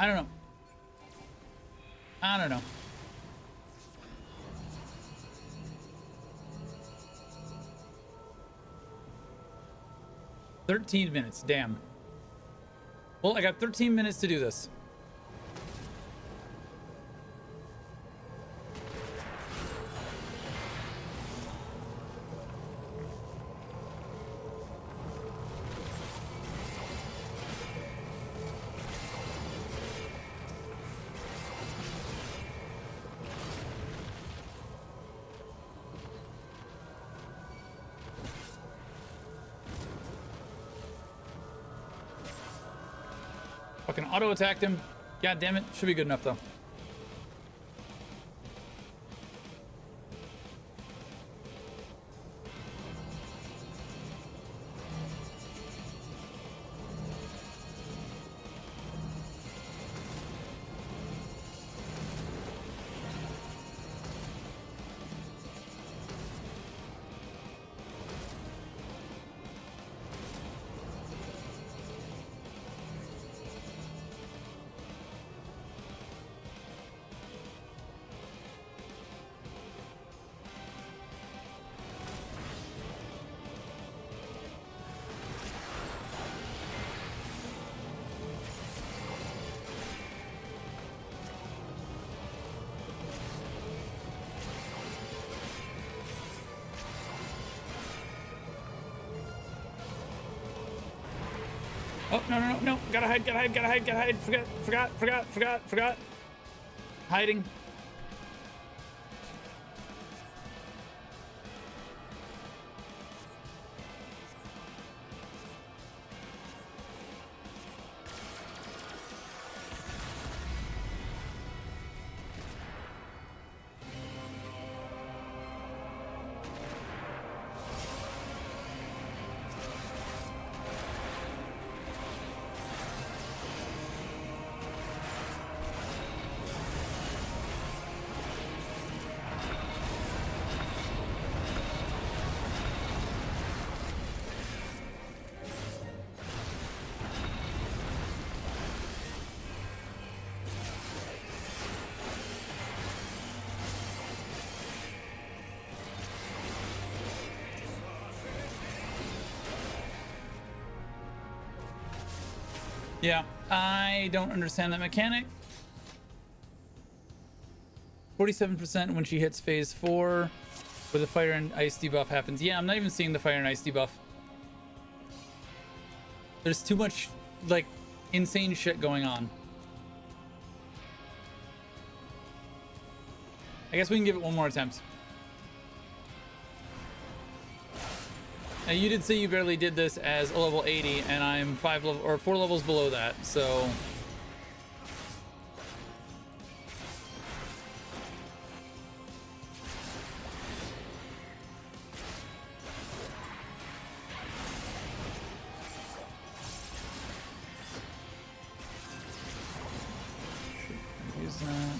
I don't know. I don't know. "13 minutes, damn. Well, I got 13 minutes to do this. Fucking auto attacked him. God damn it. Should be good enough though. Oh, no. Gotta hide. Forgot. Hiding. Yeah, I don't understand that mechanic. 47% when she hits phase 4. where the fire and ice debuff happens. Yeah, I'm not even seeing the fire and ice debuff. There's too much, like, insane shit going on. I guess we can give it one more attempt. Now, you did say you barely did this as a level 80, and I'm 4 levels below that, so... Use that.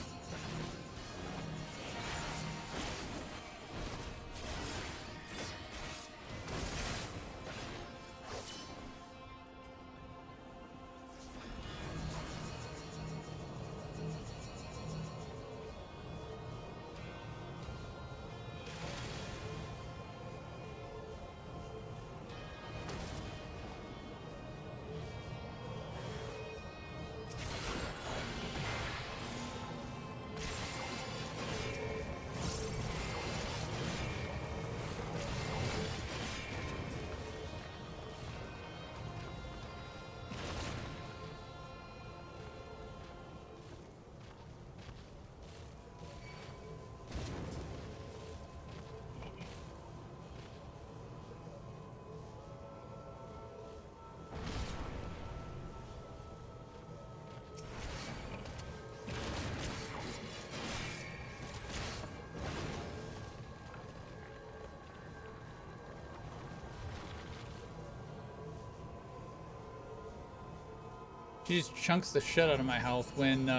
She just chunks the shit out of my health when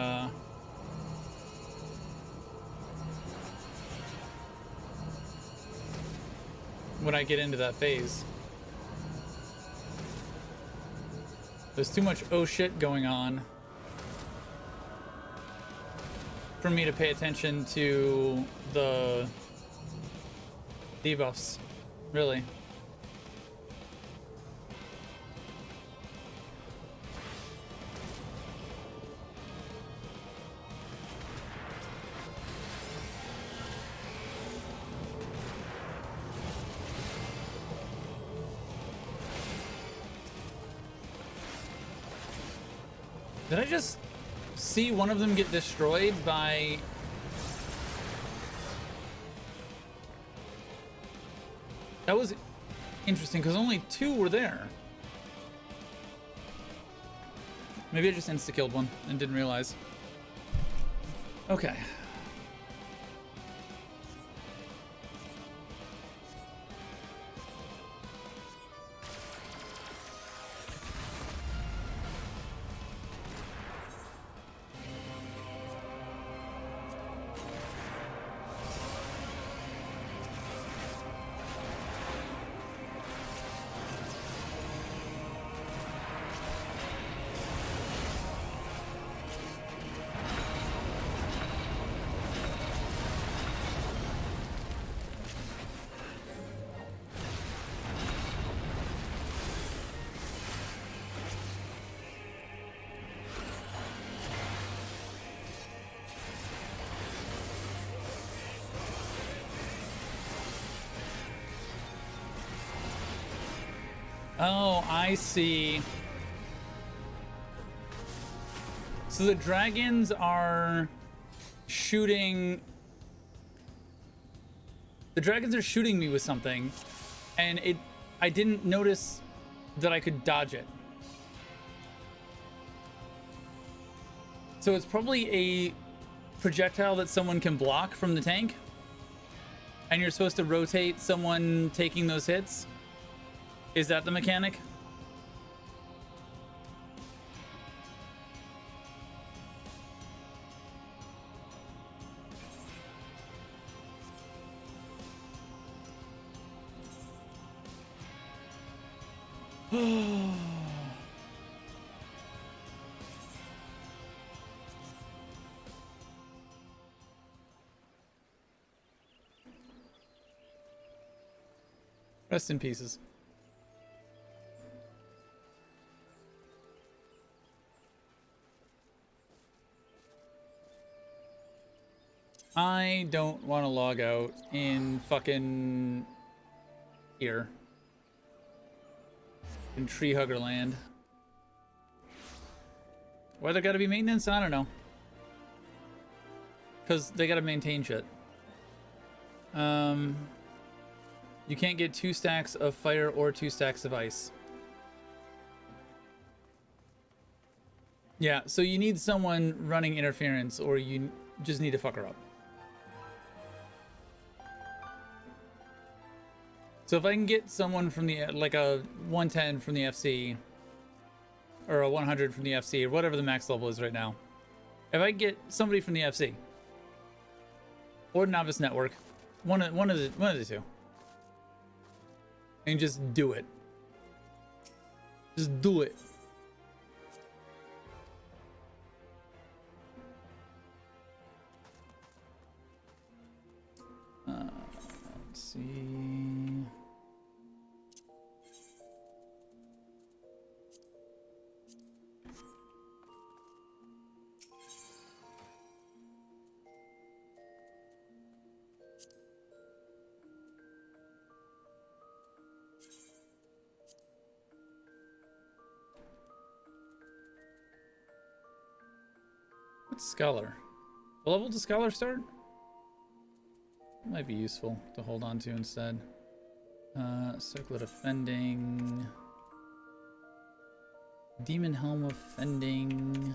I get into that phase. There's too much oh shit going on for me to pay attention to the debuffs, really. Did I just see one of them get destroyed by... That was interesting, because only 2 were there. Maybe I just insta-killed one and didn't realize. Okay. Oh, I see. So the dragons are shooting... The dragons are shooting me with something, and I didn't notice that I could dodge it. So it's probably a projectile that someone can block from the tank, and you're supposed to rotate someone taking those hits. Is that the mechanic? Rest in pieces. I don't want to log out in fucking here. In Tree Hugger Land. Why there gotta be maintenance? I don't know. Because they gotta maintain shit. You can't get 2 stacks of fire or 2 stacks of ice. Yeah, so you need someone running interference, or you just need to fuck her up. So if I can get someone from the, like a 110 from the FC, or a 100 from the FC, or whatever the max level is right now. If I get somebody from the FC, or Novice Network, one of the two, and just do it. Just do it. Let's see. What's Scholar? What level does Scholar start? Might be useful to hold on to instead. Circlet of Fending. Demon Helm of Fending.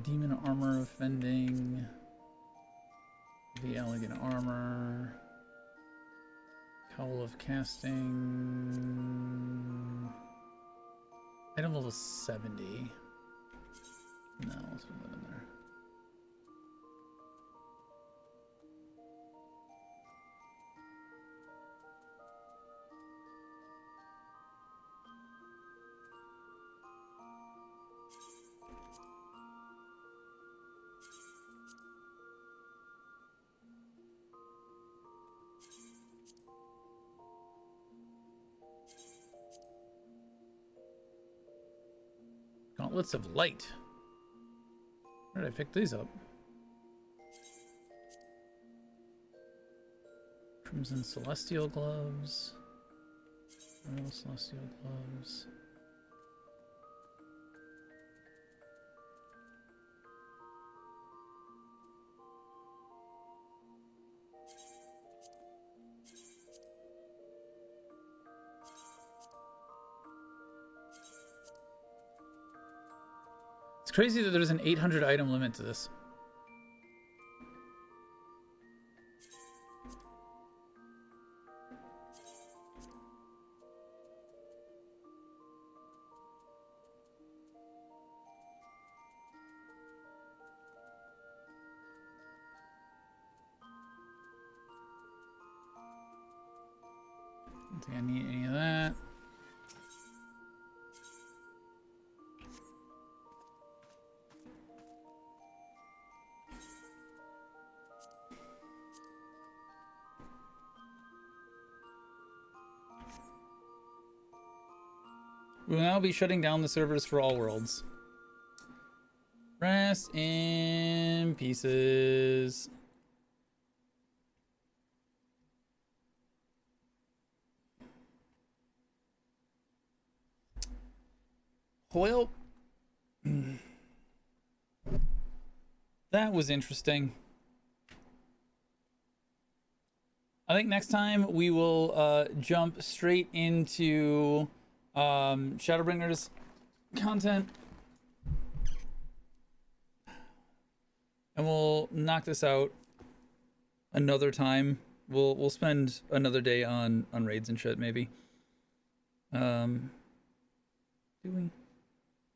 Demon Armor of Fending. The Elegant Armor. Cowl of Casting. Item level 70. No, let's put that in there. Gauntlets of Light. Where did I pick these up? Crimson Celestial Gloves. Royal Celestial Gloves. It's crazy that there's an 800 item limit to this. Don't think I need any of that. We will now be shutting down the servers for all worlds. Rest in pieces. Well, that was interesting. I think next time we will jump straight into Shadowbringers content, and we'll knock this out another time. We'll spend another day on raids and shit, maybe. Do we?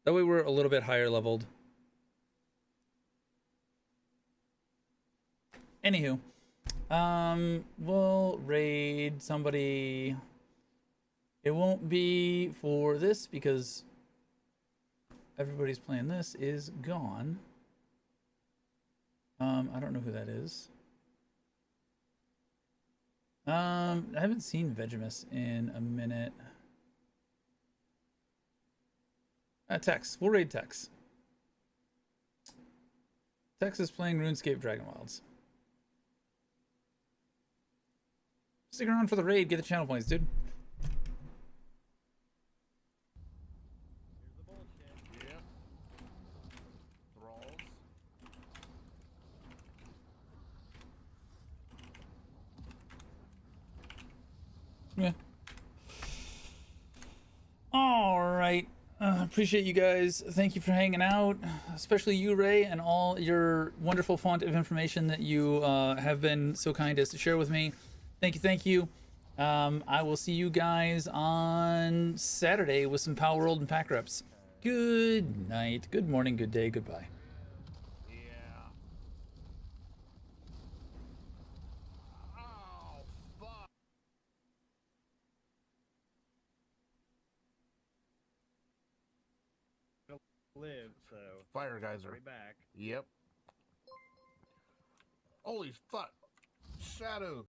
That way we're a little bit higher leveled. Anywho, we'll raid somebody. It won't be for this because everybody's playing this is gone. I don't know who that is. I haven't seen Vegemus in a minute. Tex. We'll raid Tex. Tex is playing RuneScape Dragon Wilds. Stick around for the raid. Get the channel points, dude. Here's the bullshit. Yep. Thralls. Yeah. All right. Appreciate you guys. Thank you for hanging out, especially you, Ray, and all your wonderful font of information that you have been so kind as to share with me. Thank you, thank you. I will see you guys on Saturday with some Power World and Pack Reps. Good night, good morning, good day, goodbye. Yeah. Oh, fuck. Live, so Fire geyser. right back. Yep. Holy fuck. Shadow.